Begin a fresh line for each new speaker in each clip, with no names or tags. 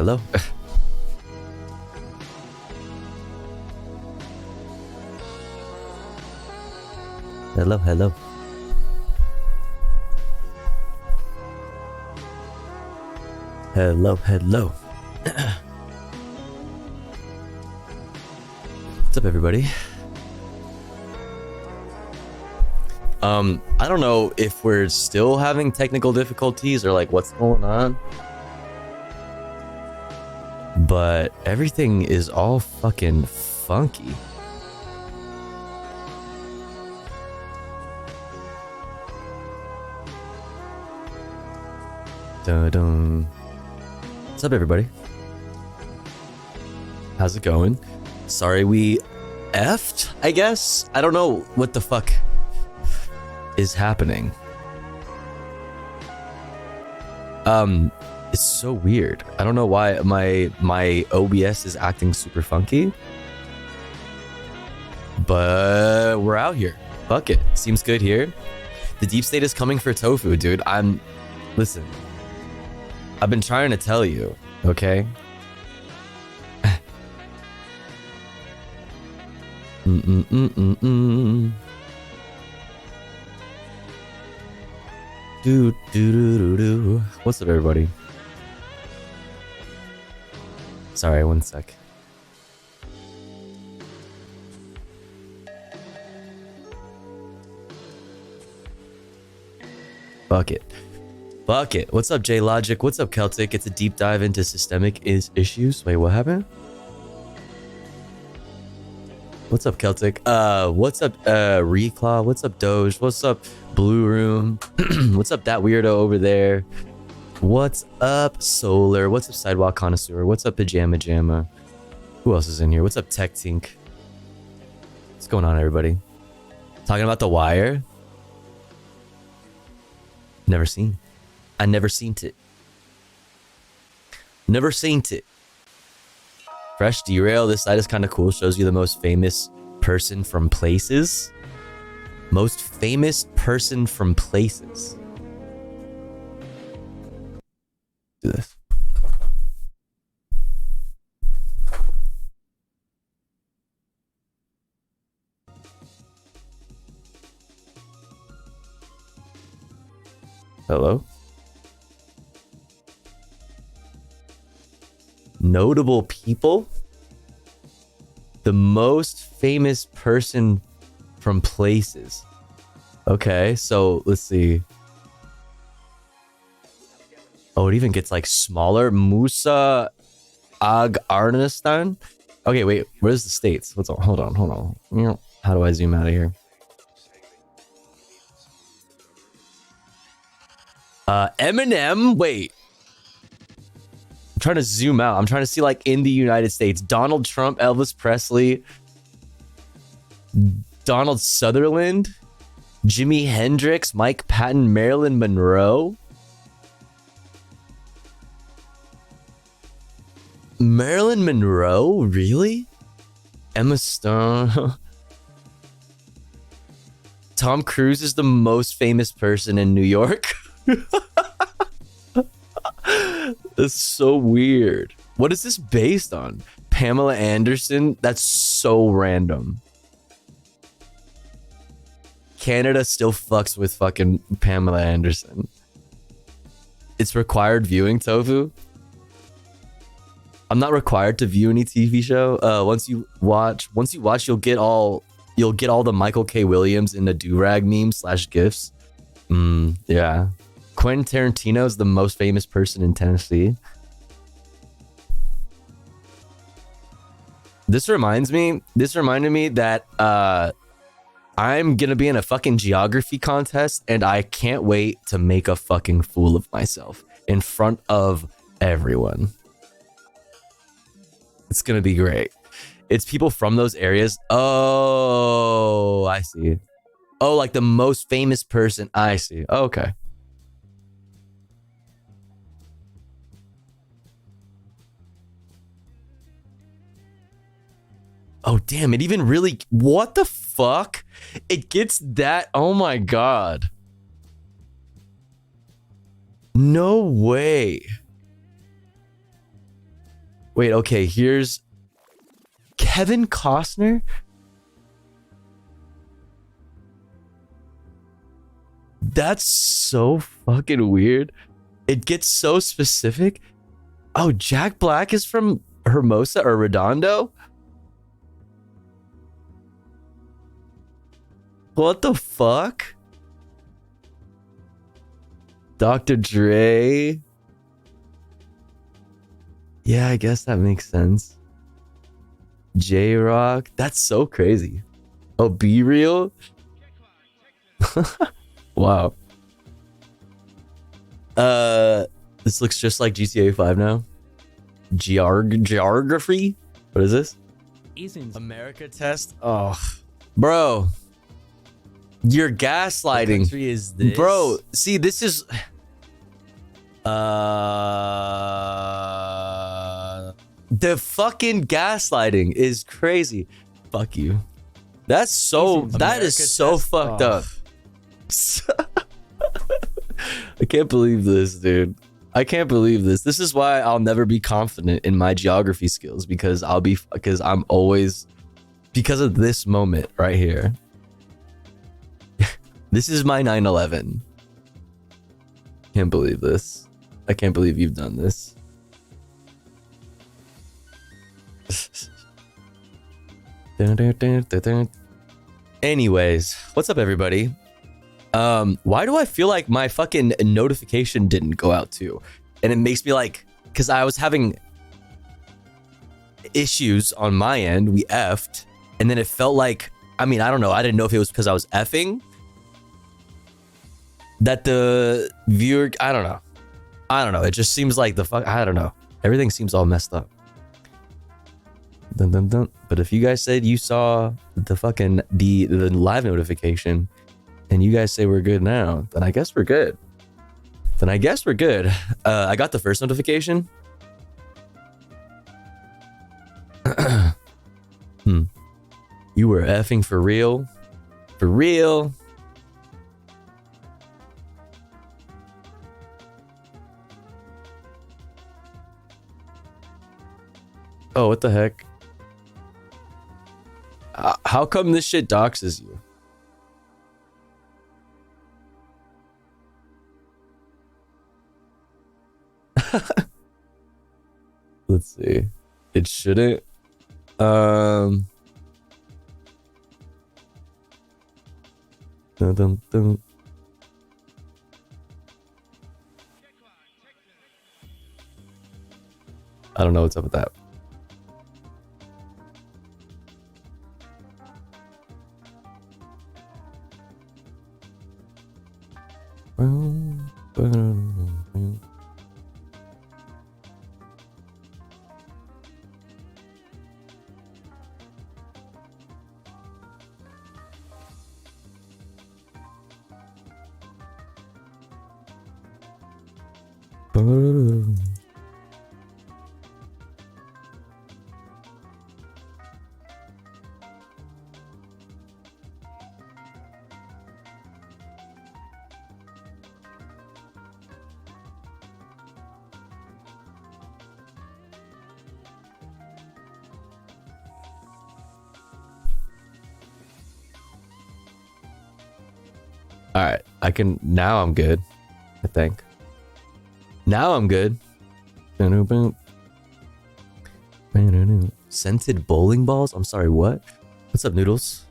Hello. Hello, hello. Hello, hello. What's up, everybody? I don't know if we're still having technical difficulties or like what's going on, but everything is all fucking funky. Dun-dun. What's up, everybody? How's it going? Sorry we effed, I guess? I don't know what the fuck is happening. It's so weird. I don't know why my OBS is acting super funky. But we're out here. Fuck it. Seems good here. The deep state is coming for tofu, dude. Listen. I've been trying to tell you, okay? Do. What's up, everybody? Sorry, one sec. Fuck it. Fuck it. What's up, J Logic? What's up, Celtic? It's a deep dive into systemic issues. Wait, what happened? What's up, Celtic? What's up, Reclaw? What's up, Doge? What's up, Blue Room? What's up, that weirdo over there? What's up, Solar? What's up, Sidewalk Connoisseur? What's up, Pajama Jamma? Who else is in here? What's up, Tech Tink? What's going on, everybody? Talking about The Wire? Never seen. I never seen it. Never seen it. Fresh derail. This side is kind of cool. Shows you the most famous person from places. Most famous person from places. Do this. Hello? Notable people? The most famous person from places. Okay, so let's see. Oh, it even gets like smaller. Musa Ag Arnistan. Okay, wait, where's the states? Hold on. How do I zoom out of here? Eminem, wait. I'm trying to zoom out. I'm trying to see like in the United States. Donald Trump, Elvis Presley, Donald Sutherland, Jimi Hendrix, Mike Patton, Marilyn Monroe. Marilyn Monroe? Really? Emma Stone. Tom Cruise is the most famous person in New York. That's so weird. What is this based on? Pamela Anderson? That's so random. Canada still fucks with fucking Pamela Anderson. It's required viewing, Tofu. I'm not required to view any TV show. Once you watch, you'll get all the Michael K. Williams in the do-rag memes / gifs. Yeah. Quentin Tarantino is the most famous person in Tennessee. This reminded me that I'm gonna be in a fucking geography contest and I can't wait to make a fucking fool of myself in front of everyone. It's gonna be great. It's people from those areas. Oh, I see. Oh, like the most famous person. I see. Okay. Oh, damn. It even really... What the fuck? It gets that... Oh, my God. No way. Wait, okay, here's Kevin Costner. That's so fucking weird. It gets so specific. Oh, Jack Black is from Hermosa or Redondo? What the fuck? Dr. Dre. Yeah, I guess that makes sense. J-Rock. That's so crazy. Oh, Be Real? Wow. This looks just like GTA 5 now. Geography? What is this? America test? Oh, bro. You're gaslighting.
What country is this?
Bro, see, this is... the fucking gaslighting is crazy. Fuck you. That's so... That is so fucked up. I can't believe this, dude. I can't believe this. This is why I'll never be confident in my geography skills, because I'm always... Because of this moment right here. This is my 9/11. Can't believe this. I can't believe you've done this. Anyways, what's up, everybody? Why do I feel like my fucking notification didn't go out too? And it makes me like, because I was having issues on my end. We effed, and then it felt like, I mean, I don't know. I didn't know if it was because I was effing that the viewer, I don't know. It just seems like I don't know. Everything seems all messed up. Dun, dun, dun. But if you guys said you saw the fucking the live notification and you guys say we're good now, then I guess we're good. I got the first notification. You were effing for real? For real? Oh, what the heck? How come this shit doxes you? Let's see. It shouldn't. Dun, dun, dun. I don't know what's up with that. All right, now I'm good, I think. Now I'm good. Scented bowling balls? I'm sorry, what? What's up, Noodles?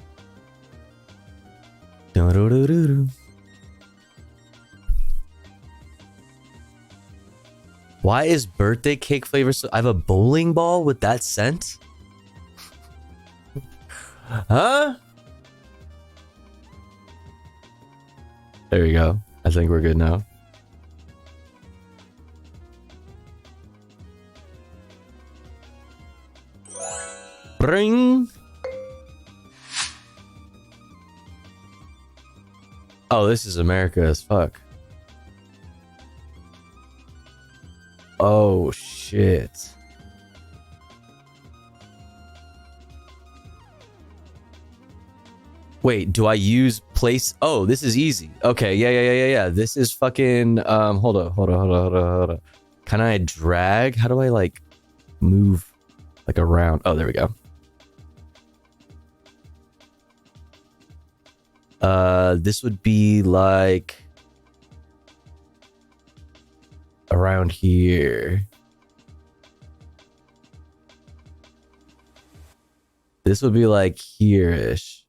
Why is birthday cake flavor so... I have a bowling ball with that scent? Huh? There we go. I think we're good now. Bring. Oh, this is America as fuck. Oh, shit. Wait, do I use place? Oh, this is easy. Okay, yeah. This is fucking, hold on. Can I drag? How do I like, move like around. Oh, there we go. This would be like around here. This would be like here-ish.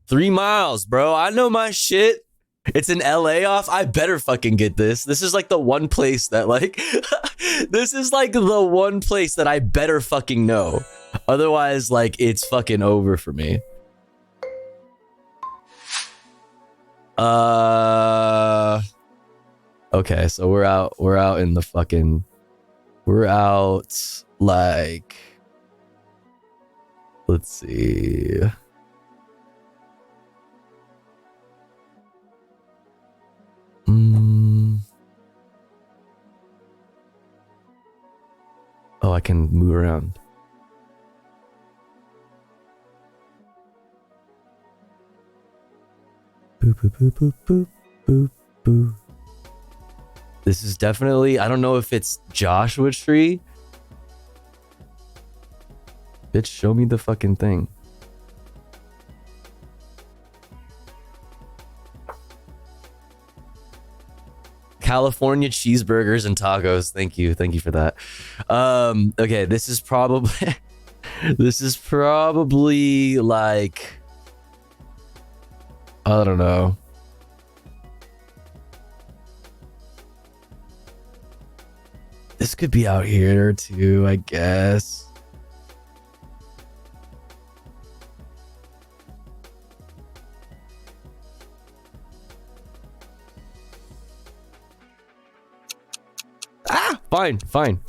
Three miles, bro. I know my shit. It's in LA off. I better fucking get this. This is like the one place that like this is like the one place that I better fucking know. Otherwise, like it's fucking over for me. Okay, so we're out in the fucking we're out like let's see. Oh, I can move around. Boop, boop, boop, boop, boop, boop, boop. This is definitely, I don't know if it's Joshua Tree. Bitch, show me the fucking thing. California cheeseburgers and tacos. Thank you for that. Okay, this is probably this is probably like I don't know. This could be out here too, I guess. Fine.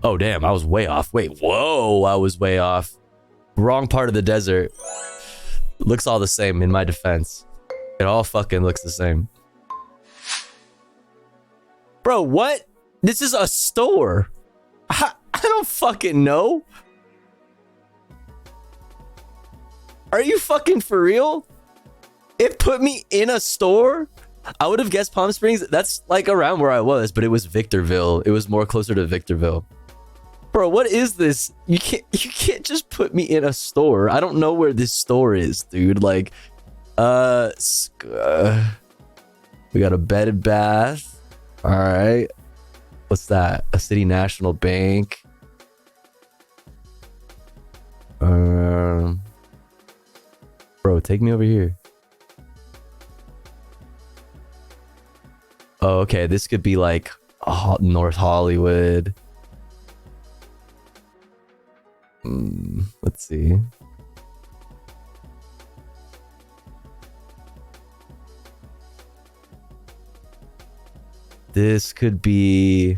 Oh, damn, I was way off. Wait, whoa, I was way off. Wrong part of the desert. Looks all the same in my defense. It all fucking looks the same. Bro, what? This is a store. I don't fucking know. Are you fucking for real? It put me in a store? I would have guessed Palm Springs. That's like around where I was, but it was Victorville. It was more closer to Victorville. Bro, what is this? You can't just put me in a store. I don't know where this store is, dude. Like, we got a Bed and Bath. All right. What's that? A City National Bank. Bro, take me over here. Oh, okay. This could be like North Hollywood. Let's see. This could be...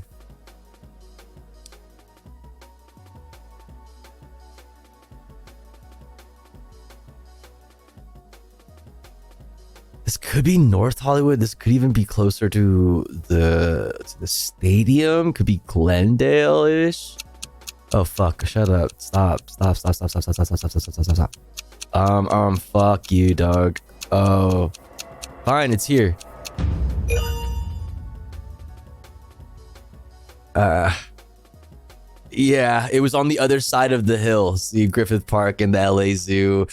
This could be North Hollywood. This could even be closer to the stadium. Could be Glendale-ish. Oh fuck! Shut up! Stop! Fuck you, dog. Oh, fine. It's here. Yeah, it was on the other side of the hill. See Griffith Park and the LA Zoo.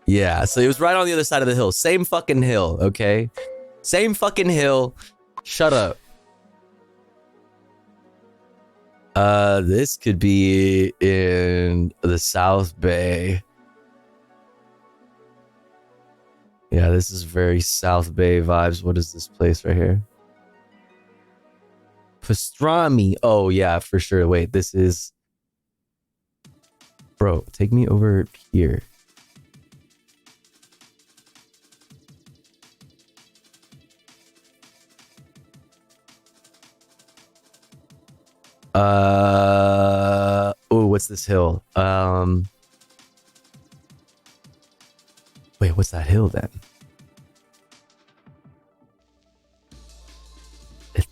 Yeah, so it was right on the other side of the hill. Same fucking hill, okay? Same fucking hill. Shut up. This could be in the South Bay. Yeah, this is very South Bay vibes. What is this place right here? Pastrami. Oh, yeah, for sure. Wait, this is... Bro, take me over here. Oh, what's this hill? Wait, what's that hill then?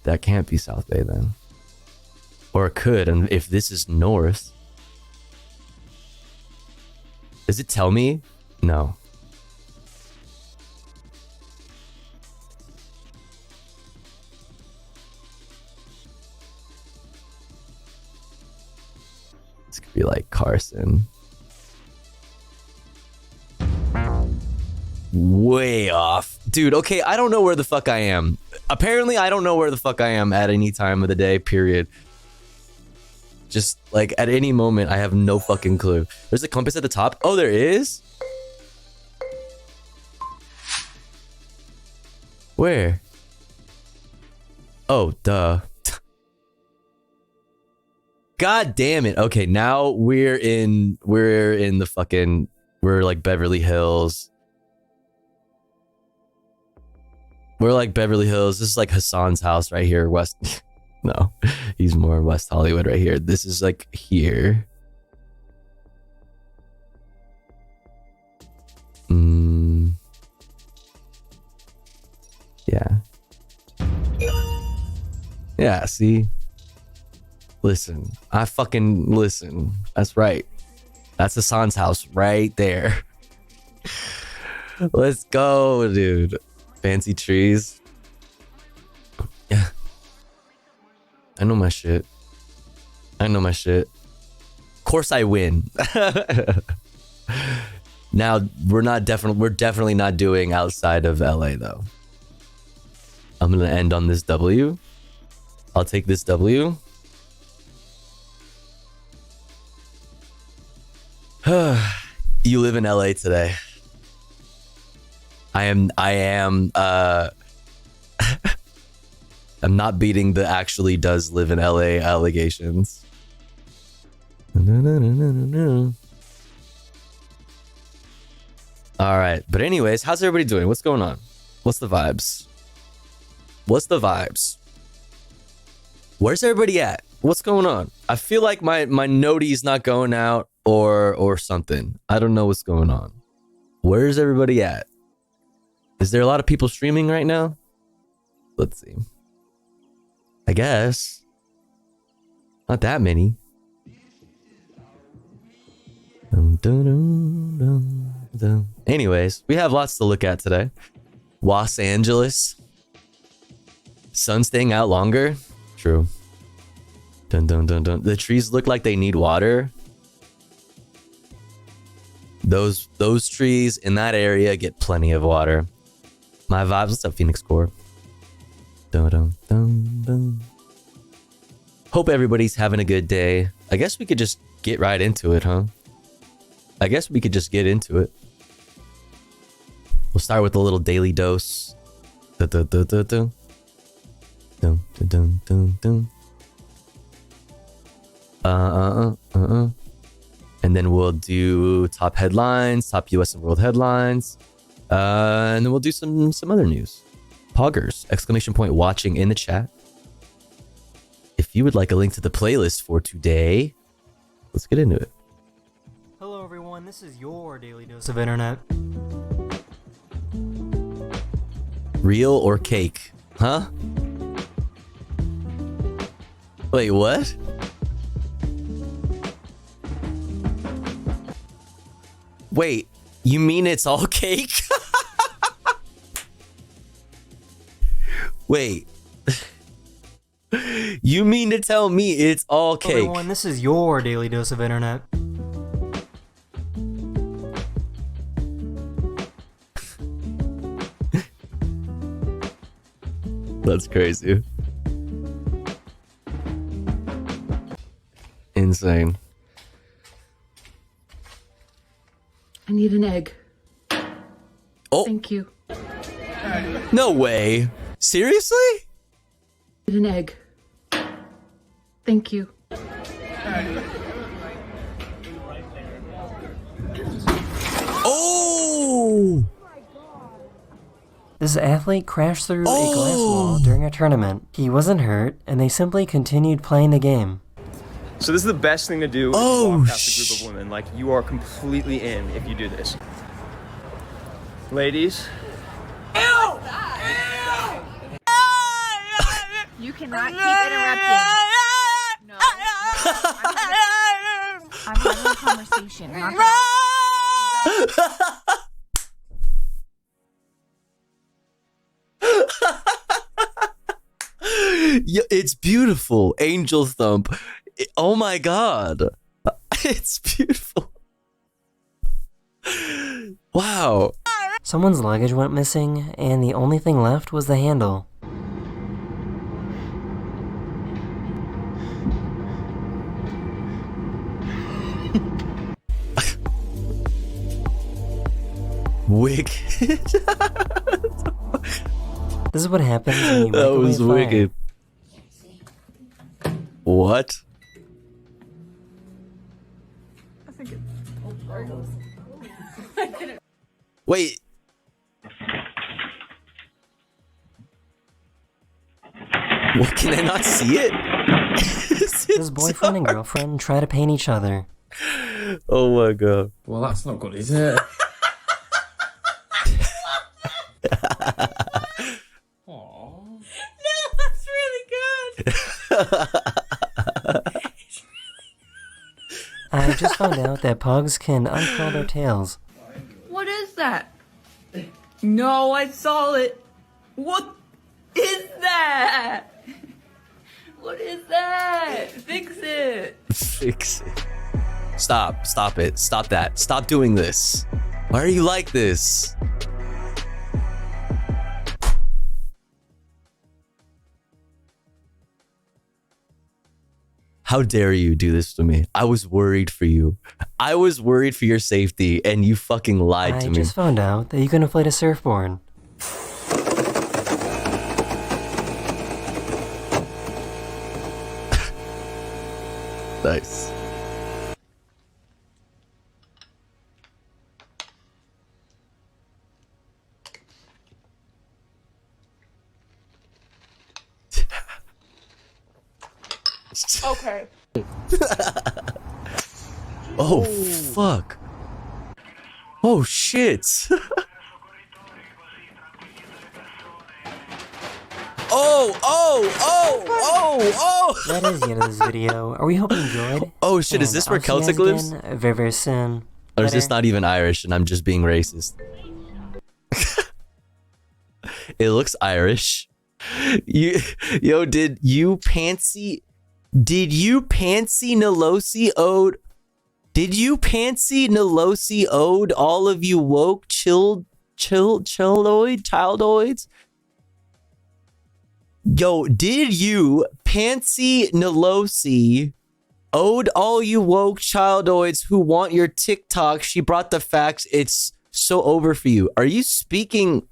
That can't be South Bay then. Or it could, and if this is north. Does it tell me? No. This could be like Carson. Way off. Dude, okay, I don't know where the fuck I am. Apparently, I don't know where the fuck I am at any time of the day, period. Just, like, at any moment, I have no fucking clue. There's a compass at the top. Oh, there is? Where? Oh, duh. God damn it. Okay, now we're in the fucking, we're like Beverly Hills. We're like Beverly Hills. This is like Hassan's house right here. West. No, he's more West Hollywood right here. This is like here. Yeah. Yeah, see? Listen. I fucking listen. That's right. That's Hassan's house right there. Let's go, dude. Fancy trees. Yeah. I know my shit. I know my shit. Of course I win. Now, we're definitely not doing outside of LA though. I'm gonna end on this W. I'll take this W. You live in LA today. I am I'm not beating the actually does live in LA allegations. All right, but anyways, how's everybody doing? What's going on? What's the vibes? What's the vibes? Where's everybody at? What's going on? I feel like my notie's not going out or something. I don't know what's going on. Where's everybody at? Is there a lot of people streaming right now? Let's see. I guess. Not that many. Anyways, we have lots to look at today. Los Angeles. Sun staying out longer. True. Dun dun dun dun. The trees look like they need water. Those trees in that area get plenty of water. My vibes. What's up, Phoenix Core? Dun dun dun dun. Hope everybody's having a good day. I guess we could just get right into it, huh? I guess we could just get into it. We'll start with a little daily dose. Dun dun dun dun dun. Dun dun dun dun dun. And then we'll do top headlines, top US and world headlines. And then we'll do some other news. Poggers, exclamation point watching in the chat. If you would like a link to the playlist for today, let's get into it.
Hello everyone, this is your daily dose of internet.
Real or cake? Huh? Wait, what? Wait, you mean it's all cake? Wait. You mean to tell me it's all cake?
Hello everyone, this is your daily dose of internet.
That's crazy. Insane.
I need an egg.
Oh.
Thank you.
No way. Seriously?
I need an egg. Thank you.
Oh!
This athlete crashed through a glass wall during a tournament. He wasn't hurt, and they simply continued playing the game.
So this is the best thing to do is walk past a group of women. Like, you are completely in if you do this. Ladies.
Ew! You cannot keep interrupting. No. I'm having a conversation. Not
Yeah, it's beautiful. Angel thump. Oh my god. It's beautiful. Wow.
Someone's luggage went missing, and the only thing left was the handle.
Wicked.
This is what happens when you
That was
microwave fire.
wicked. What? Wait. What, can I not see it?
His boyfriend and girlfriend try to paint each other.
Oh my god.
Well, that's not good, is it?
I just found out that pugs can uncurl their tails.
What is that? No, I saw it. What is that? What is that? Fix it.
Fix it. Stop. Stop it. Stop that. Stop doing this. Why are you like this? How dare you do this to me? I was worried for you. I was worried for your safety, and you fucking lied to
I
me.
just found out that you can inflate a surfboard.
Nice.
Okay.
Oh, fuck. Oh, shit. Oh.
That is the end of this video. Are we hoping you enjoyed?
Oh, shit, is
And
this where
I'll see you
Celtic
guys
lives?
again very, very soon.
Or is this
Later.
not even Irish and I'm just being racist? It looks Irish. Did you pantsy Nolosi ode all of you woke childoids? Yo, did you Pansy Nolosi ode all you woke childoids who want your TikTok? She brought the facts. It's so over for you. Are you speaking?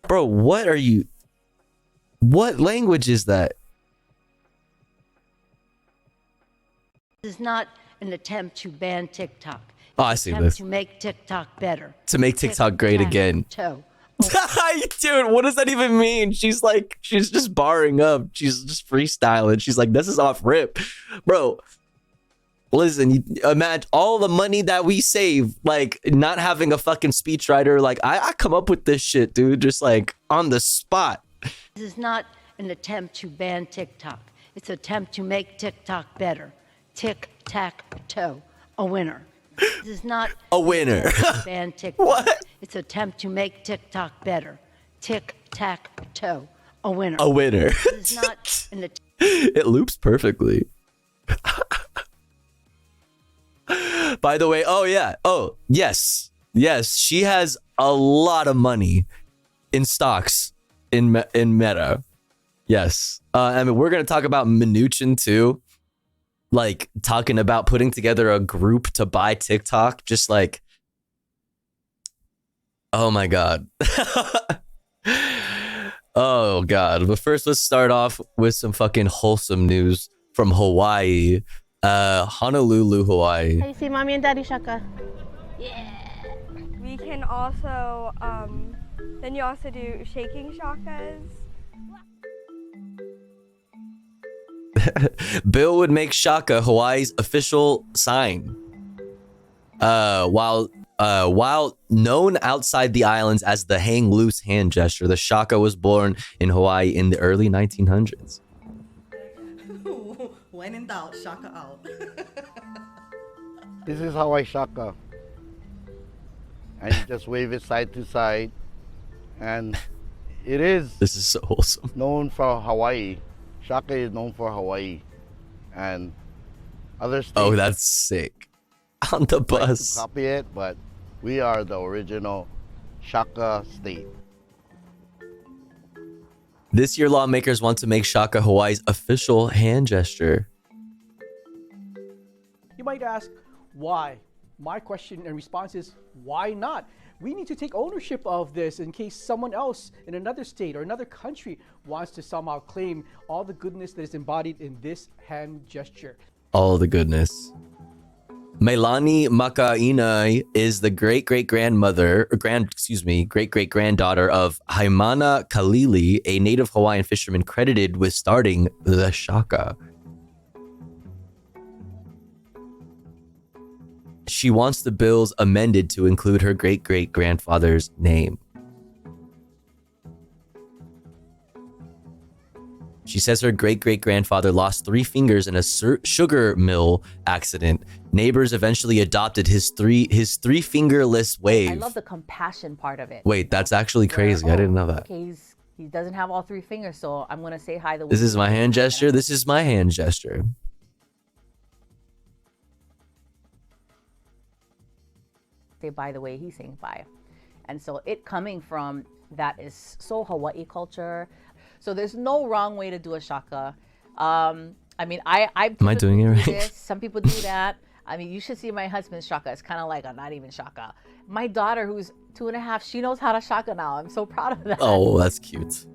Bro, what are you? What language is that?
This is not an attempt to ban TikTok.
Oh, I see
Attempt
this.
to make TikTok better.
To make TikTok great again.
Toe.
Dude, what does that even mean? She's just barring up. She's just freestyling. She's like, this is off rip. Bro, listen, you imagine all the money that we save, like not having a fucking speechwriter. Like, I come up with this shit, dude, just like on the spot.
This is not an attempt to ban TikTok. It's an attempt to make TikTok better. Tic-tac-toe. A winner. This is not
A winner.
to ban TikTok.
What?
It's an attempt to make TikTok better. Tic-tac-toe. A winner.
A winner.
This is not an attempt.
It loops perfectly. By the way, oh yeah. Oh, yes. Yes, she has a lot of money in stocks in Meta. Yes. I mean, we're going to talk about mnuchin too. Like talking about putting together a group to buy TikTok. Just like, oh my God. Oh God. But first, let's start off with some fucking wholesome news from Hawaii. Honolulu, Hawaii.
Hey, see mommy and daddy shaka. Yeah. We can also, then you also do shaking shakas.
Bill would make shaka Hawaii's official sign. While known outside the islands as the hang loose hand gesture, the shaka was born in Hawaii in the early 1900s.
When in doubt, shaka out.
This is Hawaii shaka. And you just wave it side to side. And it is
This is so wholesome.
known for Hawaii. Shaka is known for Hawaii. And Other states
Oh, that's sick. On the
like to
bus.
copy it, but we are the original Shaka state.
This year, lawmakers want to make Shaka Hawaii's official hand gesture.
You might ask, why? My question and response is, why not? We need to take ownership of this in case someone else in another state or another country wants to somehow claim all the goodness that is embodied in this hand gesture.
All the goodness. Melani Makainai is the great-great-granddaughter of Haimana Kalili, a native Hawaiian fisherman credited with starting the Shaka. She wants the bills amended to include her great-great-grandfather's name. She says her great-great-grandfather lost 3 fingers in a sugar mill accident. Neighbors eventually adopted his three-fingerless wave.
I love the compassion part of it.
Wait, that's actually crazy. I didn't know that.
Okay, he doesn't have all 3 fingers, so I'm gonna say hi.
This is my hand gesture. This is my hand gesture.
Say by the way he's saying bye, and so it coming from that is so Hawaii culture. So there's no wrong way to do a shaka. I mean, am
I doing it right?
This. Some people do that. I mean, you should see my husband's shaka. It's kind of like a not even shaka. My daughter, who's 2.5, she knows how to shaka now. I'm so proud of that.
Oh, that's cute.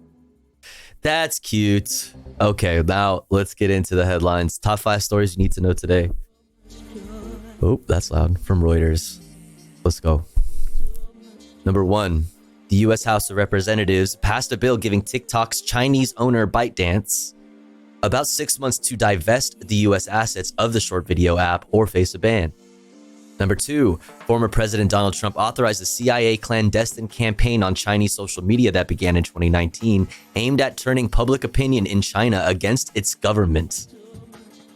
That's cute. Okay, now let's get into the headlines. Top 5 stories you need to know today. Oh, that's loud. From Reuters. Let's go. Number 1. The U.S. House of Representatives passed a bill giving TikTok's Chinese owner ByteDance about 6 months to divest the U.S. assets of the short video app or face a ban. Number 2, former President Donald Trump authorized a CIA clandestine campaign on Chinese social media that began in 2019, aimed at turning public opinion in China against its government.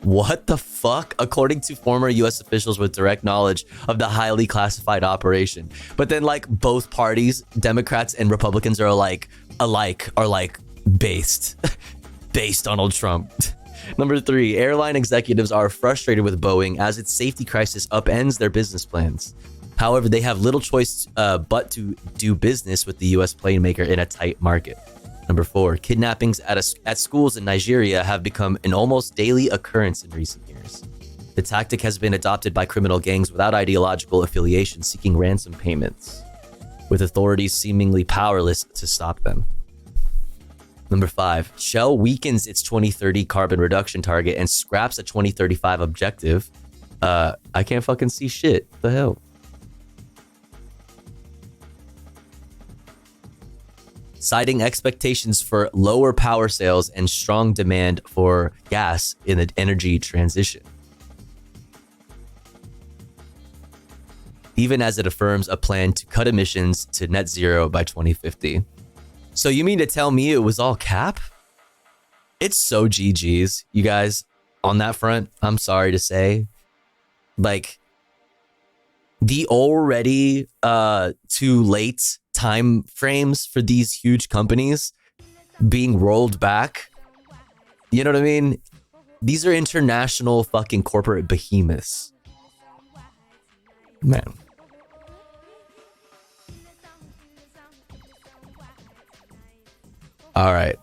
What the fuck? According to former US officials with direct knowledge of the highly classified operation. But then like both parties, Democrats and Republicans are like based Donald Trump. Number 3, airline executives are frustrated with Boeing as its safety crisis upends their business plans. However, they have little choice but to do business with the US plane maker in a tight market. Number 4, kidnappings at schools in Nigeria have become an almost daily occurrence in recent years. The tactic has been adopted by criminal gangs without ideological affiliation seeking ransom payments, with authorities seemingly powerless to stop them. Number 5, Shell weakens its 2030 carbon reduction target and scraps a 2035 objective. I can't fucking see shit. What the hell? Citing expectations for lower power sales and strong demand for gas in the energy transition. Even as it affirms a plan to cut emissions to net zero by 2050. So you mean to tell me it was all cap? It's so GG's, you guys, on that front. I'm sorry to say. Like, the already too late time frames for these huge companies being rolled back. You know what I mean? These are international fucking corporate behemoths. Man. All right.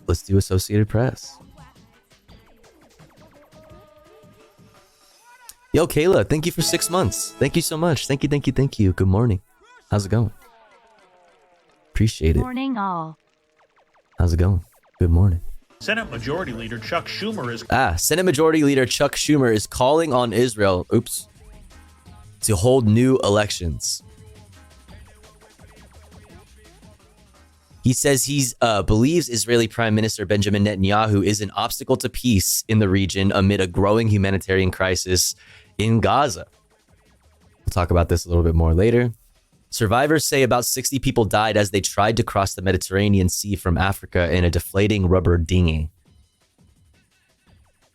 Let's do Associated Press. Yo, Kayla, thank you for 6 months. Thank you so much. Thank you. Good morning. How's it going? Appreciate it.
Morning, all.
How's it going? Good morning.
Senate Majority Leader Chuck Schumer is
Senate Majority Leader Chuck Schumer is calling on Israel, to hold new elections. He says he believes Israeli Prime Minister Benjamin Netanyahu is an obstacle to peace in the region amid a growing humanitarian crisis in Gaza. We'll talk about this a little bit more later. Survivors say about 60 people died as they tried to cross the Mediterranean Sea from Africa in a deflating rubber dinghy.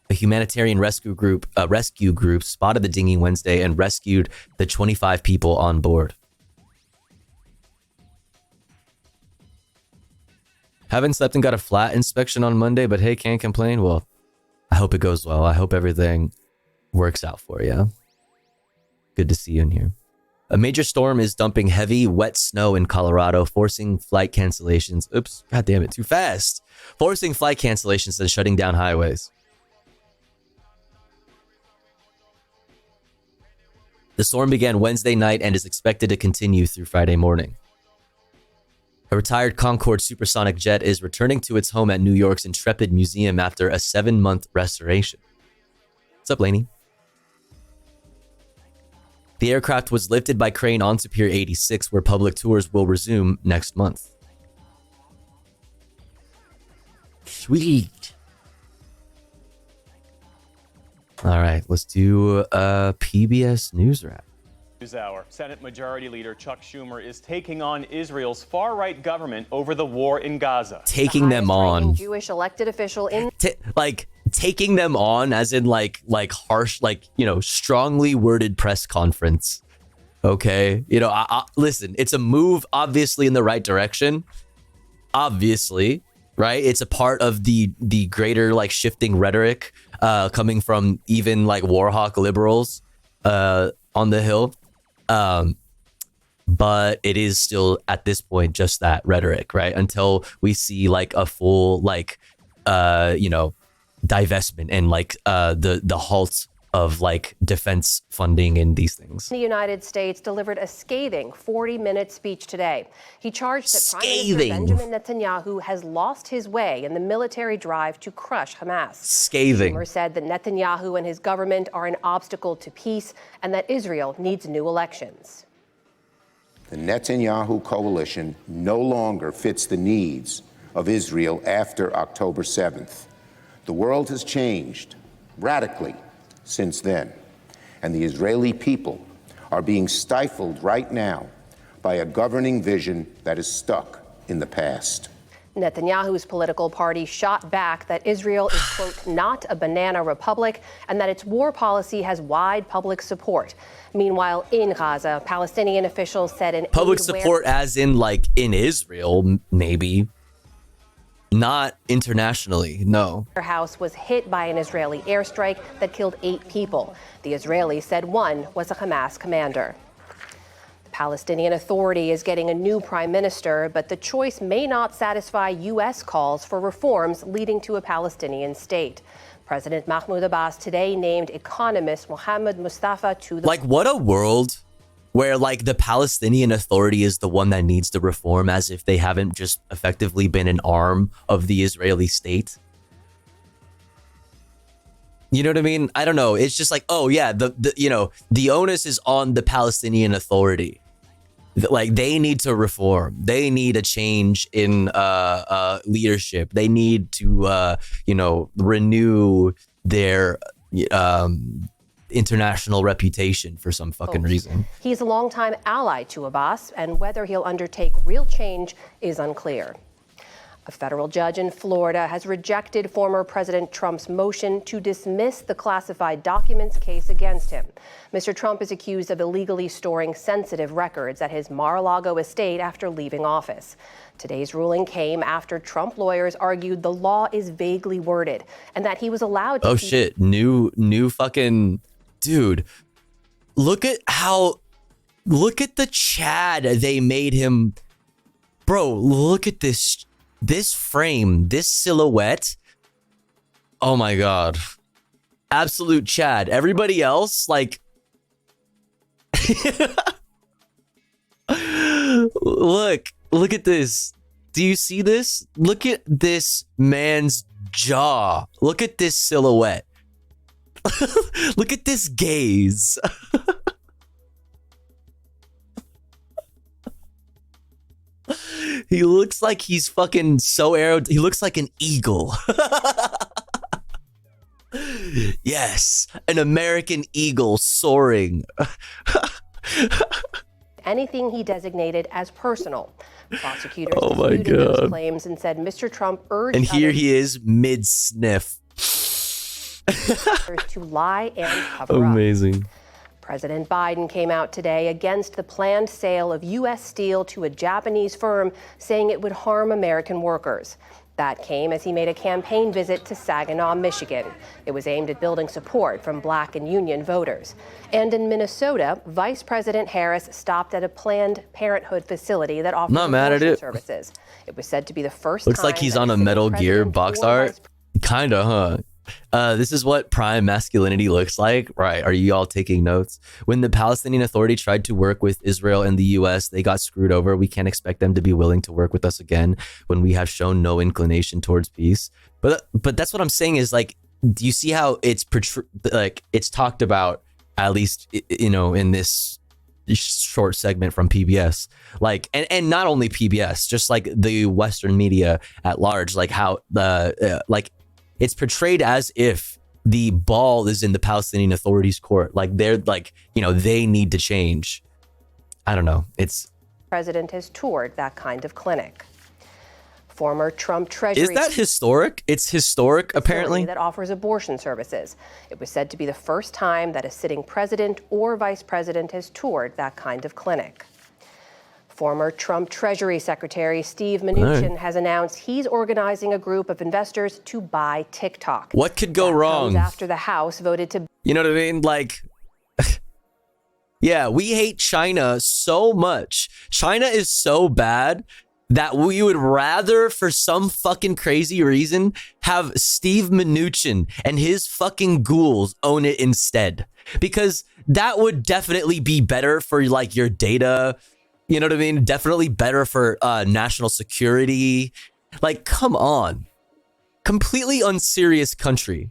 A humanitarian rescue group spotted the dinghy Wednesday and rescued the 25 people on board. Haven't slept and got a flat inspection on Monday, but hey, can't complain. Well, I hope it goes well. I hope everything works out for you. Good to see you in here. A major storm is dumping heavy, wet snow in Colorado, forcing flight cancellations. Oops, god damn it, too fast. Forcing flight cancellations and shutting down highways. The storm began Wednesday night and is expected to continue through Friday morning. A retired Concorde supersonic jet is returning to its home at New York's Intrepid Museum after a 7-month restoration. What's up, Lainey? The aircraft was lifted by crane onto Pier 86, where public tours will resume next month. Sweet. All right, let's do a PBS News Wrap.
NewsHour. Senate Majority Leader Chuck Schumer is taking on Israel's far-right government over the war in Gaza.
Taking them on.
Jewish elected official in
taking them on as in like harsh, strongly worded press conference. Okay. Listen, it's a move obviously in the right direction. Obviously, right? It's a part of the greater shifting rhetoric coming from even Warhawk liberals on the Hill. But it is still at this point just that rhetoric, right? Until we see a full divestment and the halt of defense funding and these things.
The United States delivered a scathing 40-minute speech today. He charged that Prime Minister Benjamin Netanyahu has lost his way in the military drive to crush Hamas.
Scathing.
Schumer said that Netanyahu and his government are an obstacle to peace and that Israel needs new elections.
The Netanyahu coalition no longer fits the needs of Israel after October 7th. The world has changed radically since then, and the Israeli people are being stifled right now by a governing vision that is stuck in the past.
Netanyahu's political party shot back that Israel is, quote, not a banana republic and that its war policy has wide public support. Meanwhile, in Gaza, Palestinian officials said an
public support as in in Israel, maybe. Not internationally, no.
Their house was hit by an Israeli airstrike that killed 8 people. The Israelis said one was a Hamas commander. The Palestinian Authority is getting a new prime minister, but the choice may not satisfy U.S. calls for reforms leading to a Palestinian state. President Mahmoud Abbas today named economist Mohammed Mustafa to the...
what a world where the Palestinian Authority is the one that needs to reform, as if they haven't just effectively been an arm of the Israeli state. You know what I mean? I don't know. It's just oh yeah, the onus is on the Palestinian Authority. They need to reform. They need a change in leadership. They need to renew their international reputation for some fucking reason.
He's a longtime ally to Abbas, and whether he'll undertake real change is unclear. A federal judge in Florida has rejected former President Trump's motion to dismiss the classified documents case against him. Mr. Trump is accused of illegally storing sensitive records at his Mar-a-Lago estate after leaving office. Today's ruling came after Trump lawyers argued the law is vaguely worded and that he was allowed to...
Oh shit, new fucking... Dude, look at the Chad they made him. Bro, look at this frame, this silhouette. Oh my God. Absolute Chad. Everybody else, look at this. Do you see this? Look at this man's jaw. Look at this silhouette. Look at this gaze. He looks like he's fucking so he looks like an eagle. Yes, an American eagle soaring.
Anything he designated as personal. Prosecutors
oh my
disputed those
God.
claims and said Mr. Trump urged
And here
others
he is mid-sniff.
to lie and cover up.
Amazing.
President Biden came out today against the planned sale of U.S. steel to a Japanese firm, saying it would harm American workers. That came as he made a campaign visit to Saginaw, Michigan. It was aimed at building support from Black and union voters. And in Minnesota, Vice President Harris stopped at a Planned Parenthood facility that offers abortion services. It was said to be the first
Looks
time
like he's on a Metal Gear box art. Kinda, huh? This is what prime masculinity looks like, right? Are you all taking notes? When the Palestinian Authority tried to work with Israel and the US, they got screwed over. We can't expect them to be willing to work with us again when we have shown no inclination towards peace. But that's what I'm saying is, like, do you see how it's like it's talked about, at least, you know, in this short segment from PBS, like, and not only PBS, just like the Western media at large, like how the like it's portrayed as if the ball is in the Palestinian Authority's court. Like they're like, you know, they need to change. I don't know. It's
president has toured that kind of clinic. Former Trump Treasury.
Is that historic? It's historic, apparently.
That offers abortion services. It was said to be the first time that a sitting president or vice president has toured that kind of clinic. Former Trump Treasury Secretary Steve Mnuchin has announced he's organizing a group of investors to buy TikTok.
What could go wrong?
After the House voted to...
You know what I mean? Like, yeah, we hate China so much. China is so bad that we would rather, for some fucking crazy reason, have Steve Mnuchin and his fucking ghouls own it instead. Because that would definitely be better for, like, your data. You know what I mean? Definitely better for national security. Like, come on. Completely unserious country.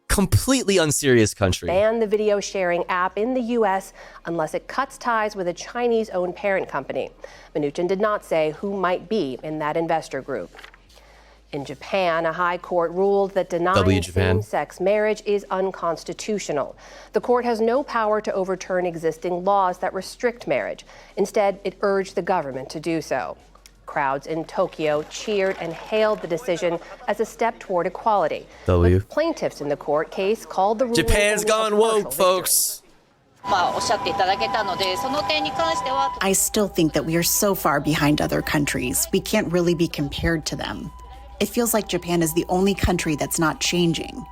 Completely unserious country.
Ban the video sharing app in the U.S. unless it cuts ties with a Chinese-owned parent company. Mnuchin did not say who might be in that investor group. In Japan, a high court ruled that denying same-sex marriage is unconstitutional. The court has no power to overturn existing laws that restrict marriage. Instead, it urged the government to do so. Crowds in Tokyo cheered and hailed the decision as a step toward equality. But plaintiffs in the court case called the ruling
Japan's gone woke, folks.
I still think that we are so far behind other countries. We can't really be compared to them. It feels like Japan is the only country that's not changing.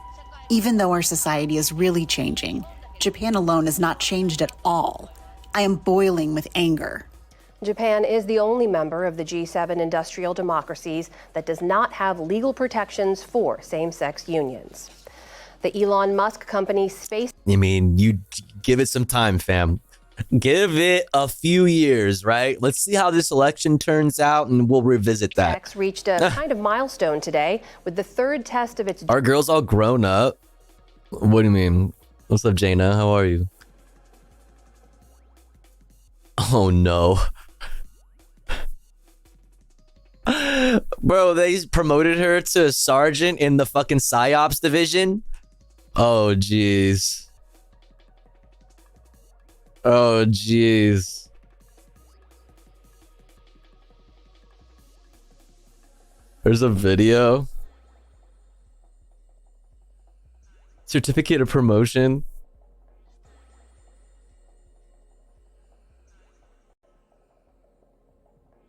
Even though our society is really changing, Japan alone has not changed at all. I am boiling with anger.
Japan is the only member of the G7 industrial democracies that does not have legal protections for same-sex unions. The Elon Musk company Space...
I mean, you give it some time, fam. Give it a few years, right? Let's see how this election turns out, and we'll revisit that.
X reached a kind of milestone today with the third test of its...
Our girls all grown up? What do you mean? What's up, Jaina? How are you? Oh, no. Bro, they promoted her to a sergeant in the fucking PsyOps division? Oh, jeez. Oh, jeez. There's a video. Certificate of promotion.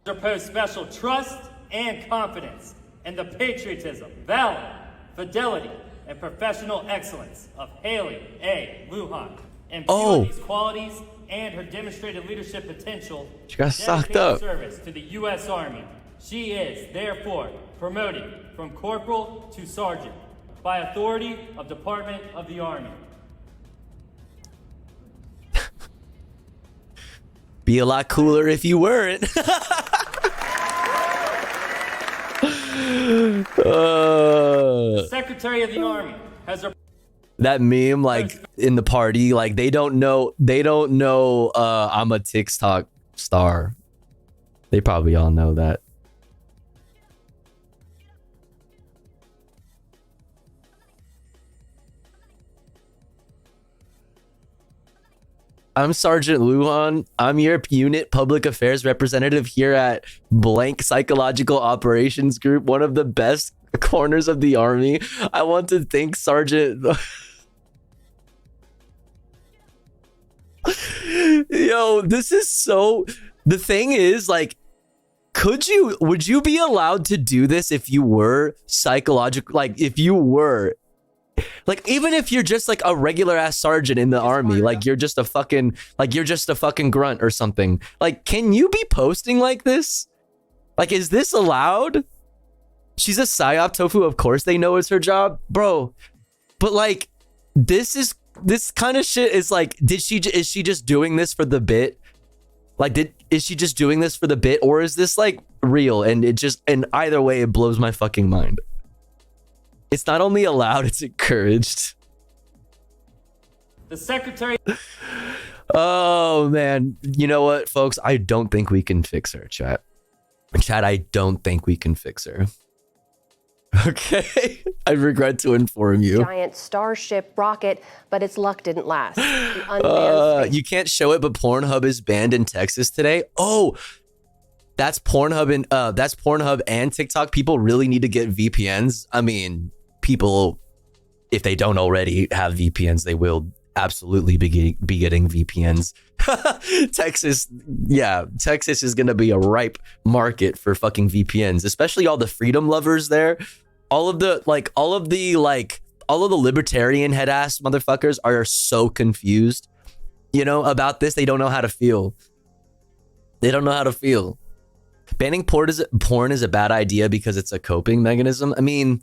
Repose special trust and confidence in the patriotism, valor, fidelity, and professional excellence of Haley A. Lujan. And these qualities and her demonstrated leadership potential,
she got socked up.
Service to the U.S. Army. She is therefore promoted from corporal to sergeant by authority of Department of the Army.
Be a lot cooler if you weren't.
Secretary of the Army has a
that meme, like in the party, like they don't know I'm a TikTok star. They probably all know that. I'm Sergeant Lujan. I'm your unit public affairs representative here at Blank Psychological Operations Group, one of the best corners of the Army. I want to thank Sergeant... Yo, this is so... The thing is, like, would you be allowed to do this if you were psychological, like if you were like, even if you're just like a regular ass sergeant in the army, like you're just a fucking grunt or something, like, can you be posting like this? Like, is this allowed? She's a psyop, Tofu, of course they know it's her job, bro. But like, this kind of shit is like, is she just doing this for the bit? Like, is she just doing this for the bit, or is this like real? And either way, it blows my fucking mind. It's not only allowed, it's encouraged.
The secretary.
Oh man, you know what, folks? I don't think we can fix her, chat. Chat, I don't think we can fix her. Okay, I regret to inform you.
Giant Starship rocket, but its luck didn't last. The unmanned
You can't show it, but Pornhub is banned in Texas today. Oh, that's Pornhub and TikTok. People really need to get VPNs. I mean, people, if they don't already have VPNs, they will absolutely be getting VPNs. Texas is gonna be a ripe market for fucking VPNs, especially all the freedom lovers there. All of the libertarian head ass motherfuckers are so confused, you know, about this. They don't know how to feel. Banning porn is a bad idea because it's a coping mechanism. I mean,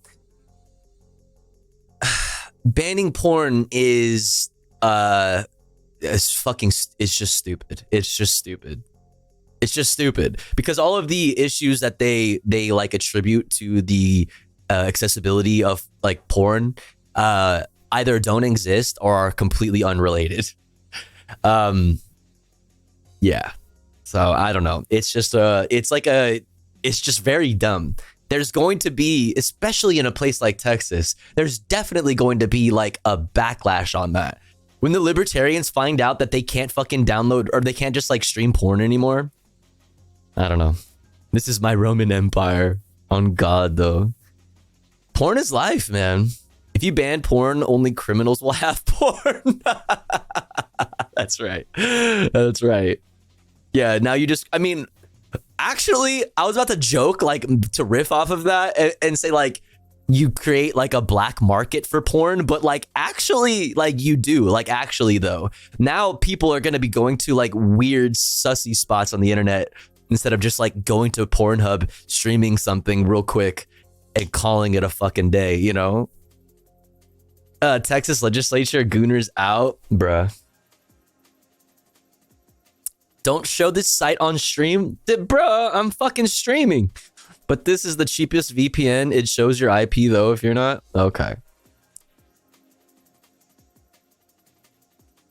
banning porn is it's just stupid. It's just stupid because all of the issues that they like attribute to the accessibility of like porn either don't exist or are completely unrelated. Yeah. So I don't know. It's just it's just very dumb. There's going to be, especially in a place like Texas, there's definitely going to be like a backlash on that. When the libertarians find out that they can't fucking download or they can't just like stream porn anymore. I don't know. This is my Roman Empire. On God, though. Porn is life, man. If you ban porn, only criminals will have porn. That's right. That's right. Yeah, now you just, I mean, actually, I was about to joke, like, to riff off of that and say, like, you create, like, a black market for porn, but, like, actually, like, you do. Like, actually, though. Now people are going to be going to, like, weird, sussy spots on the internet instead of just, like, going to Pornhub, streaming something real quick and calling it a fucking day, you know? Texas legislature, Gooners out, bruh. Don't show this site on stream. Bruh, I'm fucking streaming. But this is the cheapest VPN. It shows your IP though if you're not. Okay.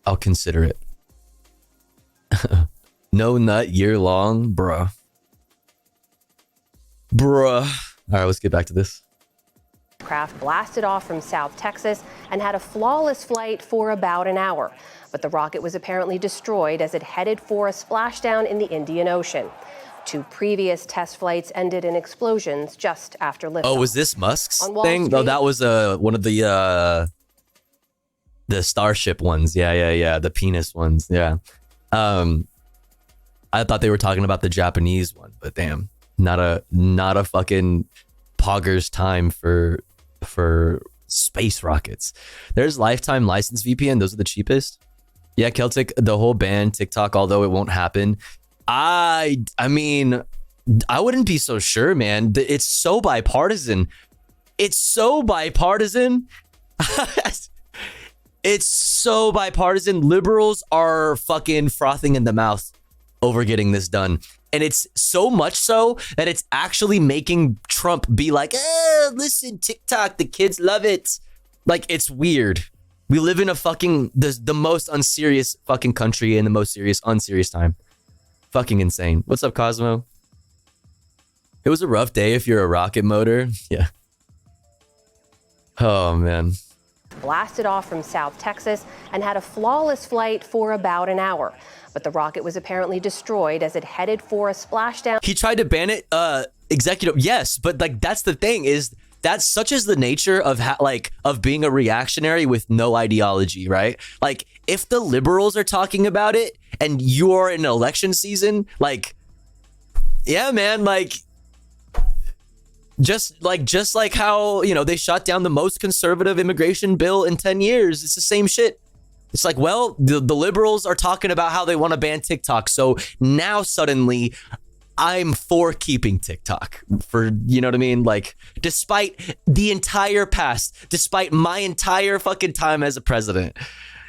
I'll consider it. No nut year long, bruh. Bruh. All right, let's get back to this.
Craft blasted off from South Texas and had a flawless flight for about an hour. But the rocket was apparently destroyed as it headed for a splashdown in the Indian Ocean. 2 previous test flights ended in explosions just after liftoff.
Oh, was this Musk's thing? No, that was one of the Starship ones. Yeah. The penis ones. Yeah. I thought they were talking about the Japanese one, but damn, not a fucking pogger's time for space rockets. There's lifetime license VPN. Those are the cheapest. Yeah, Celtic, the whole ban, TikTok, although it won't happen. I mean, I wouldn't be so sure, man. It's so bipartisan. It's so bipartisan. It's so bipartisan. Liberals are fucking frothing in the mouth over getting this done. And it's so much so that it's actually making Trump be like, listen, TikTok, the kids love it. Like, it's weird. We live in a fucking, the most unserious fucking country in the most unserious time. Fucking insane. What's up, Cosmo? It was a rough day if you're a rocket motor. Yeah. Oh, man.
Blasted off from South Texas and had a flawless flight for about an hour. But the rocket was apparently destroyed as it headed for a splashdown.
He tried to ban it, executive. Yes, but like that's the thing is that's such as the nature of of being a reactionary with no ideology, right? Like if the liberals are talking about it and you are in election season, like yeah, man, like just like how, you know, they shot down the most conservative immigration bill in 10 years. It's the same shit. It's like, well, the liberals are talking about how they want to ban TikTok. So now suddenly I'm for keeping TikTok for, you know what I mean? Like, despite the entire past, despite my entire fucking time as a president,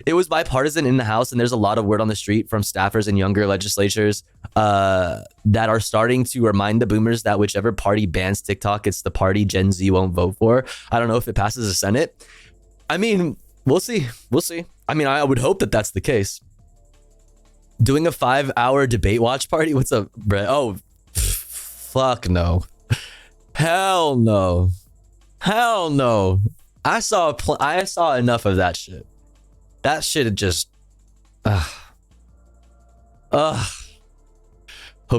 it was bipartisan in the House. And there's a lot of word on the street from staffers and younger legislatures that are starting to remind the boomers that whichever party bans TikTok, it's the party Gen Z won't vote for. I don't know if it passes the Senate. I mean, we'll see. We'll see. I mean, I would hope that that's the case. Doing a 5-hour debate watch party? What's up, Brett? Oh, fuck no. Hell no. Hell no. I saw enough of that shit. That shit had just... Hope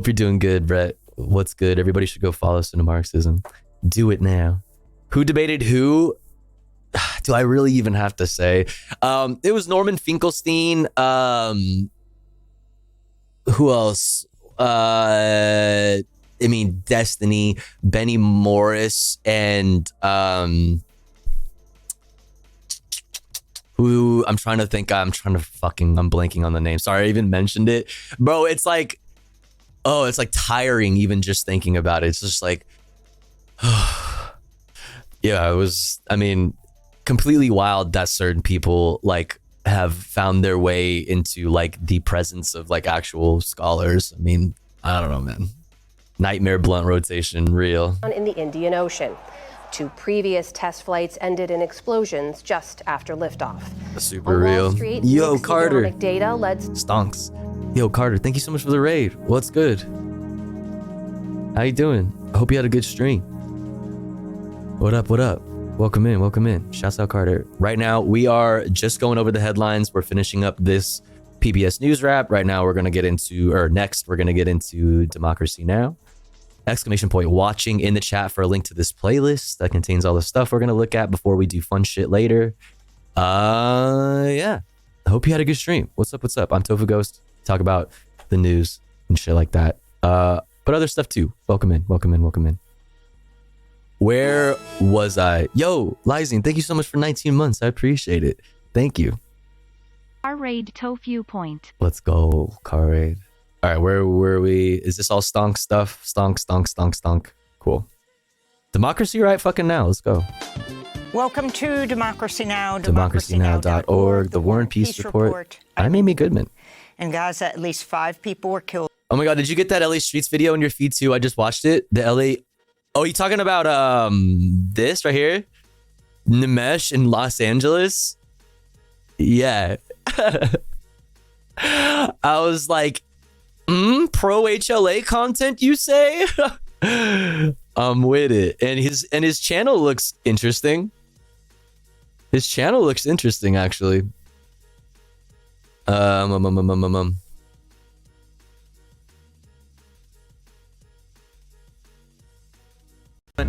you're doing good, Brett. What's good? Everybody should go follow Cinema Marxism. Do it now. Who debated who? Do I really even have to say? It was Norman Finkelstein. Who else? I mean, Destiny, Benny Morris, and who I'm trying to think. I'm blanking on the name. Sorry, I even mentioned it, bro. It's like, oh, it's like tiring even just thinking about it. It's just like, yeah, it was. I mean, completely wild that certain people like have found their way into like the presence of like actual scholars. I mean, I don't know, man. Nightmare blunt rotation, real.
In the Indian Ocean. 2 previous test flights ended in explosions just after liftoff.
Super real.
Street,
yo, Carter.
Data led
Stonks. Yo, Carter, thank you so much for the raid. What's good? How you doing? I hope you had a good stream. What up, what up? Welcome in, welcome in. Shouts out, Carter. Right now, we are just going over the headlines. We're finishing up this PBS News Wrap. Right now, we're going to get into, or next, we're going to get into Democracy Now! Exclamation point watching in the chat for a link to this playlist that contains all the stuff we're going to look at before we do fun shit later. Yeah. I hope you had a good stream. What's up, what's up? I'm Tofu Ghost. Talk about the news and shit like that. But other stuff too. Welcome in, welcome in, welcome in. Where was I? Yo, Lysine, thank you so much for 19 months. I appreciate it. Thank you.
Our raid Tofu point.
Let's go, car raid. All right, where were we? Is this all stonk stuff? Stonk. Cool. Democracy right fucking now. Let's go.
Welcome to Democracy Now!
DemocracyNow.org, the War and Peace Report. I'm Amy Goodman.
In Gaza, at least 5 people were killed.
Oh my God, did you get that LA Streets video in your feed too? I just watched it. The LA... Oh, you talking about this right here? Nimesh in Los Angeles? Yeah. I was like, pro HLA content, you say? I'm with it. And his channel looks interesting. His channel looks interesting, actually.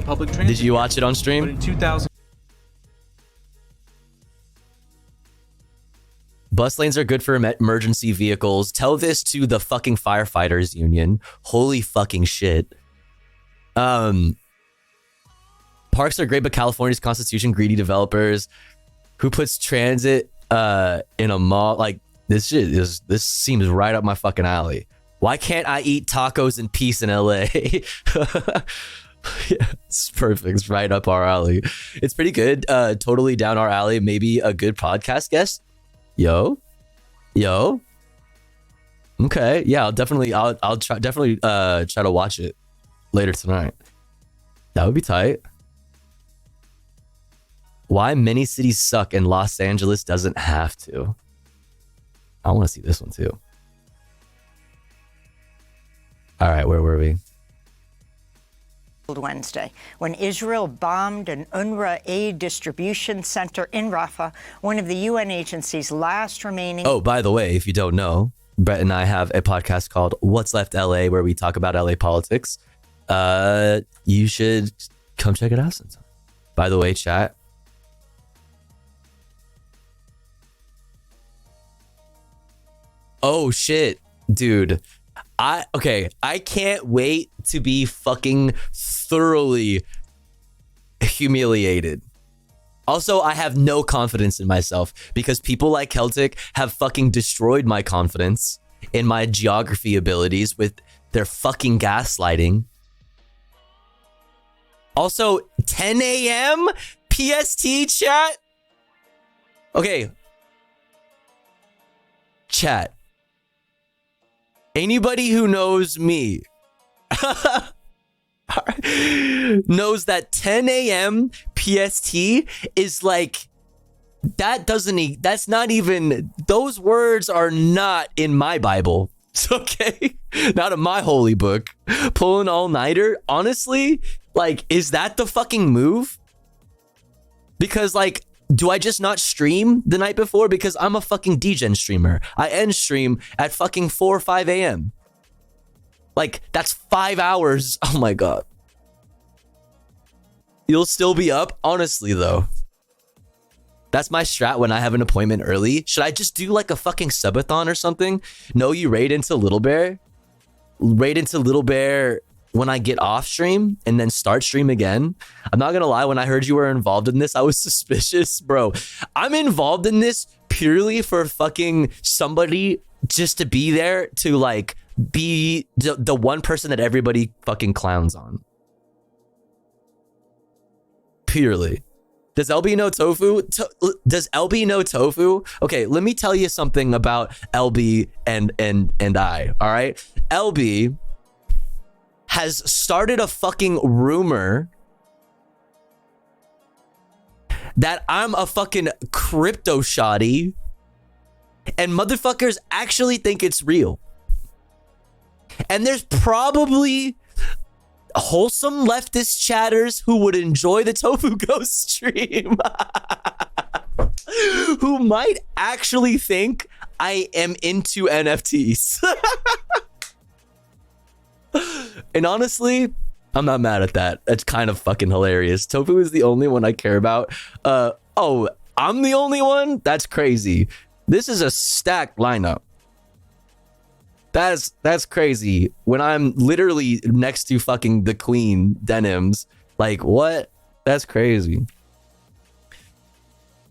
Public
Did you watch it on stream?
In 2000.
Bus lanes are good for emergency vehicles. Tell this to the fucking firefighters union. Holy fucking shit. Parks are great, but California's constitution, greedy developers. Who puts transit in a mall? Like, this seems right up my fucking alley. Why can't I eat tacos in peace in LA? Yeah, it's perfect. It's right up our alley. It's pretty good. Totally down our alley. Maybe a good podcast guest. Yo. Okay. Yeah, I'll try to watch it later tonight. That would be tight. Why many cities suck and Los Angeles doesn't have to. I want to see this one too. All right, where were we?
Wednesday, when Israel bombed an UNRWA aid distribution center in Rafah, one of the UN agency's last remaining...
Oh, by the way, if you don't know, Brett and I have a podcast called What's Left LA, where we talk about LA politics. You should come check it out sometime. By the way, chat. Oh, shit. Dude, I can't wait to be fucking thoroughly humiliated. Also, I have no confidence in myself because people like Celtic have fucking destroyed my confidence in my geography abilities with their fucking gaslighting. Also, 10 a.m. PST chat? Okay. Chat. Anybody who knows me knows that 10 a.m. PST is like, that's not even, those words are not in my Bible. Okay? Not in my holy book. Pulling all-nighter, honestly, like, is that the fucking move? Because, like, do I just not stream the night before? Because I'm a fucking degen streamer. I end stream at fucking 4 or 5 a.m. Like, that's 5 hours. Oh my God. You'll still be up? Honestly, though. That's my strat when I have an appointment early. Should I just do like a fucking subathon or something? No, you raid into Little Bear. Raid into Little Bear when I get off stream and then start stream again. I'm not gonna lie, when I heard you were involved in this, I was suspicious, bro. I'm involved in this purely for fucking somebody just to be there to like be the one person that everybody fucking clowns on. Purely. Does LB know Tofu? Does LB know Tofu? Okay, let me tell you something about LB and I, all right? LB has started a fucking rumor that I'm a fucking crypto shoddy and motherfuckers actually think it's real. And there's probably wholesome leftist chatters who would enjoy the Tofu Ghost stream who might actually think I am into NFTs. And honestly, I'm not mad at that. It's kind of fucking hilarious. Tofu is the only one I care about. Oh, I'm the only one? That's crazy. This is a stacked lineup. That's crazy. When I'm literally next to fucking the Queen denims, like what? That's crazy.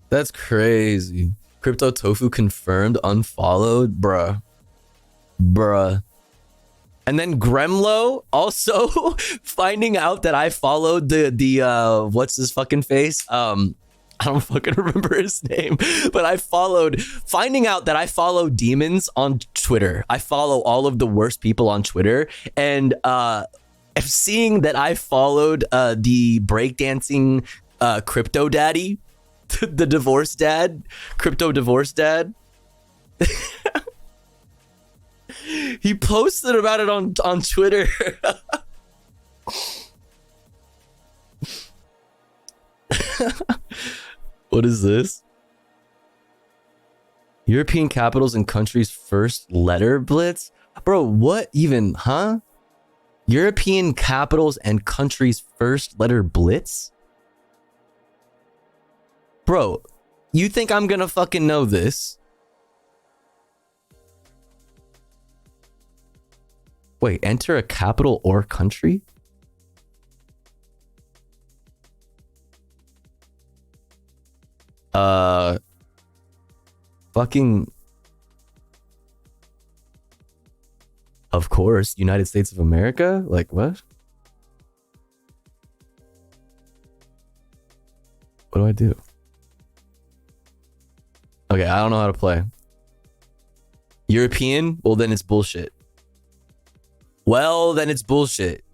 That's crazy. Crypto Tofu confirmed, unfollowed, bruh. And then Gremlo also finding out that I followed the what's his fucking face? I don't fucking remember his name, but finding out that I follow demons on Twitter. I follow all of the worst people on Twitter, and seeing that I followed the breakdancing crypto daddy, the divorce dad, crypto divorce dad. He posted about it on Twitter. What is this? European capitals and countries' first letter blitz? Bro, what even, huh? European capitals and countries' first letter blitz? Bro, you think I'm gonna fucking know this? Wait, enter a capital or country? Fucking, of course, United States of America? Like, what? What do I do? Okay, I don't know how to play. European? Well, then it's bullshit. Well, then it's bullshit.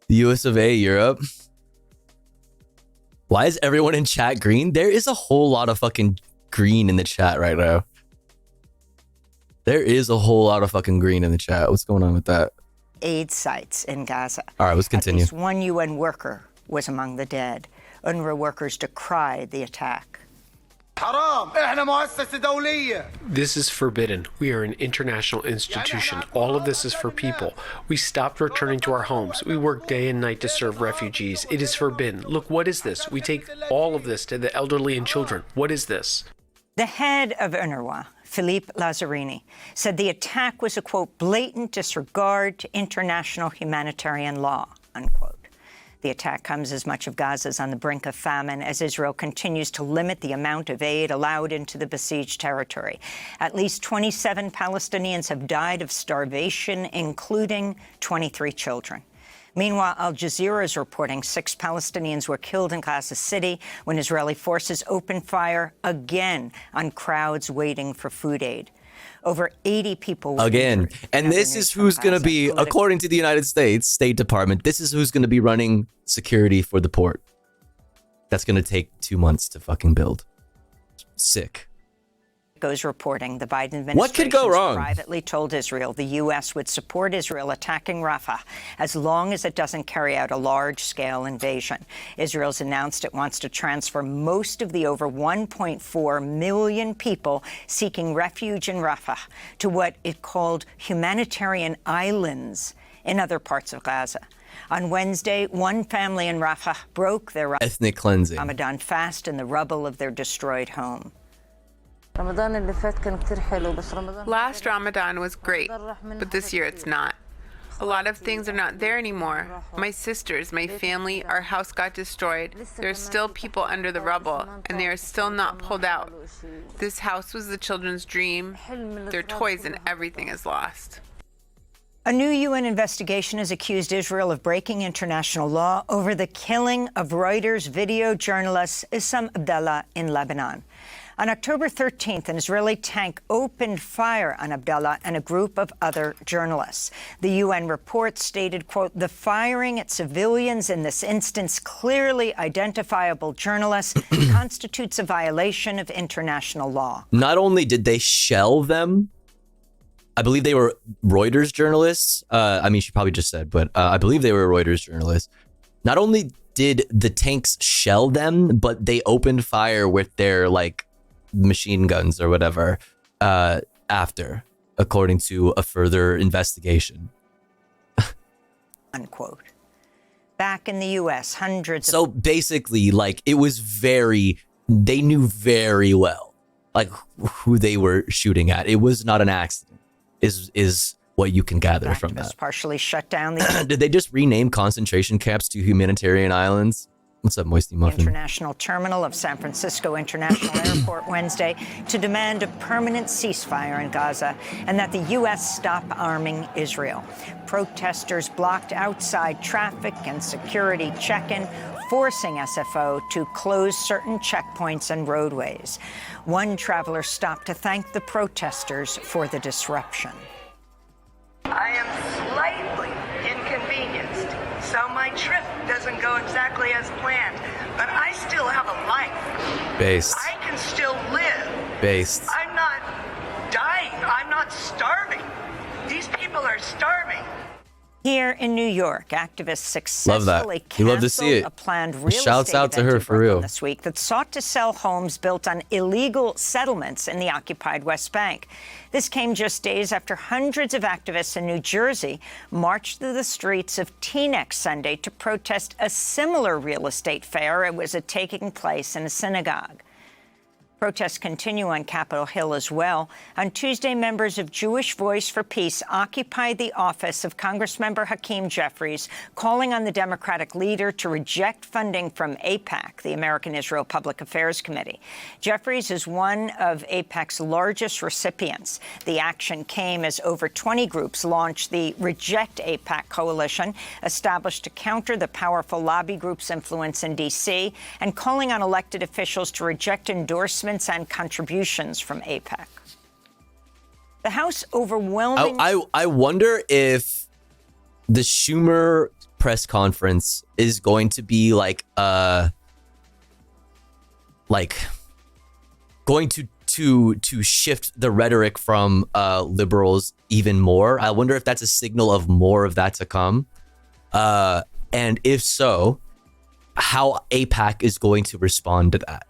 The US of A, Europe. Why is everyone in chat green? There is a whole lot of fucking green in the chat right now. There is a whole lot of fucking green in the chat. What's going on with that?
Aid sites in Gaza.
All right, let's continue.
At least one UN worker was among the dead. UNRWA workers decried the attack.
This is forbidden. We are an international institution. All of this is for people. We stopped returning to our homes. We work day and night to serve refugees. It is forbidden. Look, what is this? We take all of this to the elderly and children. What is this?
The head of UNRWA, Philippe Lazzarini, said the attack was a, quote, blatant disregard to international humanitarian law, unquote. The attack comes as much of Gaza is on the brink of famine as Israel continues to limit the amount of aid allowed into the besieged territory. At least 27 Palestinians have died of starvation, including 23 children. Meanwhile, Al Jazeera is reporting 6 Palestinians were killed in Gaza City when Israeli forces opened fire again on crowds waiting for food aid. Over 80 people were
again. And this is who's going to be, according to the United States State Department, this is who's going to be running security for the port. That's going to take 2 months to fucking build. Sick.
Goes reporting the Biden administration
what could go wrong?
Privately told Israel the U.S. would support Israel attacking Rafah as long as it doesn't carry out a large-scale invasion. Israel's announced it wants to transfer most of the over 1.4 million people seeking refuge in Rafah to what it called humanitarian islands in other parts of Gaza. On Wednesday, one family in Rafah broke their
ethnic cleansing
Ramadan fast in the rubble of their destroyed home.
Last Ramadan was great, but this year it's not. A lot of things are not there anymore. My sisters, my family, our house got destroyed. There are still people under the rubble, and they are still not pulled out. This house was the children's dream. Their toys and everything is lost.
A new UN investigation has accused Israel of breaking international law over the killing of Reuters video journalist Issam Abdallah in Lebanon. On October 13th, an Israeli tank opened fire on Abdallah and a group of other journalists. The UN report stated, quote, the firing at civilians, in this instance clearly identifiable journalists, constitutes a violation of international law.
Not only did they shell them, I believe they were Reuters journalists. I mean, she probably just said, but I believe they were Reuters journalists. Not only did the tanks shell them, but they opened fire with their, like, machine guns or whatever after, according to a further investigation.
Unquote. Back in the U.S., hundreds
So basically, like, it was they knew very well, like, who they were shooting at. It was not an accident, is what you can gather from that.
Partially shut down the
Did they just rename concentration camps to humanitarian islands? What's up, Moisty Muffin?
International terminal of San Francisco International Airport Wednesday to demand a permanent ceasefire in Gaza and that the U.S. stop arming Israel. Protesters blocked outside traffic and security check-in, forcing SFO to close certain checkpoints and roadways. One traveler stopped to thank the protesters for the disruption.
I am slightly inconvenienced, so my trip doesn't go exactly as planned, but I still have a life.
Based.
I can still live.
Based.
I'm not dying. I'm not starving. These people are starving.
Here in New York, activists successfully canceled a planned real
Shouts
estate
out to
event
her
in
for
Brooklyn
real.
this week that sought to sell homes built on illegal settlements in the occupied West Bank. This came just days after hundreds of activists in New Jersey marched through the streets of Teaneck Sunday to protest a similar real estate fair. It was taking place in a synagogue. Protests continue on Capitol Hill as well. On Tuesday, members of Jewish Voice for Peace occupied the office of Congressmember Hakeem Jeffries, calling on the Democratic leader to reject funding from AIPAC, the American Israel Public Affairs Committee. Jeffries is one of AIPAC's largest recipients. The action came as over 20 groups launched the Reject AIPAC coalition, established to counter the powerful lobby group's influence in D.C., and calling on elected officials to reject endorsements and contributions from AIPAC. The House overwhelming...
I wonder if the Schumer press conference is going to be going to to shift the rhetoric from liberals even more. I wonder if that's a signal of more of that to come. And if so, how AIPAC is going to respond to that.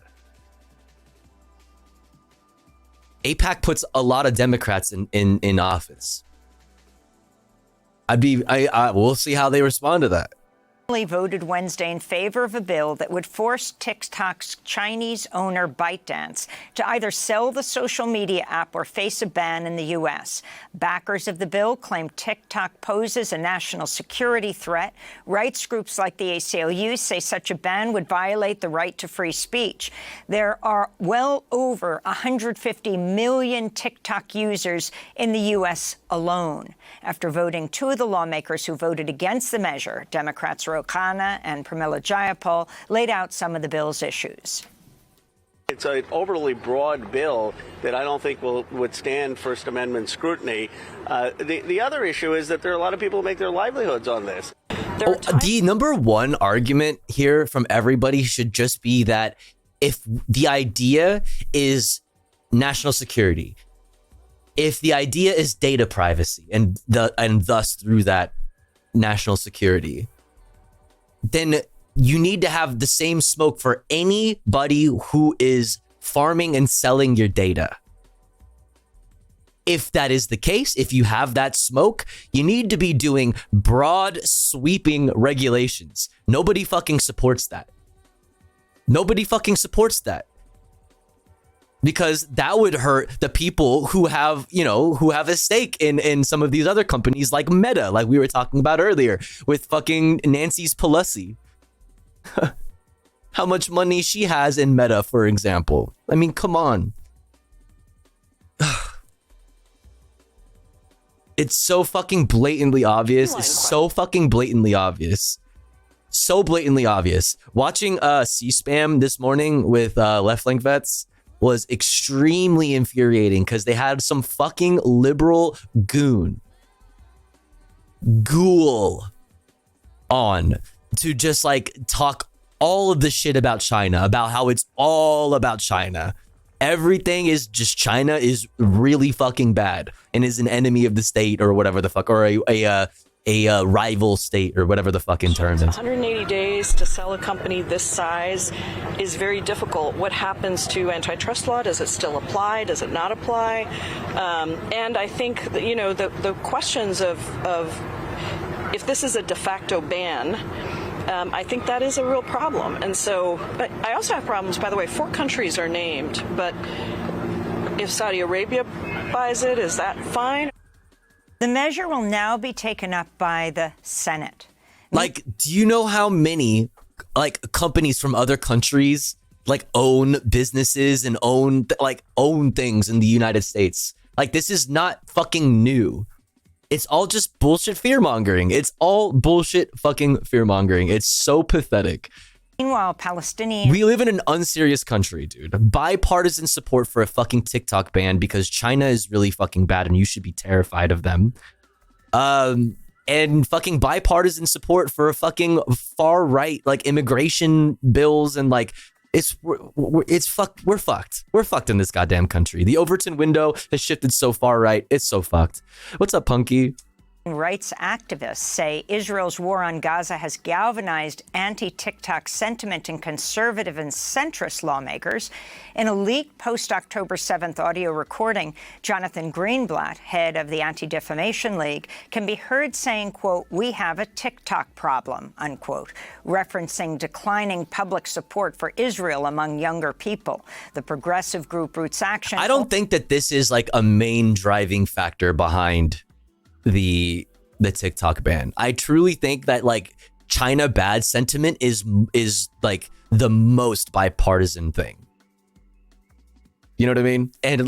AIPAC puts a lot of Democrats in office. We'll see how they respond to that.
Voted Wednesday in favor of a bill that would force TikTok's Chinese owner ByteDance to either sell the social media app or face a ban in the U.S. Backers of the bill claim TikTok poses a national security threat. Rights groups like the ACLU say such a ban would violate the right to free speech. There are well over 150 million TikTok users in the U.S. alone. After voting, two of the lawmakers who voted against the measure, Democrats Khanna and Pramila Jayapal, laid out some of the bill's issues.
It's an overly broad bill that I don't think will withstand First Amendment scrutiny. The other issue is that there are a lot of people who make their livelihoods on this.
The number one argument here from everybody should just be that if the idea is national security, if the idea is data privacy and thus through that national security, then you need to have the same smoke for anybody who is farming and selling your data. If that is the case, if you have that smoke, you need to be doing broad sweeping regulations. Nobody fucking supports that. Nobody fucking supports that. Because that would hurt the people who have, who have a stake in some of these other companies like Meta, like we were talking about earlier with fucking Nancy's Pelosi. How much money she has in Meta, for example. I mean, come on. It's so fucking blatantly obvious. It's so fucking blatantly obvious. So blatantly obvious. Watching C-SPAM this morning with left-flank vets was extremely infuriating because they had some fucking liberal ghoul on to just like talk all of the shit about China, about how it's all about China. Everything is just China is really fucking bad and is an enemy of the state or whatever the fuck, or a rival state or whatever the fucking term is.
180 days to sell a company this size is very difficult. What happens to antitrust law? Does it still apply? Does it not apply? And I think that, the questions of if this is a de facto ban, I think that is a real problem. And so, but I also have problems, by the way, 4 countries are named, but if Saudi Arabia buys it, is that fine?
The measure will now be taken up by the Senate.
Like, do you know how many companies from other countries own businesses and own things in the United States? Like, this is not fucking new. It's all just bullshit fear-mongering. It's all bullshit fucking fear-mongering. It's so pathetic.
Meanwhile, Palestinians...
We live in an unserious country, dude. Bipartisan support for a fucking TikTok ban because China is really fucking bad and you should be terrified of them. And fucking bipartisan support for a fucking far-right, immigration bills and, we're fucked. We're fucked in this goddamn country. The Overton window has shifted so far right. It's so fucked. What's up, Punky?
Rights activists say Israel's war on Gaza has galvanized anti-TikTok sentiment in conservative and centrist lawmakers. In a leaked post-October 7th audio recording, Jonathan Greenblatt, head of the Anti-Defamation League, can be heard saying, quote, "We have a TikTok problem," unquote, referencing declining public support for Israel among younger people. The progressive group Roots Action...
I don't think that this is a main driving factor behind the TikTok ban. I truly think that China bad sentiment is the most bipartisan thing. You know what I mean? And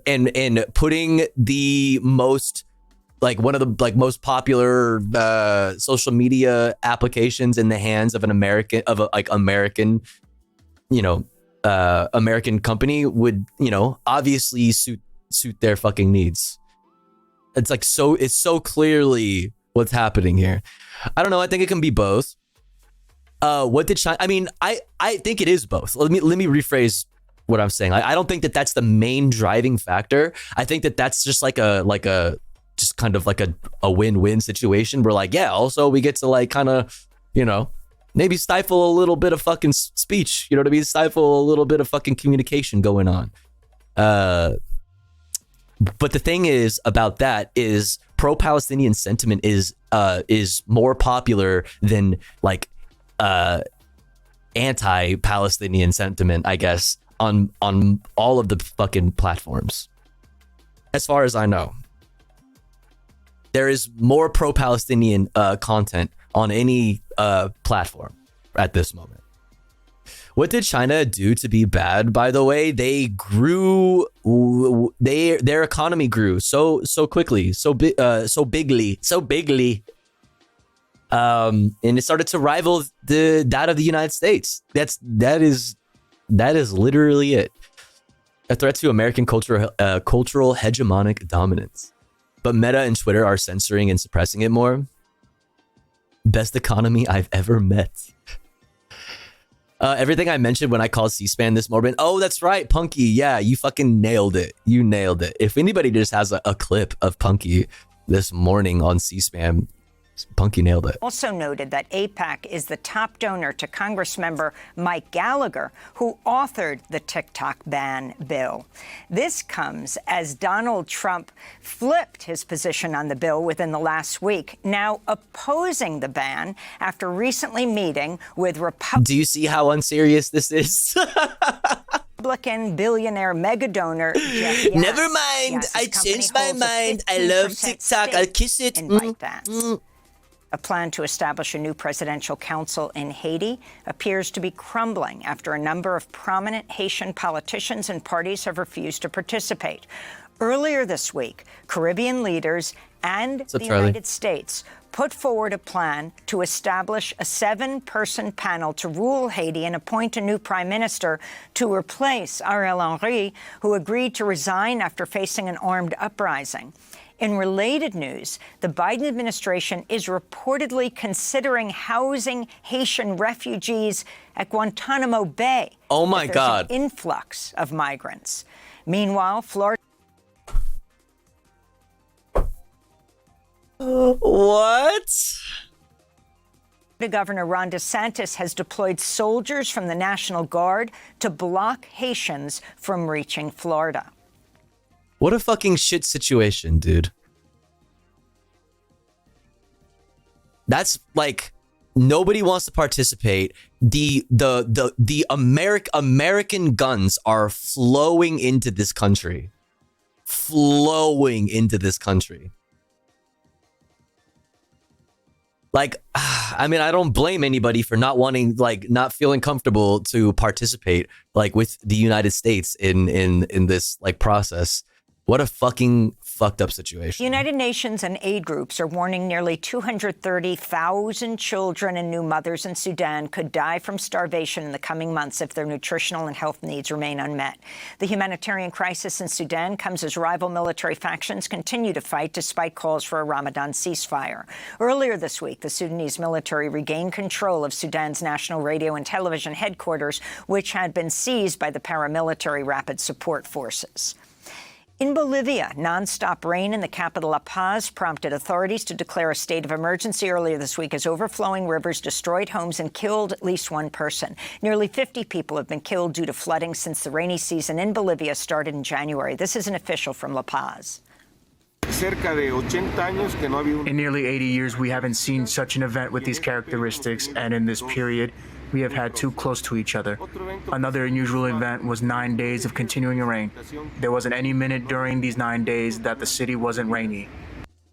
and putting the most one of the most popular social media applications in the hands of an American American company would obviously suit their fucking needs. It's it's so clearly what's happening here. I don't know. I think it can be both. What did China? I mean, I think it is both. Let me rephrase what I'm saying. I don't think that that's the main driving factor. I think that that's just like a just kind of like a win-win situation where like, yeah, also we get to like kind of, you know, maybe stifle a little bit of fucking speech, you know what I mean? Stifle a little bit of fucking communication going on. But the thing is about that is pro-Palestinian sentiment is more popular than like anti-Palestinian sentiment, I guess, on all of the fucking platforms. As far as I know, there is more pro-Palestinian content on any platform at this moment. What did China do to be bad? By the way, they grew. Their economy grew so quickly, so bigly, and it started to rival that of the United States. That is literally it. A threat to American cultural hegemonic dominance. But Meta and Twitter are censoring and suppressing it more. Best economy I've ever met. Everything I mentioned when I called C-SPAN this morning. Oh, that's right, Punky. Yeah, you fucking nailed it. You nailed it. If anybody just has a clip of Punky this morning on C-SPAN, Punky nailed it.
Also noted that AIPAC is the top donor to Congressmember Mike Gallagher, who authored the TikTok ban bill. This comes as Donald Trump flipped his position on the bill within the last week, now opposing the ban after recently meeting with
Do you see how unserious this is?
Republican billionaire mega donor Jeff
Never mind, I changed my mind. I love TikTok. I'll kiss it.
A plan to establish a new presidential council in Haiti appears to be crumbling after a number of prominent Haitian politicians and parties have refused to participate. Earlier this week, Caribbean leaders and the United States put forward a plan to establish a 7-person panel to rule Haiti and appoint a new prime minister to replace Ariel Henry, who agreed to resign after facing an armed uprising. In related news, the Biden administration is reportedly considering housing Haitian refugees at Guantanamo Bay.
Oh my God.
An influx of migrants. Meanwhile, Florida.
What?
Governor Ron DeSantis has deployed soldiers from the National Guard to block Haitians from reaching Florida.
What a fucking shit situation, dude. That's like nobody wants to participate. The American guns are flowing into this country. Like, I mean, I don't blame anybody for not wanting, like, not feeling comfortable to participate, like, with the United States in this, like, process. What a fucking fucked up situation.
The United Nations and aid groups are warning nearly 230,000 children and new mothers in Sudan could die from starvation in the coming months if their nutritional and health needs remain unmet. The humanitarian crisis in Sudan comes as rival military factions continue to fight despite calls for a Ramadan ceasefire. Earlier this week, the Sudanese military regained control of Sudan's national radio and television headquarters, which had been seized by the paramilitary Rapid Support Forces. In Bolivia, nonstop rain in the capital La Paz prompted authorities to declare a state of emergency earlier this week as overflowing rivers destroyed homes and killed at least one person. Nearly 50 people have been killed due to flooding since the rainy season in Bolivia started in January. This is an official from La Paz.
In nearly 80 years, we haven't seen such an event with these characteristics, and in this period, we have had too close to each other. Another unusual event was 9 days of continuing rain. There wasn't any minute during these 9 days that the city wasn't rainy.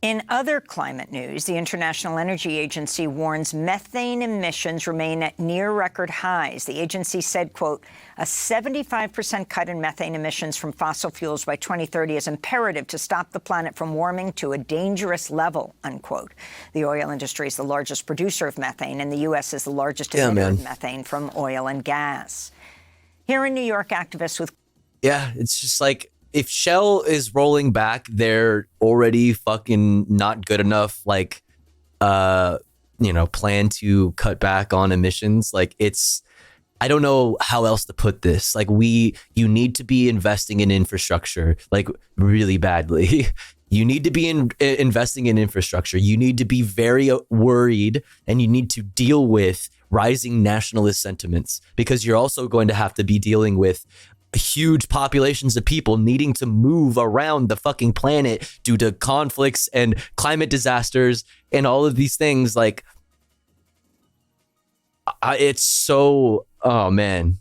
In other climate news, the International Energy Agency warns methane emissions remain at near record highs. The agency said, quote, a 75% cut in methane emissions from fossil fuels by 2030 is imperative to stop the planet from warming to a dangerous level, unquote. The oil industry is the largest producer of methane, and the U.S. is the largest emitter of methane from oil and gas. Here in New York, activists with...
Yeah, it's just like, if Shell is rolling back their already fucking not good enough, like, plan to cut back on emissions, like, it's, I don't know how else to put this. Like you need to be investing in infrastructure, like really badly. You need to be investing in infrastructure. You need to be very worried, and you need to deal with rising nationalist sentiments, because you're also going to have to be dealing with huge populations of people needing to move around the fucking planet due to conflicts and climate disasters and all of these things. Like, it's so, oh man.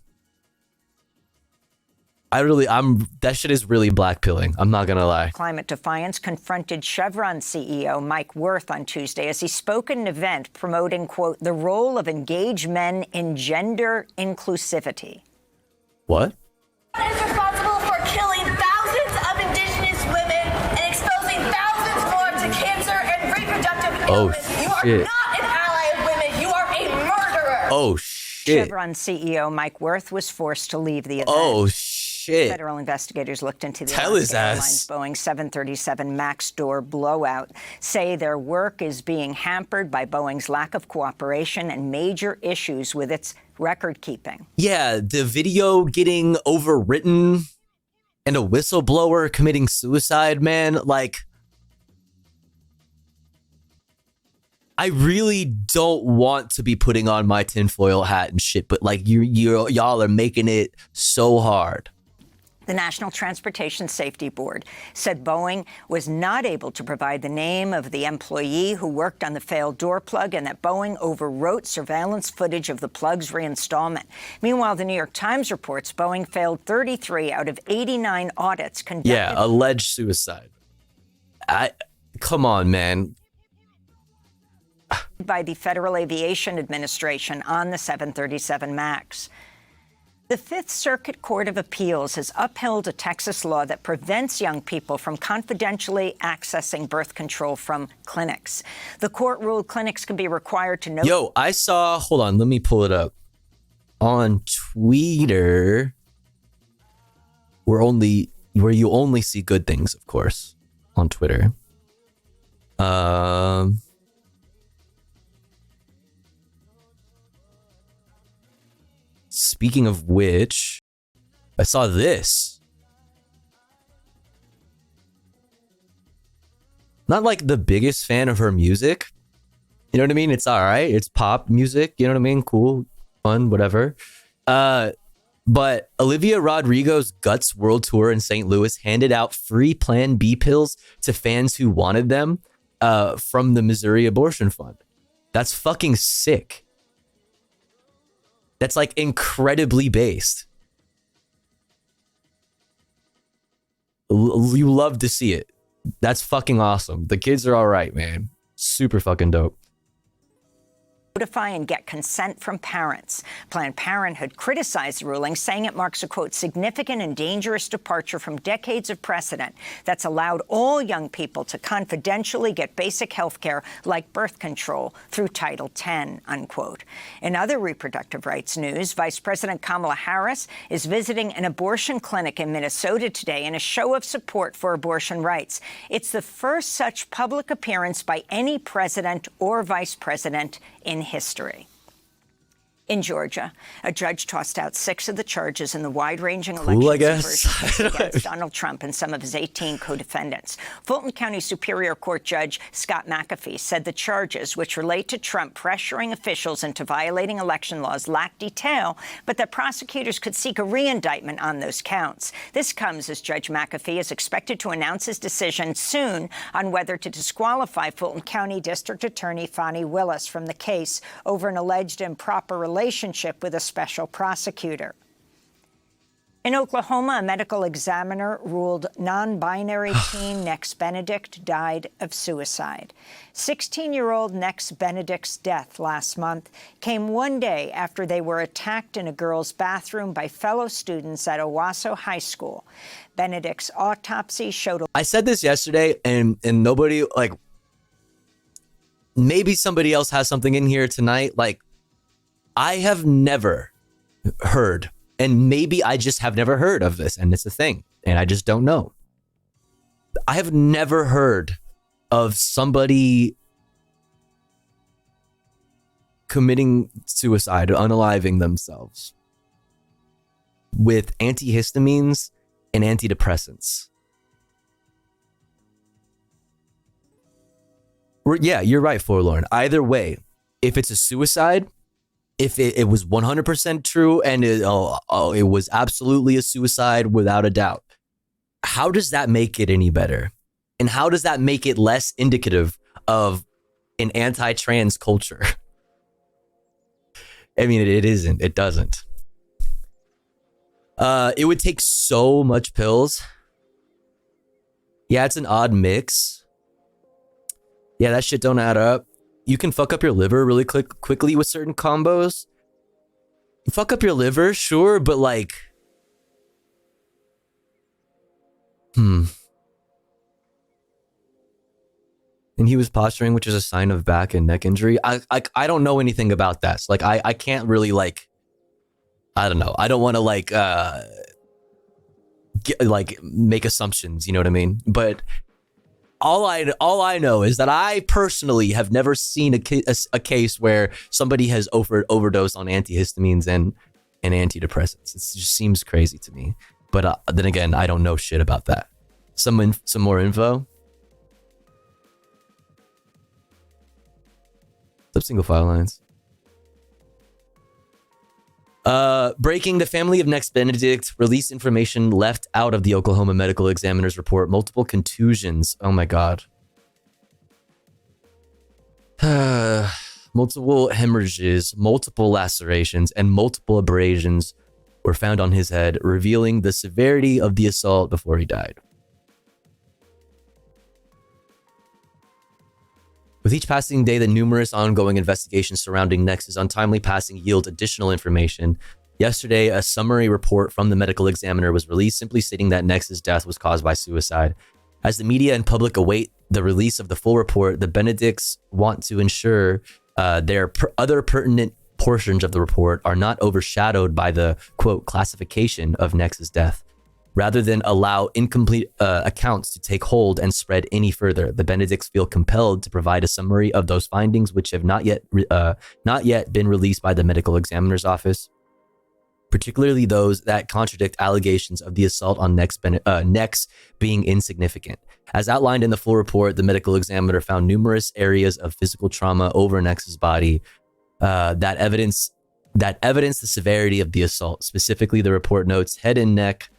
That shit is really blackpilling. I'm not gonna lie.
Climate defiance confronted Chevron CEO Mike Wirth on Tuesday as he spoke at an event promoting, quote, the role of engaged men in gender inclusivity.
What?
Is responsible for killing thousands of indigenous women and exposing thousands more to cancer and reproductive illness. You are not an ally of women. You are a murderer.
Oh, shit.
Chevron CEO Mike Wirth was forced to leave the event.
Oh, shit.
Federal investigators looked into the
Tell his
Airlines
ass.
Boeing 737 MAX door blowout, say their work is being hampered by Boeing's lack of cooperation and major issues with its record keeping.
Yeah, the video getting overwritten and a whistleblower committing suicide, man. Like, I really don't want to be putting on my tinfoil hat and shit, but like y'all are making it so hard.
The National Transportation Safety Board said Boeing was not able to provide the name of the employee who worked on the failed door plug, and that Boeing overwrote surveillance footage of the plug's reinstallment. Meanwhile, the New York Times reports Boeing failed 33 out of 89 audits conducted.
Yeah, alleged suicide. Come on, man.
By the Federal Aviation Administration on the 737 MAX. The Fifth Circuit Court of Appeals has upheld a Texas law that prevents young people from confidentially accessing birth control from clinics. The court ruled clinics can be required to know.
Yo, I saw, hold on, let me pull it up. On Twitter, where you only see good things, of course, on Twitter. Speaking of which, I saw this. Not like the biggest fan of her music. You know what I mean? It's all right. It's pop music. You know what I mean? Cool, fun, whatever. But Olivia Rodrigo's Guts World Tour in St. Louis handed out free Plan B pills to fans who wanted them from the Missouri Abortion Fund. That's fucking sick. That's like incredibly based. You love to see it. That's fucking awesome. The kids are all right, man. Super fucking dope.
Notify and get consent from parents. Planned Parenthood criticized the ruling, saying it marks a, quote, significant and dangerous departure from decades of precedent that's allowed all young people to confidentially get basic health care like birth control through Title X, unquote. In other reproductive rights news, Vice President Kamala Harris is visiting an abortion clinic in Minnesota today in a show of support for abortion rights. It's the first such public appearance by any president or vice president in history. In Georgia, a judge tossed out 6 of the charges in the wide-ranging election subversion against Donald Trump and some of his 18 co-defendants. Fulton County Superior Court Judge Scott McAfee said the charges, which relate to Trump pressuring officials into violating election laws, lack detail, but that prosecutors could seek a re-indictment on those counts. This comes as Judge McAfee is expected to announce his decision soon on whether to disqualify Fulton County District Attorney Fani Willis from the case over an alleged improper relationship with a special prosecutor. In Oklahoma, a medical examiner ruled non-binary teen Nex Benedict died of suicide. 16-year-old Nex Benedict's death last month came one day after they were attacked in a girl's bathroom by fellow students at Owasso High School. Benedict's autopsy showed...
I said this yesterday, and nobody, like, maybe somebody else has something in here tonight, like, I have never heard, and maybe I just have never heard of this, and it's a thing, and I just don't know. I have never heard of somebody committing suicide or unaliving themselves with antihistamines and antidepressants. Yeah, you're right, Forlorn. Either way, if it's a suicide, if it was 100% true and it was absolutely a suicide without a doubt, how does that make it any better? And how does that make it less indicative of an anti-trans culture? I mean, it isn't. It doesn't. It would take so much pills. Yeah, it's an odd mix. Yeah, that shit don't add up. You can fuck up your liver really quickly with certain combos. Fuck up your liver, sure, but like... And he was posturing, which is a sign of back and neck injury. I don't know anything about that. So like, I can't really like... I don't know. I don't want to like make assumptions, you know what I mean? But all I know is that I personally have never seen a case where somebody has overdosed on antihistamines and antidepressants. It just seems crazy to me. But then again, I don't know shit about that. Some more info. Sub single file lines. Breaking: the family of Next Benedict released information left out of the Oklahoma medical examiner's report. Multiple contusions. Oh my God. Multiple hemorrhages, multiple lacerations, and multiple abrasions were found on his head, revealing the severity of the assault before he died. With each passing day, the numerous ongoing investigations surrounding Nex's untimely passing yield additional information. Yesterday, a summary report from the medical examiner was released, simply stating that Nex's death was caused by suicide. As the media and public await the release of the full report, the Benedicts want to ensure their other pertinent portions of the report are not overshadowed by the, quote, classification of Nex's death. Rather than allow incomplete accounts to take hold and spread any further, the Benedicts feel compelled to provide a summary of those findings which have not yet been released by the medical examiner's office, particularly those that contradict allegations of the assault on Nex being insignificant. As outlined in the full report, the medical examiner found numerous areas of physical trauma over Nex's body that evidence the severity of the assault. Specifically, the report notes head and neck,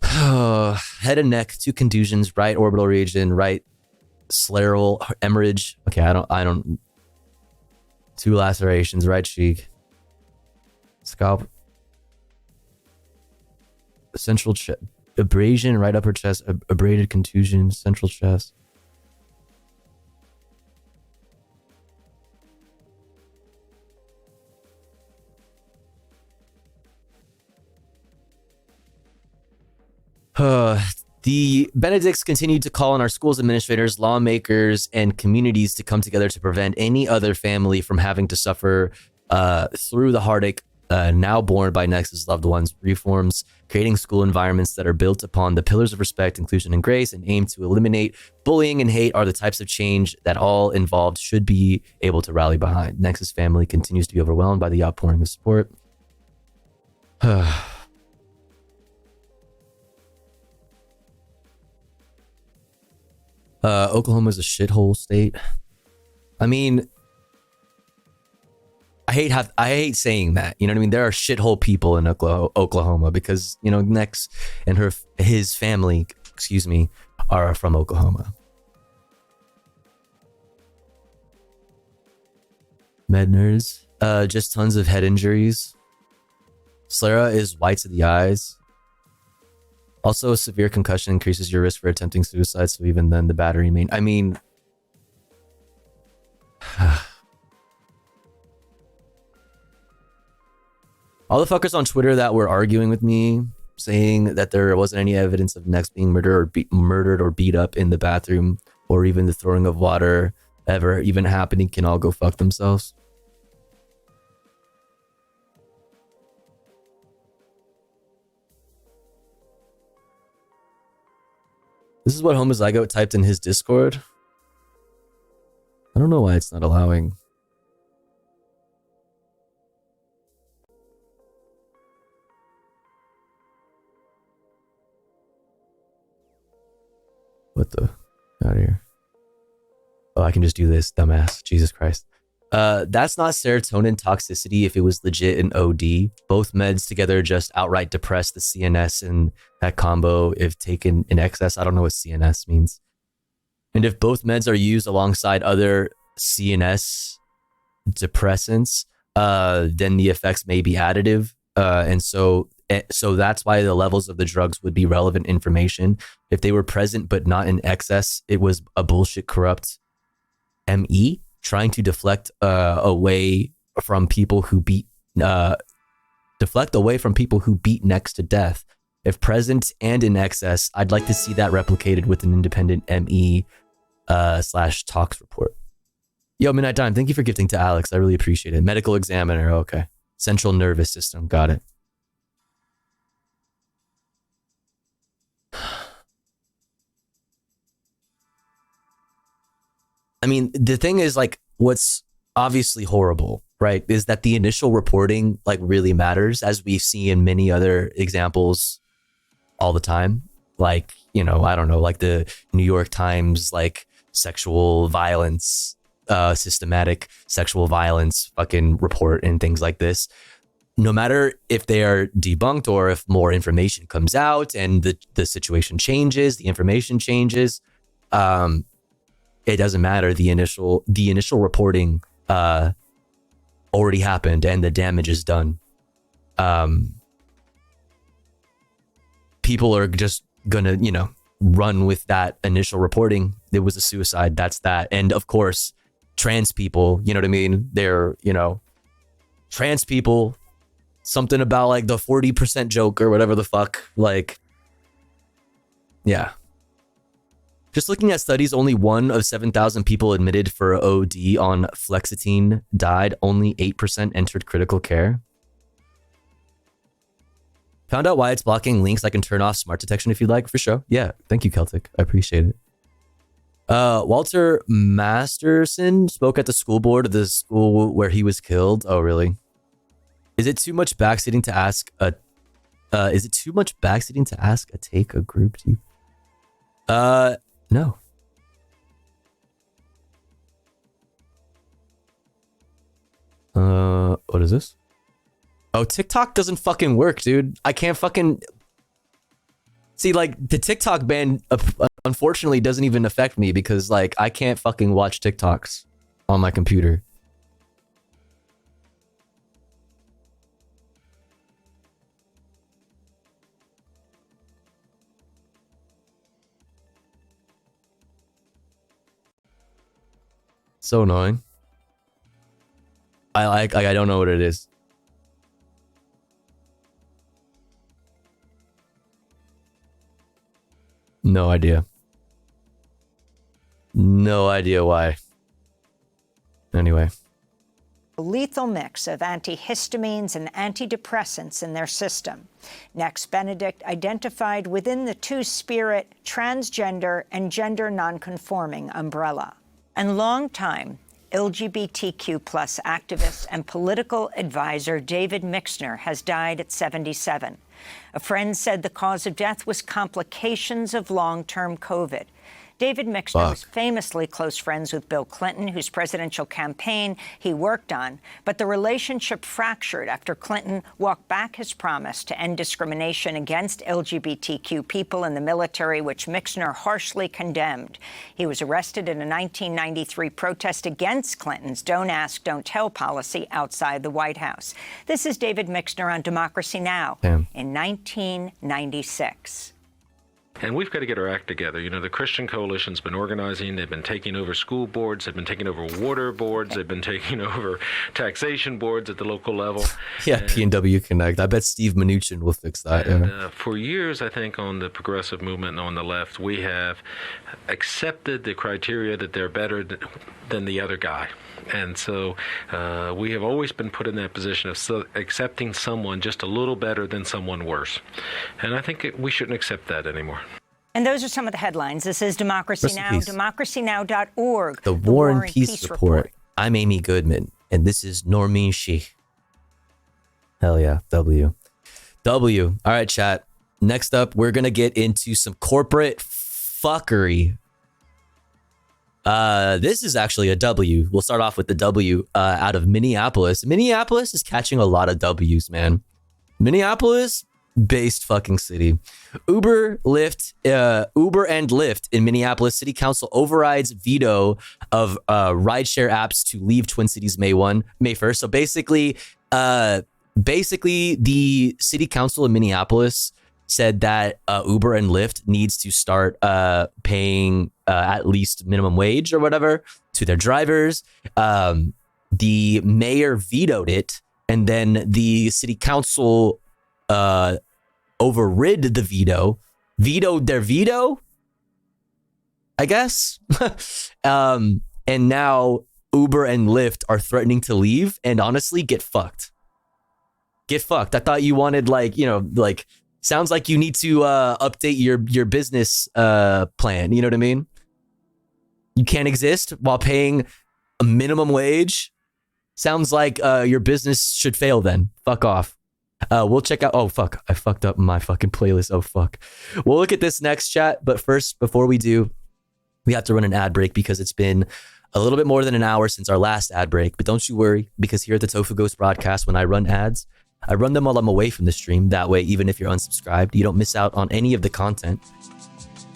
2 contusions, right orbital region, right scleral hemorrhage. Okay, I don't. 2 lacerations, right cheek, scalp, central chest, abrasion, right upper chest, abraded contusion, central chest. The Benedicts continued to call on our schools administrators, lawmakers, and communities to come together to prevent any other family from having to suffer through the heartache now borne by Nex's loved ones. Reforms creating school environments that are built upon the pillars of respect, inclusion, and grace, and aim to eliminate bullying and hate are the types of change that all involved should be able to rally behind. Nex's family continues to be overwhelmed by the outpouring of support. Oklahoma is a shithole state. I mean, I hate saying that. You know what I mean? There are shithole people in Oklahoma because, you know, Nex and his family, are from Oklahoma. Med nerds. Just tons of head injuries. Sclera is white to the eyes. Also, a severe concussion increases your risk for attempting suicide, so even then the battery main... I mean... all the fuckers on Twitter that were arguing with me, saying that there wasn't any evidence of Nex being murdered or beat up in the bathroom, or even the throwing of water ever even happening, can all go fuck themselves. This is what Homozygote typed in his Discord. I don't know why it's not allowing. what the out of here. Oh, I can just do this, dumbass. Jesus Christ. That's not serotonin toxicity if it was legit an OD. Both meds together just outright depress the CNS in that combo if taken in excess. I don't know what CNS means. And if both meds are used alongside other CNS depressants, then the effects may be additive. And so that's why the levels of the drugs would be relevant information. If they were present but not in excess, it was a bullshit corrupt ME trying to deflect away from people who beat next to death. If present and in excess, I'd like to see that replicated with an independent ME / tox report. Yo, Midnight Time, thank you for gifting to Alex. I really appreciate it. Medical examiner, okay. Central nervous system, got it. I mean, the thing is, like, what's obviously horrible, right, is that the initial reporting, like, really matters, as we see in many other examples all the time. Like, you know, I don't know, like the New York Times, like, sexual violence, systematic sexual violence fucking report and things like this. No matter if they are debunked or if more information comes out and the situation changes, the information changes, it doesn't matter. The initial reporting already happened and the damage is done. People are just gonna, you know, run with that initial reporting. It was a suicide. That's that. And of course, trans people, you know what I mean? They're, you know, trans people, something about like the 40% joke or whatever the fuck. Like, yeah. Just looking at studies, only 1 of 7,000 people admitted for OD on fluoxetine died. Only 8% entered critical care. Found out why it's blocking links. I can turn off smart detection if you'd like, for sure. Yeah, thank you, Celtic. I appreciate it. Walter Masterson spoke at the school board of the school where he was killed. Oh, really? Is it too much backseating to ask a? Take a group to? No. What is this? Oh, TikTok doesn't fucking work, dude. I can't fucking see, like, the TikTok ban unfortunately doesn't even affect me because, like, I can't fucking watch TikToks on my computer. So annoying. I don't know what it is. No idea. No idea why. Anyway.
A lethal mix of antihistamines and antidepressants in their system. Next, Benedict identified within the two-spirit, transgender, and gender nonconforming umbrella. And longtime LGBTQ+ activist and political advisor David Mixner has died at 77. A friend said the cause of death was complications of long-term COVID. David Mixner was famously close friends with Bill Clinton, whose presidential campaign he worked on, but the relationship fractured after Clinton walked back his promise to end discrimination against LGBTQ people in the military, which Mixner harshly condemned. He was arrested in a 1993 protest against Clinton's Don't Ask, Don't Tell policy outside the White House. This is David Mixner on Democracy Now! In 1996.
And we've got to get our act together. You know, the Christian Coalition's been organizing. They've been taking over school boards. They've been taking over water boards. They've been taking over taxation boards at the local level.
Yeah, P&W Connect. I bet Steve Mnuchin will fix that.
And for years, I think, on the progressive movement and on the left, we have accepted the criteria that they're better than the other guy. And so we have always been put in that position of accepting someone just a little better than someone worse. And I think we shouldn't accept that anymore.
And those are some of the headlines. This is Democracy Now!, democracynow.org.
The War and Peace Report. I'm Amy Goodman, and this is Normin Sheikh. Hell yeah, W. All right, chat. Next up, we're going to get into some corporate fuckery. This is actually a W. We'll start off with the W out of Minneapolis. Minneapolis is catching a lot of W's, man. Minneapolis based fucking city. Uber and Lyft in Minneapolis City Council overrides veto of rideshare apps to leave Twin Cities May 1st. So basically the city council in Minneapolis said that Uber and Lyft needs to start paying at least minimum wage or whatever to their drivers. The mayor vetoed it, and then the city council overrid the vetoed their veto, I guess. And now Uber and Lyft are threatening to leave and honestly get fucked. Get fucked. I thought you wanted sounds like you need to update your business plan. You know what I mean? You can't exist while paying a minimum wage. Sounds like your business should fail then. Fuck off. We'll check out. Oh, fuck. I fucked up my fucking playlist. Oh, fuck. We'll look at this next chat. But first, before we do, we have to run an ad break because it's been a little bit more than an hour since our last ad break. But don't you worry, because here at the Tofu Ghost broadcast, when I run ads, I run them while I'm away from the stream. That way, even if you're unsubscribed, you don't miss out on any of the content.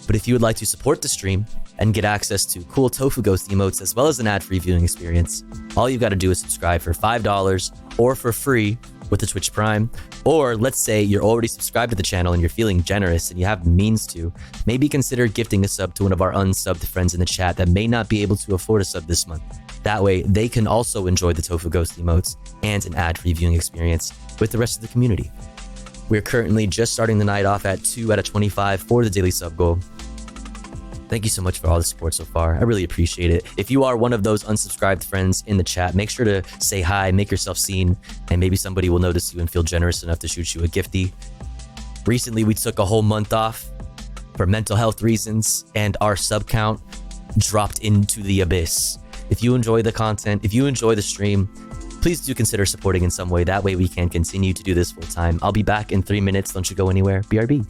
But if you would like to support the stream and get access to cool Tofu Ghost emotes as well as an ad-free viewing experience, all you've got to do is subscribe for $5 or for free with the Twitch Prime. Or let's say you're already subscribed to the channel and you're feeling generous and you have the means to, maybe consider gifting a sub to one of our unsubbed friends in the chat that may not be able to afford a sub this month. That way, they can also enjoy the Tofu Ghost emotes and an ad-free viewing experience with the rest of the community. We're currently just starting the night off at 2 out of 25 for the daily sub goal. Thank you so much for all the support so far. I really appreciate it. If you are one of those unsubscribed friends in the chat, make sure to say hi, make yourself seen, and maybe somebody will notice you and feel generous enough to shoot you a gifty. Recently, we took a whole month off for mental health reasons, and our sub count dropped into the abyss. If you enjoy the content, if you enjoy the stream, please do consider supporting in some way. That way we can continue to do this full time. I'll be back in 3 minutes. Don't you go anywhere. BRB.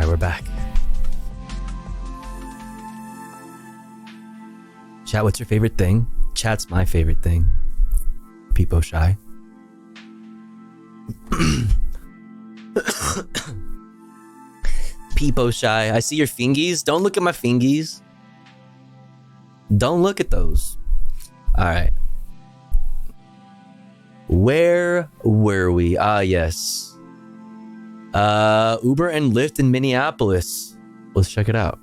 we're back. Chat, what's your favorite thing? Chat's my favorite thing. Peepo shy. Peepo shy. I see your fingies. Don't look at my fingies. Don't look at those. All right. Where were we? Ah, yes. Uber and Lyft in Minneapolis. Let's check it out.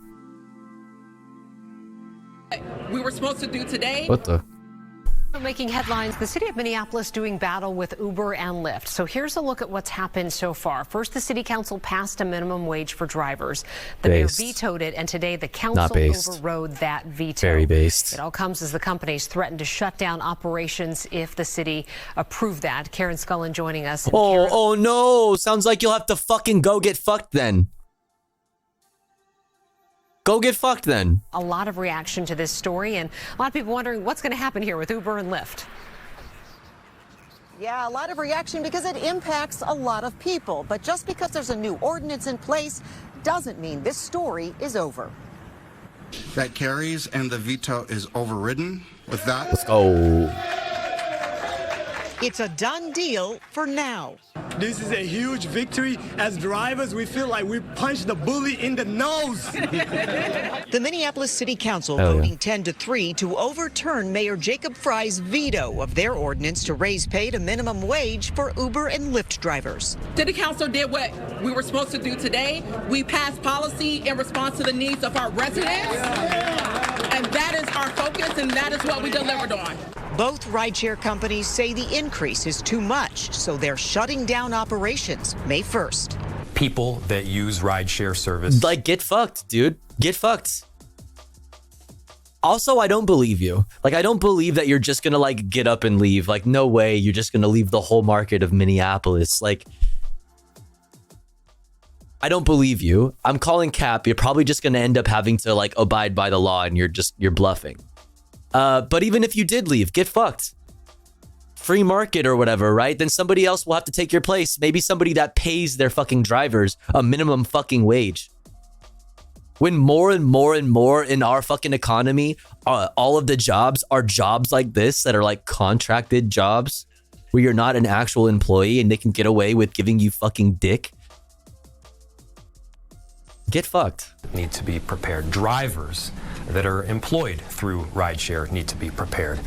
We were supposed to do today.
What the?
Making headlines, the city of Minneapolis doing battle with Uber and Lyft. So here's a look at what's happened so far. First, the city council passed a minimum wage for drivers. The mayor vetoed it, and today the council overrode that veto.
Very based.
It all comes as the companies threatened to shut down operations if the city approved that. Karen Scullin joining us.
Oh no. Sounds like you'll have to fucking go get fucked then. Go get fucked then.
A lot of reaction to this story, and a lot of people wondering what's going to happen here with Uber and Lyft.
Yeah, a lot of reaction because it impacts a lot of people. But just because there's a new ordinance in place doesn't mean this story is over.
That carries and the veto is overridden. With that,
let's go.
It's a done deal for now.
This is a huge victory. As drivers, we feel like we punched the bully in the nose.
The Minneapolis City Council voting 10-3 to overturn Mayor Jacob Fry's veto of their ordinance to raise pay to minimum wage for Uber and Lyft drivers.
City Council did what we were supposed to do today. We passed policy in response to the needs of our residents. And that is our focus, and that is what we delivered on.
Both rideshare companies say the increase is too much, so they're shutting down operations May 1st.
People that use rideshare service.
Like, get fucked, dude. Get fucked. Also, I don't believe you. Like, I don't believe that you're just gonna, like, get up and leave. Like, no way you're just gonna leave the whole market of Minneapolis. Like, I don't believe you. I'm calling cap. You're probably just gonna end up having to, like, abide by the law, and you're bluffing. But even if you did leave, get fucked. Free market or whatever, right? Then somebody else will have to take your place. Maybe somebody that pays their fucking drivers a minimum fucking wage. When more and more and more in our fucking economy, all of the jobs are jobs like this that are like contracted jobs where you're not an actual employee and they can get away with giving you fucking dick. Get fucked.
Need to be prepared. Drivers that are employed through rideshare need to be prepared.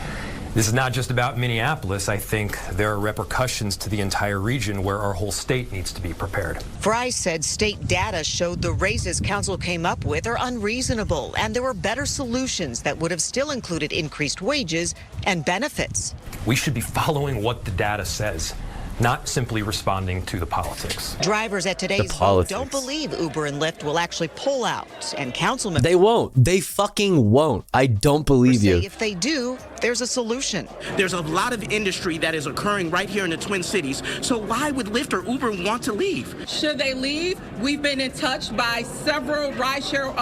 This is not just about Minneapolis. I think there are repercussions to the entire region where our whole state needs to be prepared.
Fry said state data showed the raises council came up with are unreasonable, and there were better solutions that would have still included increased wages and benefits.
We should be following what the data says, not simply responding to the politics.
Drivers at today's vote don't believe Uber and Lyft will actually pull out, and council members...
They won't. They fucking won't. I don't believe you.
If they do, there's a solution.
There's a lot of industry that is occurring right here in the Twin Cities, so why would Lyft or Uber want to leave?
Should they leave? We've been in touch by several rideshare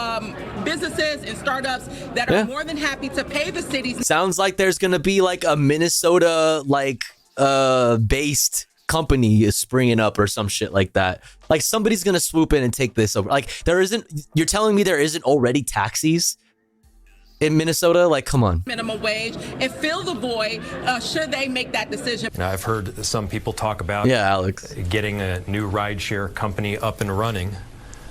businesses and startups that are more than happy to pay the cities.
Sounds like there's gonna be like a Minnesota based company is springing up or some shit like that. Like somebody's gonna swoop in and take this over. Like you're telling me there isn't already taxis in Minnesota? Like, come on.
Minimum wage and fill the void. Should they make that decision?
Now, I've heard some people talk about
Alex,
getting a new rideshare company up and running.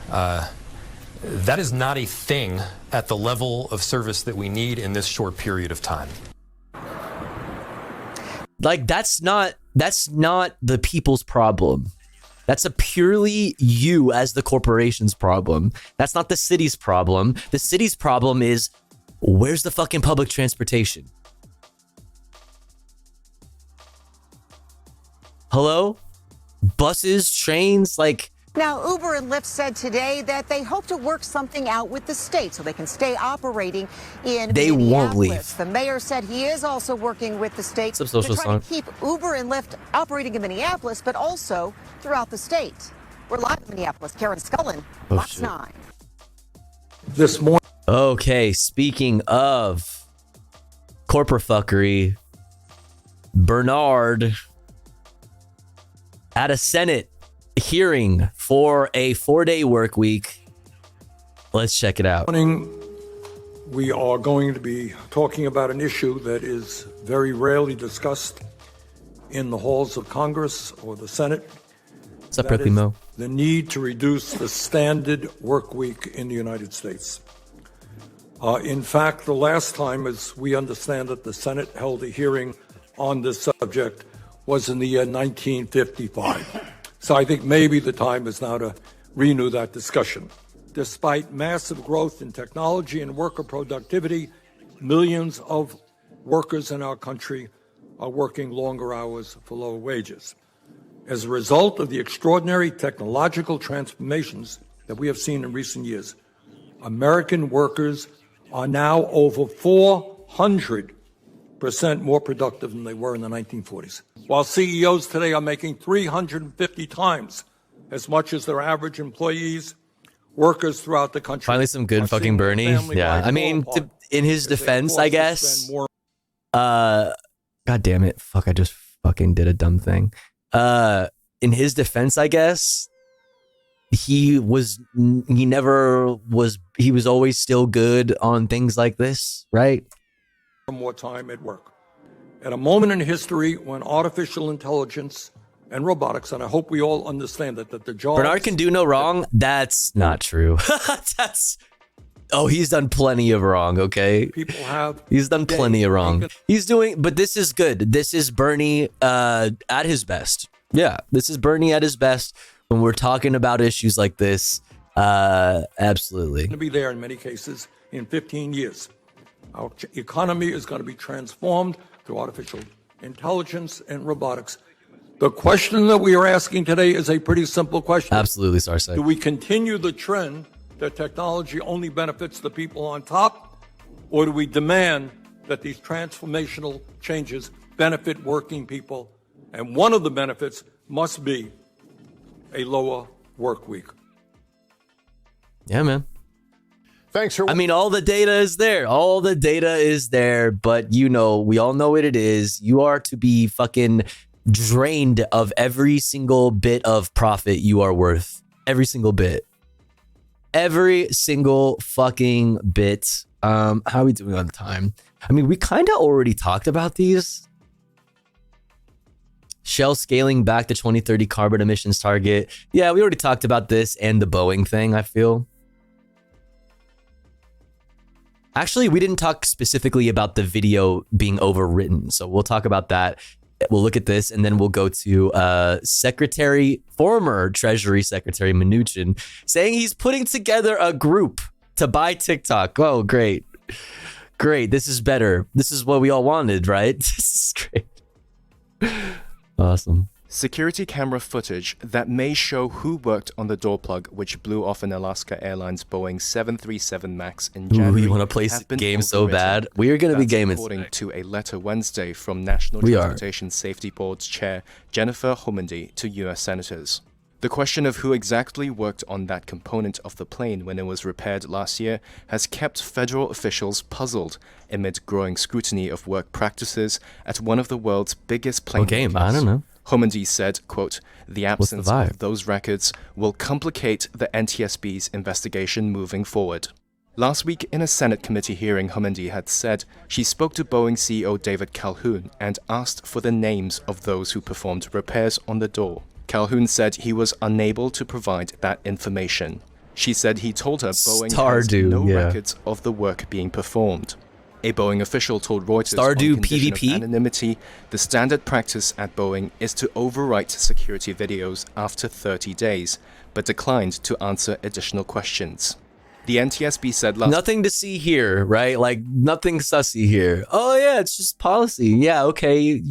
That is not a thing at the level of service that we need in this short period of time.
Like, that's not the people's problem. That's a purely you as the corporation's problem. That's not the city's problem. The city's problem is, where's the fucking public transportation? Hello? Buses, trains, like...
Now, Uber and Lyft said today that they hope to work something out with the state so they can stay operating in
They
Minneapolis.
won't leave.
The mayor said he is also working with the state to
social
try
song?
to keep Uber and Lyft operating in Minneapolis, but also throughout the state. We're live in Minneapolis. Karen Scullin, Fox 9.
This morning. Okay, speaking of corporate fuckery, Bernard at a Senate hearing for a 4-day work week Let's check it out.
We are going to be talking about an issue that is very rarely discussed in the halls of Congress or the Senate.
What's up, Berkeley Mo?
The need to reduce the standard work week in the United States. In fact, the last time, as we understand it, the Senate held a hearing on this subject was in the year 1955. So I think maybe the time is now to renew that discussion. Despite massive growth in technology and worker productivity, millions of workers in our country are working longer hours for lower wages. As a result of the extraordinary technological transformations that we have seen in recent years, American workers are now over 400% more productive than they were in the 1940s. While CEOs today are making 350 times as much as their average employees, workers throughout the country.
Finally, some good fucking Bernie. Yeah, I mean, in his defense, I guess. God damn it! Fuck, I just fucking did a dumb thing. In his defense, I guess, he was always still good on things like this, right?
More time at work. At a moment in history when artificial intelligence and robotics, and I hope we all understand that the jobs...
Bernard can do no wrong. That's not true. He's done plenty of wrong, okay? He's done plenty of wrong. But this is good. This is Bernie at his best. Yeah, this is Bernie at his best when we're talking about issues like this. Absolutely.
Going to be there in many cases in 15 years. Our economy is going to be transformed through artificial intelligence and robotics. The question that we are asking today is a pretty simple question.
Absolutely, Sarsay.
Do we continue the trend that technology only benefits the people on top, or do we demand that these transformational changes benefit working people? And one of the benefits must be a lower work week.
Yeah, man. Thanks for... I mean, all the data is there. All the data is there, but we all know what it is. You are to be fucking drained of every single bit of profit you are worth. Every single bit. Every single fucking bit. How are we doing on time? I mean, we kind of already talked about these. Shell scaling back the 2030 carbon emissions target. Yeah, we already talked about this and the Boeing thing, I feel. Actually, we didn't talk specifically about the video being overwritten, so we'll talk about that. We'll look at this, and then we'll go to former Treasury Secretary Mnuchin saying he's putting together a group to buy TikTok. Oh, great. Great. This is better. This is what we all wanted, right? This is great. Awesome.
Security camera footage that may show who worked on the door plug which blew off an Alaska Airlines Boeing 737 MAX in January.
We want to play games so bad. We are going to be gaming.
According to a letter Wednesday from National Transportation Safety Board's chair Jennifer Homendy to U.S. senators. The question of who exactly worked on that component of the plane when it was repaired last year has kept federal officials puzzled amid growing scrutiny of work practices at one of the world's biggest plane makers.
I don't know.
Homendy said, quote, the absence of those records will complicate the NTSB's investigation moving forward. Last week, in a Senate committee hearing, Homendy had said she spoke to Boeing CEO David Calhoun and asked for the names of those who performed repairs on the door. Calhoun said he was unable to provide that information. She said he told her Boeing has no records of the work being performed. A Boeing official told Reuters on condition of anonymity, the standard practice at Boeing is to overwrite security videos after 30 days, but declined to answer additional questions. The NTSB said
nothing to see here, right? Like, nothing sussy here. Oh yeah, it's just policy. Yeah, okay,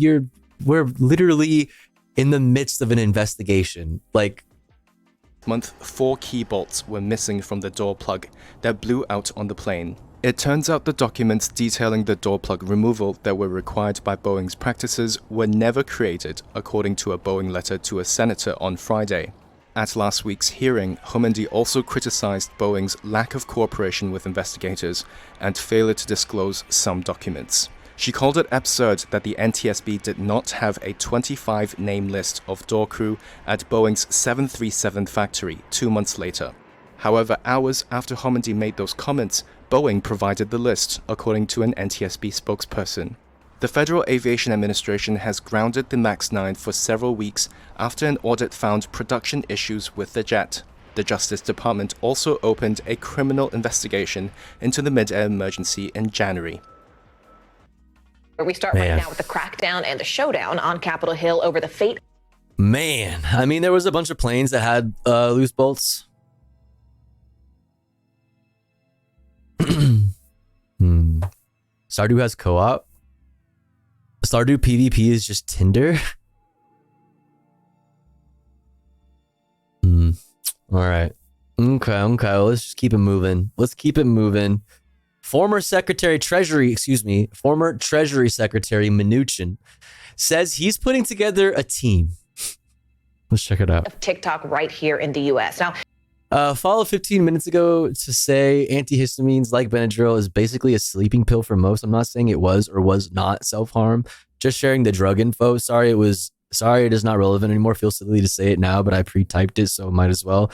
we're literally in the midst of an investigation. Like,
month, 4 key bolts were missing from the door plug that blew out on the plane. It turns out the documents detailing the door plug removal that were required by Boeing's practices were never created, according to a Boeing letter to a senator on Friday. At last week's hearing, Homendy also criticized Boeing's lack of cooperation with investigators and failure to disclose some documents. She called it absurd that the NTSB did not have a 25-name list of door crew at Boeing's 737 factory 2 months later. However, hours after Homendy made those comments, Boeing provided the list, according to an NTSB spokesperson. The Federal Aviation Administration has grounded the MAX 9 for several weeks after an audit found production issues with the jet. The Justice Department also opened a criminal investigation into the mid-air emergency in January.
We start right now with the crackdown and the showdown on Capitol Hill over the fate.
Man, I mean, there was a bunch of planes that had loose bolts. Stardew has co-op. Stardew PvP is just Tinder. All right. Okay. Well, let's just keep it moving. Former Treasury Secretary Mnuchin says he's putting together a team. Let's check it out.
Of TikTok right here in the U.S. Now,
followed 15 minutes ago to say antihistamines like Benadryl is basically a sleeping pill for most. I'm not saying it was or was not self-harm. Just sharing the drug info. Sorry, it is not relevant anymore. Feels silly to say it now, but I pre-typed it, so might as well.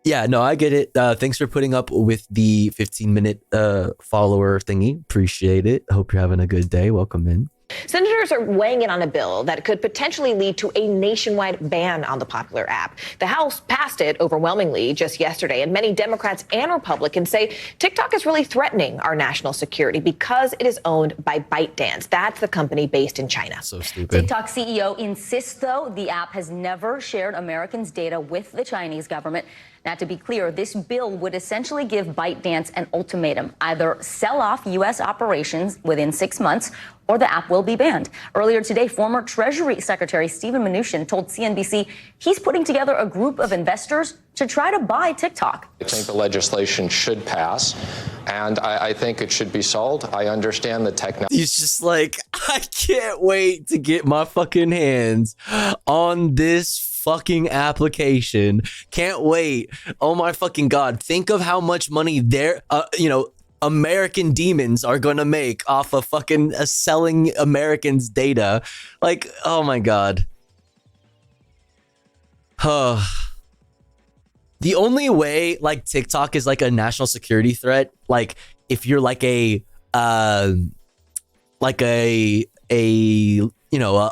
Yeah, no, I get it. Thanks for putting up with the 15-minute follower thingy. Appreciate it. Hope you're having a good day. Welcome in.
senators are weighing in on a bill that could potentially lead to a nationwide ban on the popular app. The House passed it overwhelmingly just yesterday, and many Democrats and Republicans say TikTok is really threatening our national security because it is owned by ByteDance. That's the company based in China.
So stupid.
TikTok CEO insists, though, the app has never shared Americans' data with the Chinese government. Now, to be clear, this bill would essentially give ByteDance an ultimatum: either sell off U.S. operations within 6 months or the app will be banned. Earlier today, former Treasury Secretary Steven Mnuchin told CNBC he's putting together a group of investors to try to buy TikTok.
I think the legislation should pass, and I think it should be sold. I understand the technology.
He's just like, I can't wait to get my fucking hands on this fucking application. Can't wait. Oh my fucking God. Think of how much money American demons are gonna make off of fucking selling Americans' data. Like, oh my God. The only way like TikTok is like a national security threat, like if you're like a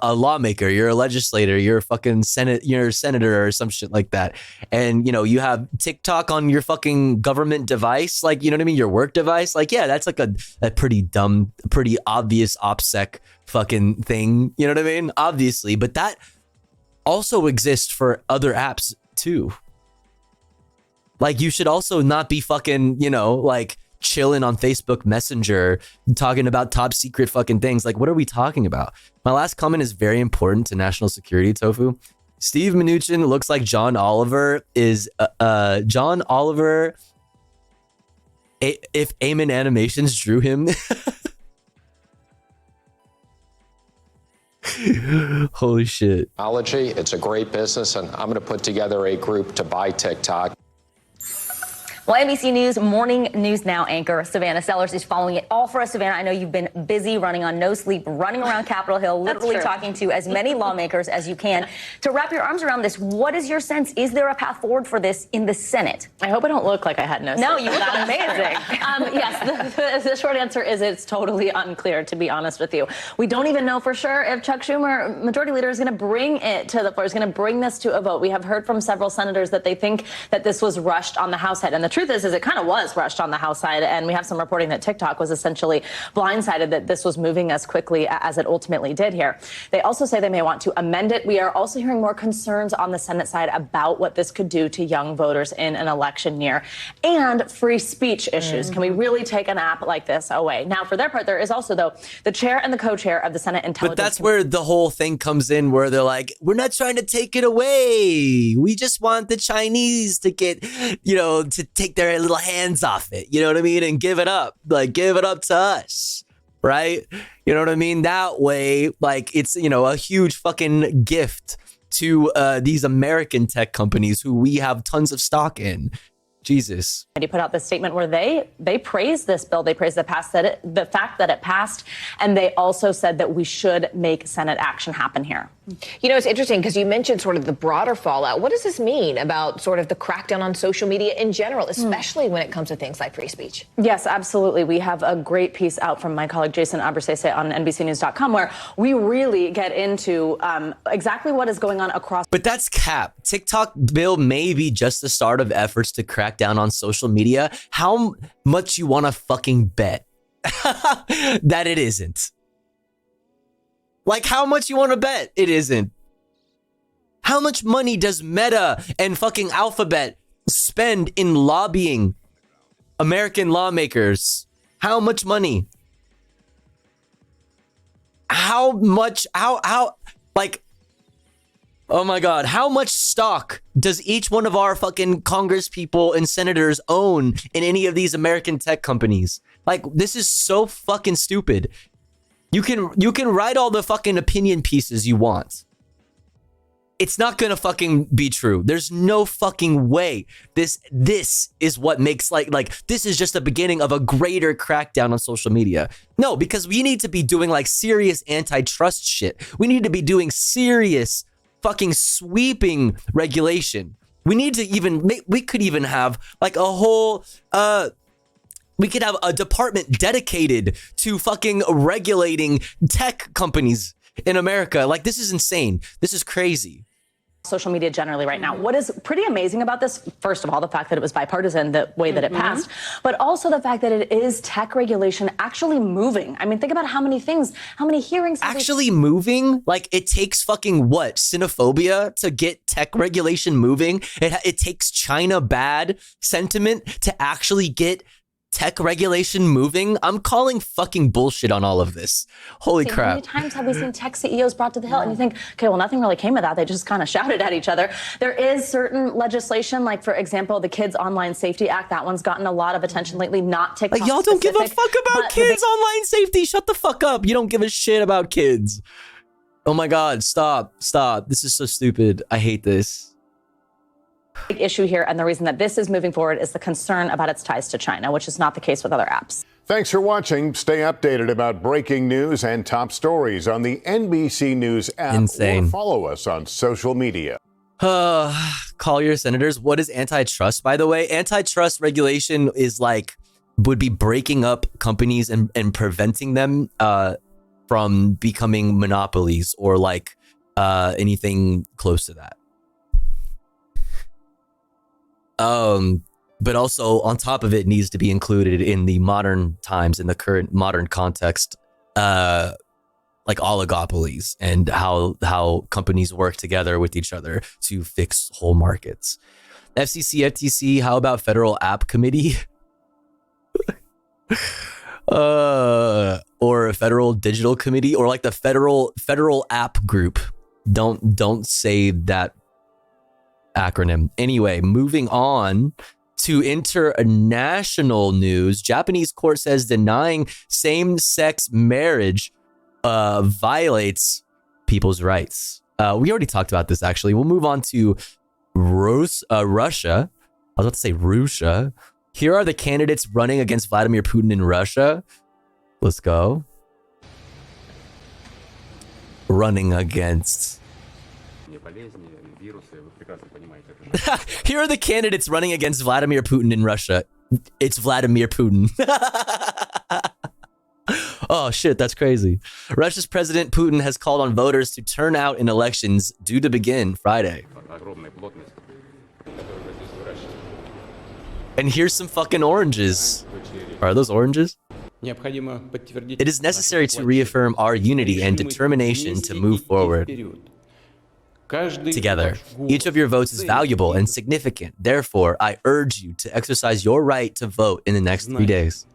lawmaker, you're a legislator, you're a fucking you're a senator or some shit like that. And, you have TikTok on your fucking government device, like, you know what I mean? Your work device. Like, yeah, that's like a pretty dumb, pretty obvious OPSEC fucking thing. You know what I mean? Obviously. But that also exists for other apps too. Like, you should also not be fucking, like chilling on Facebook Messenger, talking about top secret fucking things. Like, what are we talking about? My last comment is very important to national security, Tofu. Steve Mnuchin looks like John Oliver is John Oliver. If Eamon Animations drew him. Holy shit.
It's a great business, and I'm going to put together a group to buy TikTok.
Well, NBC News Morning News Now anchor Savannah Sellers is following it all for us. Savannah, I know you've been busy running on no sleep, running around Capitol Hill, literally talking to as many lawmakers as you can. To wrap your arms around this, what is your sense? Is there a path forward for this in the Senate?
I hope I don't look like I had no sleep.
No, you look amazing.
Yes, the short answer is it's totally unclear, to be honest with you. We don't even know for sure if Chuck Schumer, Majority Leader, is going to bring it to the floor, is going to bring this to a vote. We have heard from several senators that they think that this was rushed on the House side. And the truth is it kind of was rushed on the House side, and we have some reporting that TikTok was essentially blindsided that this was moving as quickly as it ultimately did here. They also say they may want to amend it. We are also hearing more concerns on the Senate side about what this could do to young voters in an election year, and free speech issues. Can we really take an app like this away? Now, for their part, there is also, though, the chair and the co-chair of the Senate Intelligence.
But that's where the whole thing comes in, where they're like, we're not trying to take it away. We just want the Chinese to get, to take their little hands off it, you know what I mean, and give it up to us, right? You know what I mean? That way, like, it's a huge fucking gift to these American tech companies who we have tons of stock in. Jesus.
He put out this statement where they praised this bill. They praised the fact that it passed, and they also said that we should make Senate action happen here.
You know, it's interesting because you mentioned sort of the broader fallout. What does this mean about sort of the crackdown on social media in general, especially when it comes to things like free speech?
Yes, absolutely. We have a great piece out from my colleague Jason Abrsese on NBCnews.com where we really get into exactly what is going on across.
But that's cap. TikTok bill may be just the start of efforts to crack down on social media. How much you want to fucking bet that it isn't? Like, how much you want to bet it isn't? How much money does Meta and fucking Alphabet spend in lobbying American lawmakers? How much money? How much, like, oh my God, how much stock does each one of our fucking Congress people and senators own in any of these American tech companies? Like, this is so fucking stupid. You can write all the fucking opinion pieces you want. It's not gonna fucking be true. There's no fucking way. This is what makes like this is just the beginning of a greater crackdown on social media. No, because we need to be doing like serious antitrust shit. We need to be doing serious fucking sweeping regulation. We need to even we could even have like a whole we could have a department dedicated to fucking regulating tech companies in America. Like, this is insane. This is crazy.
Social media generally right now. What is pretty amazing about this, first of all, the fact that it was bipartisan, the way that it passed, but also the fact that it is tech regulation actually moving. I mean, think about how many things, how many hearings.
Actually moving? Like, it takes fucking what? Xenophobia to get tech regulation moving? It takes China bad sentiment to actually get tech regulation moving? I'm calling fucking bullshit on all of this. Holy crap.
How many times have we seen tech CEOs brought to the hill? And you think, okay, well, nothing really came of that. They just kind of shouted at each other. There is certain legislation, like, for example, the Kids Online Safety Act. That one's gotten a lot of attention lately, not TikTok
Like, y'all don't give a fuck about kids' online safety. Shut the fuck up. You don't give a shit about kids. Oh my God, stop. This is so stupid. I hate this.
Big issue here, and the reason that this is moving forward is the concern about its ties to China, which is not the case with other apps.
Thanks for watching. Stay updated about breaking news and top stories on the NBC News app.
Insane.
Or follow us on social media.
Call your senators. What is antitrust, by the way? Antitrust regulation is like, would be breaking up companies and preventing them from becoming monopolies or like anything close to that. But also on top of it needs to be included in the modern times, in the current modern context, like oligopolies and how companies work together with each other to fix whole markets. FCC, FTC, how about Federal App Committee? Or Federal Digital Committee, or like the Federal App Group. Don't say that acronym. Anyway, moving on to international news. Japanese court says denying same-sex marriage violates people's rights. We already talked about this, actually. We'll move on to Russia. I was about to say Russia. Here are the candidates running against Vladimir Putin in Russia. Let's go. Running against... Here are the candidates running against Vladimir Putin in Russia. It's Vladimir Putin. Oh shit, that's crazy. Russia's President Putin has called on voters to turn out in elections due to begin Friday. And here's some fucking oranges. Are those oranges? It is necessary to reaffirm our unity and determination to move forward together. Each of your votes is valuable and significant. Therefore, I urge you to exercise your right to vote in the next 3 days.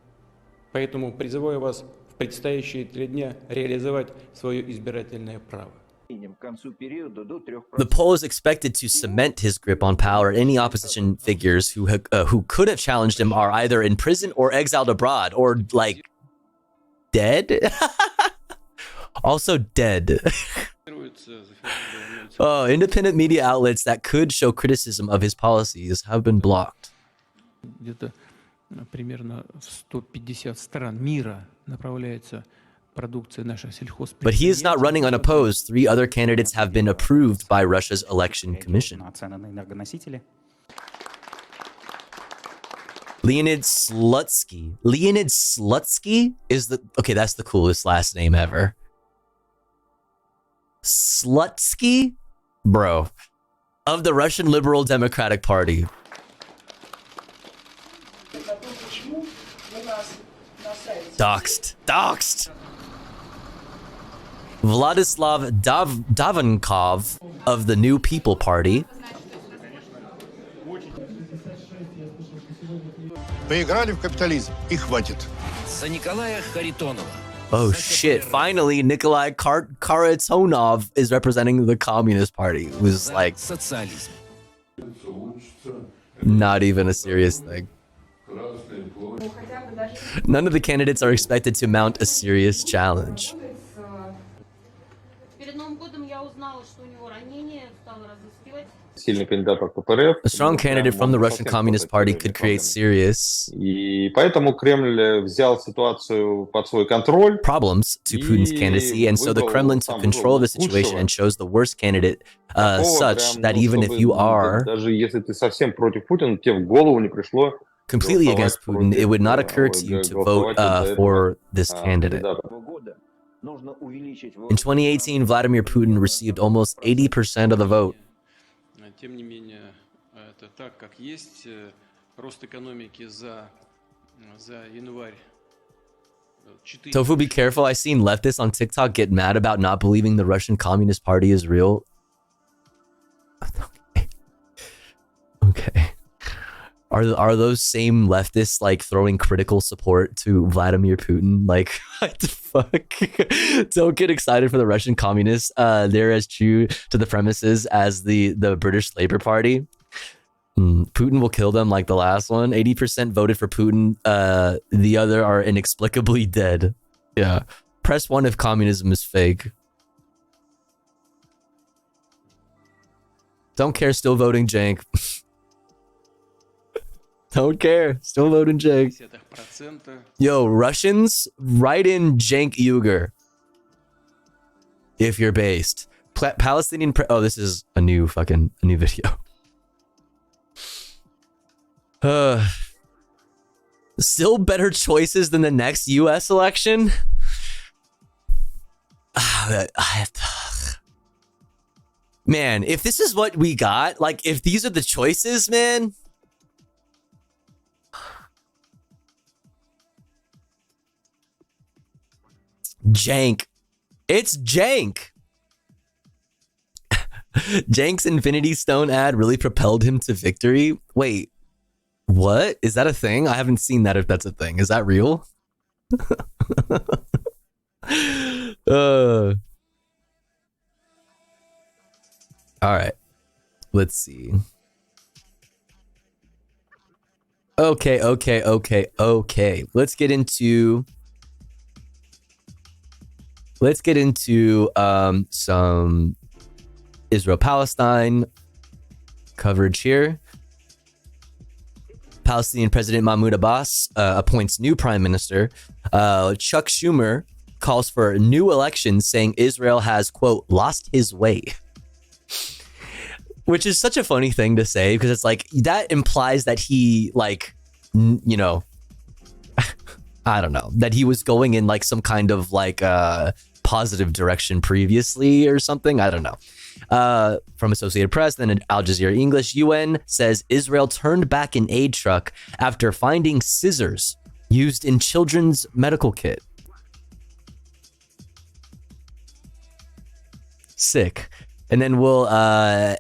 Поэтому призываю вас в предстоящие 3 дня реализовать свое избирательное право.
The poll is expected to cement his grip on power. Any opposition figures who could have challenged him are either in prison or exiled abroad, or like dead. Also dead. Independent media outlets that could show criticism of his policies have been blocked.
Где-то примерно в 150 стран мира направляется продукция наших сельхозпредприятий.
But he is not running unopposed. 3 other candidates have been approved by Russia's election commission. Leonid Slutsky. Leonid Slutsky is the... Okay, that's the coolest last name ever. Slutsky? Bro. Of the Russian Liberal Democratic Party. Doxed. Doxed! Vladislav Davankov of the New People Party.
Поиграли в капитализм, и хватит.
Oh shit, finally Nikolai Karatonov is representing the Communist Party. It was like not even a serious thing. None of the candidates are expected to mount a serious challenge. A strong candidate from the Russian Communist Party could create serious problems to Putin's candidacy, and so the Kremlin took control of the situation and chose the worst candidate, such that even if you are completely against Putin, it would not occur to you to vote for this candidate. In 2018, Vladimir Putin received almost 80% of the vote.
Тем не менее, это так, как есть. Рост экономики за январь.
Tofu, be careful. I've seen leftists on TikTok get mad about not believing the Russian Communist Party is real. Okay. Are those same leftists like throwing critical support to Vladimir Putin? Like, what the fuck? Don't get excited for the Russian communists. They're as true to the premises as the British Labour Party. Putin will kill them like the last one. 80% voted for Putin. The other are inexplicably dead. Yeah. Press 1 if communism is fake. Don't care, still voting Jank. Don't care. Still voting Jank. Yo, Russians, write in Jank Uyghur. If you're based. Palestinian... oh, this is a new video. Still better choices than the next US election? Man, if this is what we got, like, if these are the choices, man... Jank. It's Jank. Jank's Infinity Stone ad really propelled him to victory. Wait, what? Is that a thing? I haven't seen that if that's a thing. Is that real? All right. Let's see. Okay. Let's get into some Israel-Palestine coverage here. Palestinian President Mahmoud Abbas appoints new prime minister. Chuck Schumer calls for new elections, saying Israel has, quote, lost his way. Which is such a funny thing to say, because it's like, that implies that he, like, you know, I don't know, that he was going in like some kind of like positive direction previously or something. I don't know. From Associated Press, then Al Jazeera English, UN says Israel turned back an aid truck after finding scissors used in children's medical kit. Sick. And then we'll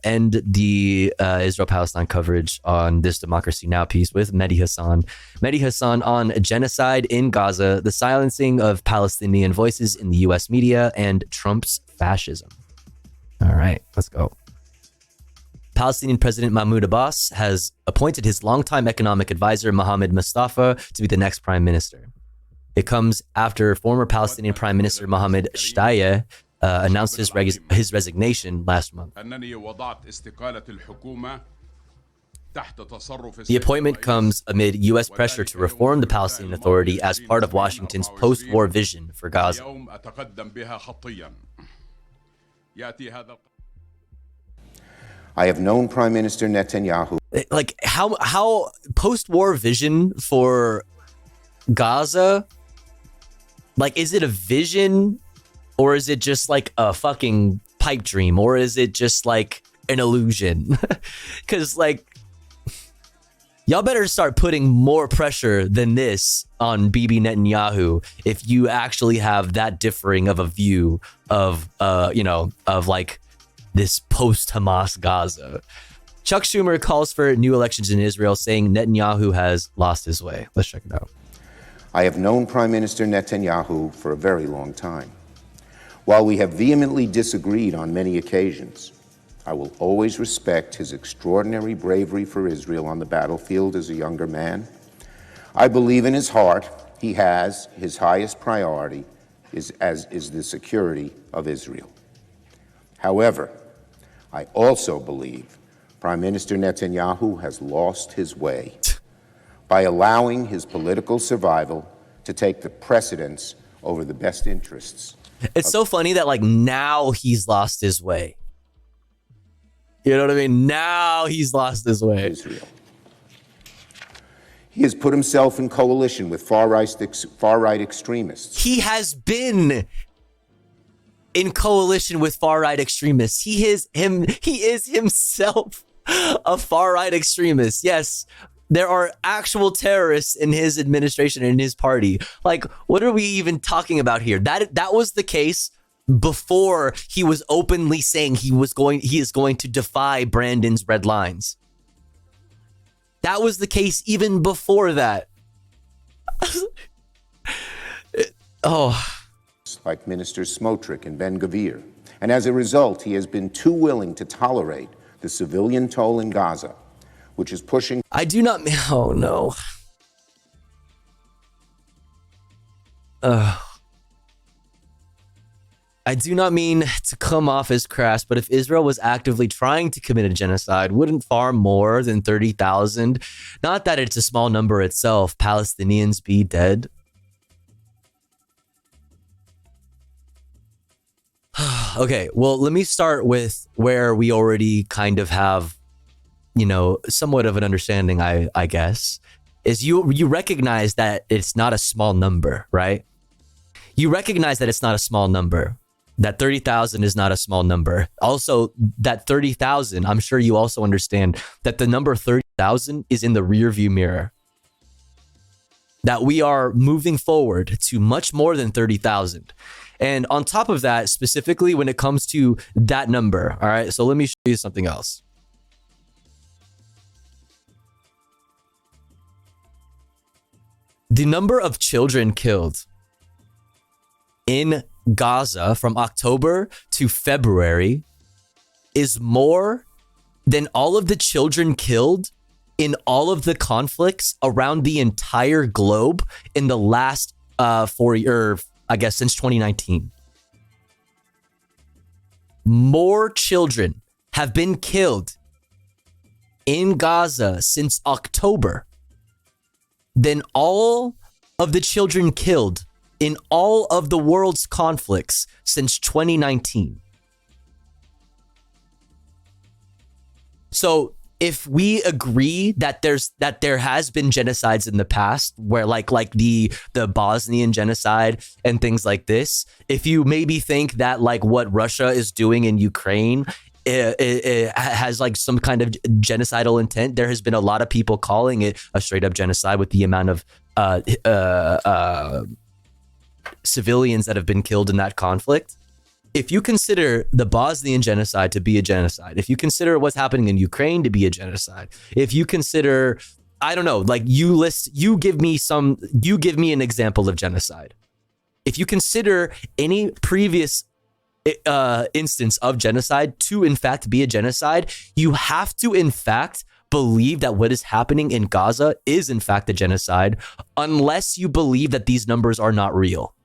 end the Israel-Palestine coverage on This Democracy Now! Piece with Mehdi Hassan. Mehdi Hassan on genocide in Gaza, the silencing of Palestinian voices in the U.S. media, and Trump's fascism. All right, let's go. Palestinian President Mahmoud Abbas has appointed his longtime economic advisor, Mohammed Mustafa, to be the next prime minister. It comes after former Palestinian Prime Minister Mohammed Shtaya announced his resignation last month. The appointment comes amid U.S. pressure to reform the Palestinian Authority as part of Washington's post-war vision for Gaza.
I have known Prime Minister Netanyahu.
Like how post-war vision for Gaza? Like, is it a vision, or is it just like a fucking pipe dream, or is it just like an illusion? Because like, y'all better start putting more pressure than this on Bibi Netanyahu if you actually have that differing of a view of of like this post-Hamas Gaza. Chuck Schumer calls for new elections in Israel, saying Netanyahu has lost his way. Let's check it out.
I have known Prime Minister Netanyahu for a very long time. While we have vehemently disagreed on many occasions, I will always respect his extraordinary bravery for Israel on the battlefield as a younger man. I believe in his heart he has his highest priority is the security of Israel. However, I also believe Prime Minister Netanyahu has lost his way by allowing his political survival to take the precedence over the best interests.
It's so funny that like now he's lost his way. You know what I mean? Now he's lost his way.
Israel. He has put himself in coalition with far-right extremists.
He has been in coalition with far-right extremists. He is himself a far-right extremist. Yes, there are actual terrorists in his administration and in his party. Like, what are we even talking about here? That was the case before he was openly saying he is going to defy Brandon's red lines. That was the case even before that.
Like Ministers Smotrich and Ben-Gvir. And as a result, he has been too willing to tolerate the civilian toll in Gaza, which is pushing...
Oh, no. I do not mean to come off as crass, but if Israel was actively trying to commit a genocide, wouldn't far more than 30,000, not that it's a small number itself, Palestinians be dead? Okay, well, let me start with where we already kind of have, somewhat of an understanding, I guess, is you recognize that it's not a small number, right? You recognize that it's not a small number, that 30,000 is not a small number. Also, that 30,000, I'm sure you also understand that the number 30,000 is in the rearview mirror. That we are moving forward to much more than 30,000. And on top of that, specifically when it comes to that number, all right, so let me show you something else. The number of children killed in Gaza from October to February is more than all of the children killed in all of the conflicts around the entire globe in the last 4 years, I guess, since 2019. More children have been killed in Gaza since October than all of the children killed in all of the world's conflicts since 2019. So if we agree that there has been genocides in the past, where like the Bosnian genocide and things like this, if you maybe think that like what Russia is doing in Ukraine it has like some kind of genocidal intent, there has been a lot of people calling it a straight up genocide with the amount of civilians that have been killed in that conflict. If you consider the Bosnian genocide to be a genocide, if you consider what's happening in Ukraine to be a genocide, if you consider, I don't know, like you give me an example of genocide. If you consider any previous instance of genocide to in fact be a genocide, you have to in fact believe that what is happening in Gaza is in fact a genocide, unless you believe that these numbers are not real.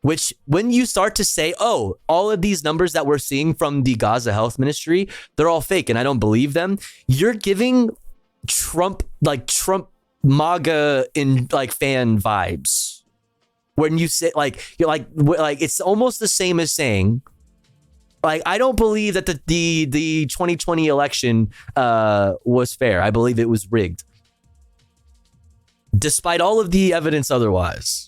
Which, when you start to say, oh, all of these numbers that we're seeing from the Gaza Health Ministry, they're all fake and I don't believe them, you're giving Trump MAGA in like fan vibes. When you say you're like it's almost the same as saying, like, I don't believe that the 2020 election was fair. I believe it was rigged. Despite all of the evidence otherwise.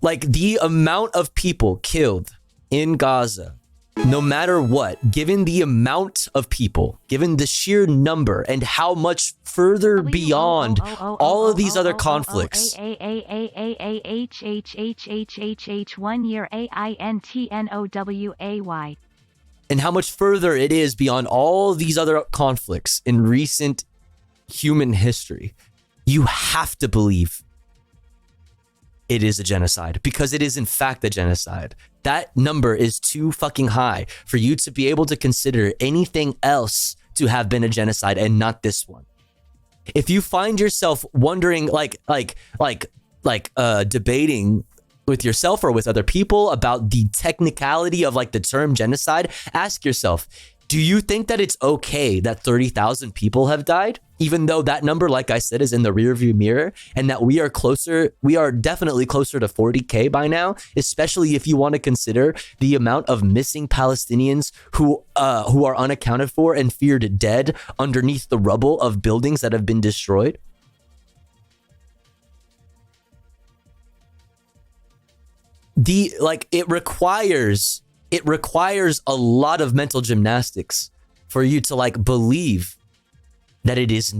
Like, the amount of people killed in Gaza, no matter what, given the amount of people, given the sheer number and how much further beyond all of these other conflicts.
1 year AINTNOWAY.
And how much further it is beyond all these other conflicts in recent human history. You have to believe it is a genocide, because it is in fact a genocide. That number is too fucking high for you to be able to consider anything else to have been a genocide and not this one. If you find yourself wondering, debating with yourself or with other people about the technicality of like the term genocide, ask yourself, do you think that it's okay that 30,000 people have died? Even though that number, like I said, is in the rearview mirror, and that we are definitely closer to 40K by now, especially if you want to consider the amount of missing Palestinians who are unaccounted for and feared dead underneath the rubble of buildings that have been destroyed. It requires a lot of mental gymnastics for you to like believe that it is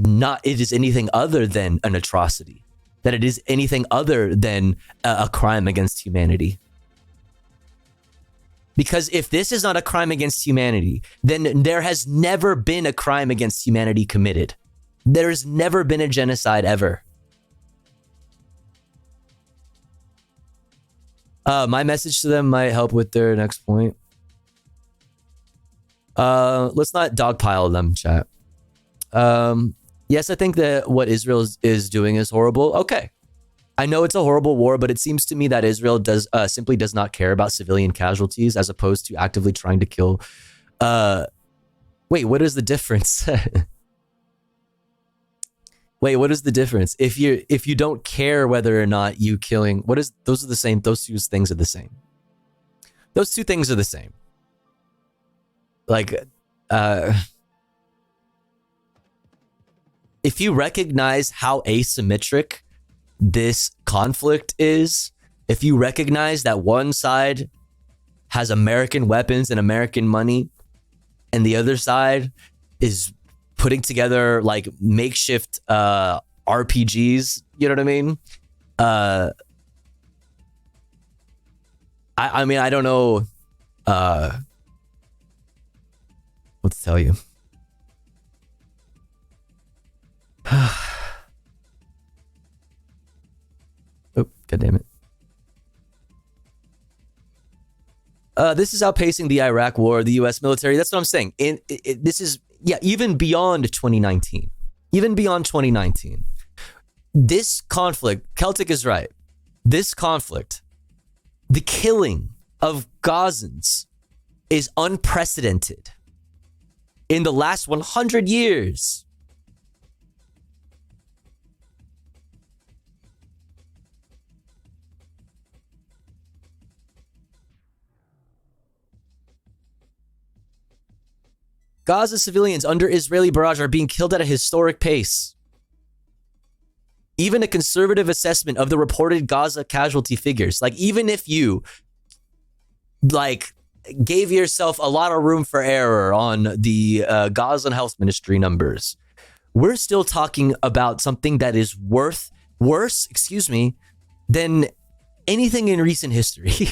anything other than an atrocity, that it is anything other than a crime against humanity. Because if this is not a crime against humanity, then there has never been a crime against humanity committed. There's never been a genocide ever. My message to them might help with their next point. Let's not dogpile them, chat. Yes, I think that what Israel is doing is horrible. Okay. I know it's a horrible war, but it seems to me that Israel simply does not care about civilian casualties as opposed to actively trying to kill. Wait, what is the difference? Wait, what is the difference? If you don't care whether or not you killing, those are the same. Those two things are the same. Those two things are the same. If you recognize how asymmetric this conflict is, if you recognize that one side has American weapons and American money, and the other side is putting together like makeshift RPGs, you know what I mean? I mean, I don't know what to tell you. Oh, God damn it. This is outpacing the Iraq war, the U.S. military. That's what I'm saying. This is, even beyond 2019. Even beyond 2019. This conflict, Celtic is right. This conflict, the killing of Gazans is unprecedented in the last 100 years. Gaza civilians under Israeli barrage are being killed at a historic pace. Even a conservative assessment of the reported Gaza casualty figures, like even if you gave yourself a lot of room for error on the Gaza Health Ministry numbers, we're still talking about something that is worse, than anything in recent history.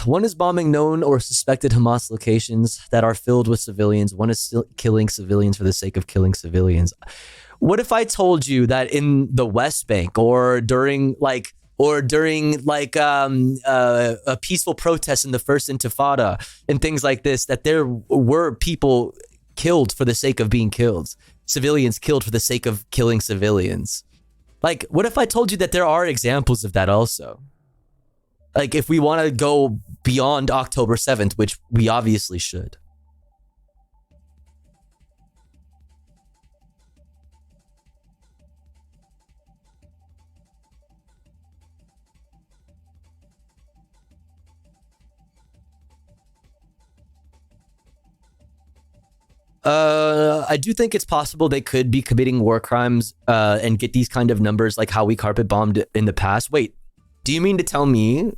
One is bombing known or suspected Hamas locations that are filled with civilians. One is still killing civilians for the sake of killing civilians. What if I told you that in the West Bank or during or during like a peaceful protest in the first Intifada and things like this, that there were people killed for the sake of being killed, civilians killed for the sake of killing civilians. Like, what if I told you that there are examples of that also? Like, if we want to go beyond October 7th, which we obviously should. I do think it's possible they could be committing war crimes and get these kind of numbers like how we carpet bombed in the past. Wait, do you mean to tell me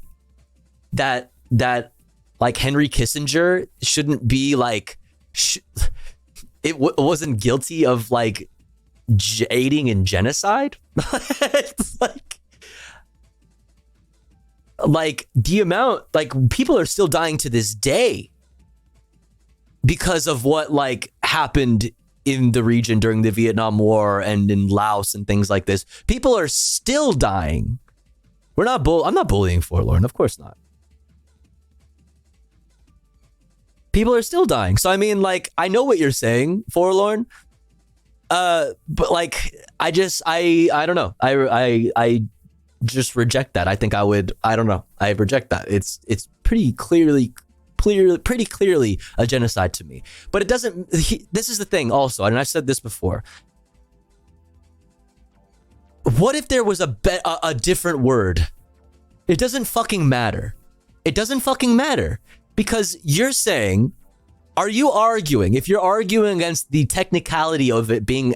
that like Henry Kissinger shouldn't be like wasn't guilty of like aiding in genocide? like the amount, like people are still dying to this day because of what like happened in the region during the Vietnam War and in Laos and things like this. People are still dying. I'm not bullying Forlorn, of course not. People are still dying. So I mean, like, I know what you're saying, Forlorn. But like, I don't know. I just reject that. I think I would. I don't know. I reject that. It's pretty clearly a genocide to me. But it doesn't. This is the thing also, and I've said this before. What if there was a different word? It doesn't fucking matter. It doesn't fucking matter. Because you're saying, are you arguing, if you're arguing against the technicality of it being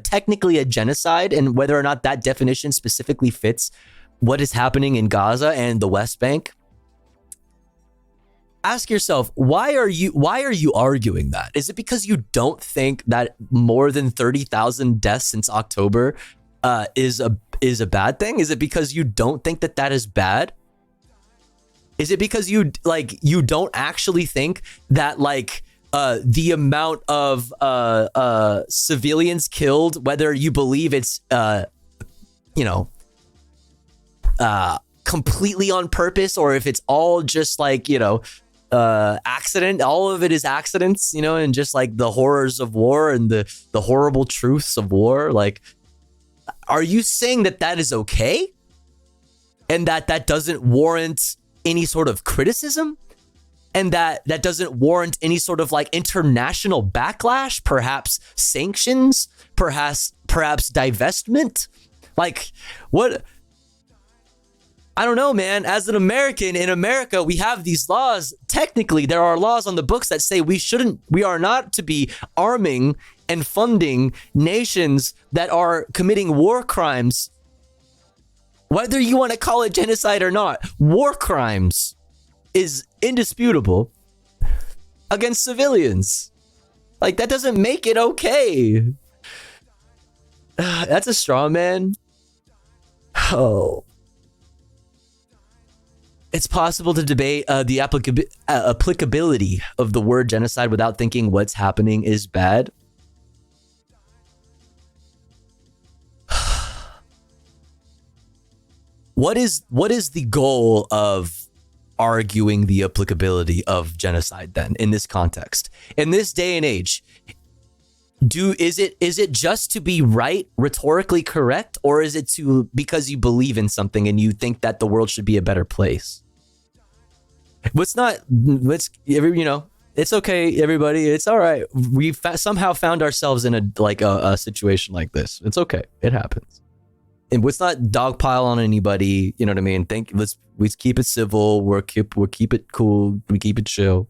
technically a genocide and whether or not that definition specifically fits what is happening in Gaza and the West Bank? Ask yourself, why are you arguing that? Is it because you don't think that more than 30,000 deaths since October is a bad thing? Is it because you don't think that is bad? Is it because you don't actually think that like the amount of civilians killed, whether you believe it's completely on purpose or if it's all just like, accident, all of it is accidents, and just like the horrors of war and the horrible truths of war? Like, are you saying that is okay? And that doesn't warrant any sort of criticism? And that doesn't warrant any sort of like international backlash, perhaps sanctions, perhaps divestment? Like, what? I don't know, man. As an American, in America, we have these laws. Technically, there are laws on the books that say we are not to be arming and funding nations that are committing war crimes. Whether you want to call it genocide or not, war crimes is indisputable against civilians. Like, that doesn't make it okay. That's a straw man. Oh. It's possible to debate the applicability of the word genocide without thinking what's happening is bad. What is the goal of arguing the applicability of genocide then in this context? In this day and age, is it just to be right, rhetorically correct, or is it because you believe in something and you think that the world should be a better place? It's okay, everybody. It's all right. We've somehow found ourselves in a situation like this. It's okay. It happens. And let's not dogpile on anybody. You know what I mean? Let's keep it civil. We'll keep it cool. We keep it chill.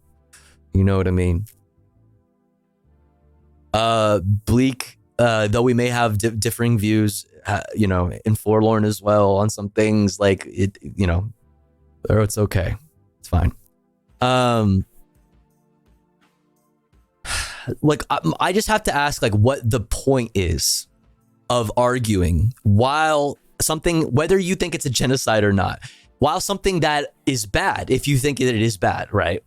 You know what I mean? Bleak, though we may have differing views, in Forlorn as well on some things, like it, it's okay. It's fine. Like, I just have to ask, like, what the point is of arguing while something, whether you think it's a genocide or not, while something that is bad, if you think that it is bad, right?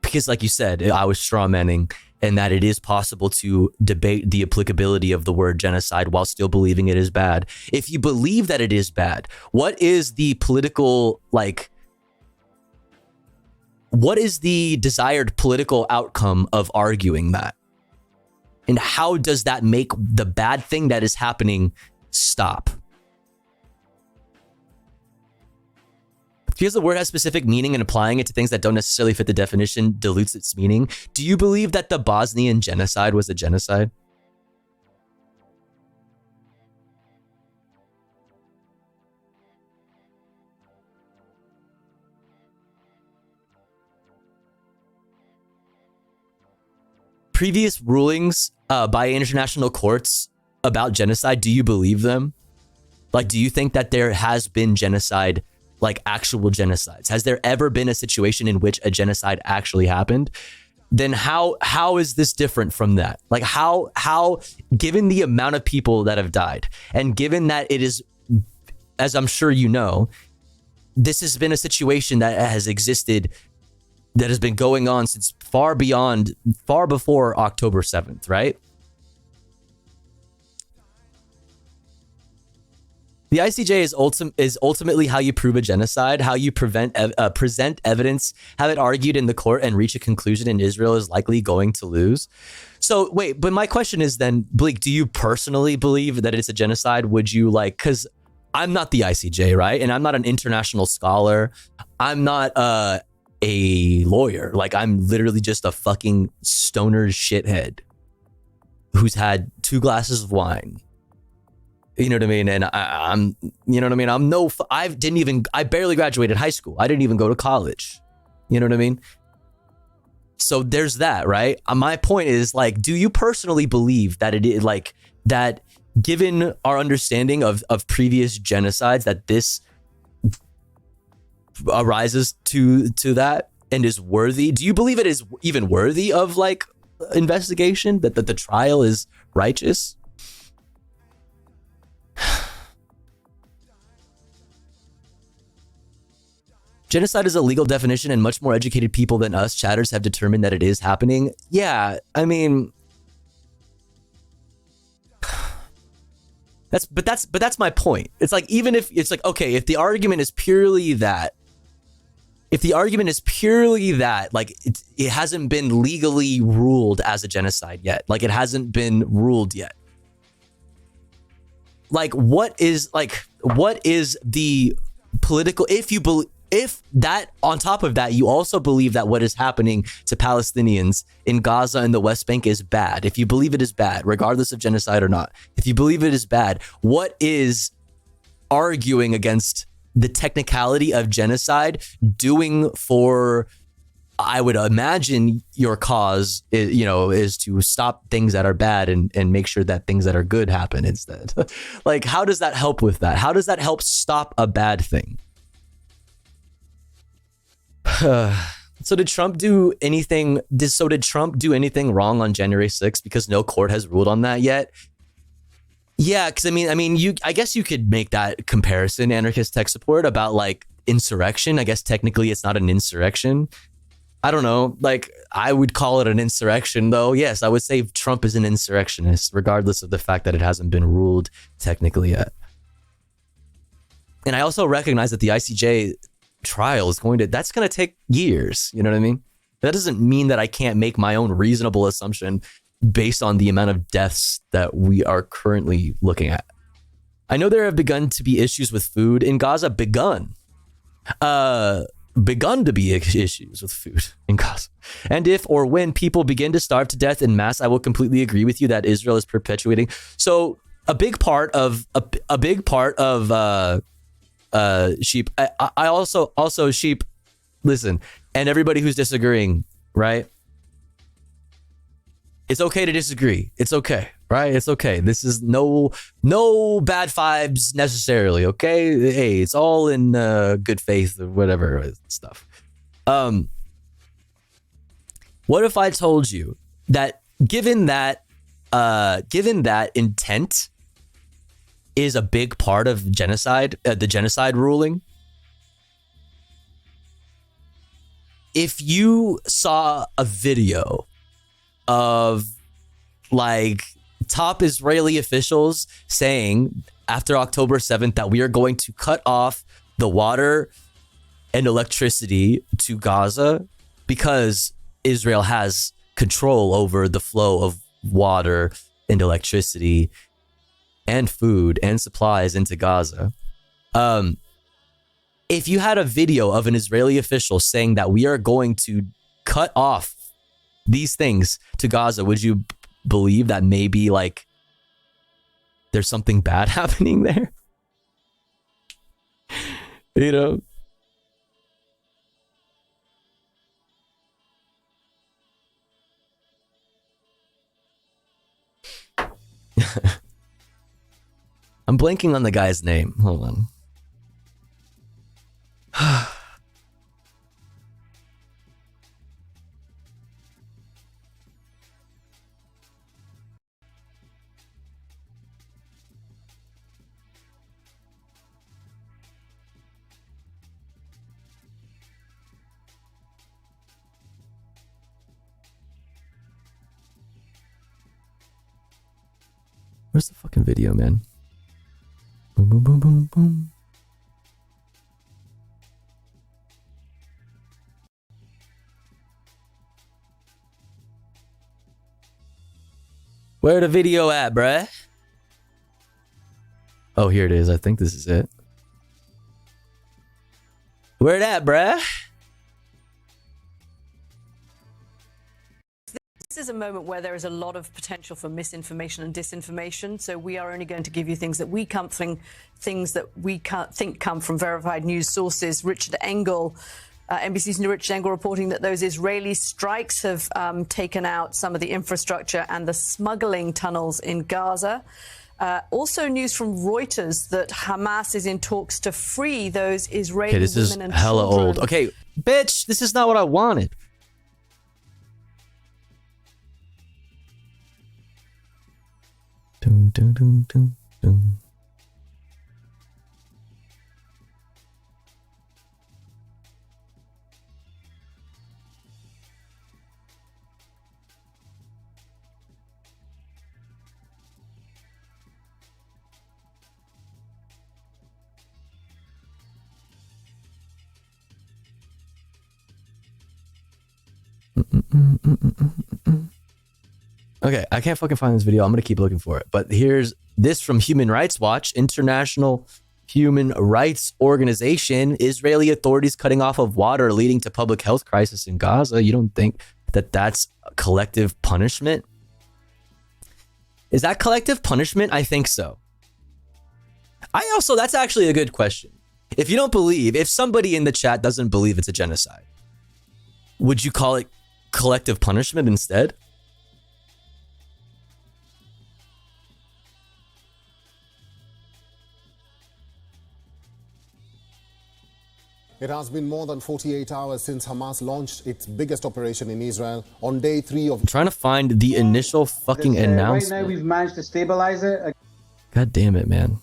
Because like you said, I was strawmanning and that it is possible to debate the applicability of the word genocide while still believing it is bad. If you believe that it is bad, what is the political, like, what is the desired political outcome of arguing that? And how does that make the bad thing that is happening stop? Because the word has specific meaning and applying it to things that don't necessarily fit the definition dilutes its meaning. Do you believe that the Bosnian genocide was a genocide? Previous rulings by international courts about genocide, do you believe them? Like, do you think that there has been genocide, like actual genocides? Has there ever been a situation in which a genocide actually happened? Then how is this different from that? Like how given the amount of people that have died, and given that it is, as I'm sure you know, this has been a situation that has existed, that has been going on since far before October 7th, right? The ICJ is ultimately how you prove a genocide, how you present evidence, have it argued in the court, and reach a conclusion, and Israel is likely going to lose. So wait, but my question is then, Bleak, do you personally believe that it's a genocide? Would you like, because I'm not the ICJ, right? And I'm not an international scholar. I'm not a lawyer. Like, I'm literally just a fucking stoner shithead who's had 2 glasses of wine. You know what I mean? And I'm, you know what I mean? I barely graduated high school. I didn't even go to college. You know what I mean? So there's that, right? My point is, like, do you personally believe that it is, like, that given our understanding of previous genocides, that this arises to that and is worthy? Do you believe it is even worthy of, like, investigation, that the trial is righteous? Genocide is a legal definition, and much more educated people than us chatters have determined that it is happening. Yeah, I mean, that's my point. It's like, even if it's like, okay, if the argument is purely that, like, it hasn't been legally ruled as a genocide yet, like, it hasn't been ruled yet. Like, what is the political, if that, on top of that, you also believe that what is happening to Palestinians in Gaza and the West Bank is bad. If you believe it is bad, regardless of genocide or not, if you believe it is bad, what is arguing against the technicality of genocide doing for, I would imagine, your cause is to stop things that are bad and make sure that things that are good happen instead. Like, how does that help with that? How does that help stop a bad thing? So did Trump do anything wrong on January 6th because no court has ruled on that yet? Yeah, because I guess you could make that comparison, anarchist tech support, about, like, insurrection. I guess technically it's not an insurrection. I don't know. Like, I would call it an insurrection, though. Yes, I would say Trump is an insurrectionist, regardless of the fact that it hasn't been ruled technically yet. And I also recognize that the ICJ trial is that's going to take years. You know what I mean? That doesn't mean that I can't make my own reasonable assumption based on the amount of deaths that we are currently looking at. I know there have begun to be issues with food in Gaza. Begun to be issues with food in Gaza. And if or when people begin to starve to death in mass, I will completely agree with you that Israel is perpetuating. So a big part of Sheep. I also Sheep. Listen, and everybody who's disagreeing, right? It's okay to disagree. It's okay, right? It's okay. This is no bad vibes necessarily. Okay, hey, it's all in good faith or whatever stuff. What if I told you that given that intent is a big part of genocide, the genocide ruling? If you saw a video of like top Israeli officials saying after October 7th that we are going to cut off the water and electricity to Gaza because Israel has control over the flow of water and electricity and food and supplies into Gaza. If you had a video of an Israeli official saying that we are going to cut off these things to Gaza, would you believe that maybe like there's something bad happening there? You know? I'm blanking on the guy's name. Hold on. Where's the fucking video, man? Boom, boom, boom, boom, boom. Where the video at, bruh? Oh, here it is. I think this is it. Where it at, bruh?
This is a moment where there is a lot of potential for misinformation and disinformation. So we are only going to give you things that we think come from verified news sources. Richard Engel, NBC's Richard Engel reporting that those Israeli strikes have taken out some of the infrastructure and the smuggling tunnels in Gaza. Also news from Reuters that Hamas is in talks to free those Israeli women and children.
Okay, this is hella old. Okay, bitch, this is not what I wanted. Dun, dun, dun, dun, dun. Okay, I can't fucking find this video. I'm gonna keep looking for it. But here's this from Human Rights Watch, International Human Rights Organization. Israeli authorities cutting off of water leading to public health crisis in Gaza. You don't think that that's collective punishment? Is that collective punishment? I think so. That's actually a good question. If you don't believe, if somebody in the chat doesn't believe it's a genocide, would you call it collective punishment instead?
It has been more than 48 hours since Hamas launched its biggest operation in Israel on day 3 of...
I'm trying to find the initial fucking announcement.
Right now we've managed to stabilize it.
God damn it, man.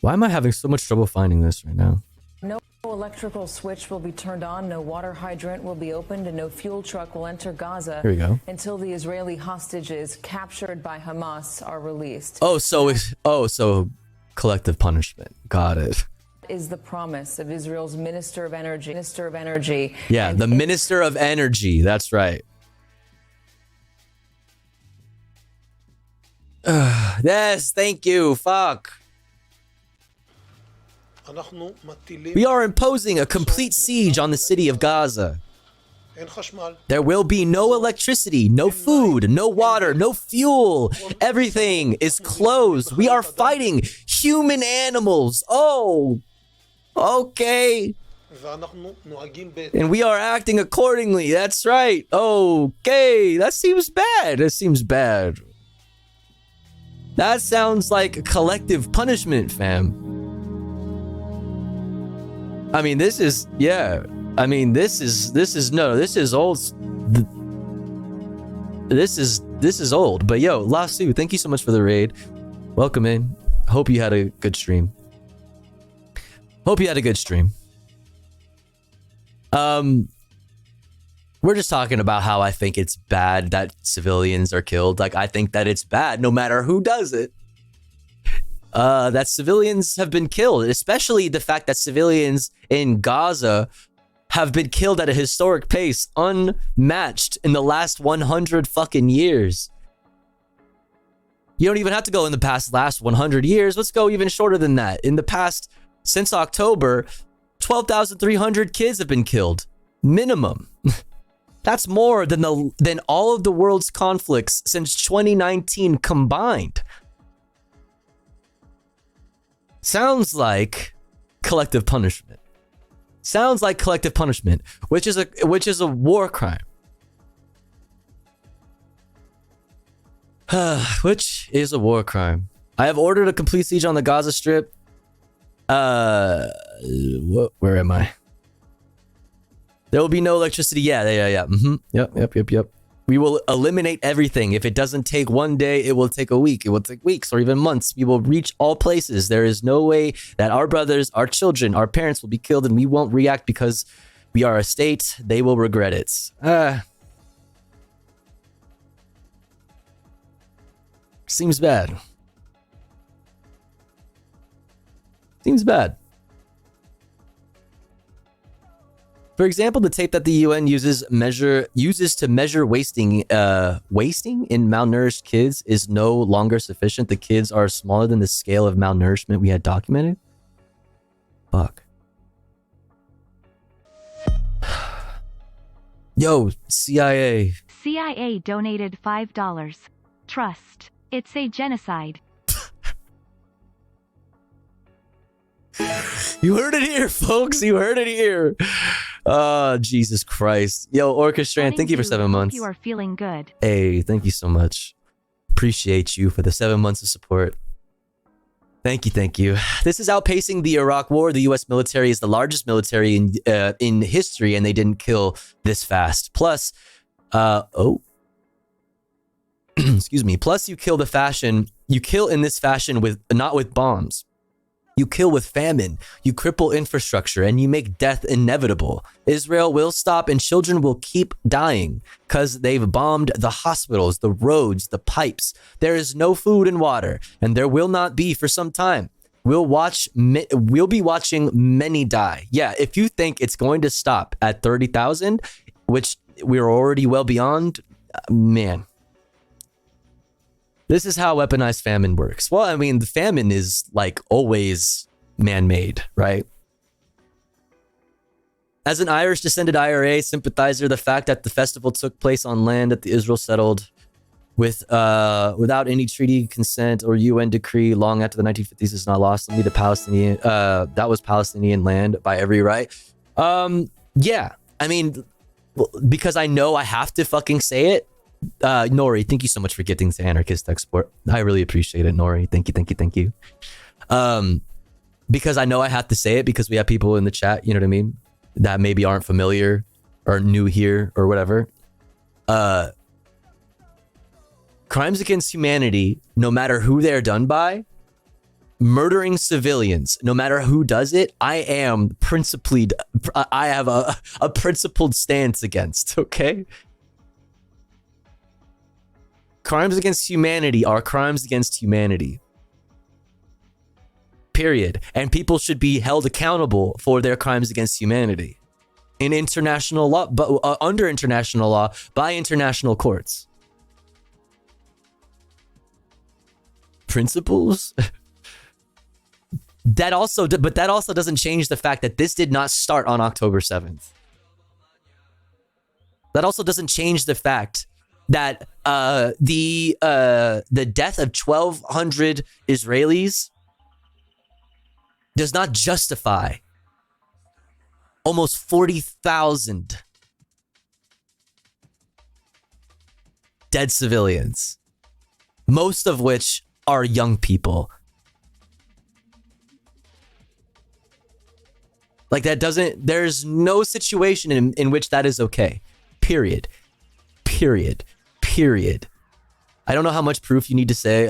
Why am I having so much trouble finding this right now?
No electrical switch will be turned on, no water hydrant will be opened, and no fuel truck will enter Gaza
Here we go.
until the Israeli hostages captured by Hamas are released.
So collective punishment. Got it.
Is the promise of Israel's Minister of Energy.
Yeah, the Minister of Energy. That's right. Yes, thank you. Fuck. We are imposing a complete siege on the city of Gaza. There will be no electricity, no food, no water, no fuel. Everything is closed. We are fighting human animals. Oh, okay. And we are acting accordingly. That's right. Okay. That seems bad. That sounds like collective punishment, fam. I mean, this is, yeah. I mean, this is old. This is old. But yo, Lasu, thank you so much for the raid. Welcome in. Hope you had a good stream. We're just talking about how I think it's bad that civilians are killed. Like, I think that it's bad no matter who does it. That civilians have been killed, especially the fact that civilians in Gaza have been killed at a historic pace, unmatched in the last 100 fucking years. You don't even have to go in the last 100 years. Let's go even shorter than that. In the past, since October, 12,300 kids have been killed. Minimum. That's more than all of the world's conflicts since 2019 combined. Sounds like collective punishment. Which is a war crime. Which is a war crime. I have ordered a complete siege on the Gaza Strip. Where am I? There will be no electricity. Yeah. Yep. We will eliminate everything. If it doesn't take one day, it will take a week. It will take weeks or even months. We will reach all places. There is no way that our brothers, our children, our parents will be killed and we won't react because we are a state. They will regret it. Seems bad. For example, the tape that the UN uses to measure wasting in malnourished kids is no longer sufficient. The kids are smaller than the scale of malnourishment we had documented. Fuck. Yo, CIA.
CIA donated $5. Trust. It's a genocide.
You heard it here, folks. You heard it here. Oh, Jesus Christ. Yo, Orchestrand, thank you for 7 months.
You are feeling good.
Hey, thank you so much. Appreciate you for the 7 months of support. Thank you. This is outpacing the Iraq War. The U.S. military is the largest military in history, and they didn't kill this fast. Plus, excuse me. Plus, you kill in this fashion not with bombs. You kill with famine, you cripple infrastructure, and you make death inevitable. Israel will stop and children will keep dying because they've bombed the hospitals, the roads, the pipes. There is no food and water, and there will not be for some time. We'll be watching many die. Yeah, if you think it's going to stop at 30,000, which we're already well beyond, man. This is how weaponized famine works. Well, I mean, the famine is like always man-made, right? As an Irish descended IRA sympathizer, the fact that the festival took place on land that the Israel settled without any treaty consent or UN decree long after the 1950s is not lost on me. That was Palestinian land by every right. Yeah, I mean, because I know I have to fucking say it. Nori, thank you so much for gifting to Anarchist Export. I really appreciate it, Nori. Thank you. Because I know I have to say it because we have people in the chat, you know what I mean, that maybe aren't familiar or new here or whatever. Crimes against humanity, no matter who they're done by, murdering civilians, no matter who does it, I have a principled stance against, okay? Crimes against humanity are crimes against humanity. Period. And people should be held accountable for their crimes against humanity in international law, but under international law by international courts. Principles? That also doesn't change the fact that this did not start on October 7th. That also doesn't change the fact that the death of 1,200 Israelis does not justify almost 40,000 dead civilians, most of which are young people. Like that doesn't, there's no situation in which that is okay. Period. Period. Period. I don't know how much proof you need to say.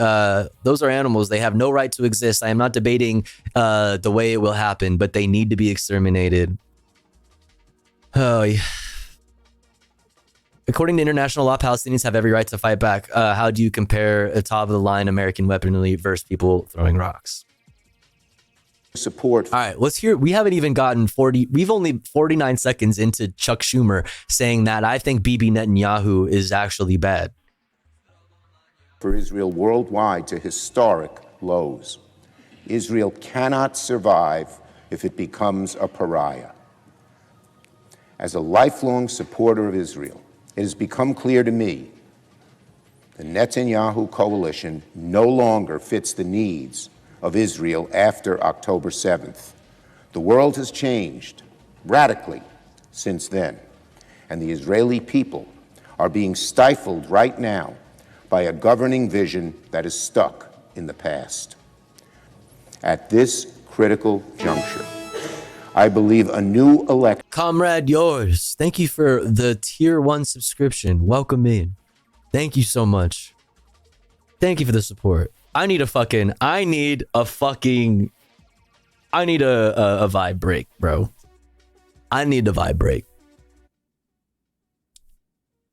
Those are animals. They have no right to exist. I am not debating the way it will happen, but they need to be exterminated. Oh, yeah. According to international law, Palestinians have every right to fight back. How do you compare a top-of-the-line American weaponry versus people throwing rocks?
Support.
All right, let's hear. We haven't even gotten 40. We've only 49 seconds into Chuck Schumer saying that I think Bibi Netanyahu is actually bad.
For Israel worldwide to historic lows. Israel cannot survive if it becomes a pariah. As a lifelong supporter of Israel, it has become clear to me the Netanyahu coalition no longer fits the needs of Israel after October 7th. The world has changed radically since then, and the Israeli people are being stifled right now by a governing vision that is stuck in the past. At this critical juncture, I believe a new election.
Comrade Yours, thank you for the tier 1 subscription. Welcome in. Thank you so much. Thank you for the support. I need a vibe break, bro. I need a vibe break.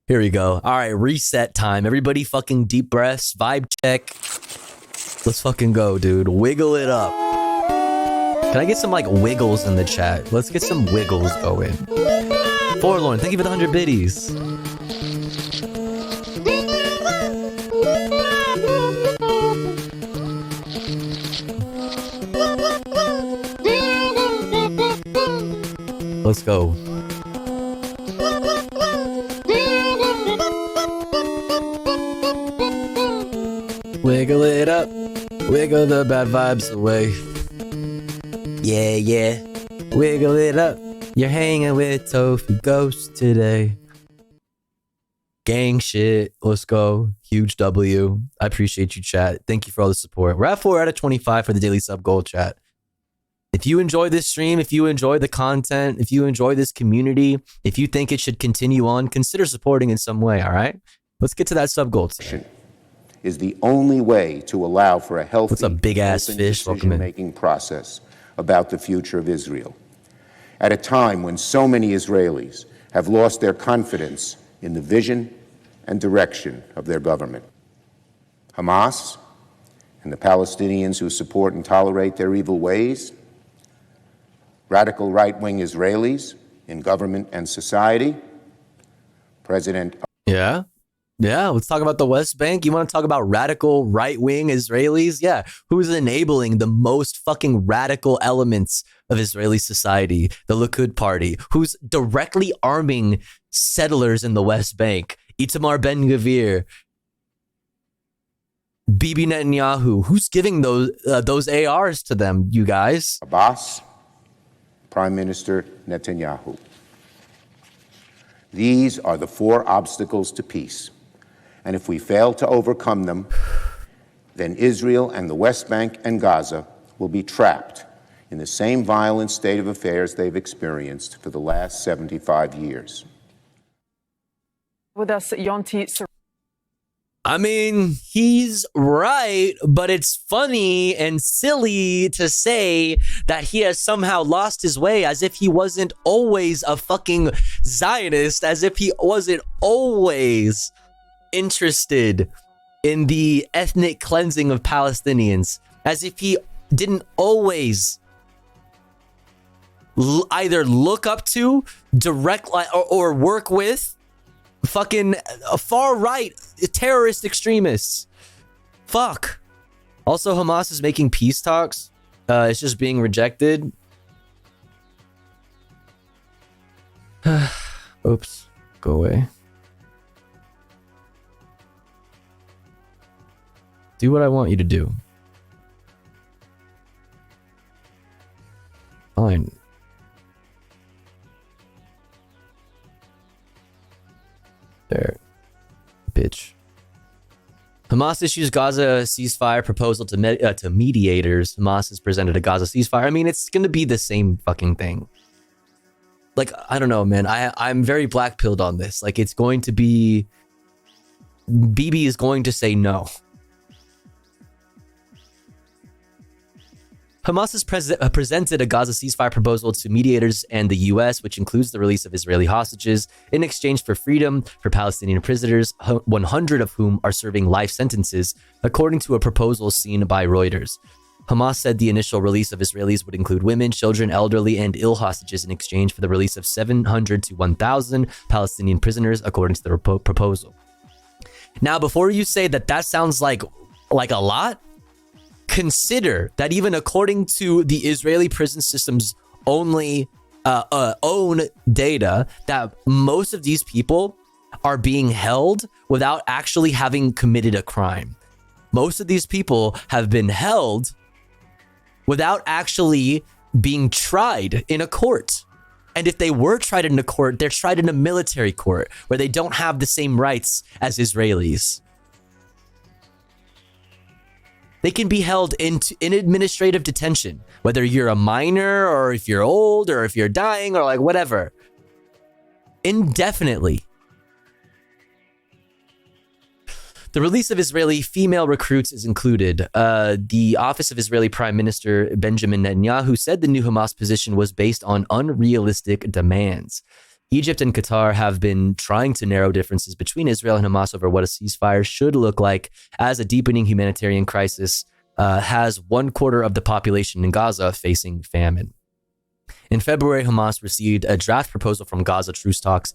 Here we go. All right, reset time. Everybody fucking deep breaths, vibe check. Let's fucking go, dude. Wiggle it up. Can I get some like wiggles in the chat? Let's get some wiggles going. Forlorn, thank you for the 100 biddies. Let's go. Wiggle it up. Wiggle the bad vibes away. Yeah, yeah. Wiggle it up. You're hanging with Tofu Ghost today. Gang shit. Let's go. Huge W. I appreciate you, chat. Thank you for all the support. We're at 4 out of 25 for the daily sub goal, chat. If you enjoy this stream, if you enjoy the content, if you enjoy this community, if you think it should continue on, consider supporting in some way, all right? Let's get to that sub goal today.
Is the only way to allow for a healthy,
what's a big ass fish?
decision-making process about the future of Israel. At a time when so many Israelis have lost their confidence in the vision and direction of their government. Hamas and the Palestinians who support and tolerate their evil ways, radical right-wing Israelis in government and society, President...
Yeah, let's talk about the West Bank. You want to talk about radical right-wing Israelis? Yeah, who's enabling the most fucking radical elements of Israeli society? The Likud party. Who's directly arming settlers in the West Bank? Itamar Ben-Gvir. Bibi Netanyahu. Who's giving those ARs to them, you guys?
Abbas, Prime Minister Netanyahu. These are the 4 obstacles to peace. And if we fail to overcome them, then Israel and the West Bank and Gaza will be trapped in the same violent state of affairs they've experienced for the last 75 years.
With us, Yonti.
I mean, he's right, but it's funny and silly to say that he has somehow lost his way, as if he wasn't always a fucking Zionist, as if he wasn't always interested in the ethnic cleansing of Palestinians, as if he didn't always either look up to, direct, or work with fucking far right terrorist extremists. Fuck. Also, Hamas is making peace talks. It's just being rejected. Oops. Go away. Do what I want you to do. Fine. There. Bitch. Hamas issues Gaza ceasefire proposal to mediators. Hamas has presented a Gaza ceasefire. I mean, it's going to be the same fucking thing. Like, I don't know, man. I'm very black-pilled on this. Like, it's going to be... Bibi is going to say no. Hamas has presented a Gaza ceasefire proposal to mediators and the U.S., which includes the release of Israeli hostages in exchange for freedom for Palestinian prisoners, 100 of whom are serving life sentences, according to a proposal seen by Reuters. Hamas said the initial release of Israelis would include women, children, elderly, and ill hostages in exchange for the release of 700 to 1,000 Palestinian prisoners, according to the proposal. Now, before you say that sounds like a lot, consider that even according to the Israeli prison system's own data, that most of these people are being held without actually having committed a crime. Most of these people have been held without actually being tried in a court. And if they were tried in a court, they're tried in a military court where they don't have the same rights as Israelis. They can be held in administrative detention, whether you're a minor or if you're old or if you're dying or like whatever, indefinitely. The release of Israeli female recruits is included. The office of Israeli Prime Minister Benjamin Netanyahu said the new Hamas position was based on unrealistic demands. Egypt and Qatar have been trying to narrow differences between Israel and Hamas over what a ceasefire should look like, as a deepening humanitarian crisis has 1/4 of the population in Gaza facing famine. In February, Hamas received a draft proposal from Gaza truce talks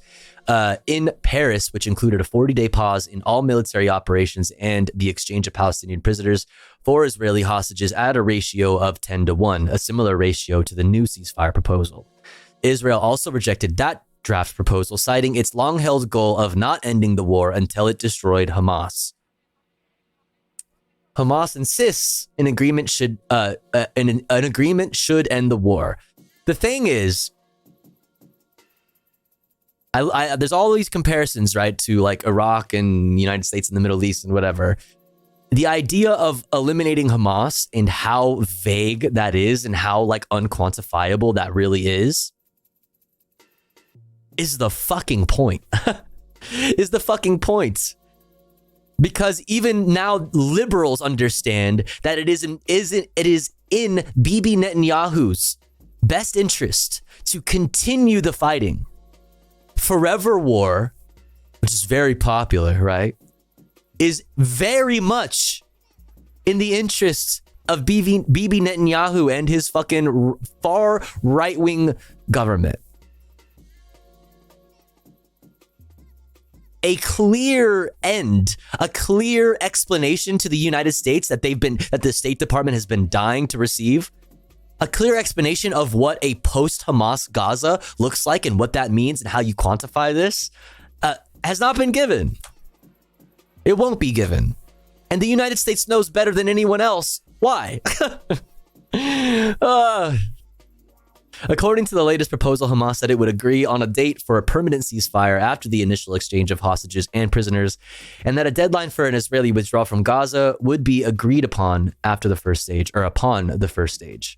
in Paris, which included a 40-day pause in all military operations and the exchange of Palestinian prisoners for Israeli hostages at a ratio of 10-1, a similar ratio to the new ceasefire proposal. Israel also rejected that draft proposal, citing its long-held goal of not ending the war until it destroyed Hamas. Hamas insists an agreement should end the war. The thing is, there's all these comparisons, right, to like Iraq and the United States and the Middle East and whatever. The idea of eliminating Hamas and how vague that is and how like unquantifiable that really is the fucking point. Is the fucking point. Because even now liberals understand that it is in Bibi Netanyahu's best interest to continue the fighting. Forever war, which is very popular, right, is very much in the interests of Bibi Netanyahu and his fucking far right-wing government. A clear end, a clear explanation to the United States that the State Department has been dying to receive. A clear explanation of what a post-Hamas Gaza looks like and what that means and how you quantify this has not been given. It won't be given. And the United States knows better than anyone else. Why? According to the latest proposal, Hamas said it would agree on a date for a permanent ceasefire after the initial exchange of hostages and prisoners, and that a deadline for an Israeli withdrawal from Gaza would be agreed upon after the first stage, or upon the first stage.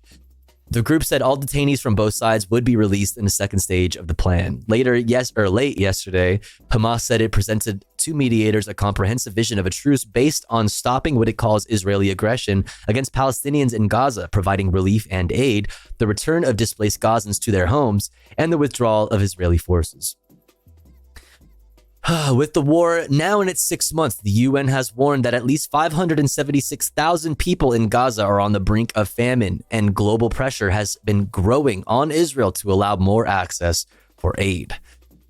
The group said all detainees from both sides would be released in the second stage of the plan. Late yesterday, Hamas said it presented to mediators a comprehensive vision of a truce based on stopping what it calls Israeli aggression against Palestinians in Gaza, providing relief and aid, the return of displaced Gazans to their homes, and the withdrawal of Israeli forces. With the war now in its 6th month, the UN has warned that at least 576,000 people in Gaza are on the brink of famine, and global pressure has been growing on Israel to allow more access for aid.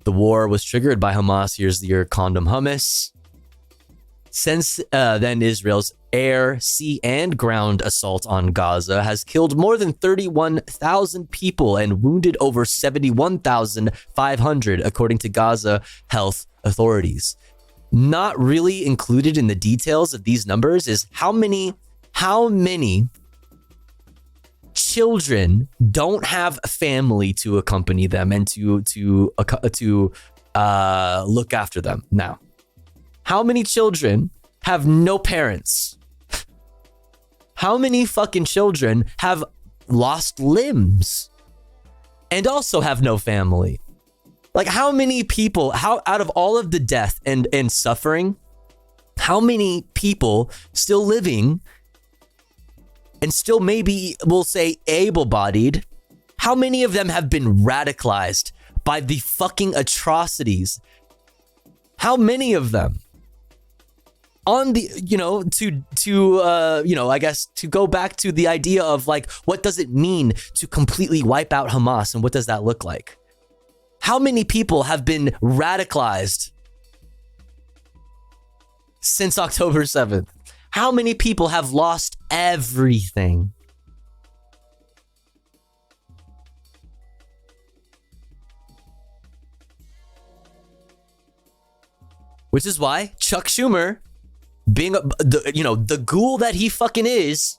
The war was triggered by Hamas. Here's your condom hummus. Since then, Israel's air, sea, and ground assault on Gaza has killed more than 31,000 people and wounded over 71,500, according to Gaza health authorities. Not really included in the details of these numbers is how many children don't have a family to accompany them and to look after them. Now, how many children have no parents? How many fucking children have lost limbs and also have no family? Like, how many people, how out of all of the death and suffering, how many people still living and still maybe we'll say able-bodied, how many of them have been radicalized by the fucking atrocities? How many of them? On the, I guess to go back to the idea of like, what does it mean to completely wipe out Hamas and what does that look like? How many people have been radicalized since October 7th? How many people have lost everything? Which is why Chuck Schumer, being the ghoul that he fucking is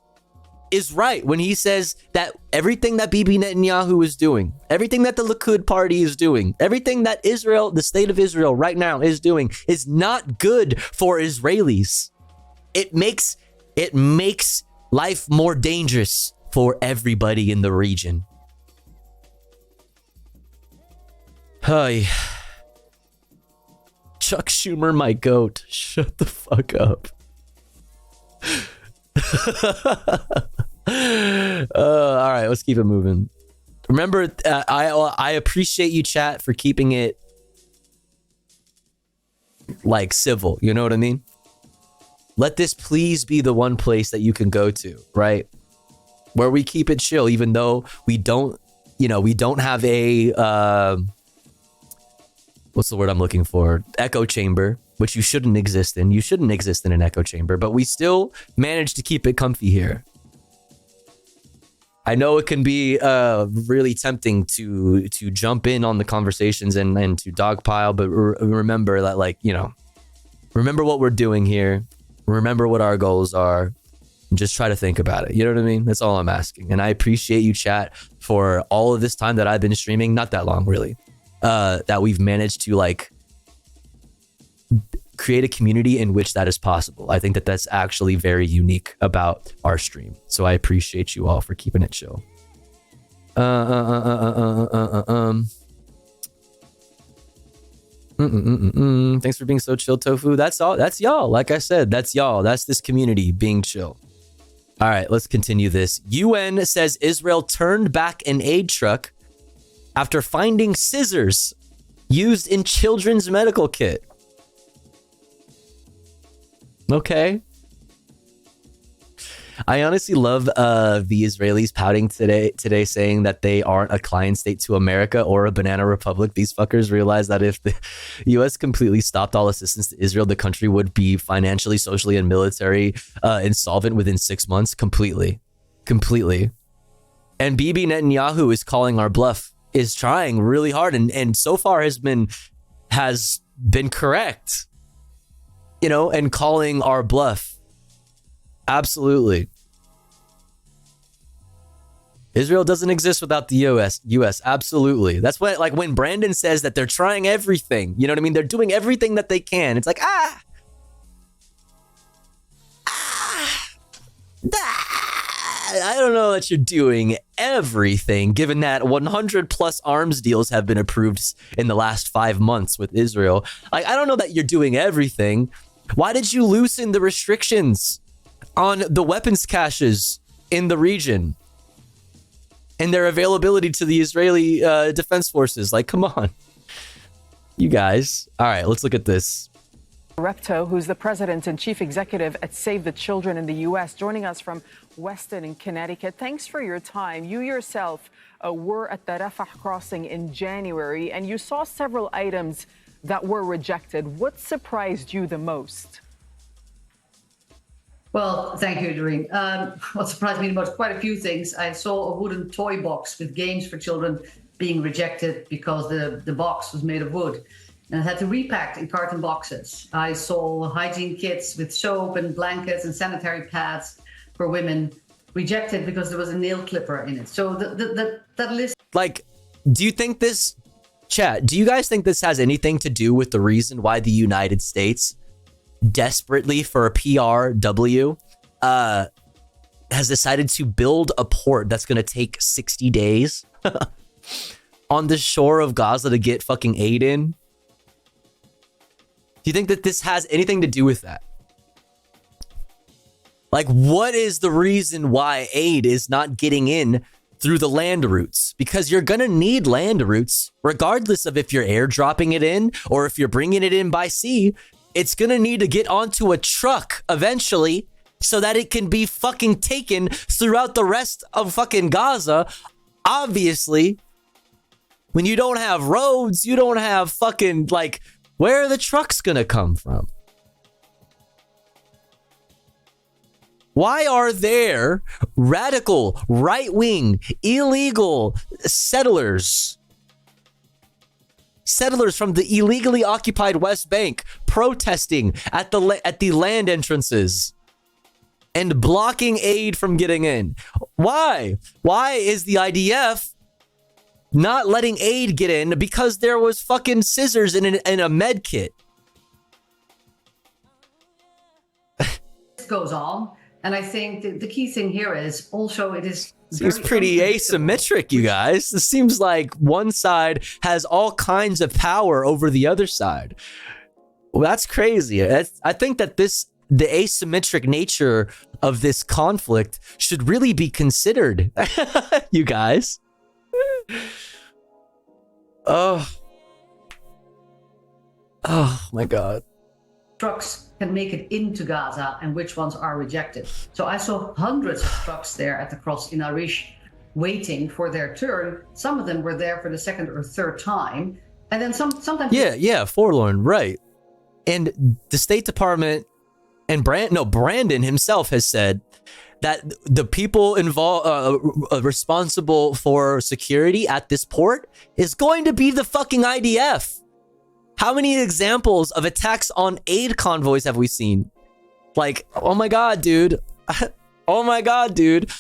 right when he says that everything that Bibi Netanyahu is doing, everything that the Likud party is doing, everything that Israel, the state of Israel right now is doing is not good for Israelis. It makes life more dangerous for everybody in the region. Hi. Chuck Schumer, my goat. Shut the fuck up. All right, let's keep it moving. Remember, I appreciate you, chat, for keeping it like civil. You know what I mean? Let this please be the one place that you can go to, right? Where we keep it chill, even though we don't have a what's the word I'm looking for? Echo chamber, which you shouldn't exist in. You shouldn't exist in an echo chamber, but we still manage to keep it comfy here. I know it can be really tempting to jump in on the conversations and to dogpile, but remember that, remember what we're doing here. Remember what our goals are. And just try to think about it. You know what I mean? That's all I'm asking. And I appreciate you, chat, for all of this time that I've been streaming. Not that long, really. That we've managed to create a community in which that is possible. I think that that's actually very unique about our stream. So I appreciate you all for keeping it chill. Thanks for being so chill, Tofu. That's all. That's y'all. Like I said, that's y'all. That's this community being chill. All right, let's continue this. UN says Israel turned back an aid truck after finding scissors used in children's medical kit. Okay. I honestly love the Israelis pouting today saying that they aren't a client state to America or a banana republic. These fuckers realize that if the U.S. completely stopped all assistance to Israel, the country would be financially, socially, and military insolvent within 6 months. Completely. And Bibi Netanyahu is calling our bluff, is trying really hard, and so far has been correct, and calling our bluff. Absolutely. Israel doesn't exist without the US. Absolutely. That's what, when Brandon says that they're trying everything, you know what I mean? They're doing everything that they can. It's like, I don't know that you're doing everything, given that 100 plus arms deals have been approved in the last 5 months with Israel. I don't know that you're doing everything. Why did you loosen the restrictions on the weapons caches in the region and their availability to the Israeli defense forces? Come on, you guys. All right, let's look at this.
Repto, who's the president and chief executive at Save the Children in the U.S., joining us from Weston in Connecticut. Thanks for your time. You yourself were at the Rafah crossing in January, and you saw several items that were rejected. What surprised you the most?
Well, thank you, Doreen. What surprised me the most, quite a few things. I saw a wooden toy box with games for children being rejected because the box was made of wood and it had to repacked in carton boxes. I saw hygiene kits with soap and blankets and sanitary pads for women rejected because there was a nail clipper in it. So that list...
do you think this... Chat, do you guys think this has anything to do with the reason why the United States desperately for a PRW, has decided to build a port that's going to take 60 days on the shore of Gaza to get fucking aid in. Do you think that this has anything to do with that? Like, what is the reason why aid is not getting in through the land routes? Because you're going to need land routes, regardless of if you're airdropping it in or if you're bringing it in by sea. It's going to need to get onto a truck eventually so that it can be fucking taken throughout the rest of fucking Gaza. Obviously, when you don't have roads, you don't have fucking, like, where are the trucks going to come from? Why are there radical, right-wing, illegal settlers from the illegally occupied West Bank protesting at the land entrances and blocking aid from getting in? Why? Why is the IDF not letting aid get in? Because there was fucking scissors in a med kit.
This goes on. And I think the key thing here is also it is...
Seems pretty asymmetric, you guys. This seems like one side has all kinds of power over the other side. Well, that's crazy. I think that the asymmetric nature of this conflict should really be considered, you guys. Oh my God.
Trucks can make it into Gaza and which ones are rejected. So I saw hundreds of trucks there at the cross in Arish waiting for their turn. Some of them were there for the second or third time. And then sometimes...
Yeah, forlorn, right. And the State Department and Brandon himself has said that the people involved, responsible for security at this port is going to be the fucking IDF. How many examples of attacks on aid convoys have we seen? Like, oh my God, dude. Oh my God, dude.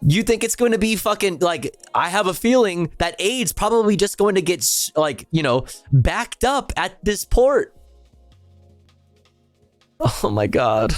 You think it's going to be fucking, like, I have a feeling that aid's probably just going to get, like, you know, backed up at this port. Oh my God.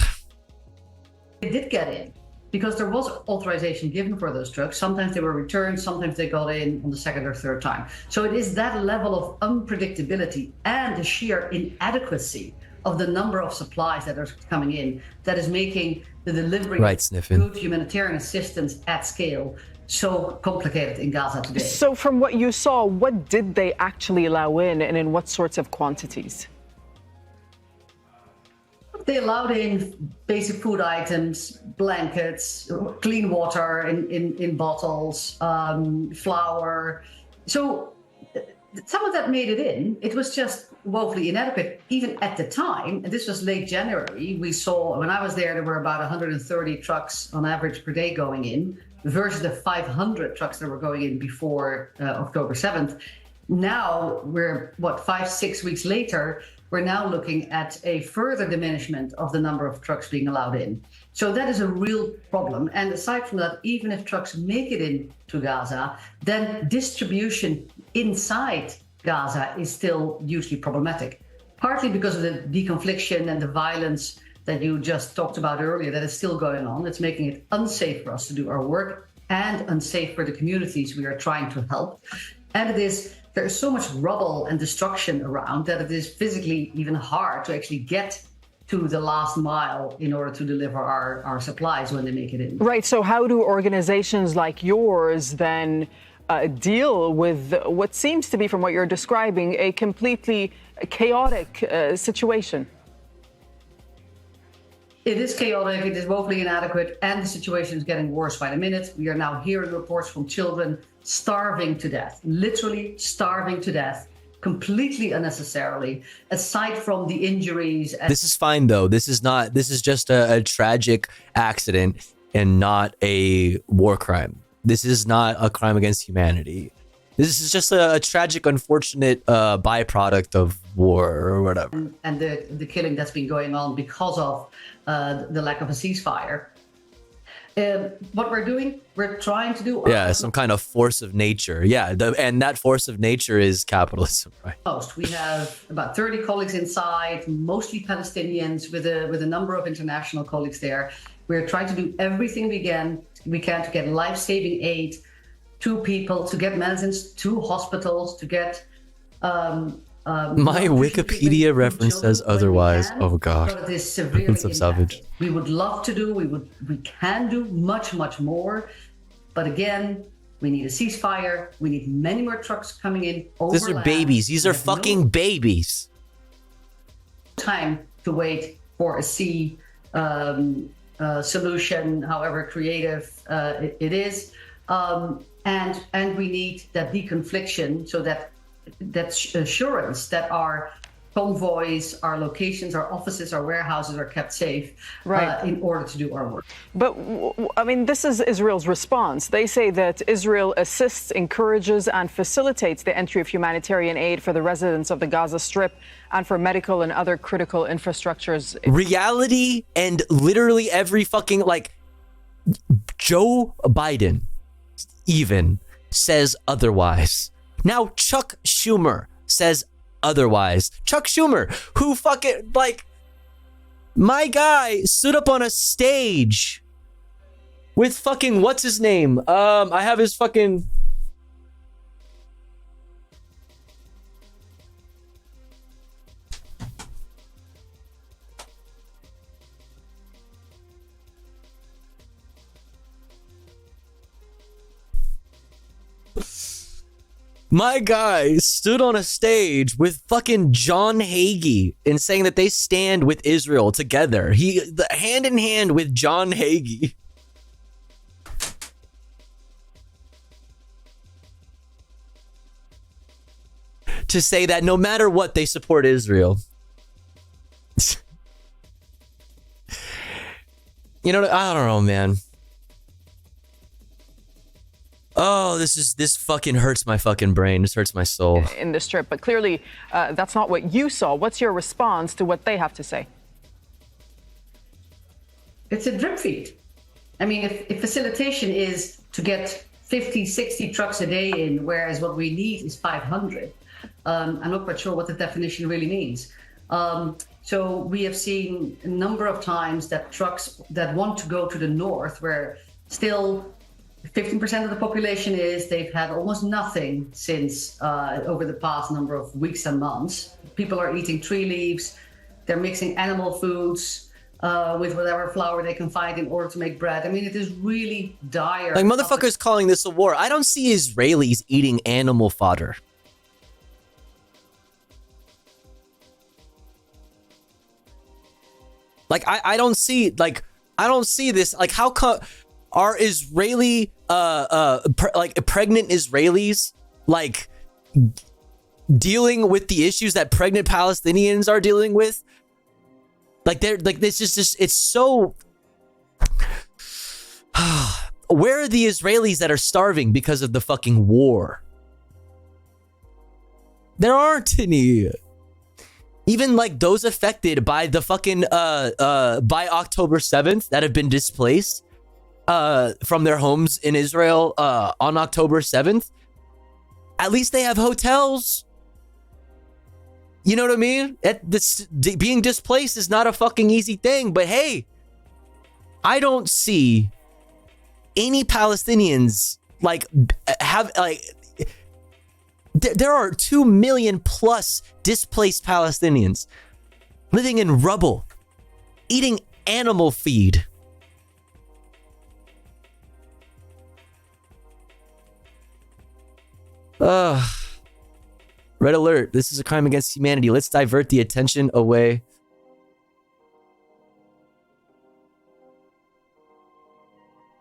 They did get in because there was authorization given for those trucks. Sometimes they were returned, sometimes they got in on the second or third time. So it is that level of unpredictability and the sheer inadequacy of the number of supplies that are coming in that is making the delivery of good humanitarian assistance at scale so complicated in Gaza today.
So from what you saw, what did they actually allow in and in what sorts of quantities?
They allowed in basic food items, blankets, clean water in bottles, flour. So some of that made it in. It was just woefully inadequate. Even at the time, and this was late January, we saw, when I was there there were about 130 trucks on average per day going in versus the 500 trucks that were going in before October 7th. Now we're, 5-6 weeks later, we're now looking at a further diminishment of the number of trucks being allowed in. So that is a real problem. And aside from that, even if trucks make it into Gaza, then distribution inside Gaza is still hugely problematic, partly because of the deconfliction and the violence that you just talked about earlier that is still going on. It's making it unsafe for us to do our work and unsafe for the communities we are trying to help. And there's so much rubble and destruction around that it is physically even hard to actually get to the last mile in order to deliver our supplies when they make it in.
Right. So how do organizations like yours then deal with what seems to be, from what you're describing, a completely chaotic situation?
It is chaotic, it is woefully inadequate, and the situation is getting worse by the minute. We are now hearing reports from children starving to death, literally starving to death, completely unnecessarily, aside from the injuries.
This is fine, though. This is just a tragic accident and not a war crime. This is not a crime against humanity. This is just a tragic, unfortunate byproduct of war or whatever.
And the killing that's been going on because of the lack of a ceasefire. what we're doing, we're trying to do.
Yeah, some kind of force of nature. Yeah, and that force of nature is capitalism, right?
We have about 30 colleagues inside, mostly Palestinians, with a number of international colleagues there. We're trying to do everything we can to get life-saving aid to people, to get medicines to hospitals, to get.
My Wikipedia reference says otherwise. Oh god,
but it is severely
I'm so savage.
We would love to do. We can do much more, but again, we need a ceasefire. We need many more trucks coming in.
These are babies. These are fucking babies.
Time to wait for a solution, however creative it is, and we need that deconfliction, so that assurance that our convoys, our locations, our offices, our warehouses are kept safe, in order to do our work.
But, I mean, this is Israel's response. They say that Israel assists, encourages, and facilitates the entry of humanitarian aid for the residents of the Gaza Strip and for medical and other critical infrastructures.
Reality and literally every fucking, like, Joe Biden even says otherwise. Now Chuck Schumer says otherwise. Chuck Schumer, who fucking, like, my guy stood up on a stage with fucking, what's his name? I have his fucking... My guy stood on a stage with fucking John Hagee and saying that they stand with Israel together. Hand in hand with John Hagee. To say that no matter what, they support Israel. You know, I don't know, man. Oh, this fucking hurts my fucking brain. This hurts my soul.
In this trip, but clearly that's not what you saw. What's your response to what they have to say?
It's a drip feed. I mean, if facilitation is to get 50, 60 trucks a day in, whereas what we need is 500, I'm not quite sure what the definition really means. So we have seen a number of times that trucks that want to go to the north, where still 15% of the population they've had almost nothing since over the past number of weeks and months. People are eating tree leaves. They're mixing animal foods with whatever flour they can find in order to make bread. I mean, it is really dire.
Like, motherfuckers calling this a war. I don't see Israelis eating animal fodder. Like, I don't see this. Like, how come... Are Israeli, pregnant Israelis, like, dealing with the issues that pregnant Palestinians are dealing with? Like, they're like, this is just, it's so. Where are the Israelis that are starving because of the fucking war? There aren't any. Even like those affected by the fucking by October 7th that have been displaced from their homes in Israel on October 7th, at least they have hotels. You know what I mean? Being displaced is not a fucking easy thing, but hey, I don't see any Palestinians there are 2 million plus displaced Palestinians living in rubble, eating animal feed. Red alert. This is a crime against humanity. Let's divert the attention away.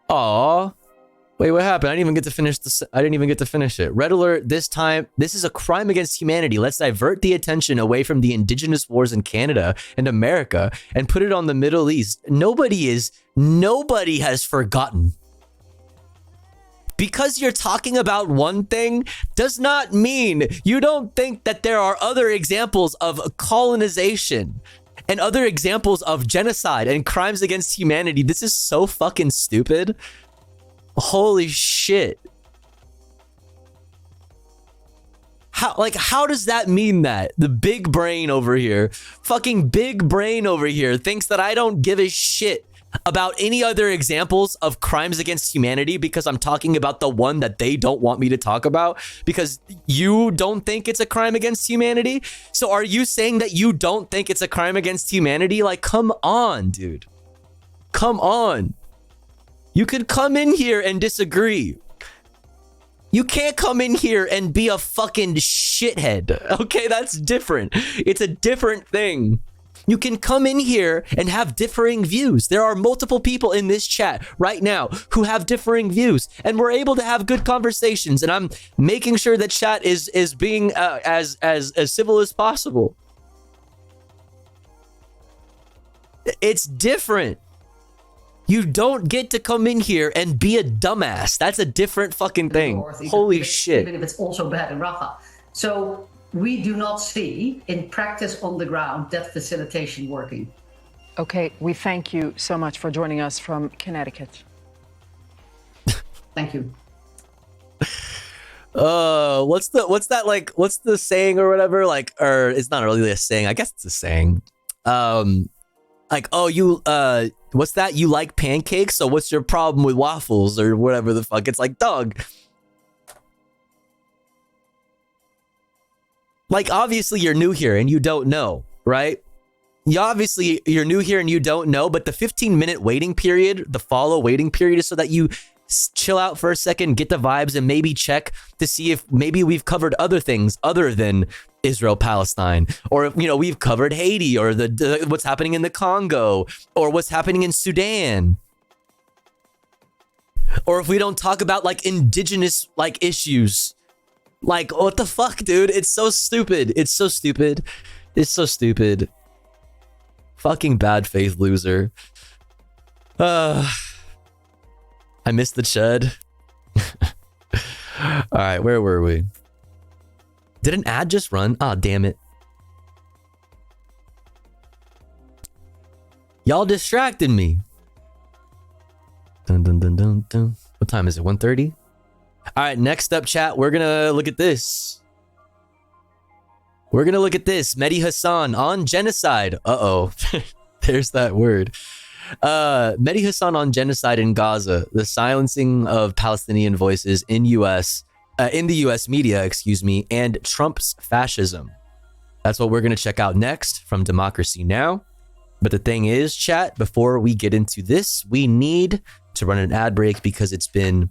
Aw. Wait, what happened? I didn't even get to finish this. I didn't even get to finish it. Red alert. This time, this is a crime against humanity. Let's divert the attention away from the indigenous wars in Canada and America and put it on the Middle East. Nobody has forgotten. Because you're talking about one thing does not mean you don't think that there are other examples of colonization and other examples of genocide and crimes against humanity. This is so fucking stupid. Holy shit. How does that mean that? The big brain over here, fucking big brain over here, thinks that I don't give a shit about any other examples of crimes against humanity because I'm talking about the one that they don't want me to talk about because you don't think it's a crime against humanity? So are you saying that you don't think it's a crime against humanity? Like, come on, dude. Come on. You could come in here and disagree. You can't come in here and be a fucking shithead. Okay, that's different. It's a different thing. You can come in here and have differing views. There are multiple people in this chat right now who have differing views, and we're able to have good conversations. And I'm making sure that chat is being as civil as possible. It's different. You don't get to come in here and be a dumbass. That's a different fucking thing. Holy shit.
Even if it's also bad in Rafah. So we do not see in practice on the ground that facilitation working.
Okay, we thank you so much for joining us from Connecticut.
Thank you.
What's the saying or whatever? Like, or it's not really a saying. I guess it's a saying. Like, oh, you, what's that? You like pancakes? So what's your problem with waffles or whatever the fuck? It's like, dog. Like, obviously you're new here and you don't know, right? You're new here and you don't know, but the 15-minute waiting period, the follow waiting period is so that you chill out for a second, get the vibes, and maybe check to see if maybe we've covered other things other than Israel, Palestine, or, you know, we've covered Haiti or the what's happening in the Congo or what's happening in Sudan. Or if we don't talk about like indigenous like issues. Like, what the fuck, dude? It's so stupid. It's so stupid. It's so stupid. Fucking bad faith loser. I missed the chud. All right, where were we? Did an ad just run? Ah, damn it. Y'all distracted me. Dun, dun, dun, dun, dun. What time is it? 1:30? All right, next up, chat, we're gonna look at this. We're gonna look at this. Mehdi Hassan on genocide. Uh-oh. There's that word. Mehdi Hassan on genocide in Gaza. The silencing of Palestinian voices in the U.S. media, excuse me, and Trump's fascism. That's what we're gonna check out next from Democracy Now! But the thing is, chat, before we get into this, we need to run an ad break because it's been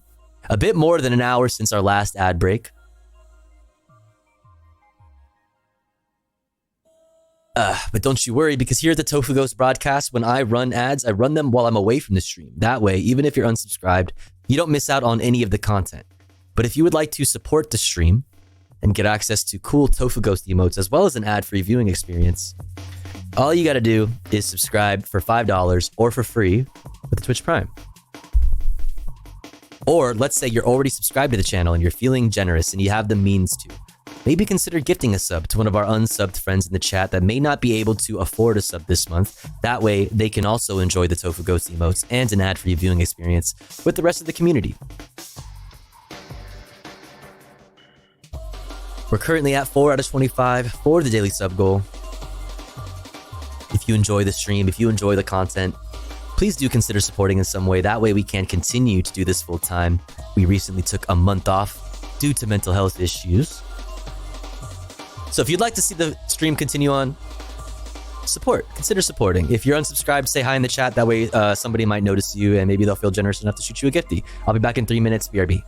a bit more than an hour since our last ad break. But don't you worry, because here at the Tofu Ghost broadcast, when I run ads, I run them while I'm away from the stream. That way, even if you're unsubscribed, you don't miss out on any of the content. But if you would like to support the stream and get access to cool Tofu Ghost emotes, as well as an ad-free viewing experience, all you gotta do is subscribe for $5 or for free with Twitch Prime. Or let's say you're already subscribed to the channel and you're feeling generous and you have the means to. Maybe consider gifting a sub to one of our unsubbed friends in the chat that may not be able to afford a sub this month. That way, they can also enjoy the Tofu Ghost emotes and an ad-free viewing experience with the rest of the community. We're currently at 4 out of 25 for the daily sub goal. If you enjoy the stream, if you enjoy the content, please do consider supporting in some way. That way we can continue to do this full time. We recently took a month off due to mental health issues. So if you'd like to see the stream continue on, consider supporting. If you're unsubscribed, say hi in the chat. That way somebody might notice you and maybe they'll feel generous enough to shoot you a gifty. I'll be back in 3 minutes. BRB.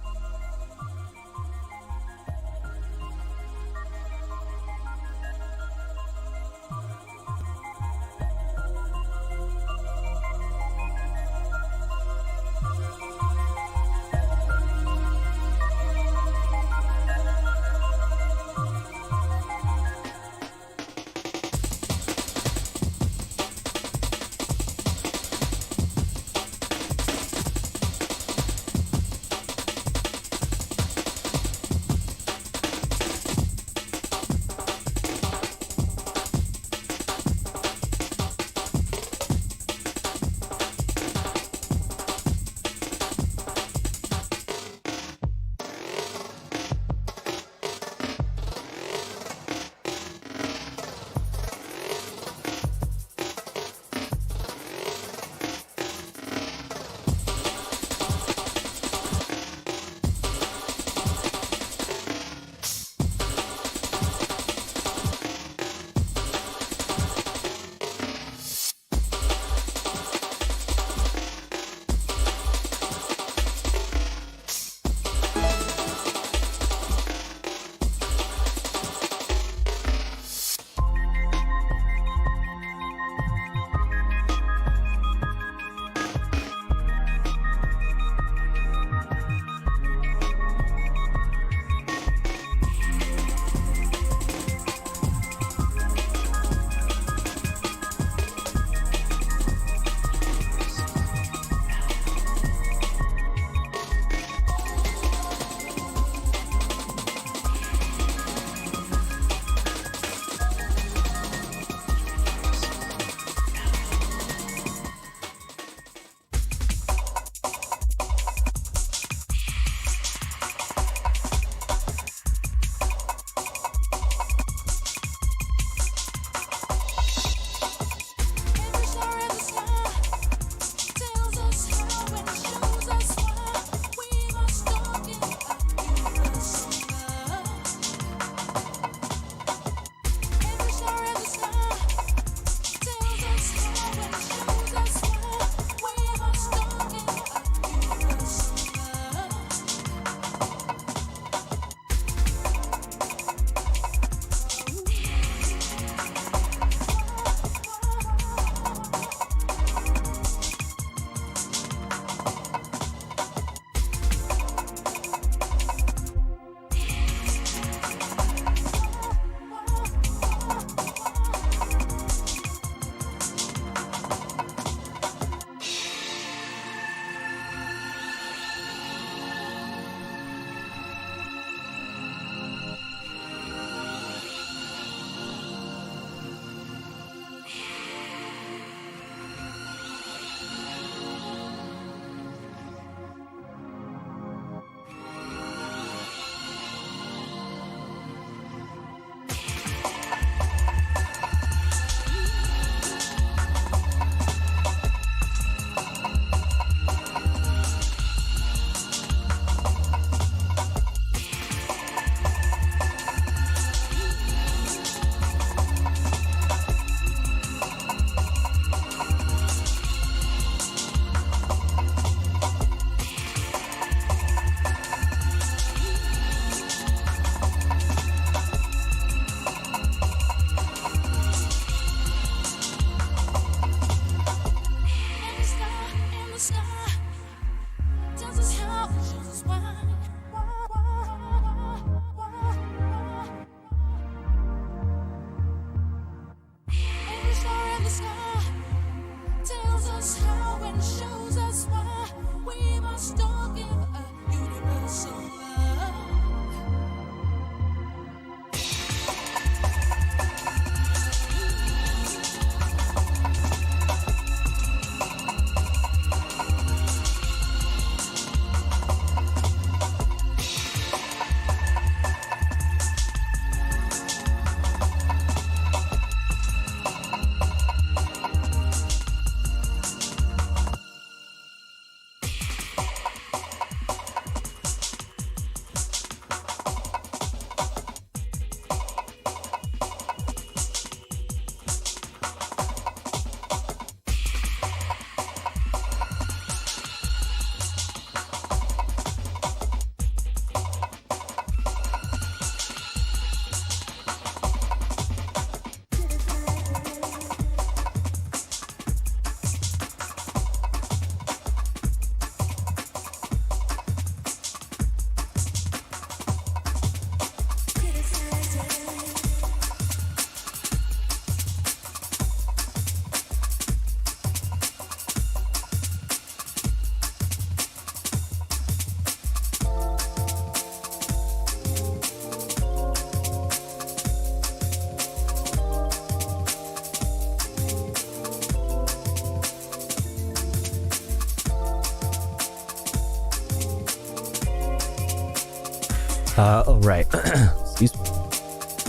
All right. Excuse me.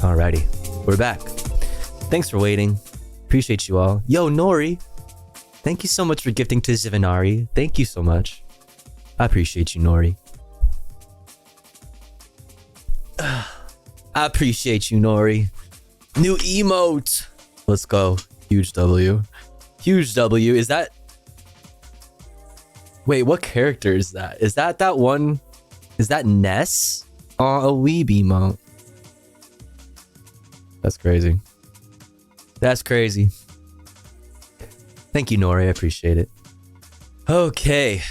Alrighty. We're back. Thanks for waiting. Appreciate you all. Yo, Nori. Thank you so much for gifting to Zivanari. Thank you so much. I appreciate you, Nori. I appreciate you, Nori. New emote. Let's go. Huge W. Huge W. Is that... Wait, what character is that? Is that one? Is that Ness? Oh, a weeb emote. That's crazy. That's crazy. Thank you, Nori. I appreciate it. Okay.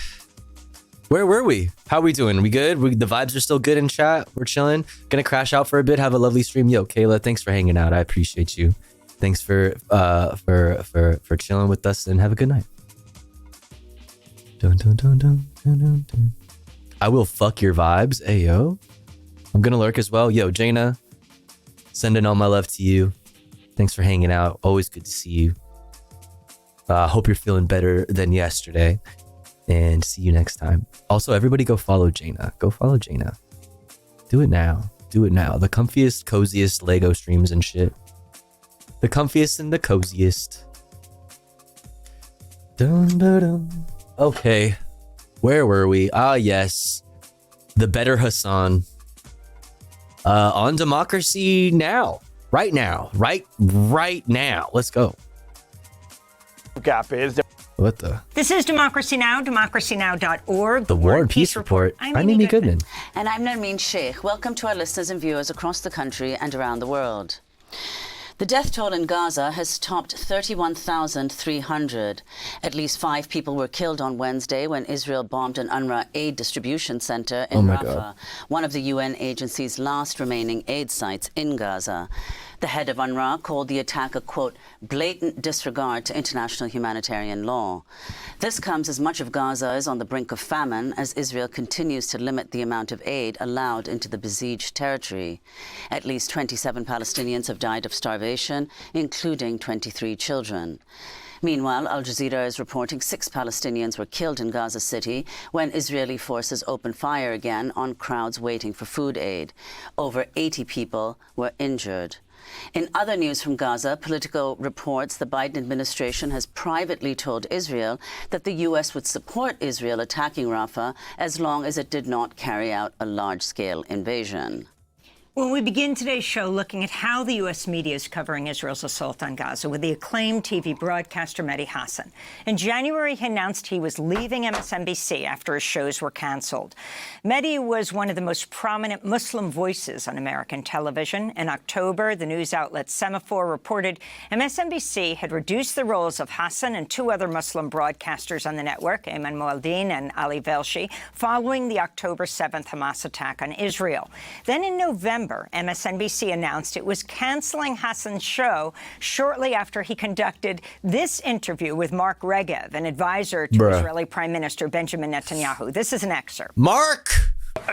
Where were we? How are we doing? We good? The vibes are still good in chat? We're chilling? Gonna crash out for a bit. Have a lovely stream. Yo, Kayla, thanks for hanging out. I appreciate you. Thanks for chilling with us, and have a good night. Dun, dun, dun, dun, dun, dun, dun. I will fuck your vibes. Hey, yo. I'm gonna lurk as well. Yo, Jaina, sending all my love to you. Thanks for hanging out. Always good to see you. Hope you're feeling better than yesterday. And see you next time. Also, everybody go follow Jaina. Go follow Jaina. Do it now. Do it now. The comfiest, coziest Lego streams and shit. The comfiest and the coziest. Dun, dun, dun. Okay. Where were we? Ah, yes. The better Hassan. On Democracy Now. Right now. Right now. Let's go.
Gap is...
What the?
This is Democracy Now!, democracynow.org.
The War and Peace Report. I'm Amy Goodman.
And I'm Nermeen Sheikh. Welcome to our listeners and viewers across the country and around the world. The death toll in Gaza has topped 31,300. At least 5 people were killed on Wednesday when Israel bombed an UNRWA aid distribution center in Rafah, one of the UN agency's last remaining aid sites in Gaza. The head of UNRWA called the attack a, quote, blatant disregard to international humanitarian law. This comes as much of Gaza is on the brink of famine as Israel continues to limit the amount of aid allowed into the besieged territory. At least 27 Palestinians have died of starvation, including 23 children. Meanwhile, Al Jazeera is reporting 6 Palestinians were killed in Gaza City when Israeli forces opened fire again on crowds waiting for food aid. Over 80 people were injured. In other news from Gaza, Politico reports the Biden administration has privately told Israel that the U.S. would support Israel attacking Rafah as long as it did not carry out a large-scale invasion.
Well, we begin today's show looking at how the U.S. media is covering Israel's assault on Gaza with the acclaimed TV broadcaster Mehdi Hassan. In January, he announced he was leaving MSNBC after his shows were canceled. Mehdi was one of the most prominent Muslim voices on American television. In October, the news outlet Semaphore reported MSNBC had reduced the roles of Hassan and two other Muslim broadcasters on the network, Ayman Moaldin and Ali Velshi, following the October 7th Hamas attack on Israel. Then in November, MSNBC announced it was canceling Hassan's show shortly after he conducted this interview with Mark Regev, an advisor to Israeli Prime Minister Benjamin Netanyahu. This is an excerpt.
Mark!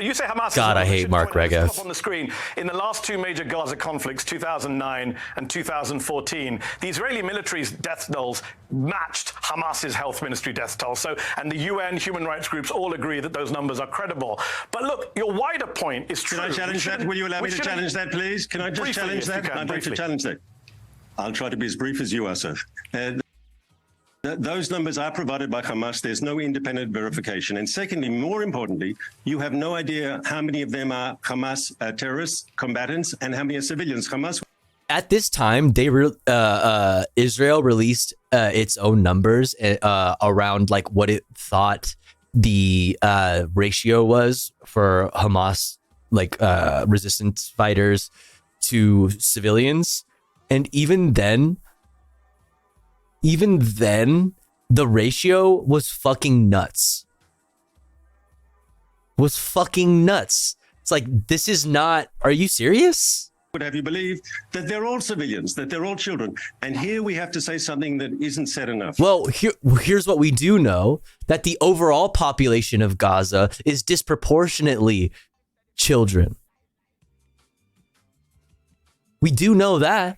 You say Hamas.
God, I hate Mark Regev.
Up on the screen, in the last two major Gaza conflicts, 2009 and 2014, the Israeli military's death tolls matched Hamas's health ministry death toll. So, and the UN human rights groups all agree that those numbers are credible. But look, your wider point is true.
Can I challenge that? Will you allow me to challenge that, please? Can I just challenge that? I'd like to challenge that. I'll try to be as brief as you are, sir. Those numbers are provided by Hamas. There's no independent verification. And secondly, more importantly, you have no idea how many of them are Hamas terrorists, combatants, and how many are civilians. Hamas.
At this time, Israel released its own numbers around like what it thought the ratio was for Hamas, like resistance fighters to civilians. And even then, the ratio was fucking nuts. It's like, this is not, are you serious?
Would have you believe that they're all civilians, that they're all children. And here we have to say something that isn't said enough.
Well, here's what we do know, that the overall population of Gaza is disproportionately children. We do know that.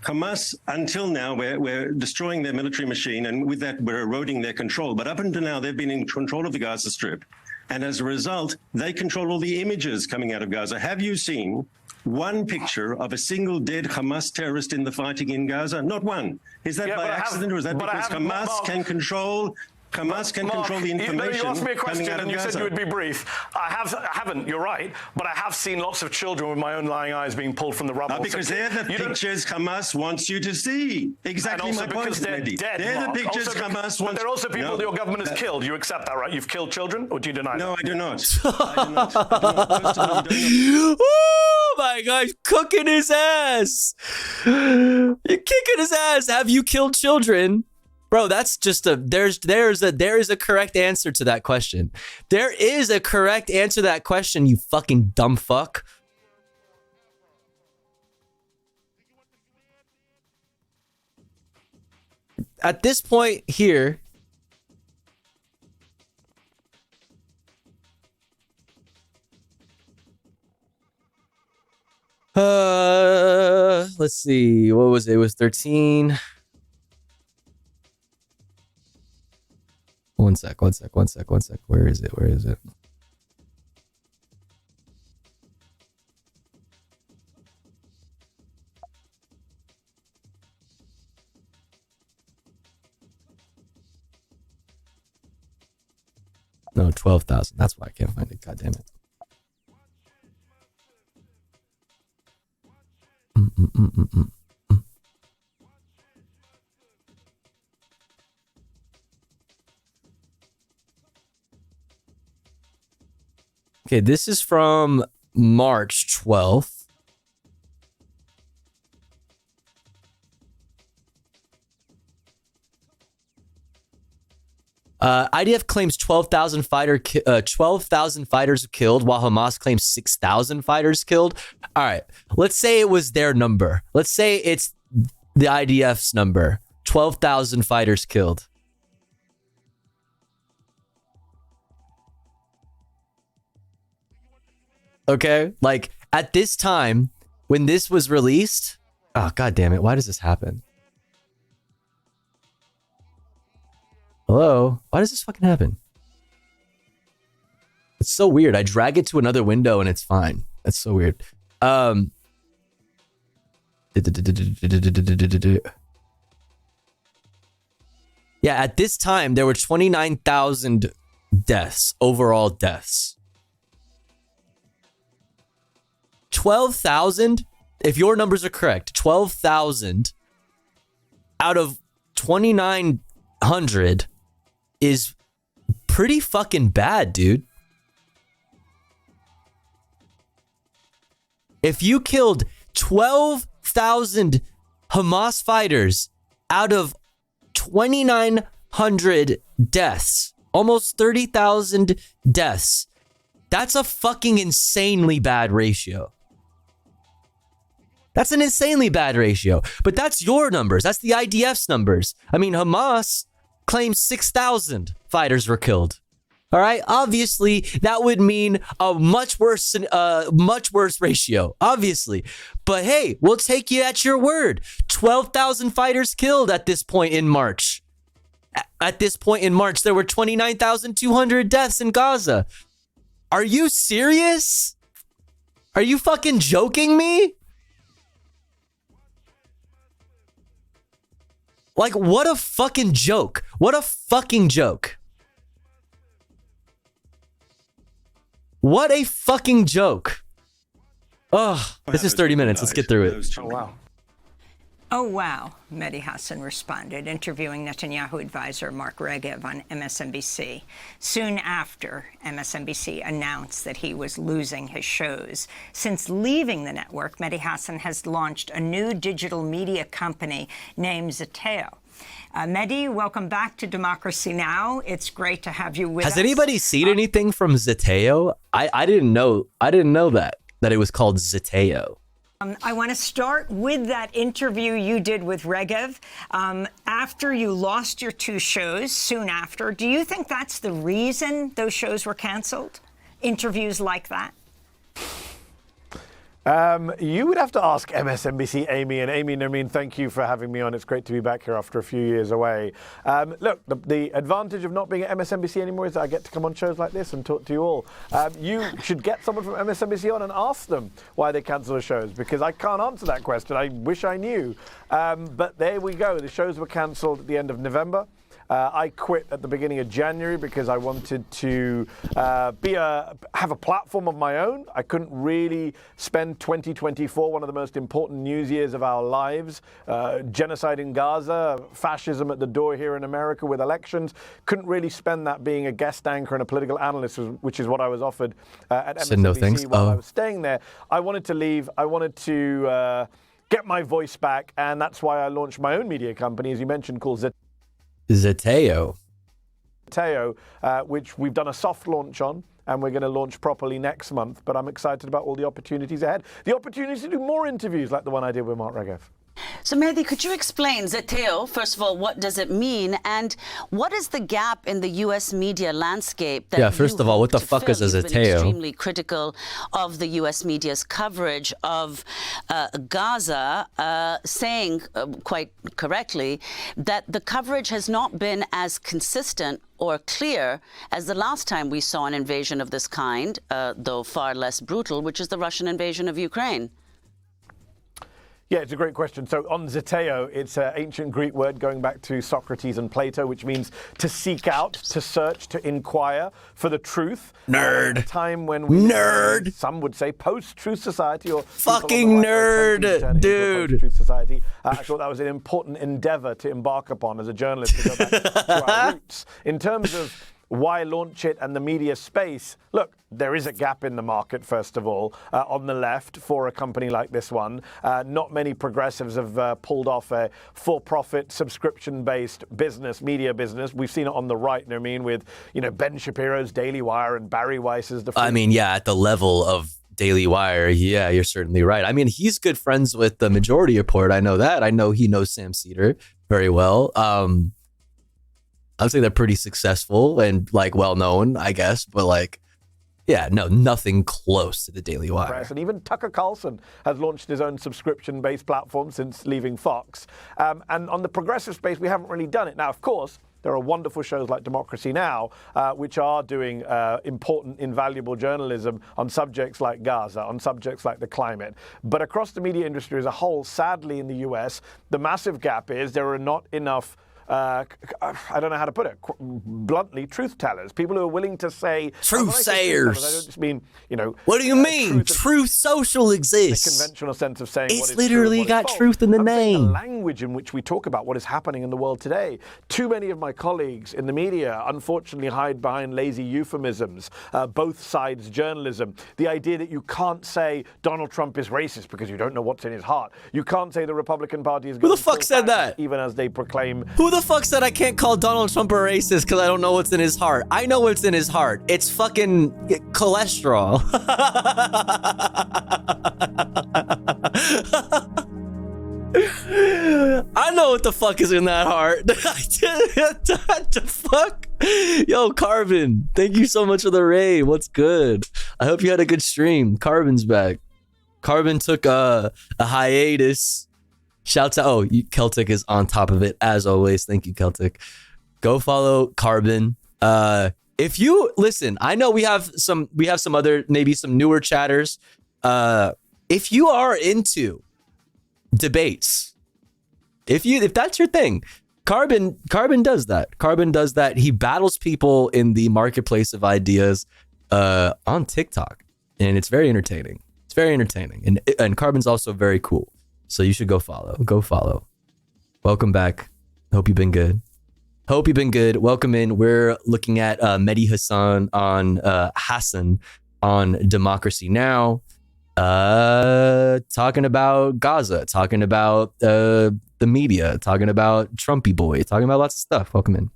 Hamas, until now, we're destroying their military machine, and with that, we're eroding their control. But up until now, they've been in control of the Gaza Strip. And as a result, they control all the images coming out of Gaza. Have you seen one picture of a single dead Hamas terrorist in the fighting in Gaza? Not one. Is that by accident, or is that because Hamas can control... Hamas can control the information.
You asked me a question and you said you would be brief. I haven't, you're right, but I have seen lots of children with my own lying eyes being pulled from the rubble.
Because they're the pictures Hamas wants you to see. Exactly my point,
they're dead,
they're the pictures Hamas wants.
But they're also people that your government has killed. You accept that, right? You've killed children, or do you deny that?
No, I do not. I do not. First of all,
oh my gosh, cooking his ass. You're kicking his ass. Have you killed children? Bro, that's just there is a correct answer to that question. There is a correct answer to that question, you fucking dumb fuck. At this point here, let's see, what was it? It was 13. One sec. Where is it? No, 12,000. That's why I can't find it. God damn it. Okay, this is from March 12th. IDF claims 12,000 fighters killed, while Hamas claims 6,000 fighters killed. All right, let's say it was their number. Let's say it's the IDF's number. 12,000 fighters killed. Okay, like at this time when this was released, oh god damn it, why does this happen? Hello, why does this fucking happen? It's so weird. I drag it to another window and it's fine. That's so weird. Yeah, at this time there were 29,000 deaths, overall deaths. 12,000, if your numbers are correct, 12,000 out of 2,900 is pretty fucking bad, dude. If you killed 12,000 Hamas fighters out of 2,900 deaths, almost 30,000 deaths, that's a fucking insanely bad ratio. That's an insanely bad ratio. But that's your numbers. That's the IDF's numbers. I mean, Hamas claims 6,000 fighters were killed. All right. Obviously, that would mean a much worse ratio. Obviously. But hey, we'll take you at your word. 12,000 fighters killed at this point in March. At this point in March, there were 29,200 deaths in Gaza. Are you serious? Are you fucking joking me? Like, what a fucking joke. What a fucking joke. What a fucking joke. Oh, this is 30 minutes. Let's get through it.
Oh, wow.
Oh, wow, Mehdi Hassan responded, interviewing Netanyahu advisor Mark Regev on MSNBC. Soon after, MSNBC announced that he was losing his shows. Since leaving the network, Mehdi Hassan has launched a new digital media company named Zeteo. Mehdi, welcome back to Democracy Now! It's great to have you with us.
Has anybody seen anything from Zeteo? I didn't know that it was called Zeteo.
I want to start with that interview you did with Regev after you lost your two shows soon after. Do you think that's the reason those shows were canceled? Interviews like that?
You would have to ask MSNBC Amy. And Amy, Nermeen, thank you for having me on. It's great to be back here after a few years away. Look, the advantage of not being at MSNBC anymore is that I get to come on shows like this and talk to you all. You should get someone from MSNBC on and ask them why they cancel the shows, because I can't answer that question. I wish I knew. But there we go. The shows were cancelled at the end of November. I quit at the beginning of January because I wanted to have a platform of my own. I couldn't really spend 2024, one of the most important news years of our lives, genocide in Gaza, fascism at the door here in America with elections. Couldn't really spend that being a guest anchor and a political analyst, which is what I was offered at MSNBC while I was staying there. I wanted to leave. I wanted to get my voice back, and that's why I launched my own media company, as you mentioned, called
Zeteo,
which we've done a soft launch on, and we're going to launch properly next month. But I'm excited about all the opportunities ahead. The opportunity to do more interviews like the one I did with Mark Regev.
So, Mehdi, could you explain Zeteo? First of all, what does it mean? And what is the gap in the U.S. media landscape that
first of all, what the fuck is a Zeteo?
You've been extremely critical of the U.S. media's coverage of Gaza, saying quite correctly that the coverage has not been as consistent or clear as the last time we saw an invasion of this kind, though far less brutal, which is the Russian invasion of Ukraine.
Yeah, it's a great question. So on Zeteo, it's an ancient Greek word going back to Socrates and Plato, which means to seek out, to search, to inquire for the truth.
Nerd.
At a time when we some would say post-truth society, or
fucking nerd, dude.
Post-truth society. I thought that was an important endeavor to embark upon as a journalist to go back to our roots. In terms of why launch it and the media space? Look, there is a gap in the market, first of all, on the left for a company like this one. Not many progressives have pulled off a for-profit, subscription-based business, media business. We've seen it on the right, with, Ben Shapiro's Daily Wire and Barry Weiss's The Free.
I mean, yeah, at the level of Daily Wire, yeah, you're certainly right. I mean, he's good friends with the Majority Report. I know that. I know he knows Sam Cedar very well. I would say they're pretty successful and well-known, I guess, but yeah, no, nothing close to the Daily Wire.
And even Tucker Carlson has launched his own subscription-based platform since leaving Fox. And on the progressive space, we haven't really done it. Now, of course, there are wonderful shows like Democracy Now!, which are doing important, invaluable journalism on subjects like Gaza, on subjects like the climate. But across the media industry as a whole, sadly in the US, the massive gap is there are not enough I don't know how to put it, bluntly, truth tellers, people who are willing to say...
Truth sayers.
I don't just mean,
What do you mean? Truth social exists.
The conventional sense of saying
it's literally got truth in the name.
The language in which we talk about what is happening in the world today. Too many of my colleagues in the media, unfortunately, hide behind lazy euphemisms, both sides journalism. The idea that you can't say Donald Trump is racist because you don't know what's in his heart. You can't say the Republican Party is...
Who the fuck said that?
Even as they proclaim...
Who the fuck said I can't call Donald Trump a racist because I don't know what's in his heart? I know what's in his heart. It's fucking cholesterol. I know what the fuck is in that heart. What the fuck? Yo, Carbon, thank you so much for the raid. What's good? I hope you had a good stream. Carbon's back. Carbon took a hiatus. Shouts out. Celtic is on top of it as always. Thank you, Celtic. Go follow Carbon. If you listen, I know we have some other, maybe some newer chatters. If you are into debates, if that's your thing, Carbon does that. Carbon does that. He battles people in the marketplace of ideas on TikTok, and it's very entertaining. It's very entertaining, and Carbon's also very cool. So you should go follow. Go follow. Welcome back. Hope you've been good. Hope you've been good. Welcome in. We're looking at Mehdi Hassan on Democracy Now. Talking about Gaza, talking about the media, talking about Trumpy boy, talking about lots of stuff. Welcome in.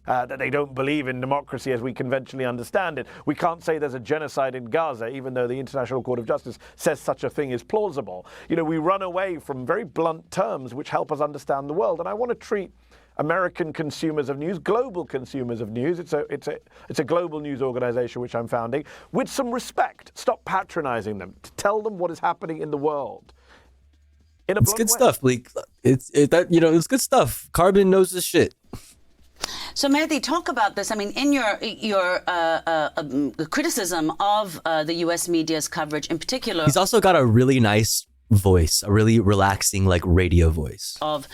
That they don't believe in democracy as we conventionally understand it. We can't say there's a genocide in Gaza, even though the International Court of Justice says such a thing is plausible. We run away from very blunt terms which help us understand the world. And I want to treat American consumers of news, global consumers of news, it's a global news organization which I'm founding, with some respect. Stop patronizing them. To tell them what is happening in the world.
It's good stuff, Bleak. It's good stuff. Carbon knows this shit.
So Mehdi, talk about this. I mean, in your criticism of the U.S. media's coverage in particular.
He's also got a really nice voice, a really relaxing, like, radio voice.
Of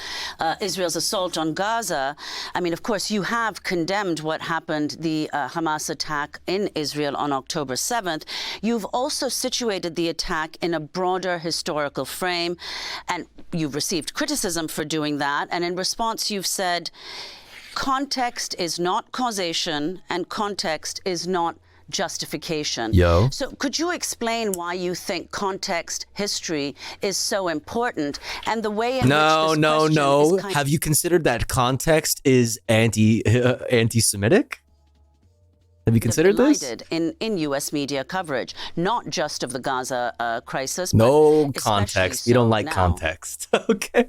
Israel's assault on Gaza. I mean, of course, you have condemned what happened, the Hamas attack in Israel on October 7th. You've also situated the attack in a broader historical frame, and you've received criticism for doing that. And in response, you've said, context is not causation and context is not justification. So could you explain why you think context, history is so important and the way in which this question is
Have you considered that context is anti-Semitic? Have you considered this?
In U.S. media coverage, not just of the Gaza crisis.
No context. You don't like context. Okay.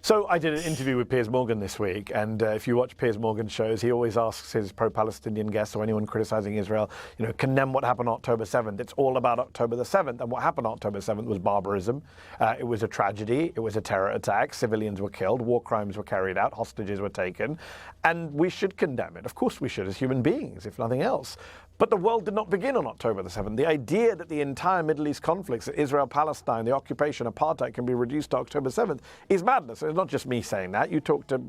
So I did an interview with Piers Morgan this week, and if you watch Piers Morgan's shows, he always asks his pro-Palestinian guests or anyone criticizing Israel, condemn what happened on October 7th. It's all about October the 7th, and what happened on October 7th was barbarism. It was a tragedy. It was a terror attack. Civilians were killed. War crimes were carried out. Hostages were taken. And we should condemn it. Of course we should, as human beings, if nothing else. But the world did not begin on October the 7th. The idea that the entire Middle East conflicts, Israel-Palestine, the occupation, apartheid, can be reduced to October 7th is madness. It's not just me saying that. You talk to,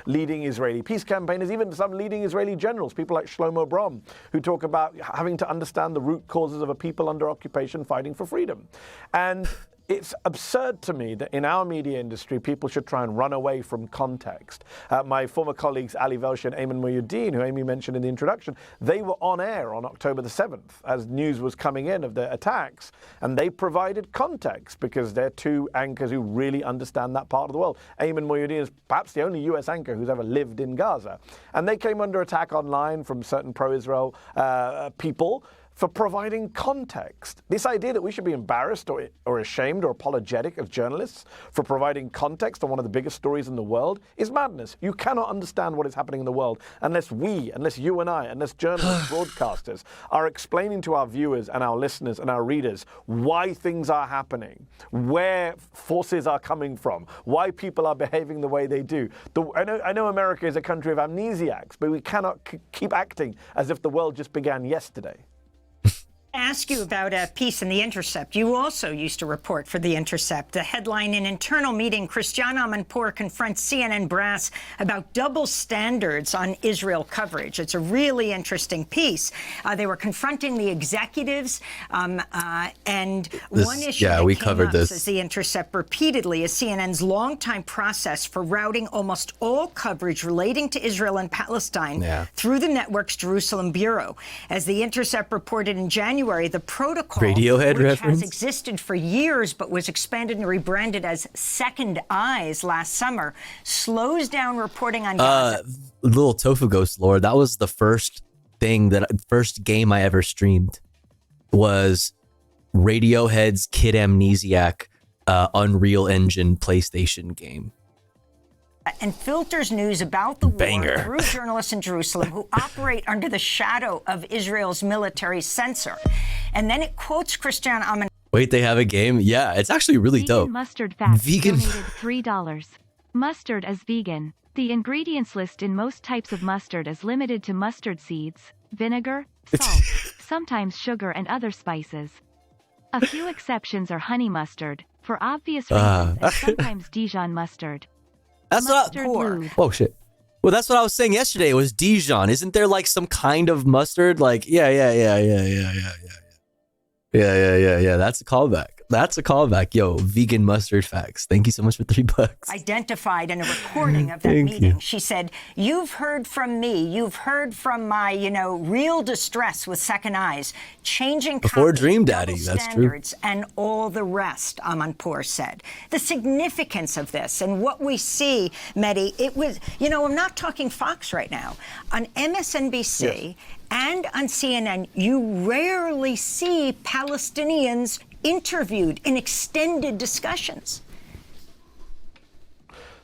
leading Israeli peace campaigners, even some leading Israeli generals, people like Shlomo Brom, who talk about having to understand the root causes of a people under occupation fighting for freedom. And it's absurd to me that in our media industry, people should try and run away from context. My former colleagues, Ali Velshi and Ayman Mohyeldin, who Amy mentioned in the introduction, they were on air on October the 7th as news was coming in of the attacks. And they provided context because they're two anchors who really understand that part of the world. Ayman Mohyeldin is perhaps the only US anchor who's ever lived in Gaza. And they came under attack online from certain pro-Israel people for providing context. This idea that we should be embarrassed or ashamed or apologetic as journalists for providing context on one of the biggest stories in the world is madness. You cannot understand what is happening in the world unless you and I, unless journalists, broadcasters are explaining to our viewers and our listeners and our readers why things are happening, where forces are coming from, why people are behaving the way they do. I know America is a country of amnesiacs, but we cannot keep acting as if the world just began yesterday.
ask you about a piece in The Intercept. You also used to report for The Intercept. The headline, "An internal meeting, Christiane Amanpour confronts CNN brass about double standards on Israel coverage." It's a really interesting piece. They were confronting the executives, and one issue that
we
came
covered
up,
this.
says The Intercept repeatedly, is CNN's longtime process for routing almost all coverage relating to Israel and Palestine through the network's Jerusalem bureau. As The Intercept reported in January, the protocol,
Radiohead
which
reference?
has existed for years but was expanded and rebranded as Second Eyes last summer, slows down reporting on Gaza.
Little Tofu Ghost Lord, that was the first game I ever streamed, was Radiohead's Kid Amnesiac Unreal Engine PlayStation game.
And filters news about the war
Banger.
through journalists in Jerusalem who operate under the shadow of Israel's military censor. And then it quotes Christiane Amanpour.
Wait, they have a game? Yeah, it's actually really dope.
Mustard facts
Vegan.
donated $3. Mustard as vegan. The ingredients list in most types of mustard is limited to mustard seeds, vinegar, salt, sometimes sugar and other spices. A few exceptions are honey mustard, for obvious reasons, and sometimes Dijon mustard.
That's
Mustard
not
lube.
Oh shit. Well, that's what I was saying yesterday. It was Dijon. Isn't there like some kind of mustard? Like, yeah. That's a callback. That's a callback. Yo, vegan mustard facts. Thank you so much for $3.
Identified in a recording of that
Thank
meeting.
you.
She said, "You've heard from me. You've heard from my, real distress with Second Eyes, changing
Before
copies,
Dream Daddy,
double
that's true.
standards, and all the rest," Amanpour said. The significance of this and what we see, Mehdi, it was, I'm not talking Fox right now. On MSNBC and on CNN, you rarely see Palestinians interviewed in extended discussions.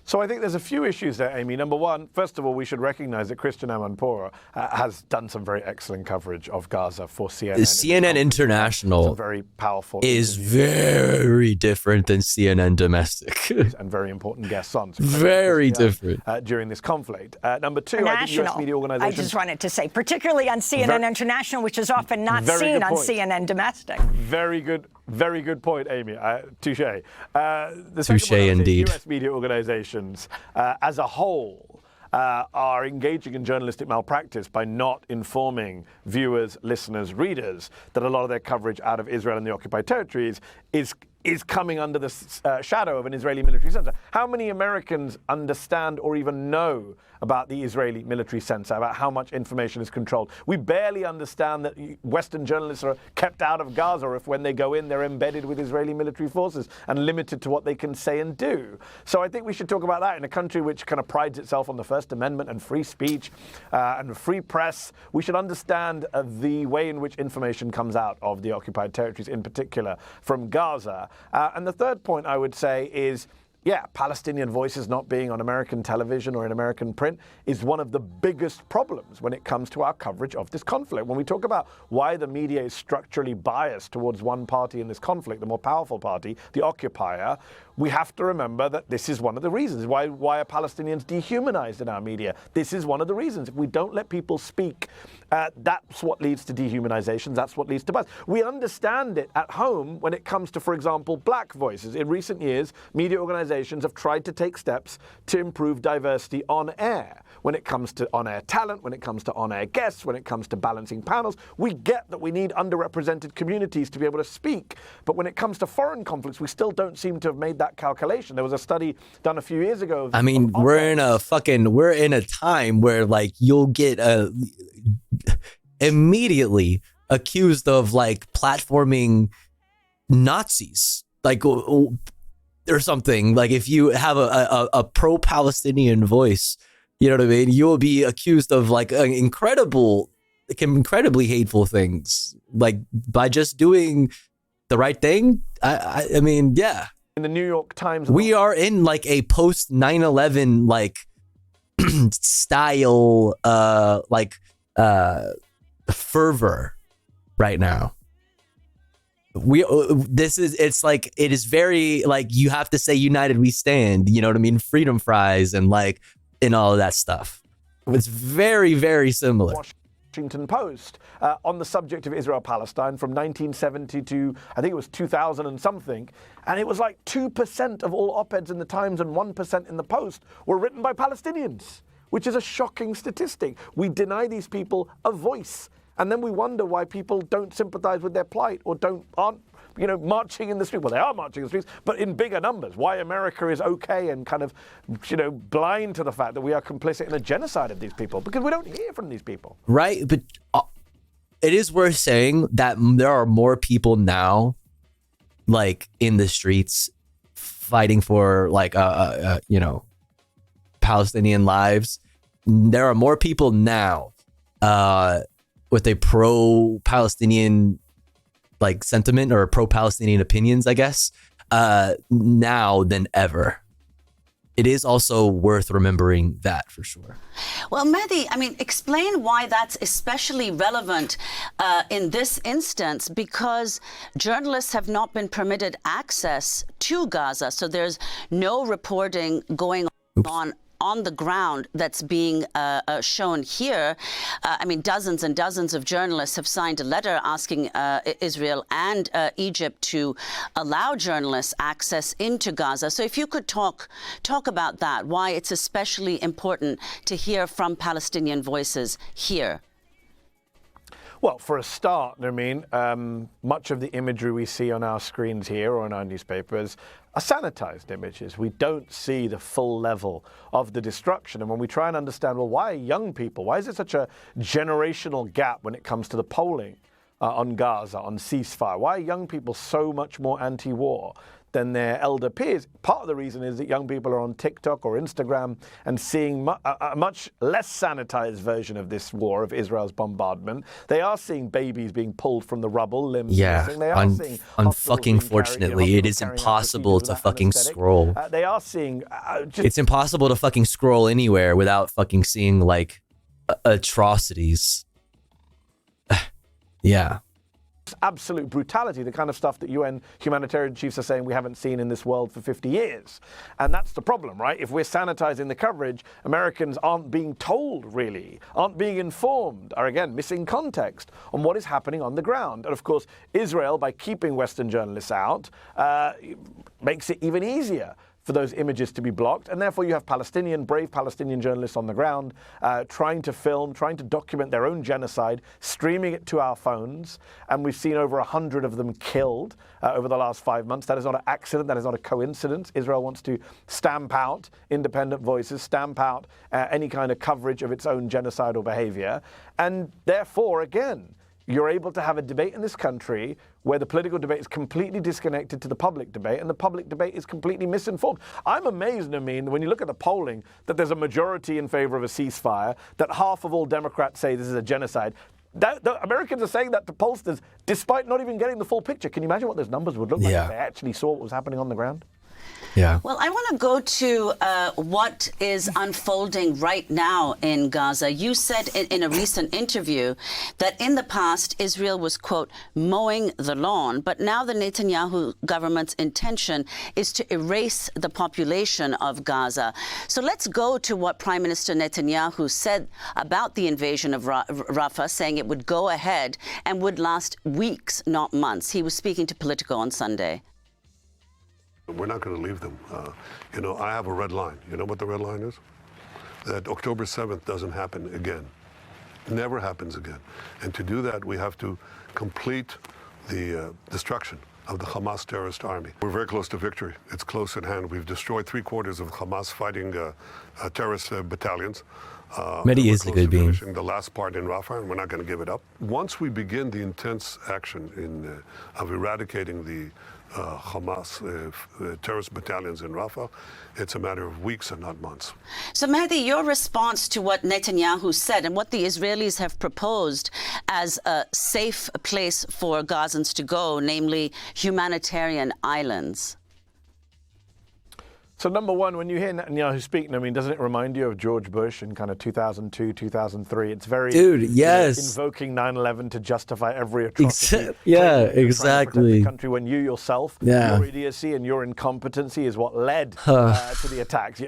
So I think there's a few issues there, Amy. Number one, first of all, we should recognize that Christiane Amanpour has done some very excellent coverage of Gaza for CNN.
CNN International
very powerful
is very different than CNN Domestic.
and very important guests on. So
Very different.
During this conflict. Number two, I think US media
I
organizations...
just wanted to say, particularly on CNN International, which is often not
Very
seen
good
on
point.
CNN Domestic.
Very good point, Amy. Touche. The
Touche
second one, I would say,
indeed.
US media organizations as a whole are engaging in journalistic malpractice by not informing viewers, listeners, readers that a lot of their coverage out of Israel and the occupied territories is coming under the shadow of an Israeli military censor. How many Americans understand or even know about the Israeli military censor, about how much information is controlled? We barely understand that Western journalists are kept out of Gaza, or if when they go in, they're embedded with Israeli military forces and limited to what they can say and do. So I think we should talk about that in a country which kind of prides itself on the First Amendment and free speech and free press. We should understand the way in which information comes out of the occupied territories, in particular from Gaza. And the third point I would say is, Palestinian voices not being on American television or in American print is one of the biggest problems when it comes to our coverage of this conflict. When we talk about why the media is structurally biased towards one party in this conflict, the more powerful party, the occupier, we have to remember that this is one of the reasons. Why are Palestinians dehumanized in our media? This is one of the reasons. If we don't let people speak, that's what leads to dehumanizations. That's what leads to bias. We understand it at home when it comes to, for example, black voices. In recent years, media organizations have tried to take steps to improve diversity on air. When it comes to on-air talent, when it comes to on-air guests, when it comes to balancing panels, we get that we need underrepresented communities to be able to speak. But when it comes to foreign conflicts, we still don't seem to have made that calculation. There was a study done a few years ago.
I mean, we're in a time where like you'll get immediately accused of like platforming Nazis, like or something. Like if you have a pro-Palestinian voice, you know what I mean, you will be accused of like incredibly hateful things, like by just doing the right thing. I mean, yeah.
In the New York Times,
we are in like a post 9/11 like style fervor right now. It is very like you have to say united we stand, you know what I mean, freedom fries and like and all of that stuff. It's very, very similar.
Washington Post on the subject of Israel-Palestine from 1970 to, I think it was 2000 and something, and it was like 2% of all op-eds in the Times and 1% in the Post were written by Palestinians, which is a shocking statistic. We deny these people a voice, and then we wonder why people don't sympathize with their plight or aren't marching in the street. Well, they are marching in the streets, but in bigger numbers. Why America is okay and kind of, blind to the fact that we are complicit in a genocide of these people, because we don't hear from these people.
Right, but it is worth saying that there are more people now, like, in the streets fighting for, like, Palestinian lives. There are more people now with a pro-Palestinian like sentiment or pro-Palestinian opinions, I guess, now than ever. It is also worth remembering that for sure.
Well, Mehdi, explain why that's especially relevant in this instance, because journalists have not been permitted access to Gaza. So there's no reporting going on the ground that's being shown here. Dozens and dozens of journalists have signed a letter asking Israel and Egypt to allow journalists access into Gaza. So if you could talk about that, why it's especially important to hear from Palestinian voices here.
Well, for a start, much of the imagery we see on our screens here or on our newspapers are sanitized images. We don't see the full level of the destruction. And when we try and understand, well, why young people? Why is there such a generational gap when it comes to the polling on Gaza, on ceasefire? Why are young people so much more anti-war than their elder peers? Part of the reason is that young people are on TikTok or Instagram and seeing a much less sanitized version of this war, of Israel's bombardment. They are seeing babies being pulled from the rubble, limbs missing. They are seeing
fucking fortunately, it is impossible to fucking scroll.
They are seeing...
it's impossible to fucking scroll anywhere without fucking seeing, like, atrocities. Yeah.
Absolute brutality, the kind of stuff that UN humanitarian chiefs are saying we haven't seen in this world for 50 years. And that's the problem, right? If we're sanitizing the coverage, Americans aren't being told, really, aren't being informed, are again missing context on what is happening on the ground. And of course, Israel, by keeping Western journalists out, makes it even easier for those images to be blocked. And therefore you have brave Palestinian journalists on the ground trying to film, trying to document their own genocide, streaming it to our phones. And we've seen over 100 of them killed over the last 5 months. That is not an accident. That is not a coincidence. Israel wants to stamp out independent voices, stamp out any kind of coverage of its own genocidal behavior. And therefore, again, you're able to have a debate in this country where the political debate is completely disconnected to the public debate, and the public debate is completely misinformed. I'm amazed, when you look at the polling, that there's a majority in favor of a ceasefire, that half of all Democrats say this is a genocide. The Americans are saying that to pollsters, despite not even getting the full picture. Can you imagine what those numbers would look like if they actually saw what was happening on the ground?
Yeah.
Well, I want to go to what is unfolding right now in Gaza. You said in a recent interview that in the past, Israel was, quote, mowing the lawn. But now the Netanyahu government's intention is to erase the population of Gaza. So let's go to what Prime Minister Netanyahu said about the invasion of Rafah, saying it would go ahead and would last weeks, not months. He was speaking to Politico on Sunday.
We're not going to leave them. I have a red line. You know what the red line is? That October 7th doesn't happen again. Never happens again. And to do that, we have to complete the destruction of the Hamas terrorist army. We're very close to victory. It's close at hand. We've destroyed 3/4 of Hamas fighting terrorist battalions.
Mehdi is a good being.
Finishing the last part in Rafah, and we're not going to give it up. Once we begin the intense action of eradicating the Hamas terrorist battalions in Rafah, it's a matter of weeks and not months.
So, Mehdi, your response to what Netanyahu said and what the Israelis have proposed as a safe place for Gazans to go, namely humanitarian islands.
So number one, when you hear Netanyahu speak, I mean, doesn't it remind you of George Bush in kind of 2002, 2003? It's very invoking 9/11 to justify every atrocity.
Exactly.
The country when you yourself, your idiocy and your incompetency is what led to the attacks.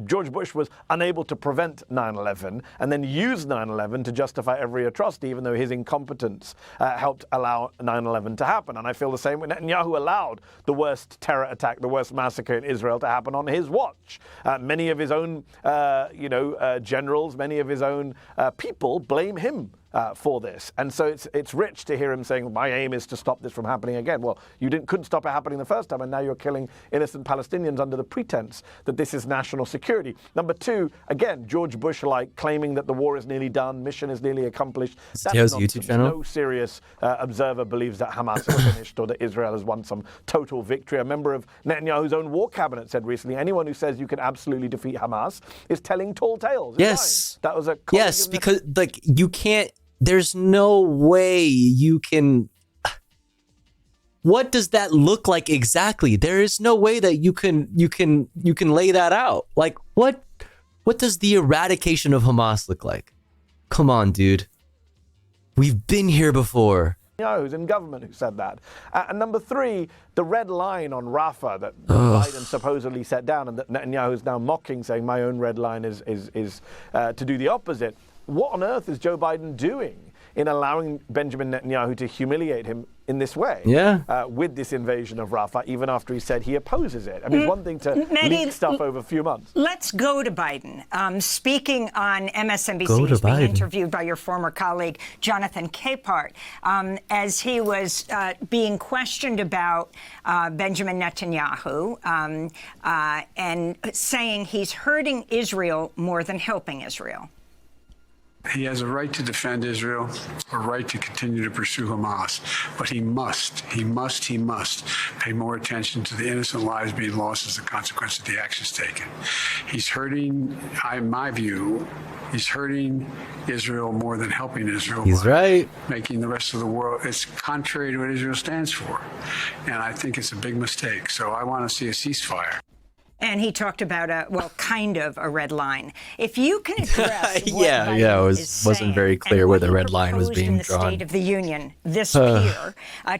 George Bush was unable to prevent 9/11 and then used 9/11 to justify every atrocity, even though his incompetence helped allow 9/11 to happen. And I feel the same way. Netanyahu allowed the worst terror attack, the worst massacre in Israel to happen on his watch. Many of his own, generals, many of his own people blame him for this. And so it's rich to hear him saying, my aim is to stop this from happening again. Well, you couldn't stop it happening the first time, and now you're killing innocent Palestinians under the pretense that this is national security. Number two, again, George Bush-like, claiming that the war is nearly done, mission is nearly accomplished. That's
YouTube channel.
No serious observer believes that Hamas is finished or that Israel has won some total victory. A member of Netanyahu's own war cabinet said recently, anyone who says you can absolutely defeat Hamas is telling tall tales.
Yes.
That was a
because you can't. There's no way you can. What does that look like exactly? There is no way that you can lay that out. Like what does the eradication of Hamas look like? Come on, dude. We've been here before.
Who's in government who said that. And number three, the red line on Rafah that Biden supposedly set down and that Netanyahu is now mocking, saying my own red line is to do the opposite. What on earth is Joe Biden doing in allowing Benjamin Netanyahu to humiliate him in this way? With this invasion of Rafah, even after he said he opposes it. I mean, it's one thing to leak stuff over a few months.
Let's go to Biden. Speaking on MSNBC, he's being interviewed by your former colleague, Jonathan Capehart, as he was being questioned about Benjamin Netanyahu and saying he's hurting Israel more than helping Israel.
He has a right to defend Israel, a right to continue to pursue Hamas, but he must pay more attention to the innocent lives being lost as a consequence of the actions taken. He's hurting, in my view, he's hurting Israel more than helping Israel.
He's right.
Making the rest of the world, it's contrary to what Israel stands for. And I think it's a big mistake. So I want to see a ceasefire.
And he talked about kind of a red line. If you can address what
it wasn't very clear where the red line was being
in the
drawn.
State of the Union this year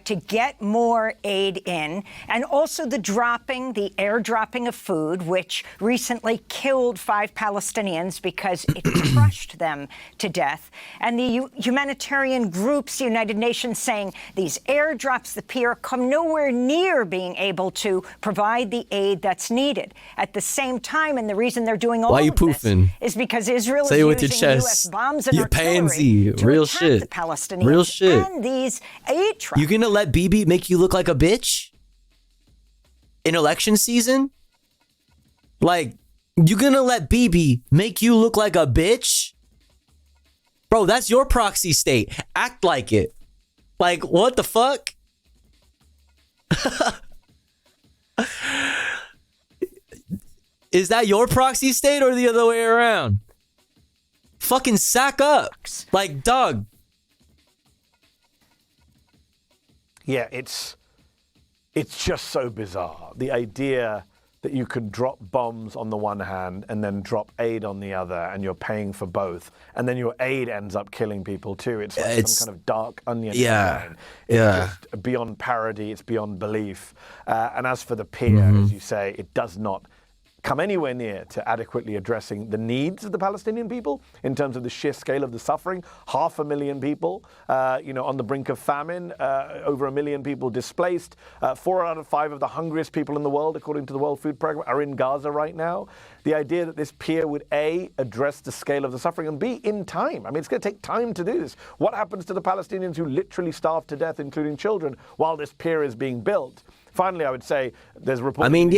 to get more aid in, and also the airdropping of food, which recently killed 5 Palestinians because it crushed them to death, and the humanitarian groups, the United Nations, saying these airdrops, the PR, come nowhere near being able to provide the aid that's needed. At the same time, and the reason they're doing all of this is because Israel is using U.S. bombs and artillery to
real
attack
shit.
the Palestinians
Real shit.
and these aid trucks.
You gonna let Bibi make you look like a bitch in election season? Like, you gonna let Bibi make you look like a bitch? Bro, that's your proxy state. Act like it. Like, what the fuck? Is that your proxy state or the other way around? Fucking sack up. Like, dog.
Yeah, it's just so bizarre. The idea that you could drop bombs on the one hand and then drop aid on the other, and you're paying for both, and then your aid ends up killing people too. It's like some kind of dark onion. Line. It's just beyond parody. It's beyond belief. And as for the peer, as you say, it does not come anywhere near to adequately addressing the needs of the Palestinian people in terms of the sheer scale of the suffering. 500,000 people, on the brink of famine, over 1 million people displaced. 4 out of 5 of the hungriest people in the world, according to the World Food Programme, are in Gaza right now. The idea that this peer would, A, address the scale of the suffering, and B, in time. I mean, it's going to take time to do this. What happens to the Palestinians who literally starve to death, including children, while this pier is being built? Finally, I would say there's reports.
I mean,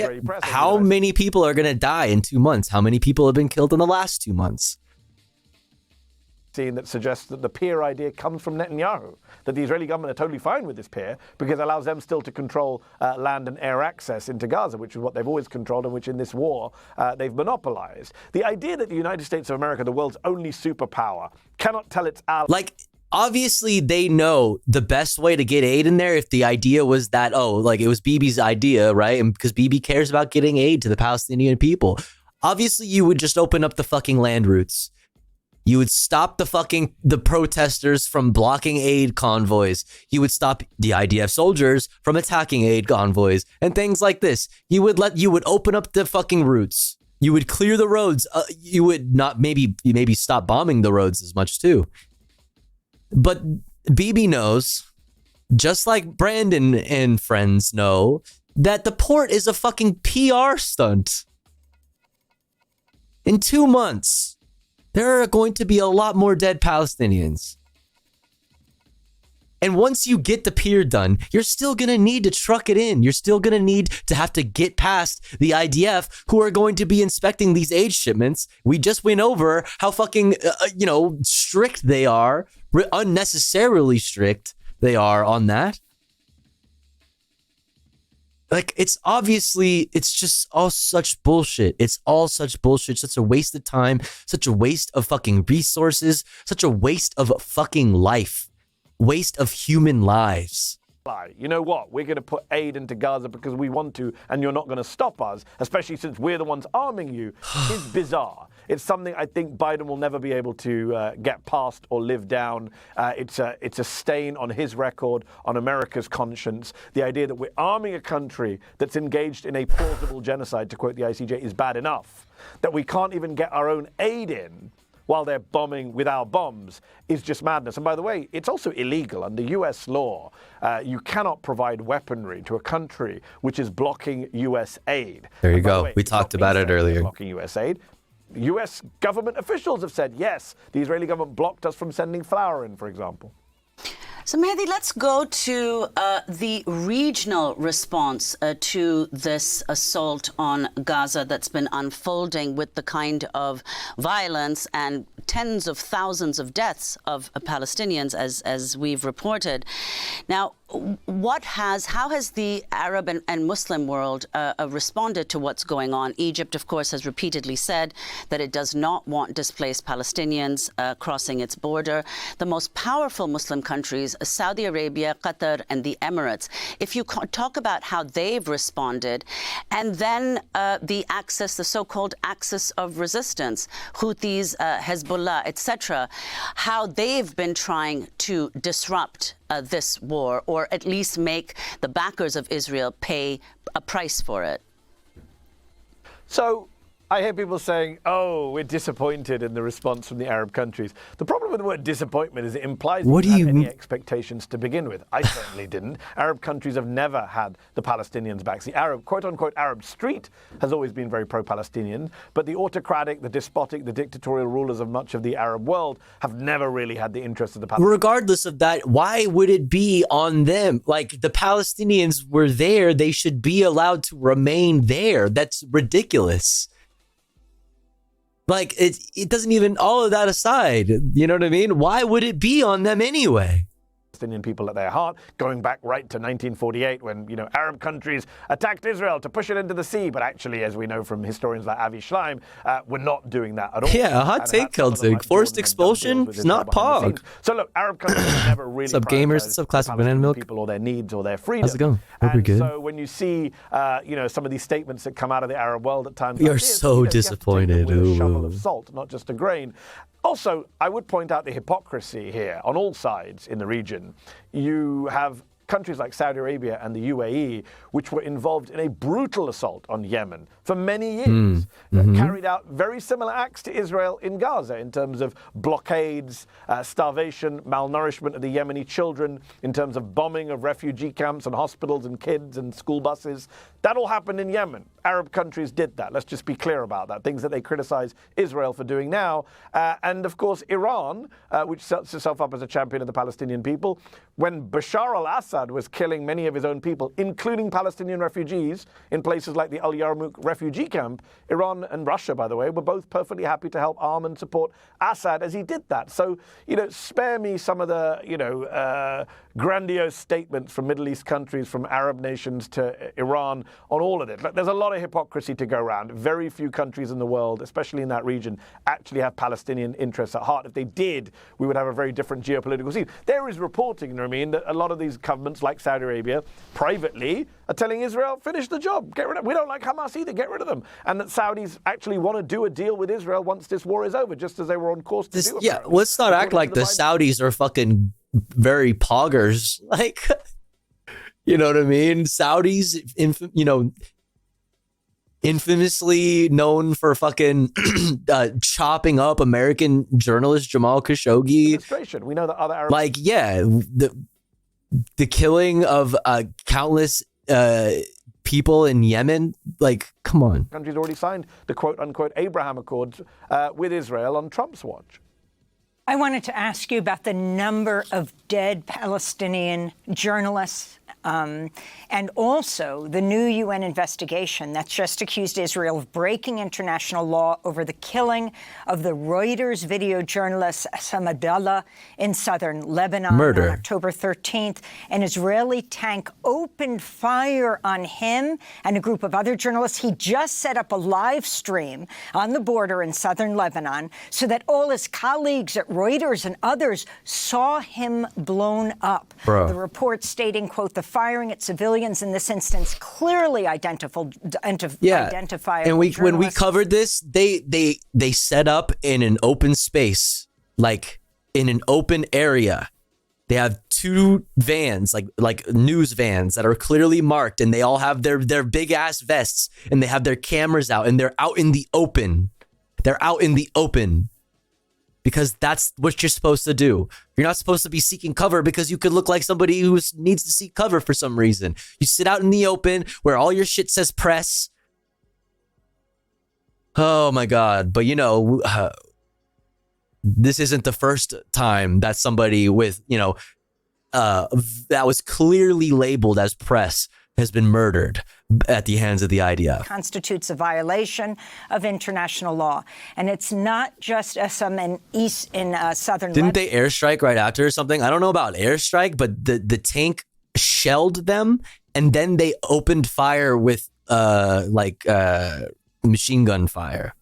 how many people are going to die in 2 months? How many people have been killed in the last 2 months?
That suggests that the peer idea comes from Netanyahu, that the Israeli government are totally fine with this peer because it allows them still to control land and air access into Gaza, which is what they've always controlled and which in this war they've monopolized. The idea that the United States of America, the world's only superpower, cannot tell its allies.
Like, obviously they know the best way to get aid in there if the idea was that, oh, like it was Bibi's idea, right? And because Bibi cares about getting aid to the Palestinian people. Obviously, you would just open up the fucking land routes. You would stop the protesters from blocking aid convoys. You would stop the IDF soldiers from attacking aid convoys and things like this. You would open up the fucking routes. You would clear the roads. You would not maybe stop bombing the roads as much too. But Bibi knows, just like Brandon and friends know, that the port is a fucking PR stunt. In 2 months, there are going to be a lot more dead Palestinians. And once you get the pier done, you're still going to need to truck it in. You're still going to need to have to get past the IDF who are going to be inspecting these aid shipments. We just went over how fucking, strict they are, unnecessarily strict they are on that. Like, it's just all such bullshit. It's all such bullshit, such a waste of time, such a waste of fucking resources, such a waste of fucking life, waste of human lives.
You know what? We're going to put aid into Gaza because we want to, and you're not going to stop us, especially since we're the ones arming you, is bizarre. It's something I think Biden will never be able to get past or live down. It's a stain on his record, on America's conscience. The idea that we're arming a country that's engaged in a plausible genocide, to quote the ICJ, is bad enough. That we can't even get our own aid in while they're bombing with our bombs is just madness. And by the way, it's also illegal. Under US law, you cannot provide weaponry to a country which is blocking US aid.
There you go. We talked about it earlier.
Blocking US aid. US government officials have said, yes, the Israeli government blocked us from sending flour in, for example.
So, Mehdi, let's go to the regional response to this assault on Gaza that's been unfolding with the kind of violence and tens of thousands of deaths of Palestinians, as we've reported. Now, how has the Arab and Muslim world responded to what's going on? Egypt, of course, has repeatedly said that it does not want displaced Palestinians crossing its border. The most powerful Muslim countries, Saudi Arabia, Qatar, and the Emirates. If you talk about how they've responded, and then the so-called axis of resistance, Houthis, Hezbollah, etc., how they've been trying to disrupt this war, or at least make the backers of Israel pay a price for it.
So I hear people saying, oh, we're disappointed in the response from the Arab countries. The problem with the word disappointment is it implies that you had any expectations to begin with. I certainly didn't. Arab countries have never had the Palestinians back. The Arab, quote-unquote, Arab street has always been very pro-Palestinian, but the autocratic, the despotic, the dictatorial rulers of much of the Arab world have never really had the interest of the Palestinians.
Regardless of that, why would it be on them? Like, the Palestinians were there. They should be allowed to remain there. That's ridiculous. Like, it doesn't even, all of that aside, you know what I mean? Why would it be on them anyway?
Palestinian people at their heart, going back right to 1948 when, Arab countries attacked Israel to push it into the sea. But actually, as we know from historians like Avi Schleim, we're not doing that at all.
Yeah, a hot take, Celtic. Forced expulsion is not pog.
So look, Arab countries have never really
What's up, gamers? What's up, Classic Banana Milk?
People or their needs or their freedom.
How's it going? Hope you're good.
So when you see, some of these statements that come out of the Arab world at times,
we are so disappointed.
With a shovel of salt, not just a grain. Also, I would point out the hypocrisy here on all sides in the region. You have countries like Saudi Arabia and the UAE, which were involved in a brutal assault on Yemen for many years, carried out very similar acts to Israel in Gaza in terms of blockades, starvation, malnourishment of the Yemeni children, in terms of bombing of refugee camps and hospitals and kids and school buses. That all happened in Yemen. Arab countries did that. Let's just be clear about that. Things that they criticize Israel for doing now. And of course, Iran, which sets itself up as a champion of the Palestinian people, when Bashar al-Assad Assad was killing many of his own people, including Palestinian refugees in places like the Al Yarmouk refugee camp, Iran and Russia, by the way, were both perfectly happy to help arm and support Assad as he did that. So, spare me some of the, grandiose statements from Middle East countries, from Arab nations to Iran on all of it. Look, there's a lot of hypocrisy to go around. Very few countries in the world, especially in that region, actually have Palestinian interests at heart. If they did, we would have a very different geopolitical scene. There is reporting, that a lot of these governments, like Saudi Arabia, privately are telling Israel, finish the job, get rid of them. We don't like Hamas either, get rid of them. And that Saudis actually want to do a deal with Israel once this war is over, just as they were on course to do.
Yeah, let's not act like the Saudis are fucking very poggers. Like, you know what I mean? Saudis, infamously known for fucking chopping up American journalist Jamal Khashoggi.
We know that other Arab,
like, yeah, the killing of countless people in Yemen. Like, come on.
Countries already signed the quote unquote Abraham Accords with Israel on Trump's watch.
I wanted to ask you about the number of dead Palestinian journalists and also the new UN investigation that's just accused Israel of breaking international law over the killing of the Reuters video journalist Sam Abdallah in southern Lebanon on October 13th. An Israeli tank opened fire on him and a group of other journalists. He just set up a live stream on the border in southern Lebanon so that all his colleagues at Reuters and others saw him blown up.
Bro.
The report stating, quote, the firing at civilians in this instance clearly identifiable.
And when we covered this, they set up in an open space, like in an open area. They have two vans, like news vans that are clearly marked, and they all have their big ass vests, and they have their cameras out, and they're out in the open. They're out in the open. Because that's what you're supposed to do. You're not supposed to be seeking cover because you could look like somebody who needs to seek cover for some reason. You sit out in the open where all your shit says press. Oh my God. But this isn't the first time that somebody with, that was clearly labeled as press has been murdered at the hands of the IDF.
Constitutes a violation of international law. And it's not just some in southern
Didn't they airstrike right after or something? I don't know about airstrike, but the tank shelled them and then they opened fire with machine gun fire.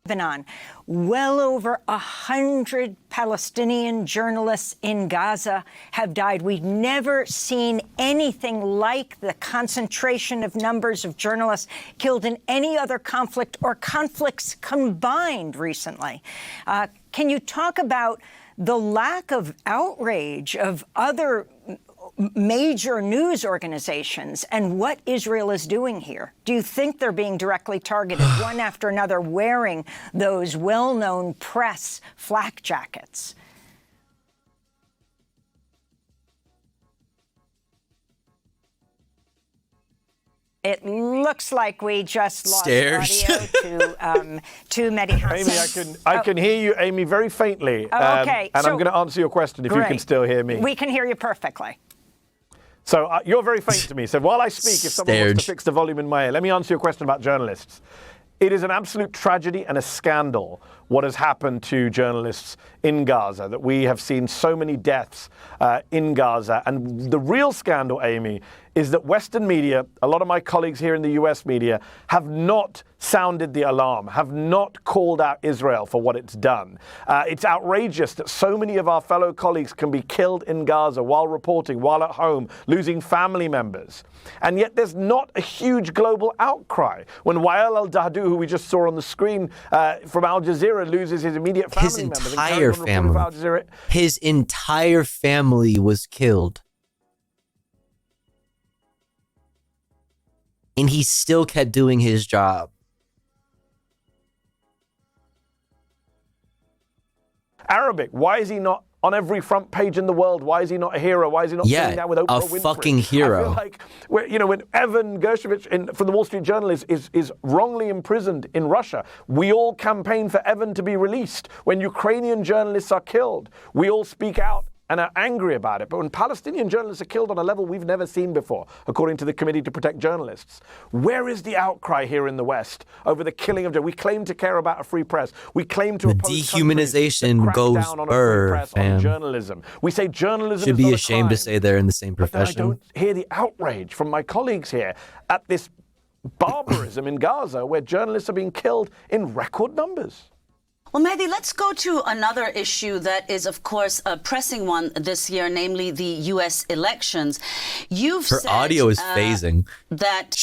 Lebanon. Well over 100 Palestinian journalists in Gaza have died. We've never seen anything like the concentration of numbers of journalists killed in any other conflict or conflicts combined recently. Can you talk about the lack of outrage of other major news organizations and what Israel is doing here? Do you think they're being directly targeted, one after another, wearing those well-known press flak jackets? It looks like we just lost audio to Mehdi Hassan.
Amy, I can hear you, Amy, very faintly.
Okay.
And I'm going to answer your question if you can still hear me.
We can hear you perfectly.
So you're very faint to me. So while I speak, if someone wants to fix the volume in my ear, let me answer your question about journalists. It is an absolute tragedy and a scandal what has happened to journalists in Gaza, that we have seen so many deaths in Gaza. And the real scandal, Amy, is that Western media, a lot of my colleagues here in the US media, have not sounded the alarm, have not called out Israel for what it's done. It's outrageous that so many of our fellow colleagues can be killed in Gaza while reporting, while at home, losing family members. And yet there's not a huge global outcry. When Wael al-Dahdu, who we just saw on the screen from Al Jazeera, loses his immediate family members.
His entire family was killed. And he still kept doing his job.
Arabic, why is he not on every front page in the world? Why is he not a hero? Why is he not sitting down with Oprah Winfrey?
A fucking hero.
I feel like, when Evan Gershkovich from the Wall Street Journal is wrongly imprisoned in Russia, we all campaign for Evan to be released. When Ukrainian journalists are killed, we all speak out and are angry about it. But when Palestinian journalists are killed on a level we've never seen before, according to the Committee to Protect Journalists, where is the outcry here in the West over the killing of journalists? We claim to care about a free press. We claim to oppose
dehumanization goes
on journalism. We say journalism
should
is
be
not
ashamed to say they're in the same profession.
But I don't hear the outrage from my colleagues here at this barbarism in Gaza, where journalists are being killed in record numbers.
Well, Mehdi, let's go to another issue that is, of course, a pressing one this year, namely the U.S. elections. Her
audio is phasing.
That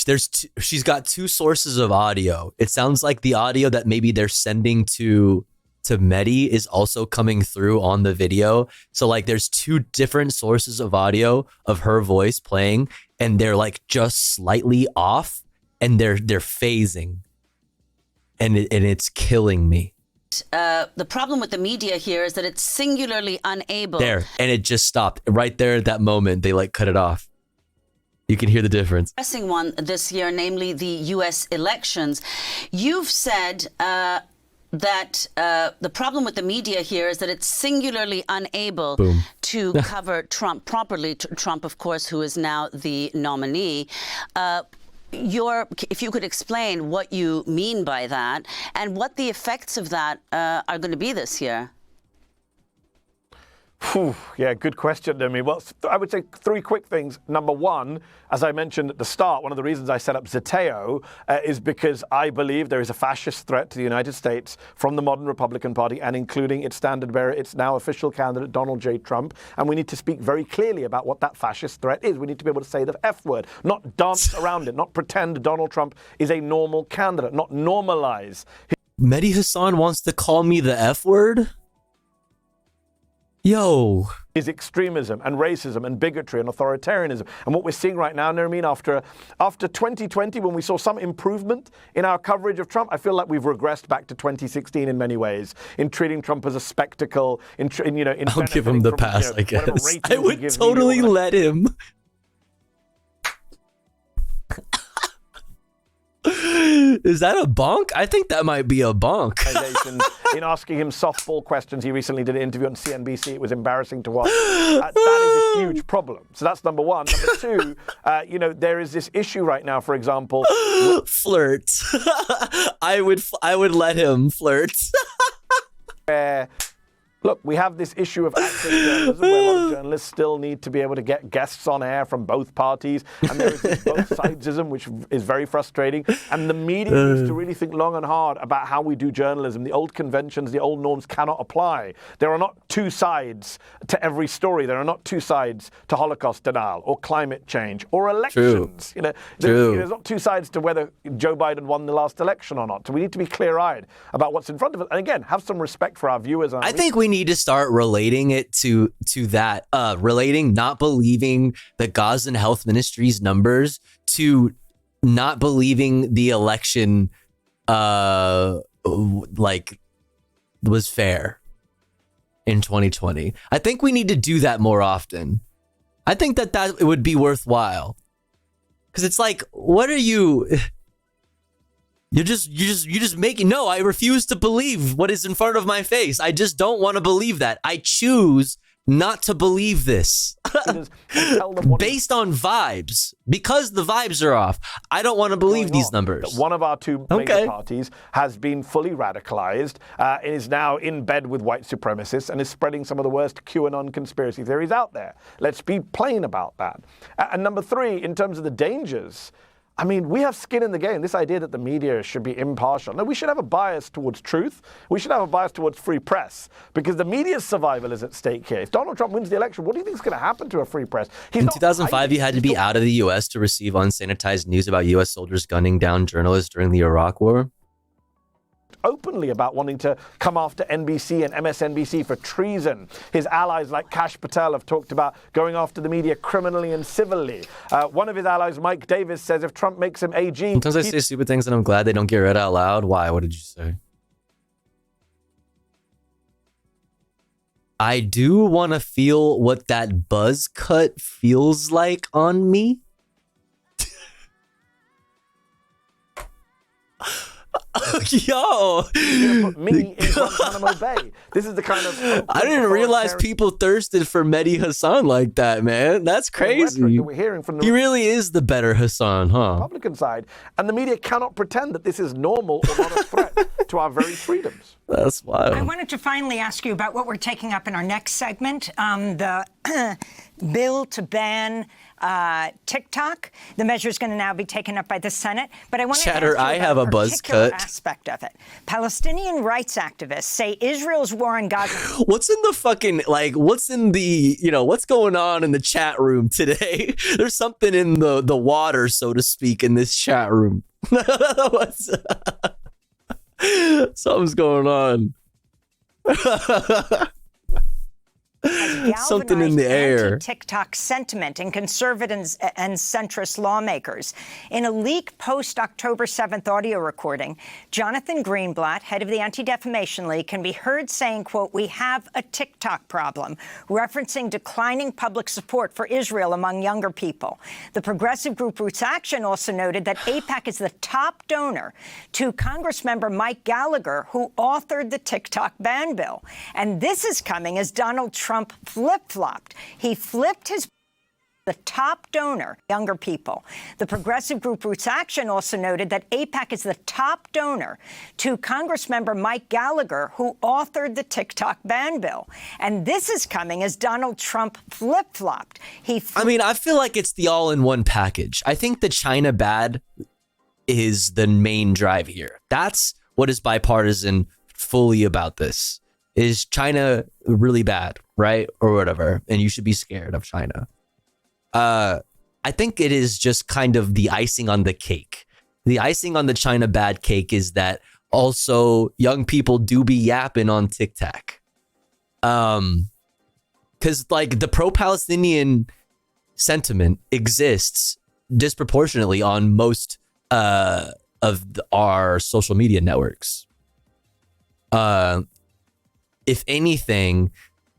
she's got two sources of audio. It sounds like the audio that maybe they're sending to Mehdi is also coming through on the video. So like there's two different sources of audio of her voice playing, and they're like just slightly off, and they're phasing, and it's killing me.
The problem with the media here is that it's singularly unable.
There, and it just stopped right there at that moment. They like cut it off. You can hear the difference.
Pressing one this year, namely the U.S. elections. You've said that the problem with the media here is that it's singularly unable to cover Trump properly. Trump, of course, who is now the nominee. If you could explain what you mean by that and what the effects of that are going to be this year.
Yeah, good question, Demi. Well, I would say three quick things. Number one, as I mentioned at the start, one of the reasons I set up Zeteo is because I believe there is a fascist threat to the United States from the modern Republican Party, and including its standard bearer, its now official candidate, Donald J. Trump. And we need to speak very clearly about what that fascist threat is. We need to be able to say the F word, not dance around it, not pretend Donald Trump is a normal candidate, not normalize.
Mehdi Hassan wants to call me the F word? Yo.
Is extremism and racism and bigotry and authoritarianism. And what we're seeing right now, Nermeen, after 2020, when we saw some improvement in our coverage of Trump, I feel like we've regressed back to 2016 in many ways, in treating Trump as a spectacle, in
I'll give him the pass, I guess. I would totally let him. Is that a bonk? I think that might be a bonk.
In asking him softball questions, he recently did an interview on CNBC. It was embarrassing to watch. That is a huge problem. So that's number one. Number two, there is this issue right now, for example.
Flirt. I would let him flirt.
Look, we have this issue of access journalism where a lot of journalists still need to be able to get guests on air from both parties. And there is this both sidesism, which is very frustrating. And the media needs to really think long and hard about how we do journalism. The old conventions, the old norms cannot apply. There are not two sides to every story. There are not two sides to Holocaust denial or climate change or elections.
True.
There's not two sides to whether Joe Biden won the last election or not. So we need to be clear-eyed about what's in front of us. And again, have some respect for our viewers.
I think we need to start relating it to that, relating not believing the Gazan Health Ministry's numbers to not believing the election was fair in 2020. I think we need to do that more often. I think that it would be worthwhile. Because it's like, what are you... You're just making... No, I refuse to believe what is in front of my face. I just don't want to believe that. I choose not to believe this. Based on vibes. Because the vibes are off. I don't want to believe these numbers.
One of our two major parties has been fully radicalized and is now in bed with white supremacists and is spreading some of the worst QAnon conspiracy theories out there. Let's be plain about that. And number three, in terms of the dangers... I mean, we have skin in the game. This idea that the media should be impartial. No, we should have a bias towards truth. We should have a bias towards free press because the media's survival is at stake here. If Donald Trump wins the election, what do you think is going to happen to a free press?
In 2005, you had to be out of the U.S. to receive unsanitized news about U.S. soldiers gunning down journalists during the Iraq War.
Openly about wanting to come after NBC and MSNBC for treason. His allies like Kash Patel have talked about going after the media criminally and civilly. One of his allies, Mike Davis, says if Trump makes him AG...
Sometimes I say stupid things and I'm glad they don't get read out loud. Why? What did you say? I do want to feel what that buzz cut feels like on me. Yo,
you're gonna put me in Guantanamo Bay. This is the kind of
I didn't realize people thirsted for Mehdi Hassan like that, man. That's crazy.
that we're hearing from the
He really is the better Hassan, huh?
Republican side, and the media cannot pretend that this is normal or not a threat to our very freedoms.
That's wild.
I wanted to finally ask you about what we're taking up in our next segment, the bill to ban TikTok. The measure is going to now be taken up by the Senate. But I want to ask you
I have
about
a buzz
particular
cut.
aspect of it. Palestinian rights activists say Israel's war on Gaza.
What's in the fucking, like, what's in the, what's going on in the chat room today? There's something in the water, so to speak, in this chat room. Something's going on. Something in the air.
TikTok sentiment in conservatives and centrist lawmakers. In a leak post-October 7th audio recording, Jonathan Greenblatt, head of the Anti-Defamation League, can be heard saying, quote, "We have a TikTok problem," referencing declining public support for Israel among younger people. The progressive group Roots Action also noted that AIPAC is the top donor to Congressmember Mike Gallagher, who authored the TikTok ban bill. And this is coming as Donald Trump flip-flopped. He flipped his the top donor, younger people. The progressive group Roots Action also noted that AIPAC is the top donor to Congressmember Mike Gallagher, who authored the TikTok ban bill. And this is coming as Donald Trump flip-flopped.
I feel like it's the all-in-one package. I think the China bad is the main drive here. That's what is bipartisan fully about this. Is China really bad, right? Or whatever. And you should be scared of China. I think it is just kind of the icing on the cake. The icing on the China bad cake is that also young people do be yapping on TikTok. Because like the pro-Palestinian sentiment exists disproportionately on most of our social media networks. If anything,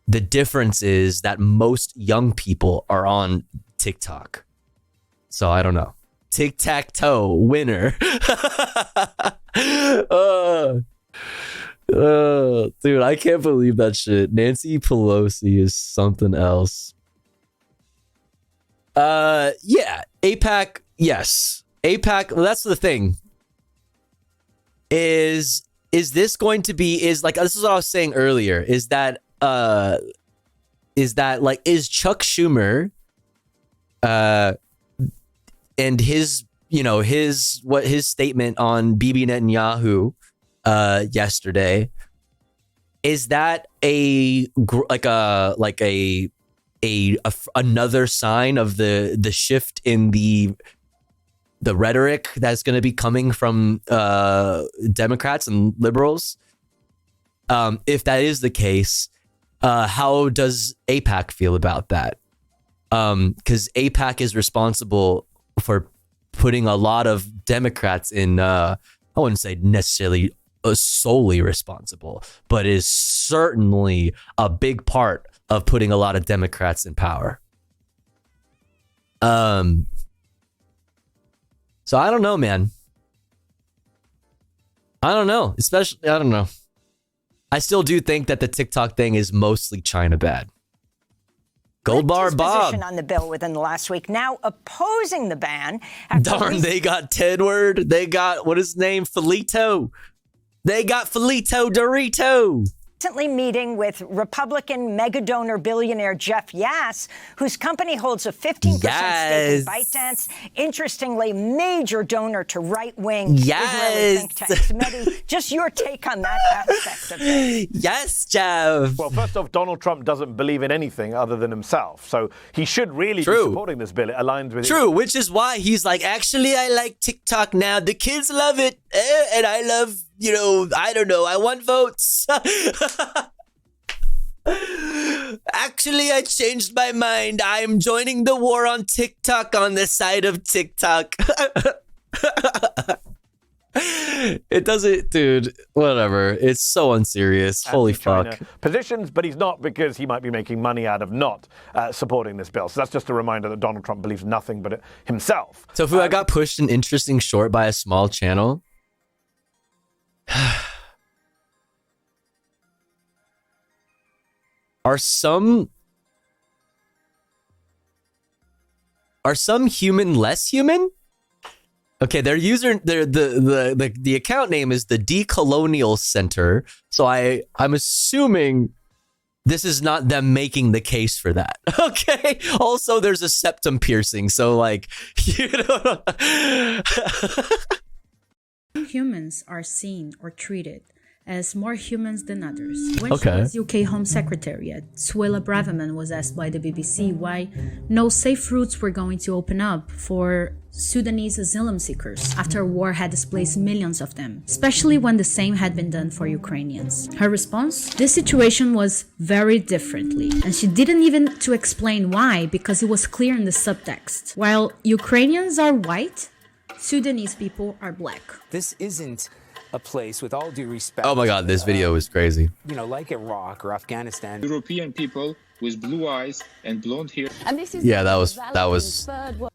the difference is that most young people are on TikTok. So I don't know. Tic-tac-toe winner. Dude, I can't believe that shit. Nancy Pelosi is something else. Yeah, AIPAC, yes. AIPAC, well, that's the thing. Is this going to be, this is what I was saying earlier, is that is Chuck Schumer and his statement on Bibi Netanyahu yesterday, is that another sign of the shift in the rhetoric that's going to be coming from Democrats and liberals? If that is the case, how does AIPAC feel about that? Because AIPAC is responsible for putting a lot of Democrats in, I wouldn't say necessarily solely responsible, but is certainly a big part of putting a lot of Democrats in power. So I don't know, man. I don't know. Especially, I don't know. I still do think that the TikTok thing is mostly China bad. Gold bar Bob.
On the bill within the last week, now opposing the ban.
Darn, they got Tedward. They got, what is his name? Felito. They got Felito Dorito.
Recently meeting with Republican mega donor billionaire Jeff Yass, whose company holds a 15% stake in ByteDance. Interestingly, major donor to right-wing Israeli think tanks. Mehdi, just your take on that aspect of it.
Yes, Jeff.
Well, first off, Donald Trump doesn't believe in anything other than himself, so he should really be supporting this bill. It aligns with
which is why he's like, actually, I like TikTok now. The kids love it, and I love, I don't know, I want votes. Actually, I changed my mind. I'm joining the war on TikTok on the side of TikTok. It doesn't, dude, whatever. It's so unserious. Holy fuck.
Positions, but he's not, because he might be making money out of not supporting this bill. So that's just a reminder that Donald Trump believes nothing but himself.
So, I got pushed an interesting short by a small channel. Are some human less human? Okay, the account name is the Decolonial Center. So I'm assuming this is not them making the case for that. Okay. Also, there's a septum piercing, so like, you know.
Humans are seen or treated as more humans than others. When she was UK Home Secretary, Suella Braverman was asked by the BBC why no safe routes were going to open up for Sudanese asylum seekers after war had displaced millions of them, especially when the same had been done for Ukrainians. Her response? This situation was very differently, and she didn't even to explain why, because it was clear in the subtext. While Ukrainians are white, Sudanese people are black.
This isn't a place, with all due respect.
Oh my God, this video is crazy.
You know, like Iraq or Afghanistan.
European people with blue eyes and blonde hair.
And this is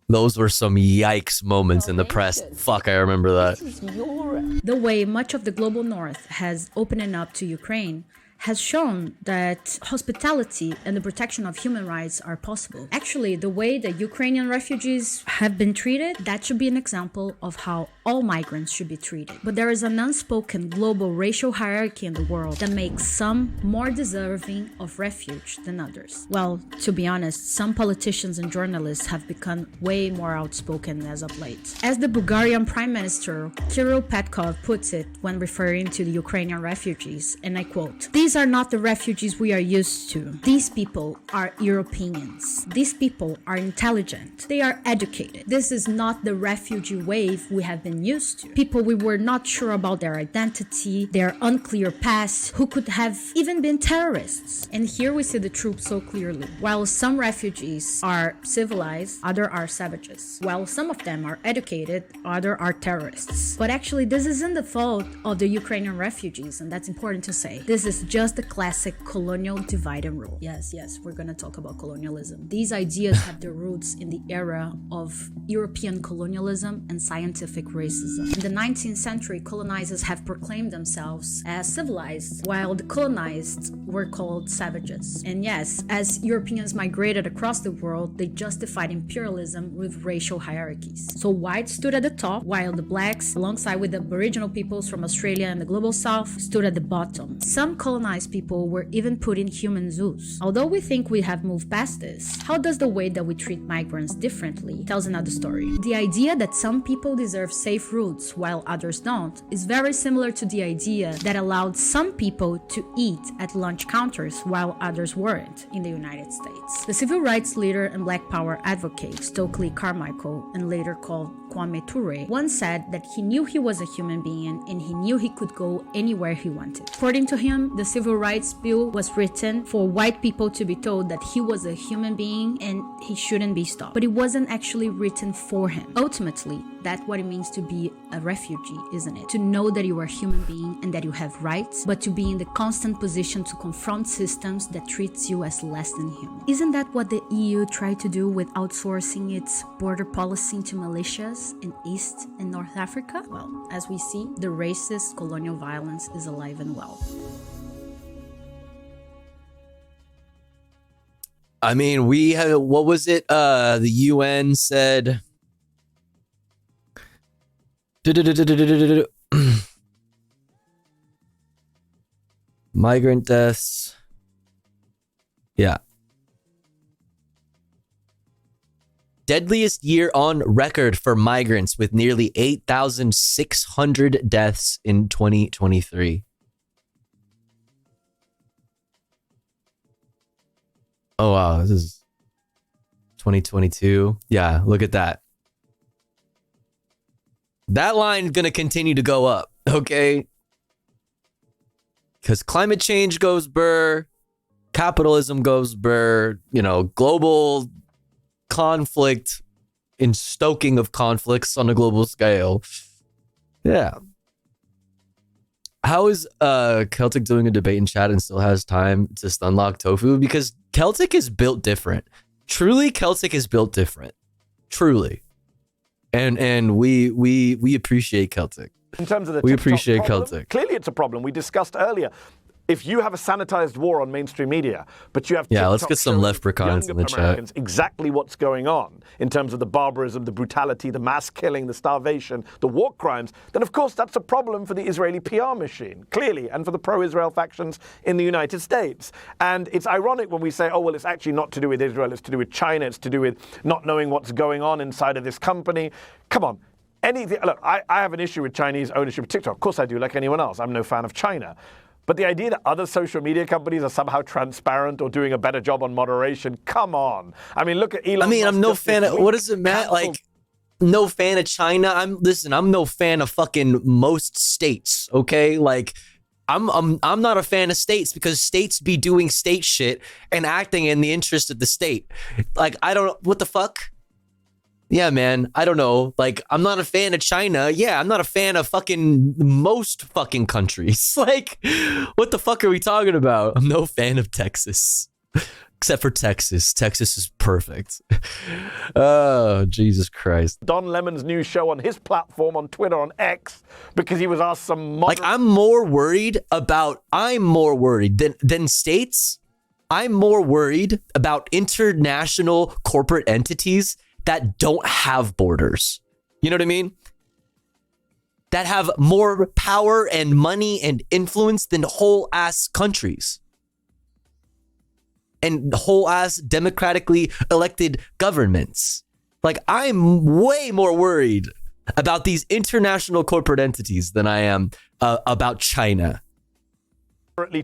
those were some yikes moments in the press. Fuck, I remember that.
The way much of the global north has opened up to Ukraine has shown that hospitality and the protection of human rights are possible. Actually, the way that Ukrainian refugees have been treated, that should be an example of how all migrants should be treated. But there is an unspoken global racial hierarchy in the world that makes some more deserving of refuge than others. Well, to be honest, some politicians and journalists have become way more outspoken as of late. As the Bulgarian Prime Minister Kirill Petkov puts it when referring to the Ukrainian refugees, and I quote, "These are not the refugees we are used to. These people are Europeans. These people are intelligent. They are educated. This is not the refugee wave we have been used to. People we were not sure about their identity, their unclear past, who could have even been terrorists." And here we see the truth so clearly. While some refugees are civilized, others are savages. While some of them are educated, others are terrorists. But actually, this isn't the fault of the Ukrainian refugees, and that's important to say. This is just the classic colonial divide and rule. Yes, we're gonna talk about colonialism. These ideas have their roots in the era of European colonialism and scientific racism. In the 19th century, colonizers have proclaimed themselves as civilized, while the colonized were called savages. And yes, as Europeans migrated across the world, they justified imperialism with racial hierarchies. So whites stood at the top, while the blacks, alongside with the Aboriginal peoples from Australia and the global south, stood at the bottom. Some colonized people were even put in human zoos. Although we think we have moved past this, how does the way that we treat migrants differently tells another story. The idea that some people deserve safe routes while others don't is very similar to the idea that allowed some people to eat at lunch counters while others weren't in the United States. The civil rights leader and Black Power advocate Stokely Carmichael, and later called Kwame Ture, once said that he knew he was a human being and he knew he could go anywhere he wanted. According to him, the civil rights bill was written for white people to be told that he was a human being and he shouldn't be stopped. But it wasn't actually written for him. Ultimately, that's what it means to be a refugee, isn't it? To know that you are a human being and that you have rights, but to be in the constant position to confront systems that treats you as less than human. Isn't that what the EU tried to do with outsourcing its border policy to militias in East and North Africa? Well, as we see, the racist colonial violence is alive and well.
I mean, we had, what was it? The UN said. Migrant deaths. Yeah. Deadliest year on record for migrants with nearly 8,600 deaths in 2023. Oh, wow. This is 2022. Yeah, look at that. That line's going to continue to go up, okay? Because climate change goes burr, capitalism goes burr, you know, global conflict and stoking of conflicts on a global scale. Yeah. How is Celtic doing a debate in chat and still has time to stunlock Tofu? Because Celtic is built different. Truly, Celtic is built different. Truly. And we appreciate Celtic.
In terms of the
we
TikTok
appreciate
problem,
Celtic.
clearly it's a problem. We discussed earlier. If you have a sanitized war on mainstream media, but you have
Yeah,
TikTok
let's get some
showing
leprechauns in the
younger Americans exactly what's going on in terms of the barbarism, the brutality, the mass killing, the starvation, the war crimes, then of course that's a problem for the Israeli PR machine, clearly, and for the pro-Israel factions in the United States. And it's ironic when we say, oh, well, it's actually not to do with Israel, it's to do with China, it's to do with not knowing what's going on inside of this company. Come on. Look, I have an issue with Chinese ownership of TikTok. Of course I do, like anyone else. I'm no fan of China. But the idea that other social media companies are somehow transparent or doing a better job on moderation, come on. I mean, look at Elon Musk.
I'm no fan of, what does it matter? Like, no fan of China. I'm no fan of fucking most states, okay? Like, I'm not a fan of states because states be doing state shit and acting in the interest of the state. Like, I don't, what the fuck? Yeah, man, I don't know. Like, I'm not a fan of China. Yeah, I'm not a fan of fucking most fucking countries. Like, what the fuck are we talking about? I'm no fan of Texas. Except for Texas. Texas is perfect. Oh, Jesus Christ.
Don Lemon's new show on his platform on Twitter, on X, because he was asked some...
Like, I'm more worried than states. I'm more worried about international corporate entities that don't have borders. You know what I mean? That have more power and money and influence than whole ass countries. And whole ass democratically elected governments. Like, I'm way more worried about these international corporate entities than I am about China.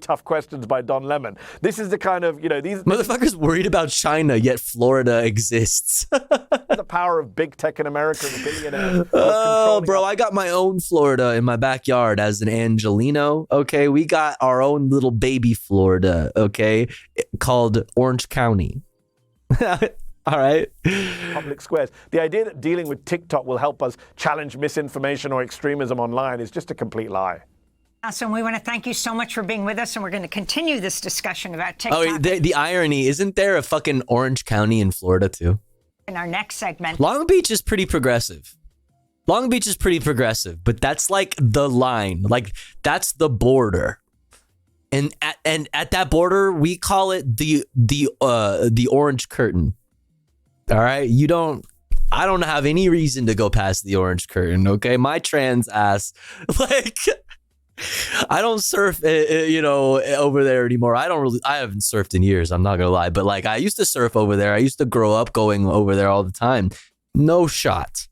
Tough questions by Don Lemon. This is the kind of, these
motherfuckers worried about China, yet Florida exists.
The power of big tech in America, the billionaires.
Oh, bro, I got my own Florida in my backyard as an Angelino. Okay, we got our own little baby Florida. Okay, called Orange County. All right.
Public squares. The idea that dealing with TikTok will help us challenge misinformation or extremism online is just a complete lie.
Awesome. We want to thank you so much for being with us, and we're going to continue this discussion about TikTok.
Oh, the irony, isn't there a fucking Orange County in Florida too?
In our next segment.
Long Beach is pretty progressive. Long Beach is pretty progressive, but that's like the line. Like, that's the border. And at that border, we call it the orange curtain. All right? I don't have any reason to go past the orange curtain, okay? My trans ass, like... I don't surf, over there anymore. I haven't surfed in years. I'm not going to lie. But like, I used to surf over there. I used to grow up going over there all the time. No shot.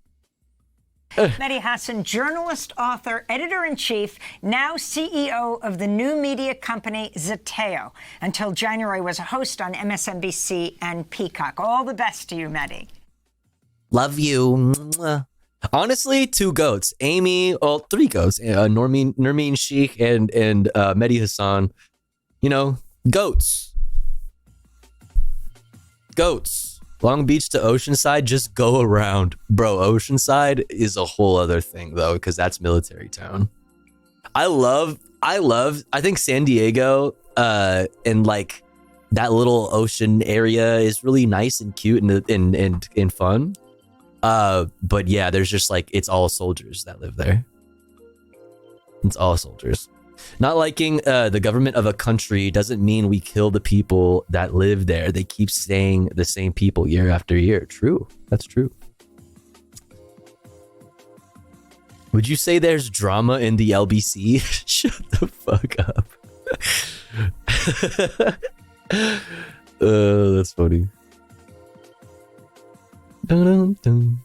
Mehdi Hasan, journalist, author, editor-in-chief, now CEO of the new media company Zeteo. Until January, was a host on MSNBC and Peacock. All the best to you, Mehdi.
Love you. Honestly, two goats. Three goats. Nermeen Sheikh and Mehdi Hasan. Goats. Goats. Long Beach to Oceanside, just go around. Bro, Oceanside is a whole other thing, though, because that's military town. I think San Diego and like that little ocean area is really nice and cute and fun. But yeah, there's just like, it's all soldiers that live there. It's all soldiers. Not liking the government of a country doesn't mean we kill the people that live there. They keep staying the same people year after year. True. That's true. Would you say there's drama in the LBC? Shut the fuck up. That's funny. Dun, dun, dun.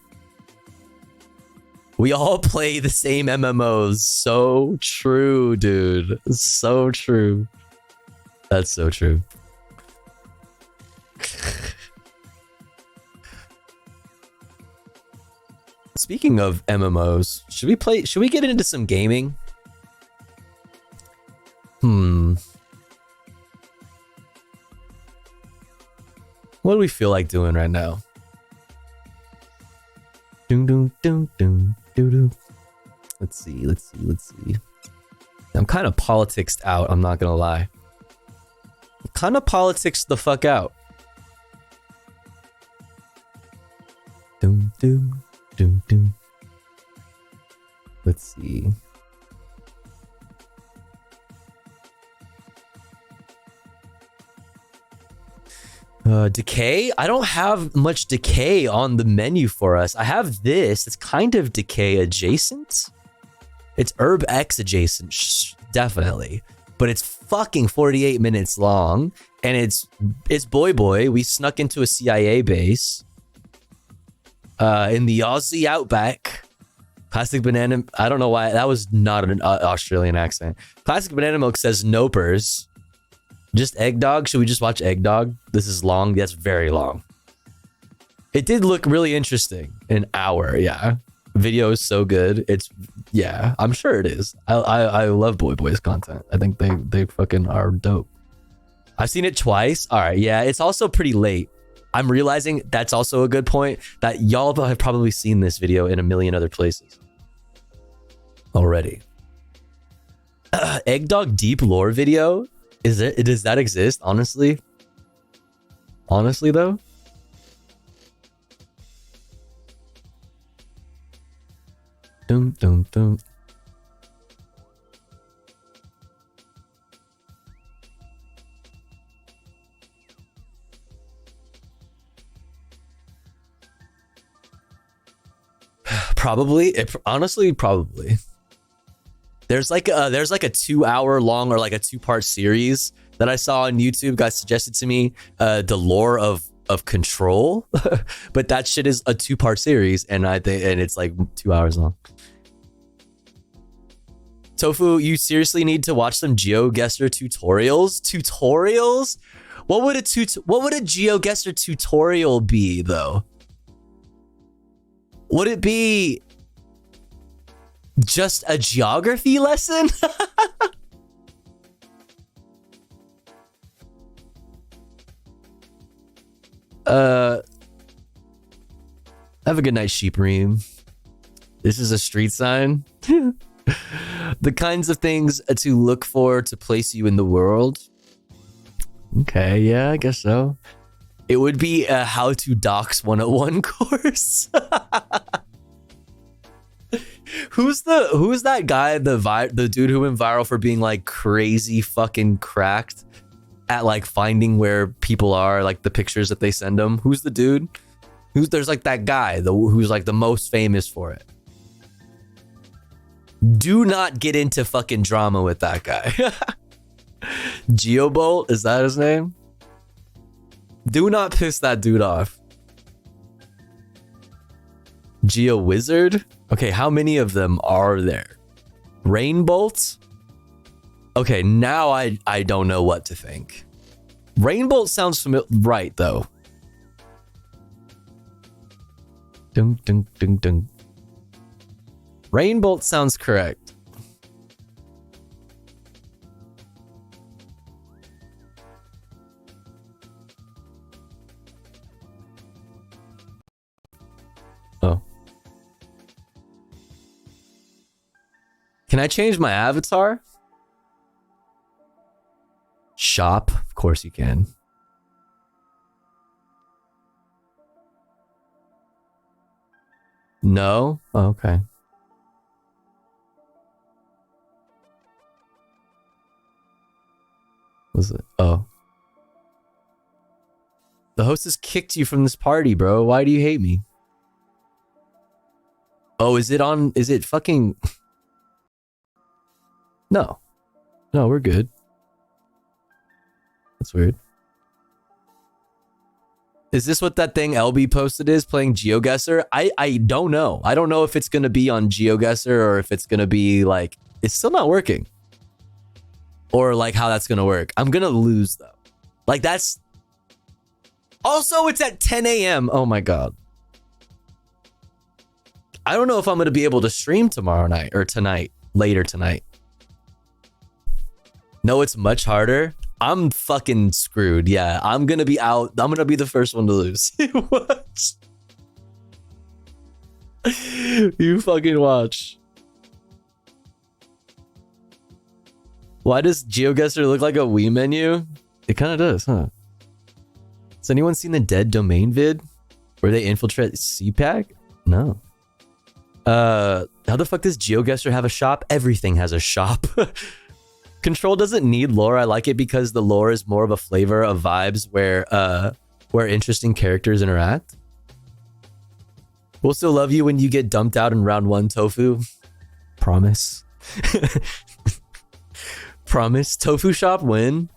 We all play the same MMOs. So true, dude. So true. That's so true. Speaking of MMOs, should we get into some gaming? What do we feel like doing right now? Let's see. I'm kind of politicsed out, I'm not gonna lie. Kind of politics the fuck out. Let's see. Decay? I don't have much decay on the menu for us. I have this. It's kind of decay adjacent. It's Herb X adjacent, definitely. But it's fucking 48 minutes long. And it's Boy Boy. We snuck into a CIA base. In the Aussie outback. Plastic Banana... I don't know why. That was not an Australian accent. Plastic Banana Milk says nopers. Just Egg Dog? Should we just watch Egg Dog? This is long. That's very long. It did look really interesting. An hour, yeah. Video is so good. It's, yeah, I'm sure it is. I love Boy Boy's content. I think they fucking are dope. I've seen it twice. All right, yeah, it's also pretty late. I'm realizing that's also a good point, that y'all have probably seen this video in a million other places already. Egg Dog deep lore video? Does that exist? Honestly though. Dum dum dum. Probably. Honestly, probably. There's like a 2 hour long or like a 2-part series that I saw on YouTube, got suggested to me, the lore of Control, but that shit is a 2-part series, and it's like 2 hours long. Tofu, you seriously need to watch some GeoGuessr tutorials. What would a GeoGuessr tutorial be though? Would it be just a geography lesson? Have a good night, Sheep Ream. This is a street sign. The kinds of things to look for to place you in the world. Okay, yeah, I guess so. It would be a how to dox 101 course. Who's that guy, the dude who went viral for being like crazy fucking cracked at like finding where people are, like the pictures that they send them? Who's the dude? There's like that guy who's like the most famous for it. Do not get into fucking drama with that guy. Geobolt, is that his name? Do not piss that dude off. Geo Wizard? Okay, how many of them are there? Rainbolt? Okay, now I don't know what to think. Rainbolt sounds familiar, right though. Dun dun dun dun. Rainbolt sounds correct. Oh. Can I change my avatar? Shop? Of course you can. No? Oh, okay. Was it? Oh. The hostess kicked you from this party, bro. Why do you hate me? Oh, is it fucking... No. No, we're good. That's weird. Is this what that thing LB posted is, playing GeoGuessr? I don't know. I don't know if it's going to be on GeoGuessr or if it's going to be like... It's still not working. Or like how that's going to work. I'm going to lose though. Like that's... Also, it's at 10 a.m. Oh my God. I don't know if I'm going to be able to stream tomorrow night or tonight, later tonight. No, it's much harder. I'm fucking screwed. Yeah, I'm going to be out. I'm going to be the first one to lose. What? You fucking watch. Why does GeoGuessr look like a Wii menu? It kind of does, huh? Has anyone seen the Dead Domain vid where they infiltrate CPAC? No. How the fuck does GeoGuessr have a shop? Everything has a shop. Control doesn't need lore. I like it because the lore is more of a flavor of vibes where interesting characters interact. We'll still love you when you get dumped out in round 1, Tofu. Promise. Promise. Tofu shop win.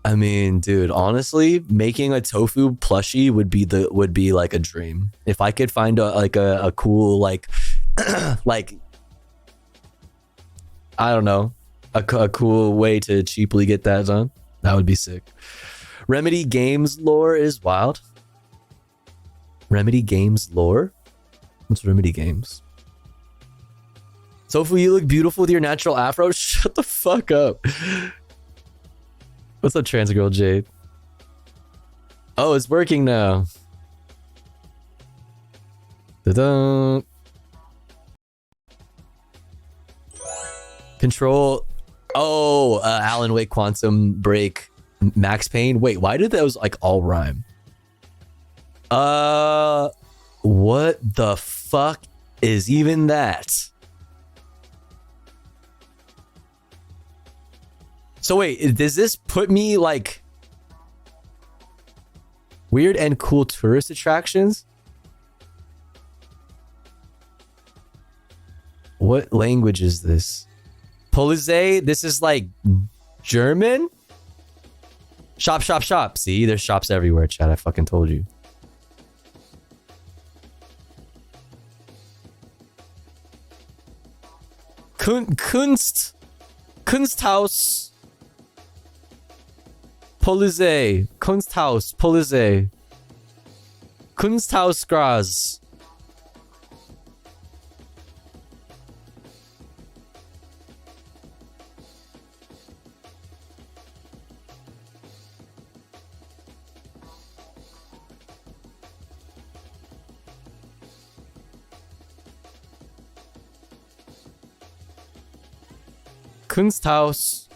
I mean, dude, honestly, making a tofu plushie would be like a dream. If I could find a cool like like I don't know, a cool way to cheaply get that done, that would be sick. Remedy Games lore is wild. Remedy Games lore? What's Remedy Games? Tofu, you look beautiful with your natural afro. Shut the fuck up. What's up, trans girl Jade? Oh, it's working now. Da-da. Control. Oh, Alan Wake Quantum Break Max Payne. Wait, why did those like all rhyme? What the fuck is even that? So wait, does this put me like weird and cool tourist attractions? What language is this? Police? This is like German? Shop, shop, shop. See, there's shops everywhere, Chad. I fucking told you. Kunsthaus. Police. Kunsthaus. Police. Kunsthaus Graz. Kunsthaus.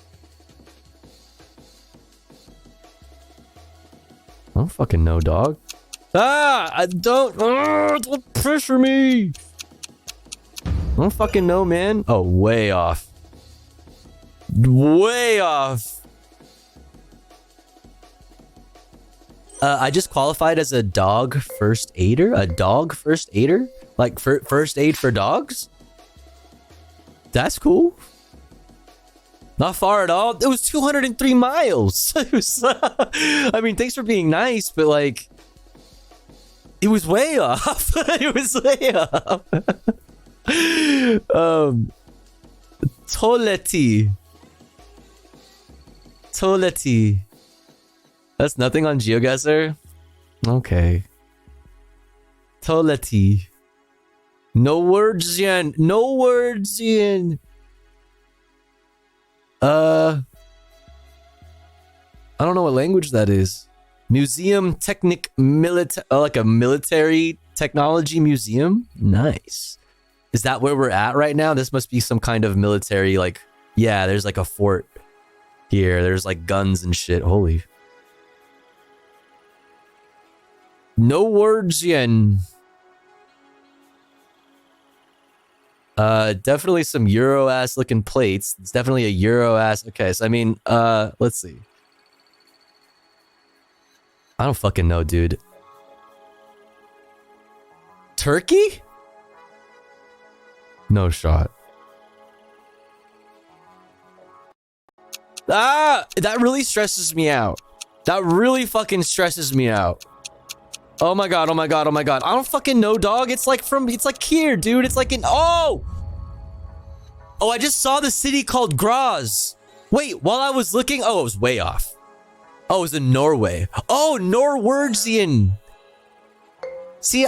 I don't fucking know, dog. I don't. Don't pressure me. I don't fucking know, man. Oh, way off. Way off. I just qualified as a dog first aider. A dog first aider? Like first aid for dogs? That's cool. Not far at all. It was 203 miles. It was, I mean, thanks for being nice, but like, it was way off. It was way off. Toleti. Toleti. That's nothing on GeoGuessr? Okay. Toleti. No words, Yen. No words, Yen. I don't know what language that is. Museum Technic like a military technology museum? Nice. Is that where we're at right now? This must be some kind of military, like, yeah, there's like a fort here. There's like guns and shit. Holy. No words, Yen. Definitely some Euro ass looking plates. It's definitely a Euro ass. Okay, so I mean, let's see. I don't fucking know, dude. Turkey? No shot. That really stresses me out. That really fucking stresses me out. Oh my god, oh my god, oh my god. I don't fucking know, dog. It's like here, dude. It's like in, oh! Oh, I just saw the city called Graz. Wait, while I was looking, oh, it was way off. Oh, it was in Norway. Oh, Norwegian. See,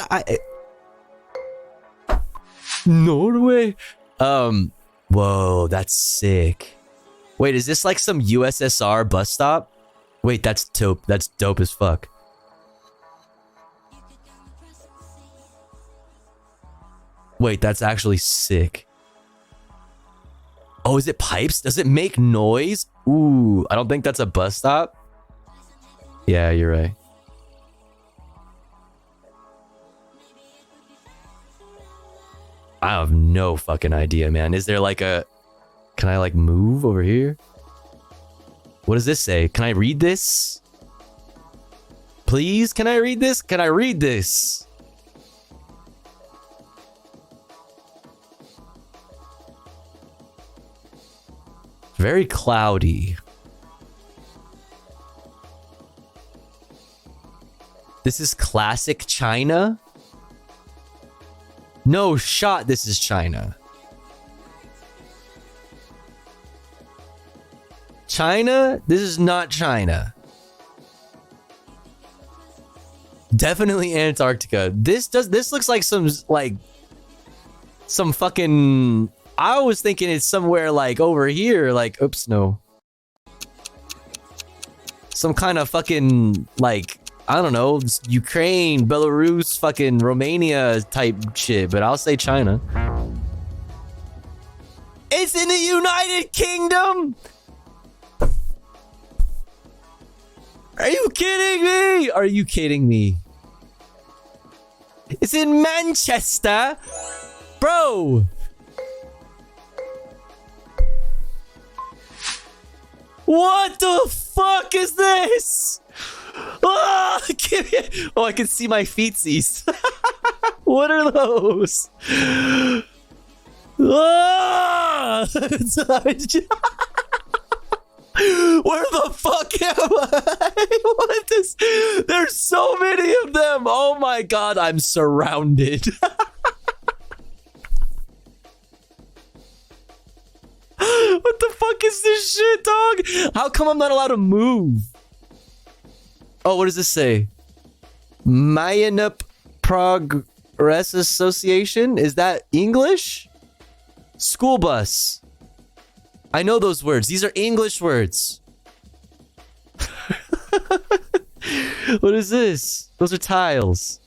Norway. Whoa, that's sick. Wait, is this like some USSR bus stop? Wait, that's dope. That's dope as fuck. Wait, that's actually sick. Oh, is it pipes? Does it make noise? Ooh, I don't think that's a bus stop. Yeah, you're right. I have no fucking idea, man. Is there like a... Can I like move over here? What does this say? Can I read this? Please, can I read this? Can I read this? Very cloudy. This is classic China? No shot, this is China. China? This is not China. Definitely Antarctica. This looks like some fucking... I was thinking it's somewhere like over here, like, oops, no. Some kind of fucking, like, I don't know, Ukraine, Belarus, fucking Romania type shit, but I'll say China. It's in the United Kingdom! Are you kidding me? Are you kidding me? It's in Manchester, bro. What the fuck is this? Oh, I can see my feetsies. What are those? Oh! Where the fuck am I? What is... There's so many of them. Oh my god, I'm surrounded. What the fuck is this shit, dog? How come I'm not allowed to move? Oh, what does this say? Mayanup Progress Association? Is that English? School bus. I know those words. These are English words. What is this? Those are tiles.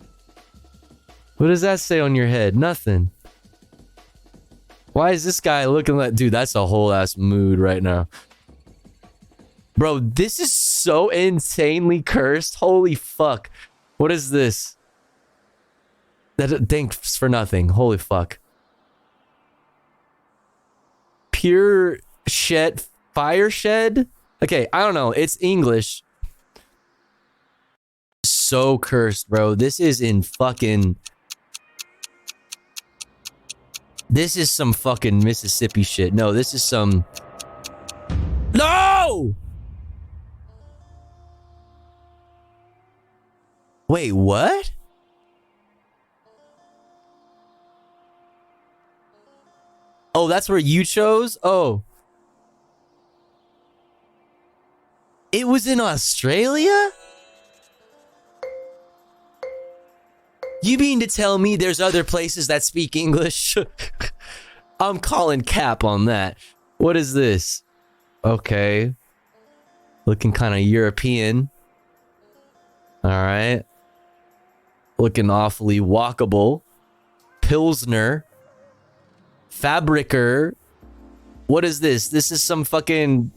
What does that say on your head? Nothing. Why is this guy looking like... Dude, that's a whole ass mood right now. Bro, this is so insanely cursed. Holy fuck. What is this? Thanks for nothing. Holy fuck. Pure shed... Fire shed? Okay, I don't know. It's English. So cursed, bro. This is in fucking... This is some fucking Mississippi shit. No, this is some... No! Wait, what? Oh, that's where you chose? Oh. It was in Australia? You mean to tell me there's other places that speak English? I'm calling cap on that. What is this? Okay. Looking kind of European. Alright. Looking awfully walkable. Pilsner. Fabriker. What is this? This is some fucking...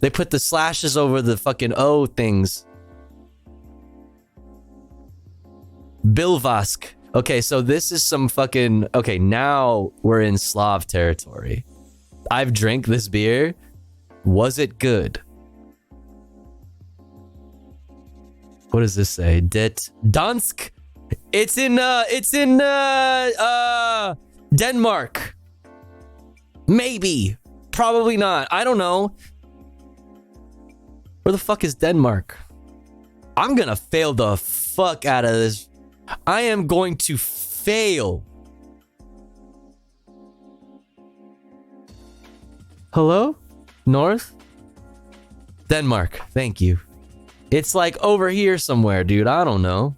They put the slashes over the fucking O things. Bilvask. Okay, so this is some fucking... Okay, now we're in Slav territory. I've drank this beer. Was it good? What does this say? Dansk. It's in Denmark. Maybe. Probably not. I don't know. Where the fuck is Denmark? I'm gonna fail the fuck out of this. I am going to fail. Hello? North? Denmark. Thank you. It's like over here somewhere, dude. I don't know.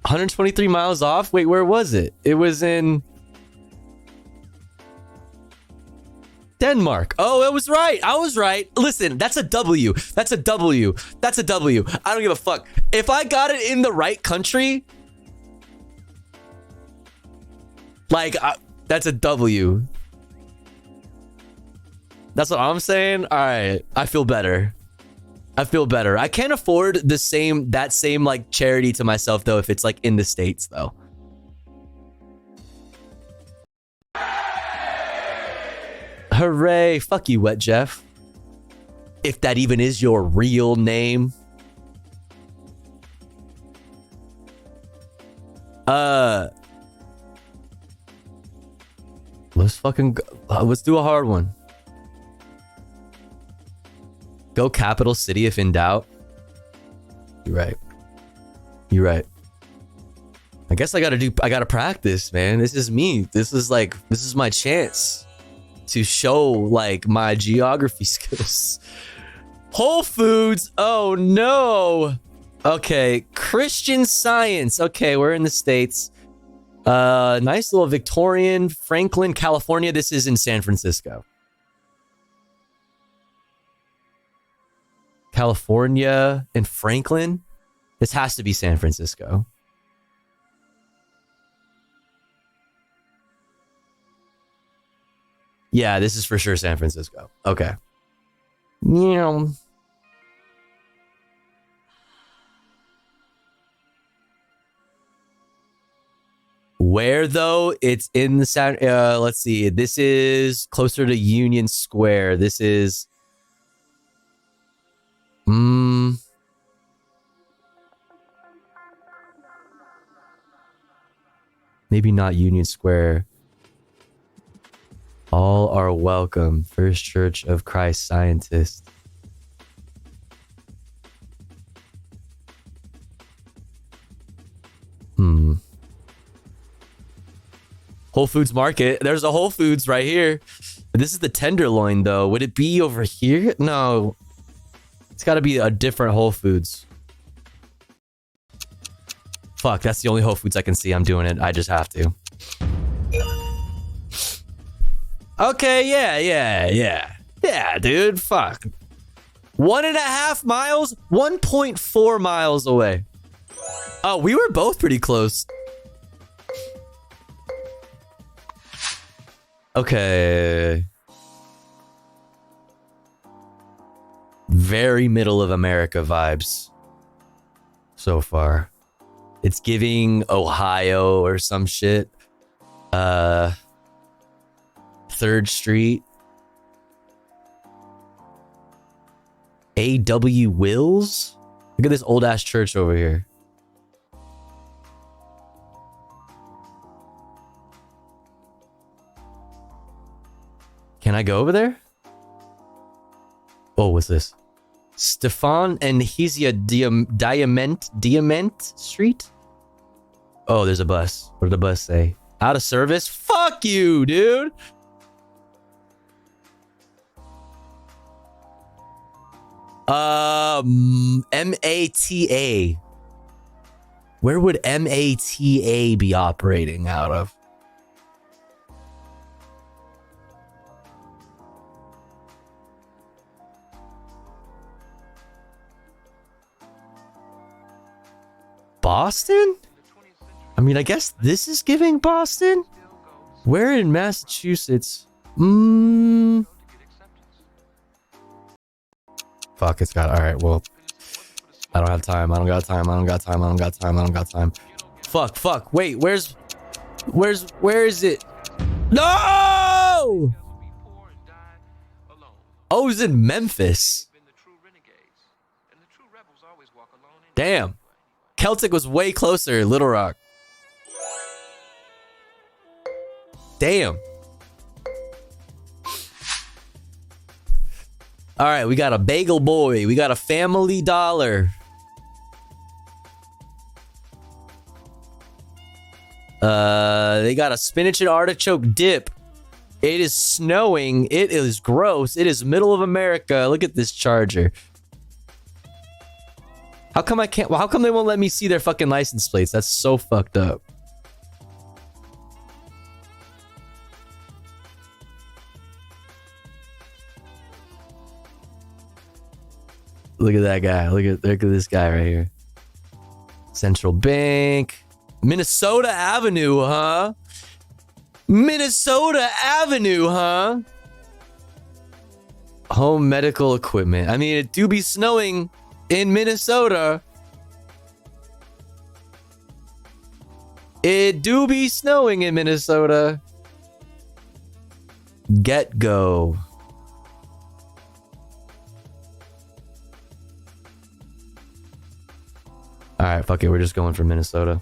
$123 miles off? Wait, where was it? It was in... Denmark. Oh, it was right. I was right. Listen, that's a W. That's a W. That's a W. I don't give a fuck. If I got it in the right country, like, that's a W. That's what I'm saying. All right. I feel better. I feel better. I can't afford that same like charity to myself though if it's like in the States though. Hooray! Fuck you, Wet Jeff. If that even is your real name. Let's fucking go. Let's do a hard one. Go capital city if in doubt. You're right. You're right. I guess I gotta practice, man. This is me. This is my chance to show like my geography skills. Whole Foods. Oh no. Okay. Christian Science. Okay, we're in the States. Nice little Victorian, Franklin, California. This is in San Francisco. California and Franklin. This has to be San Francisco. Yeah, this is for sure San Francisco. Okay. Yeah. Where though? It's in the let's see. This is closer to Union Square. This is maybe not Union Square. All are welcome. First Church of Christ Scientist. Whole Foods Market. There's a Whole Foods right here. This is the Tenderloin though. Would it be over here? No. It's got to be a different Whole Foods. Fuck, that's the only Whole Foods I can see. I'm doing it. I just have to. Okay, yeah, dude. Fuck. 1.5 miles, 1.4 miles away. Oh, we were both pretty close. Okay. Very middle of America vibes so far. It's giving Ohio or some shit. 3rd Street. A.W. Wills? Look at this old ass church over here. Can I go over there? Oh, what's this? Stefan and Hesia Diamant Street? Oh, there's a bus. What did the bus say? Out of service? Fuck you, dude! MATA. Where would MATA be operating out of? Boston? I mean, I guess this is giving Boston? Where in Massachusetts? Fuck, it's got... Alright, well... I don't have time. I don't got time. Fuck. Wait, where is it? No! Oh, it's in Memphis. Damn. Celtic was way closer, Little Rock. Damn. All right, we got a Bagel Boy. We got a Family Dollar. They got a spinach and artichoke dip. It is snowing. It is gross. It is middle of America. Look at this charger. How come I can't? Well, how come they won't let me see their fucking license plates? That's so fucked up. Look at that guy. Look at this guy right here. Central Bank. Minnesota Avenue, huh? Minnesota Avenue, huh? Home medical equipment. I mean, it do be snowing in Minnesota. It do be snowing in Minnesota. Get go. All right, fuck it. We're just going for Minnesota.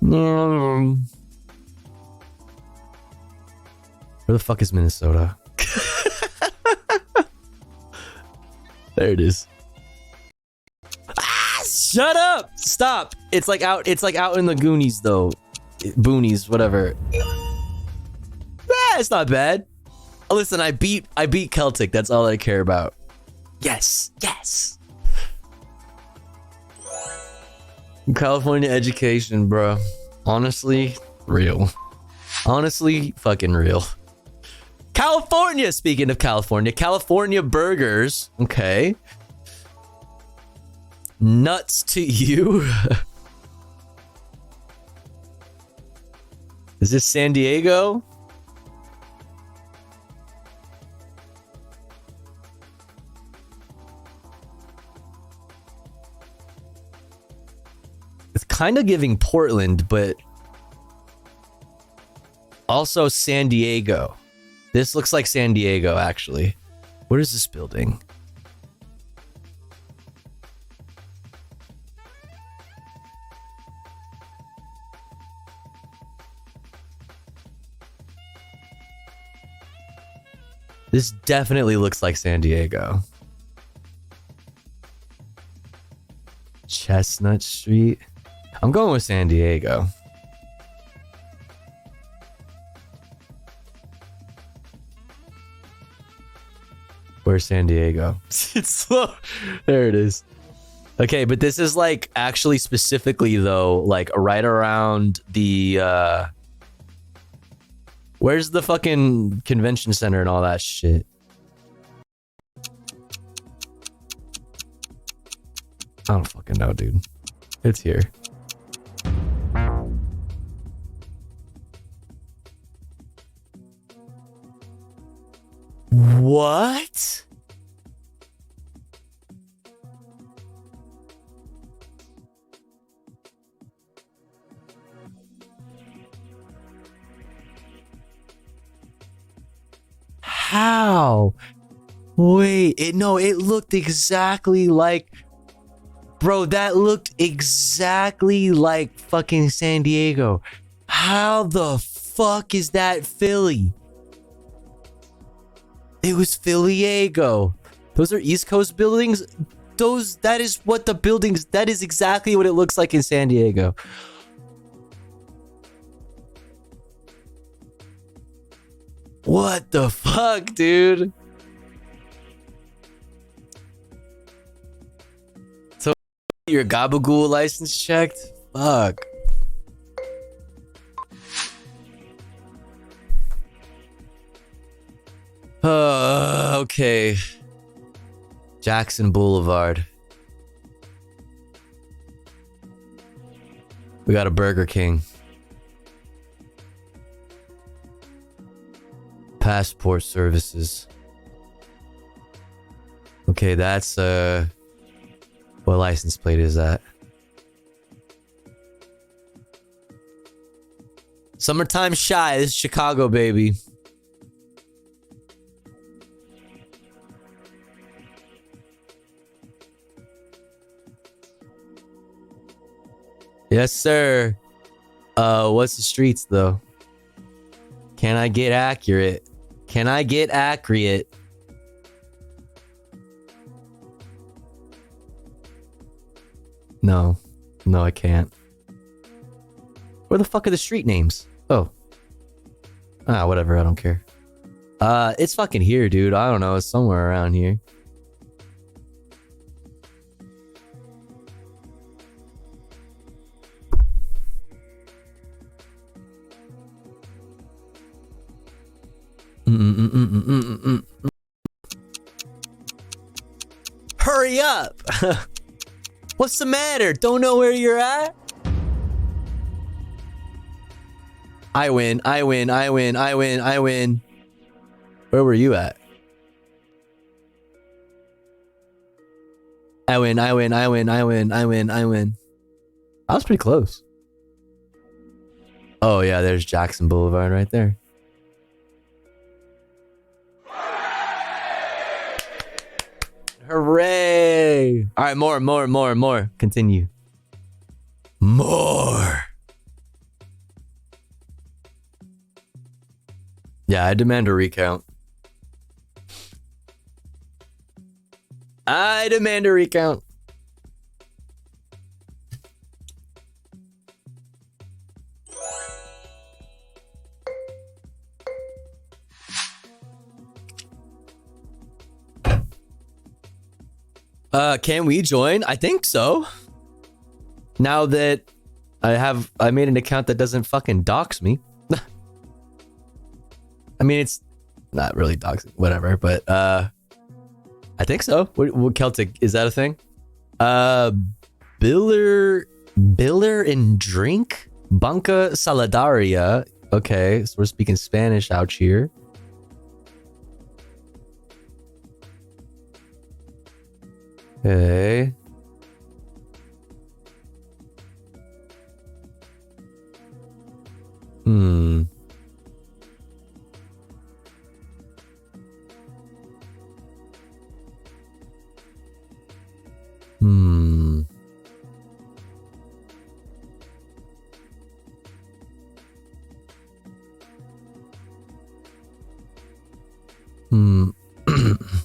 Where the fuck is Minnesota? There it is. Ah, shut up! Stop! It's like out in the Goonies though. Boonies, whatever. It's not bad. Listen, I beat Celtic. That's all I care about. Yes, yes. California education, bro. Honestly, real. Honestly, fucking real. California, speaking of California, California burgers. Okay. Nuts to you. Is this San Diego? It's kind of giving Portland, but also San Diego. This looks like San Diego, actually. What is this building? This definitely looks like San Diego. Chestnut Street. I'm going with San Diego. Where's San Diego? It's slow. There it is. Okay, but this is like actually specifically though, like right around the where's the fucking convention center and all that shit? I don't fucking know, dude. It's here. What? How? Wait, it looked exactly like, bro, that looked exactly like fucking San Diego. How the fuck is that Philly? It was Philly-ego. Those are East Coast buildings. That is what the buildings, that is exactly what it looks like in San Diego. What the fuck, dude? So your Gabagool license checked? Fuck. Okay. Jackson Boulevard. We got a Burger King. Passport services. Okay, that's what license plate is that? Summertime Shy. This is Chicago, baby. Yes, sir. What's the streets though? Can I get accurate? Can I get accurate? No. No, I can't. Where the fuck are the street names? Oh. Ah, whatever, I don't care. It's fucking here, dude. I don't know, it's somewhere around here. Hurry up! What's the matter? Don't know where you're at? I win, I win, I win, I win, I win. Where were you at? I win. I win. I win. I win. I win. I win. I was pretty close. Oh yeah, there's Jackson Boulevard right there. Hooray! All right, more. Continue. More. Yeah, I demand a recount. I demand a recount. Can we join? I think so. Now that I made an account that doesn't fucking dox me. I mean, it's not really doxing, whatever, but I think so. What Celtic, is that a thing? Biller and drink? Banca Solidaria. Okay, so we're speaking Spanish out here. Okay. Hmm.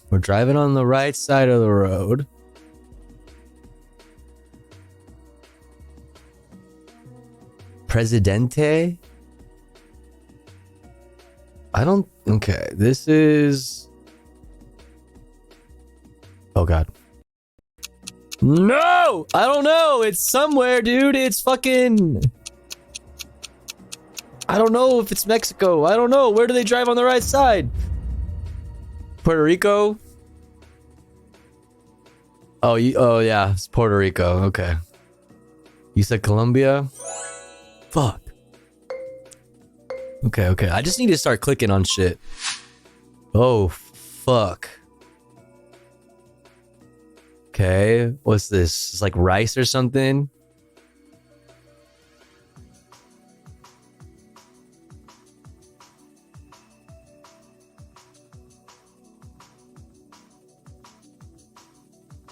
We're driving on the right side of the road. Presidente? I don't... Okay, this is... Oh, God. No! I don't know! It's somewhere, dude! It's fucking... I don't know if it's Mexico. I don't know. Where do they drive on the right side? Puerto Rico? Oh, yeah. It's Puerto Rico. Okay. You said Colombia? Fuck. Okay. I just need to start clicking on shit. Oh, fuck. Okay. What's this? It's like rice or something?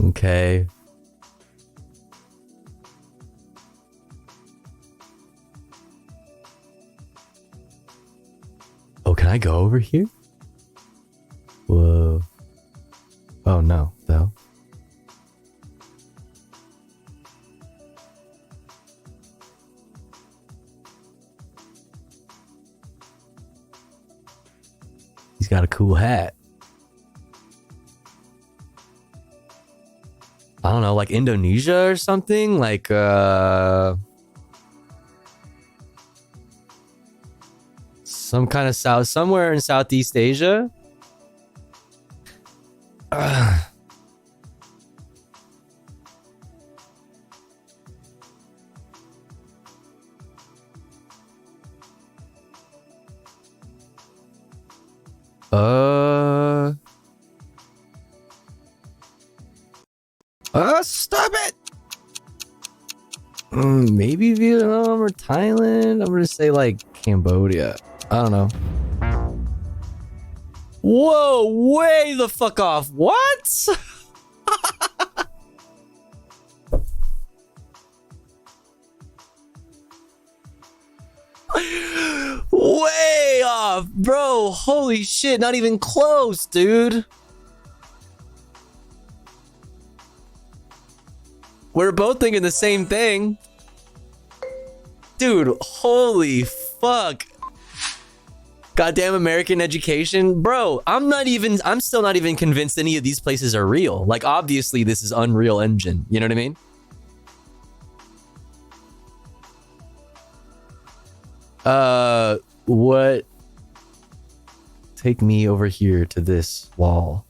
Okay. Oh, can I go over here? Whoa. Oh, no. No. He's got a cool hat. I don't know, like Indonesia or something? Like, some kind of somewhere in Southeast Asia? Stop it! Maybe Vietnam or Thailand? I'm gonna say like Cambodia. I don't know. Whoa, way the fuck off. What? Way off, bro. Holy shit, not even close, dude. We're both thinking the same thing. Dude, holy fuck. Goddamn American education. Bro, I'm still not even convinced any of these places are real. Like, obviously, this is Unreal Engine. You know what I mean? What? Take me over here to this wall.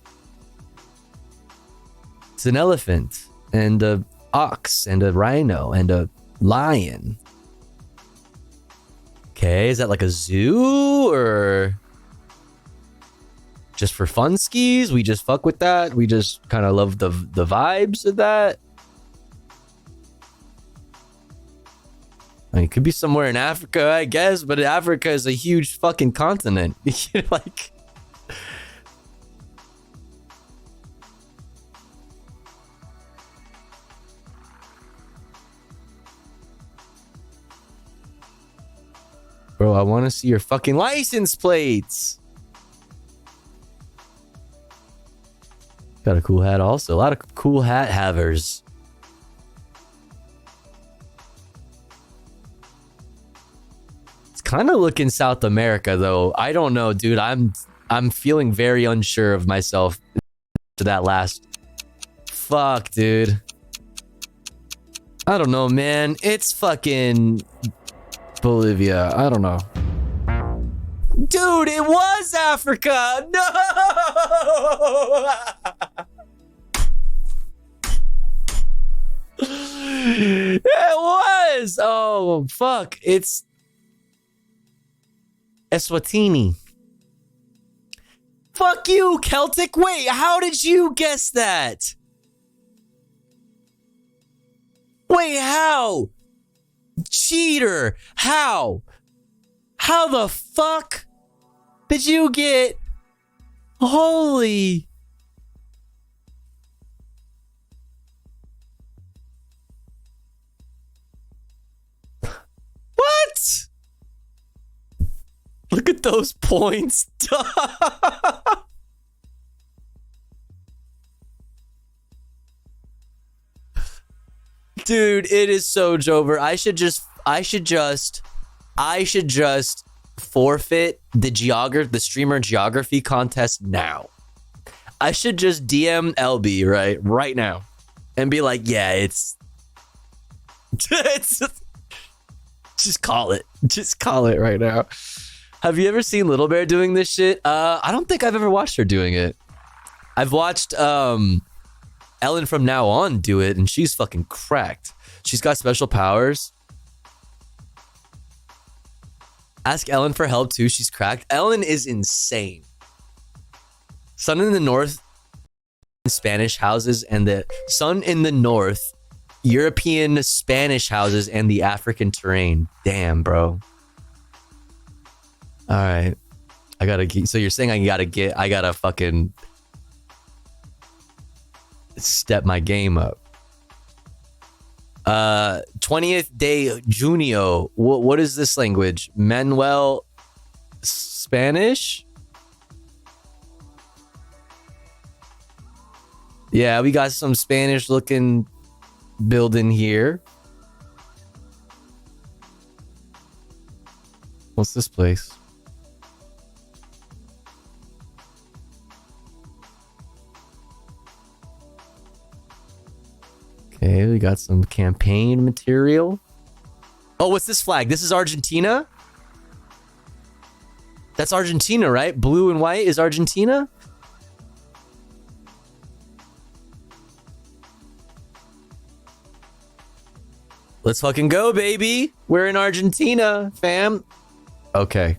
It's an elephant and a ox and a rhino and a lion. Okay, is that like a zoo or just for fun skis. We just fuck with that. We just kind of love the vibes of that. I mean, it could be somewhere in Africa, I guess, but Africa is a huge fucking continent. Like, bro, I want to see your fucking license plates. Got a cool hat also. A lot of cool hat havers. It's kind of looking South America though. I don't know, dude. I'm feeling very unsure of myself to that last. Fuck, dude. I don't know, man. It's fucking Bolivia. I don't know. Dude, it was Africa. No. It was. Oh, fuck. It's Eswatini. Fuck you, Celtic. Wait, how did you guess that? Wait, how? Cheater. How? How the fuck did you get? Holy. What? Look at those points. Dude, it is so Jover. I should just forfeit the streamer geography contest now. I should just DM LB right now and be like, yeah, it's just call it. Just call it right now. Have you ever seen Little Bear doing this shit? I don't think I've ever watched her doing it. I've watched Ellen from Now On do it, and she's fucking cracked. She's got special powers. Ask Ellen for help too. She's cracked. Ellen is insane. Sun in the North, Spanish houses, and the Sun in the North, European Spanish houses, and the African terrain. Damn, bro. All right. I gotta get. So you're saying I gotta fucking step my game up. 20th de Junio. What is this language? Manuel Spanish? Yeah, we got some Spanish looking building here. What's this place? Okay, we got some campaign material. Oh, what's this flag? This is Argentina? That's Argentina, right? Blue and white is Argentina? Let's fucking go, baby. We're in Argentina, fam. Okay.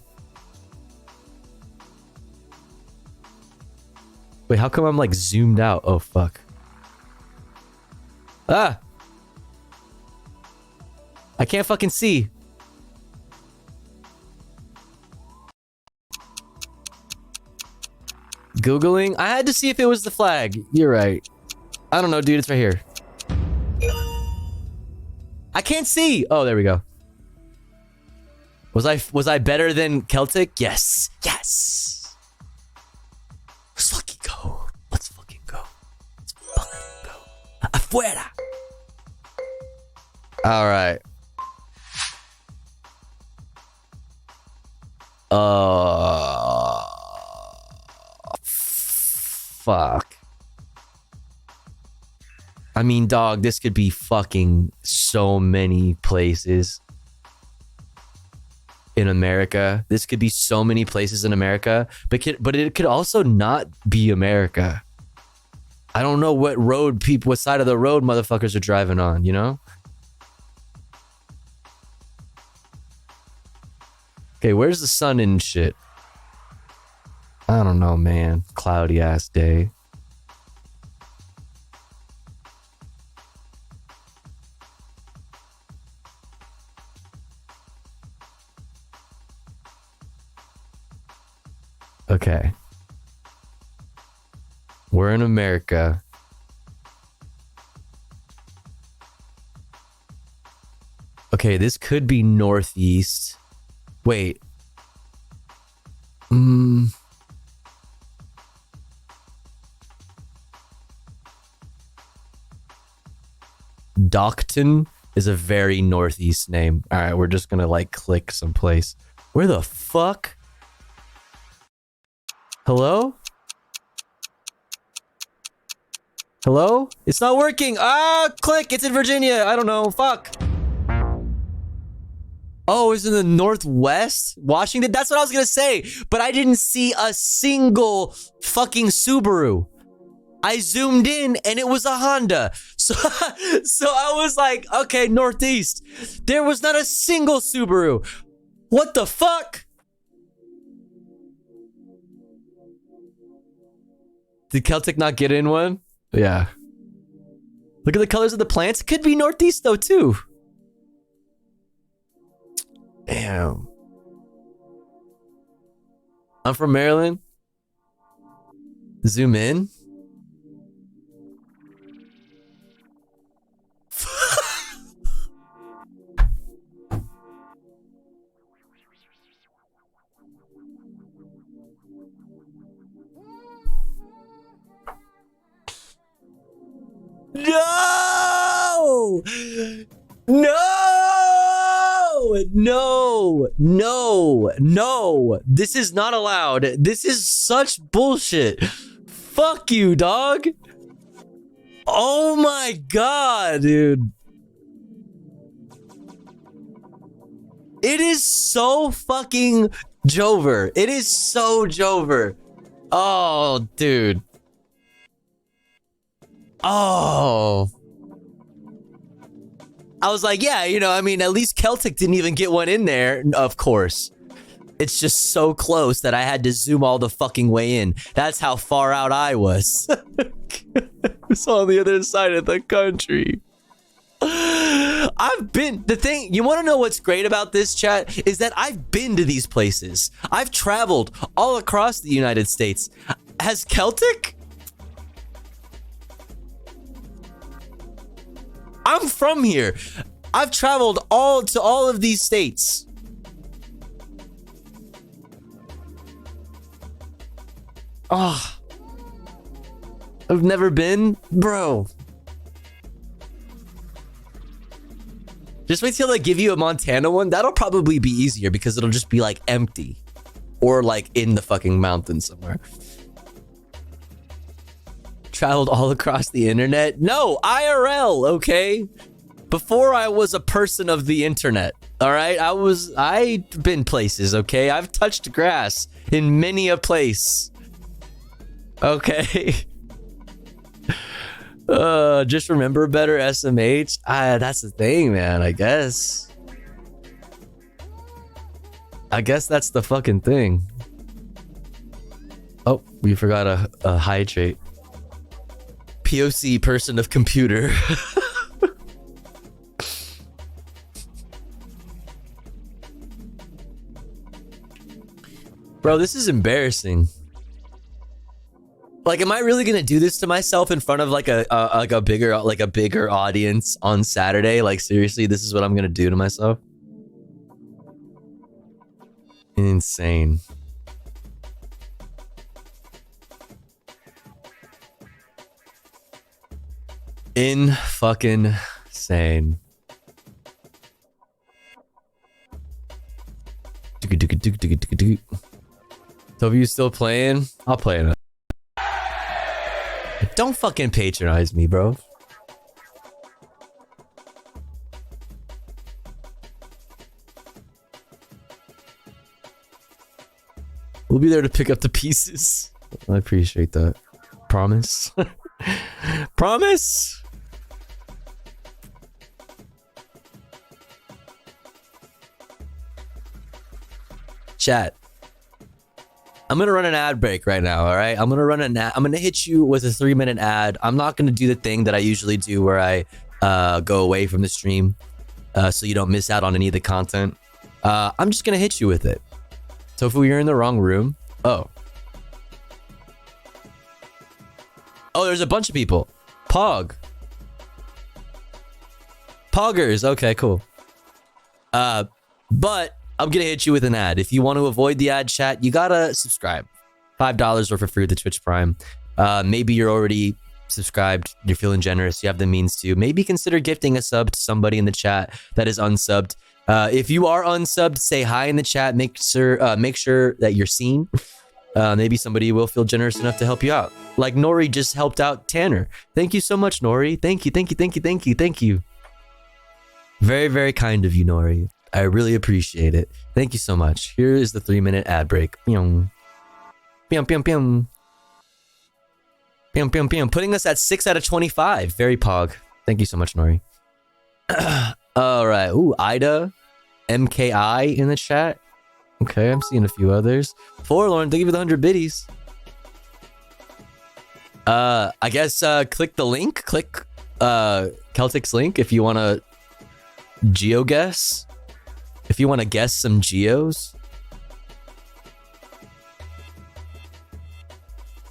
Wait, how come I'm like zoomed out? Oh, fuck. Ah! I can't fucking see. Googling? I had to see if it was the flag. You're right. I don't know, dude. It's right here. I can't see. Oh, there we go. Was I better than Celtic? Yes. Yes. Let's fucking go. Let's fucking go. Let's fucking go. Afuera. All right. Fuck. I mean, dog, this could be fucking so many places in America. This could be so many places in America, but it could also not be America. I don't know what side of the road motherfuckers are driving on, you know? Okay, where's the sun and shit? I don't know, man. Cloudy ass day. Okay. We're in America. Okay, this could be northeast. Wait. Docton is a very northeast name. All right, we're just gonna like click someplace. Where the fuck? Hello? Hello? It's not working. Ah, click. It's in Virginia. I don't know. Fuck. Oh, it's in the Northwest? Washington? That's what I was gonna say. But I didn't see a single fucking Subaru. I zoomed in and it was a Honda. So I was like, okay, Northeast. There was not a single Subaru. What the fuck? Did Celtic not get in one? Yeah. Look at the colors of the plants. It could be Northeast though too. Damn. I'm from Maryland. Zoom in. No! No! No! No! No! This is not allowed. This is such bullshit. Fuck you, dog. Oh my god, dude. It is so fucking Jover. It is so Jover. Oh, dude. Oh. I was like, yeah, you know, I mean, at least Celtic didn't even get one in there, of course. It's just so close that I had to zoom all the fucking way in. That's how far out I was. It's on the other side of the country. I've been, the thing, you want to know what's great about this, chat, is that I've been to these places. I've traveled all across the United States. Has Celtic? I'm from here. I've traveled to all of these states. Oh, I've never been, bro. Just wait till they give you a Montana one. That'll probably be easier because it'll just be like empty or like in the fucking mountains somewhere. Traveled all across the internet? No, IRL, okay? Before I was a person of the internet, all right? I've been places, okay? I've touched grass in many a place. Okay. Just remember better, SMH. That's the thing, man, I guess. I guess that's the fucking thing. Oh, we forgot a hydrate. POC, person of computer. Bro, this is embarrassing. Like, am I really gonna do this to myself in front of like a bigger audience on Saturday? Like, seriously, this is what I'm gonna do to myself? Insane. In fucking sane. So if you still playing, I'll play it. Don't fucking patronize me, bro. We'll be there to pick up the pieces. I appreciate that. Promise? Promise? Chat. I'm gonna run an ad break right now. All right, I'm gonna hit you with a 3-minute ad. I'm not gonna do the thing that I usually do where I go away from the stream, so you don't miss out on any of the content. I'm just gonna hit you with it. Tofu, you're in the wrong room. Oh, there's a bunch of people. Poggers. Okay, cool. But I'm gonna hit you with an ad. If you want to avoid the ad chat, you gotta subscribe. $5 or for free with the Twitch Prime. Maybe you're already subscribed, you're feeling generous, you have the means to. Maybe consider gifting a sub to somebody in the chat that is unsubbed. If you are unsubbed, say hi in the chat. Make sure that you're seen. Maybe somebody will feel generous enough to help you out. Like Nori just helped out Tanner. Thank you so much, Nori. Thank you. Very, very kind of you, Nori. I really appreciate it. Thank you so much. Here is the 3-minute ad break. Pyong. Pyong, pyong, pyong. Pyong, pyong, pyong. Putting us at 6 out of 25. Very pog. Thank you so much, Nori. All right. Ooh, Ida. MKI in the chat. Okay, I'm seeing a few others. Forlorn, thank you for the 100 biddies. I guess click the link. Click Celtic's link if you want to GeoGuess. If you want to guess some geos.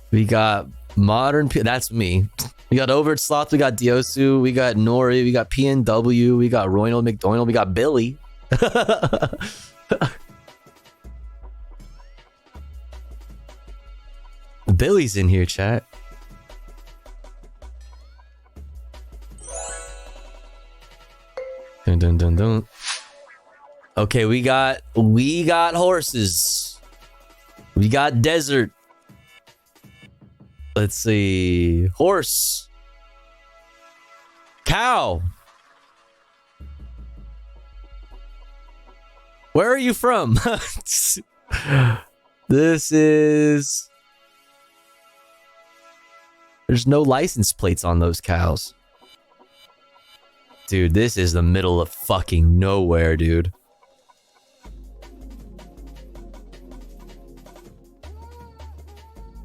We got modern... That's me. We got Overt Sloth. We got Diosu. We got Nori. We got PNW. We got Ronald McDonald. We got Billy. Billy's in here, chat. Dun, dun, dun, dun. Okay, we got horses. We got desert. Let's see. Horse. Cow. Where are you from? This is... There's no license plates on those cows. Dude, this is the middle of fucking nowhere, dude.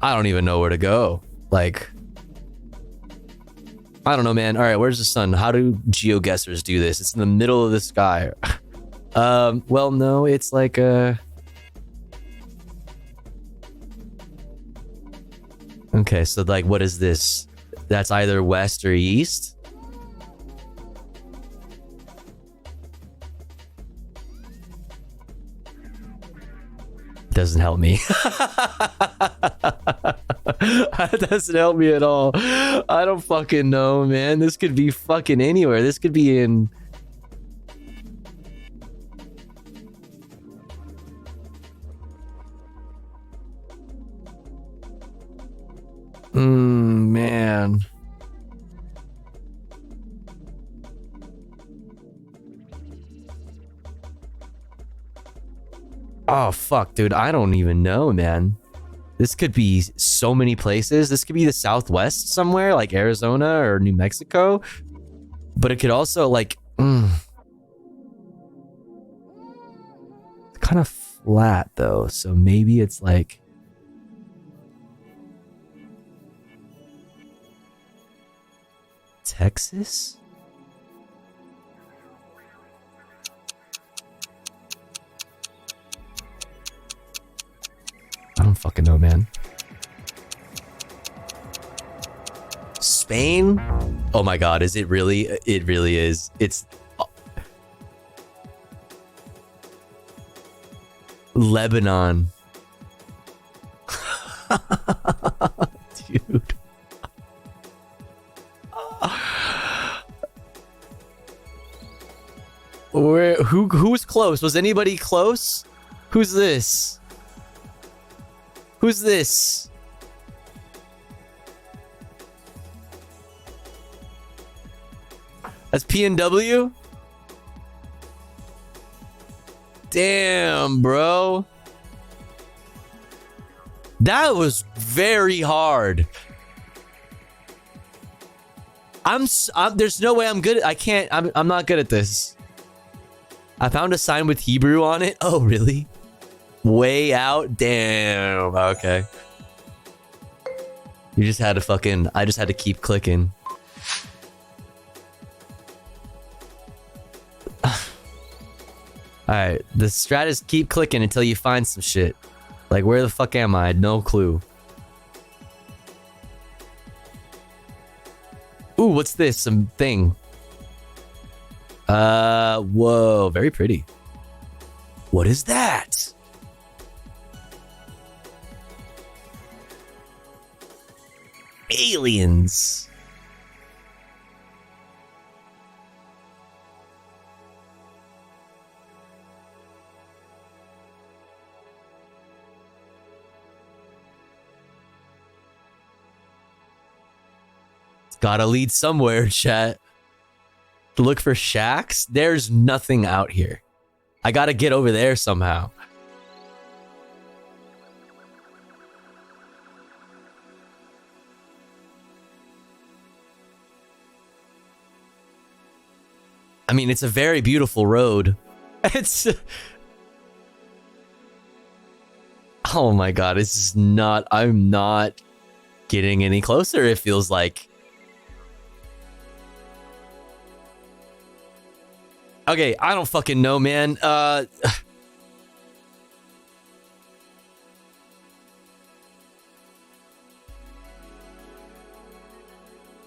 I don't even know where to go. Like, I don't know, man. All right, where's the sun? How do geoguessers do this? It's in the middle of the sky. Well, no, it's like okay, so like, what is this? That's either west or east. Doesn't help me. That doesn't help me at all. I don't fucking know, man. This could be fucking anywhere. This could be in... Man. Oh, fuck, dude. I don't even know, man. This could be so many places. This could be the Southwest somewhere, like Arizona or New Mexico. But it could also, like... It's kind of flat, though. So maybe it's like... Texas? I don't fucking know, man. Spain? Oh my god, is it really? It really is. It's... Lebanon. Dude. Who's close? Was anybody close? Who's this? Who's this? That's PNW? Damn, bro. That was very hard. There's no way I'm good. I'm not good at this. I found a sign with Hebrew on it. Oh, really? Way out? Damn. Okay. You just had to fucking... I just had to keep clicking. Alright. The strat is keep clicking until you find some shit. Like, where the fuck am I? No clue. Ooh, what's this? Some thing. Whoa. Very pretty. What is that? Aliens. It's gotta lead somewhere, chat. Look for shacks? There's nothing out here. I gotta get over there somehow. I mean, it's a very beautiful road. It's... Oh my god, this is not... I'm not getting any closer, it feels like. Okay, I don't fucking know, man.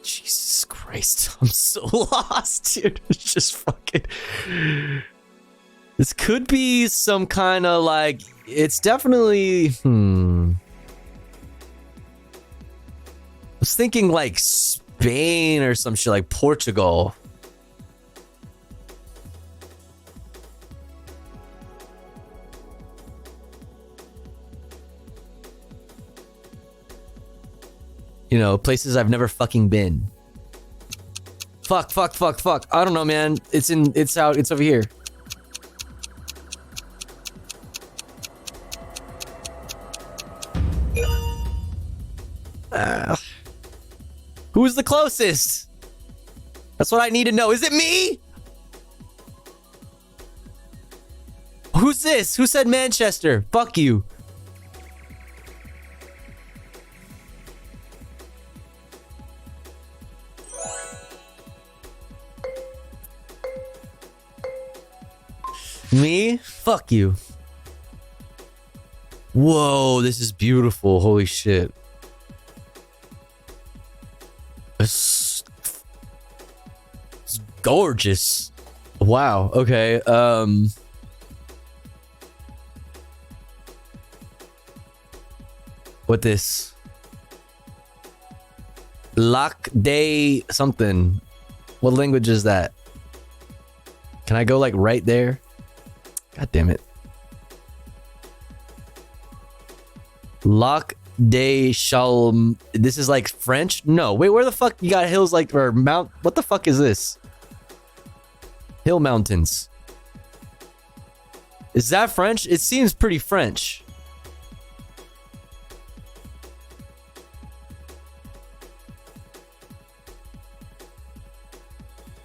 Jesus Christ, I'm so lost, dude. It's just fucking... This could be some kind of like... It's definitely... I was thinking like Spain or some shit, like Portugal. You know, places I've never fucking been. Fuck. I don't know, man. It's over here. Who's the closest? That's what I need to know. Is it me? Who's this? Who said Manchester? Fuck you. Me? Fuck you. Whoa, this is beautiful. Holy shit. It's gorgeous. Wow. Okay. What this? Lac de something. What language is that? Can I go like right there? God damn it. Lac de Chalm. This is like French? No. Wait, where the fuck you got hills like, or mount? What the fuck is this? Hill mountains. Is that French? It seems pretty French.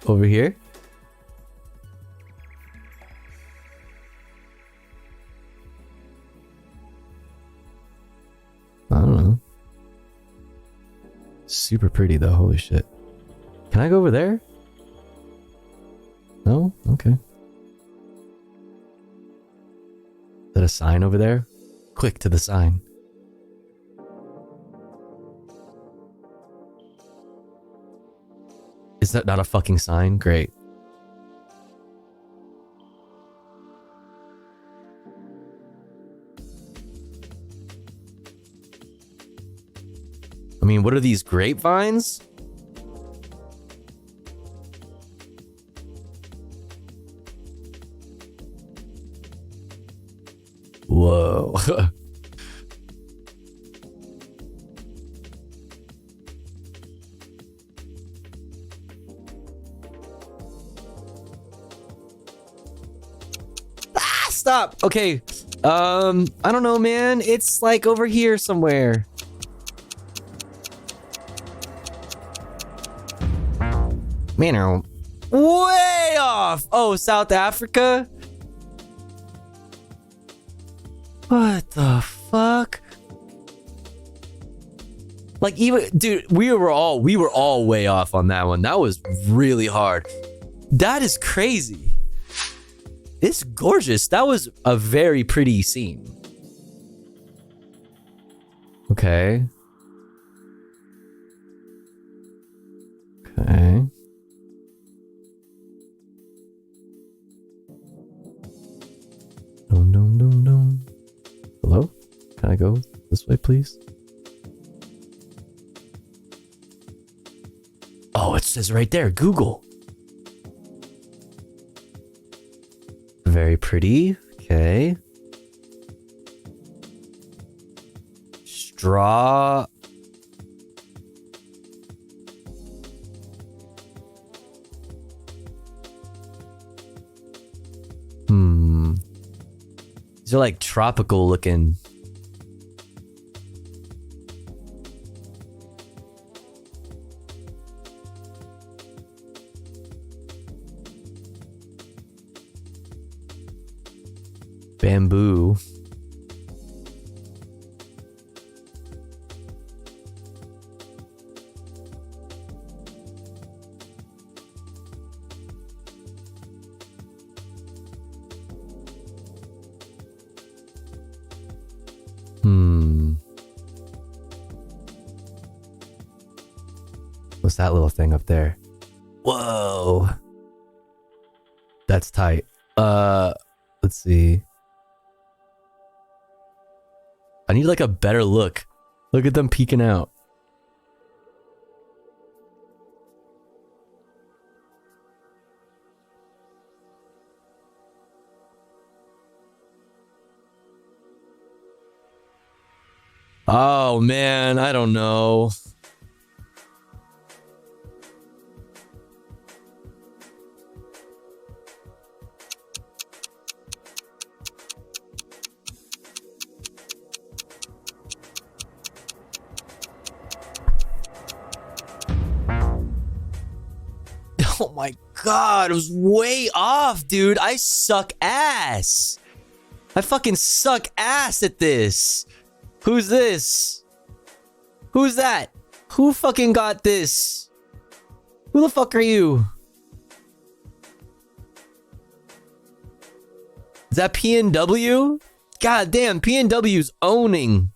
Over here? I don't know. Super pretty though, holy shit. Can I go over there? No? Okay. Is that a sign over there? Quick to the sign. Is that not a fucking sign? Great. I mean, what are these grapevines? Whoa. Ah, stop. Okay. I don't know, man. It's like over here somewhere. Man, way off. Oh, South Africa? What the fuck? Like, even, dude, we were all way off on that one. That was really hard. That is crazy. It's gorgeous. That was a very pretty scene. Okay. Okay. Dum dum dum dum. Hello? Can I go this way, please? Oh, it says right there, Google. Very pretty. Okay. Straw. These are like tropical looking. Bamboo. What's that little thing up there? Whoa. That's tight. Let's see. I need like a better look. Look at them peeking out. Oh man, I don't know. Oh my god, it was way off, dude. I suck ass. I fucking suck ass at this. Who's this? Who's that? Who fucking got this? Who the fuck are you? Is that PNW? God damn, PNW's owning.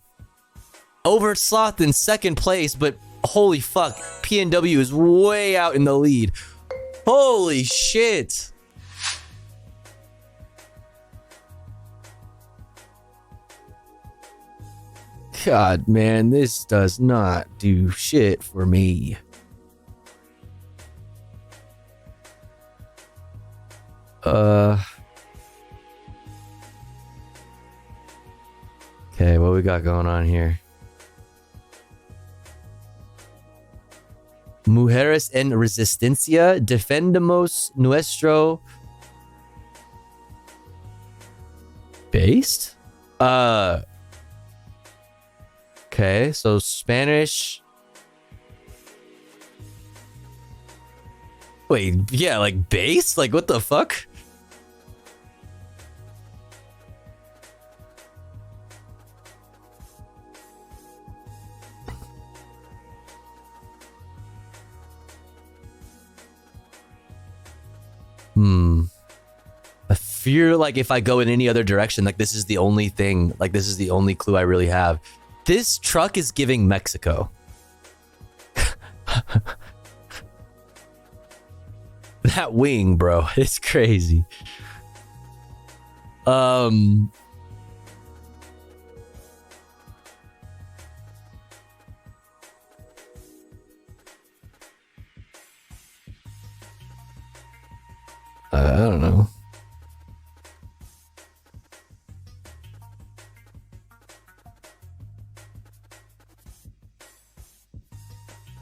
Over Sloth in second place, but holy fuck, PNW is way out in the lead. Holy shit. God, man, this does not do shit for me. Okay, what we got going on here? Mujeres en Resistencia, defendemos nuestro... Based? Okay, so Spanish... Wait, yeah, like based? Like what the fuck? I fear like if I go in any other direction, like this is the only thing, like this is the only clue I really have. This truck is giving Mexico. That wing, bro, it's crazy. I don't know.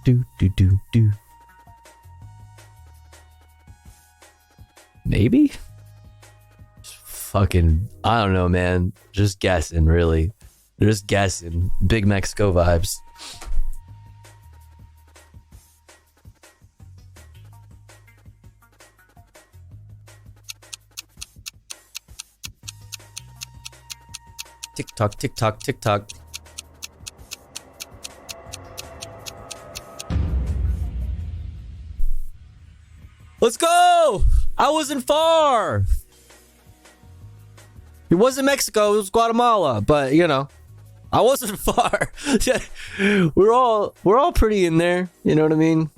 Do. Maybe? Just fucking, I don't know, man. Just guessing, really. Just guessing. Big Mexico vibes. TikTok, TikTok, TikTok. Let's go! I wasn't far. It wasn't Mexico, it was Guatemala, but you know, I wasn't far. we're all pretty in there, you know what I mean?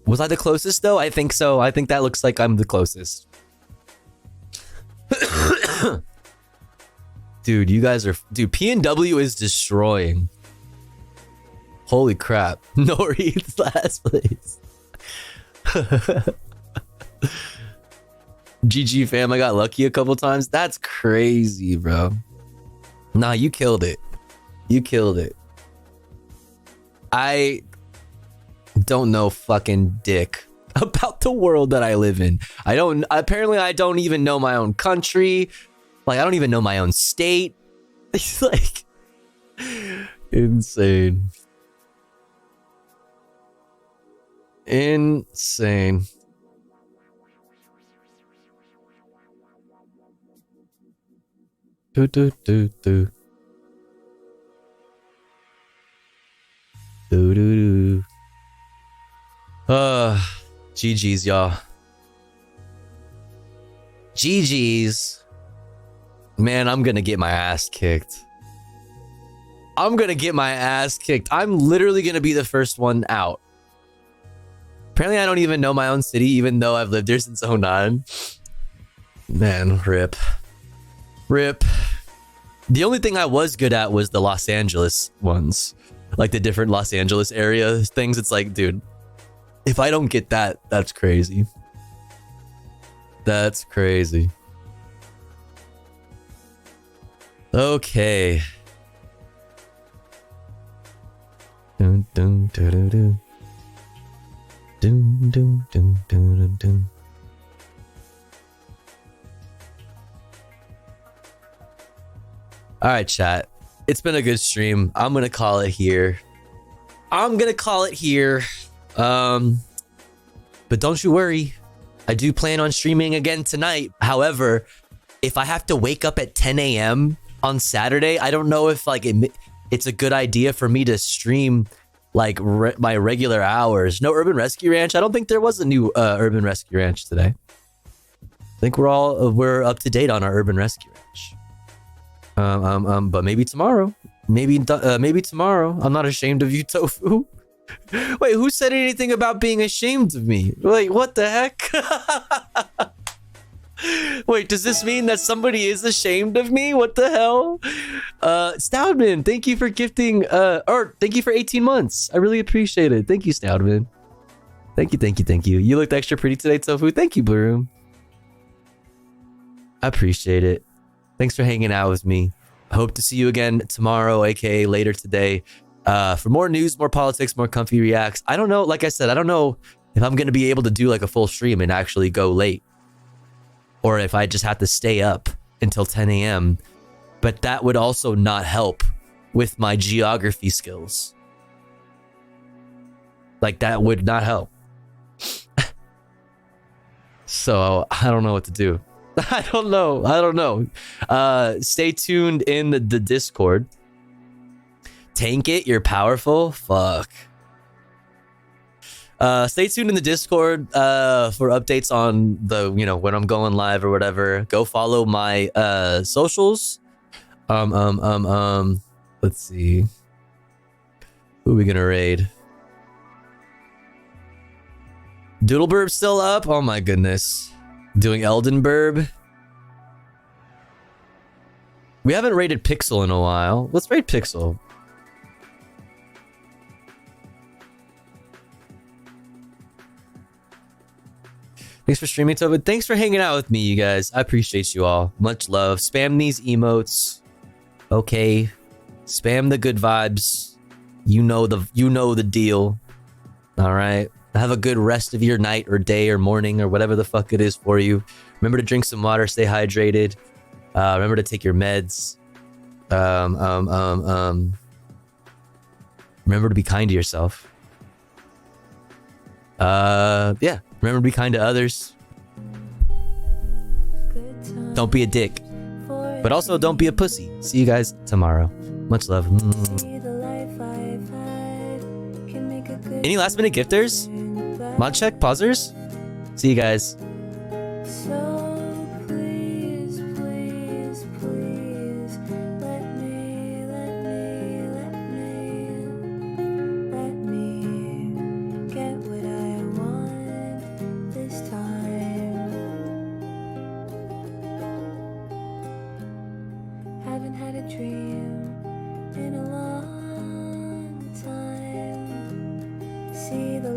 Was I the closest though? I think so. I think that looks like I'm the closest. Dude, you guys are... Dude, PNW is destroying. Holy crap. North last place. GG fam, I got lucky a couple times. That's crazy, bro. Nah, you killed it. You killed it. I don't know fucking dick about the world that I live in. Apparently I don't even know my own country. Like, I don't even know my own state. It's like insane. Insane. Do do do do. Do do do. GG's, y'all. GG's. Man, I'm gonna get my ass kicked. I'm gonna get my ass kicked. I'm literally gonna be the first one out. Apparently, I don't even know my own city, even though I've lived here since 09. Man, rip. Rip. The only thing I was good at was the Los Angeles ones. Like the different Los Angeles area things. It's like, dude, if I don't get that, that's crazy. That's crazy. Okay. Dun, dun, dun, dun, dun. Dun, dun, dun, dun, dun, dun. All right, chat. It's been a good stream. I'm gonna call it here. But don't you worry. I do plan on streaming again tonight. However, if I have to wake up at 10 a.m. on Saturday, I don't know if like it's a good idea for me to stream like my regular hours. No Urban Rescue Ranch. I don't think there was a new Urban Rescue Ranch today. I think we're up to date on our Urban Rescue Ranch. But maybe tomorrow. Maybe tomorrow. I'm not ashamed of you, Tofu. Wait, who said anything about being ashamed of me? Like, what the heck? Wait, does this mean that somebody is ashamed of me? What the hell? Stoudman, thank you for gifting, or thank you for 18 months. I really appreciate it. Thank you, Stoudman. Thank you, thank you, thank you. You looked extra pretty today, Tofu. Thank you, Blue Room. I appreciate it. Thanks for hanging out with me. I hope to see you again tomorrow, aka later today, for more news, more politics, more comfy reacts. I don't know, like I said, I don't know if I'm going to be able to do like a full stream and actually go late, or if I just have to stay up until 10 a.m. But that would also not help with my geography skills. Like, that would not help. So I don't know what to do. I don't know. Stay tuned in the Discord. Tank it, you're powerful. Fuck. Stay tuned in the Discord for updates on the, when I'm going live or whatever. Go follow my socials. Let's see. Who are we gonna raid? Doodleburb's still up? Oh my goodness. Doing Eldenburb. We haven't raided Pixel in a while. Let's raid Pixel. Thanks for streaming, Tobin. Thanks for hanging out with me, you guys. I appreciate you all. Much love. Spam these emotes. Okay. Spam the good vibes. You know the deal. All right. Have a good rest of your night or day or morning or whatever the fuck it is for you. Remember to drink some water, stay hydrated. Remember to take your meds. Remember to be kind to yourself. Yeah. Remember to be kind to others. Don't be a dick. But also, don't be a pussy. See you guys tomorrow. Much love. Any last minute gifters? Mod check pausers? See you guys.
Haven't had a dream in a long time. See the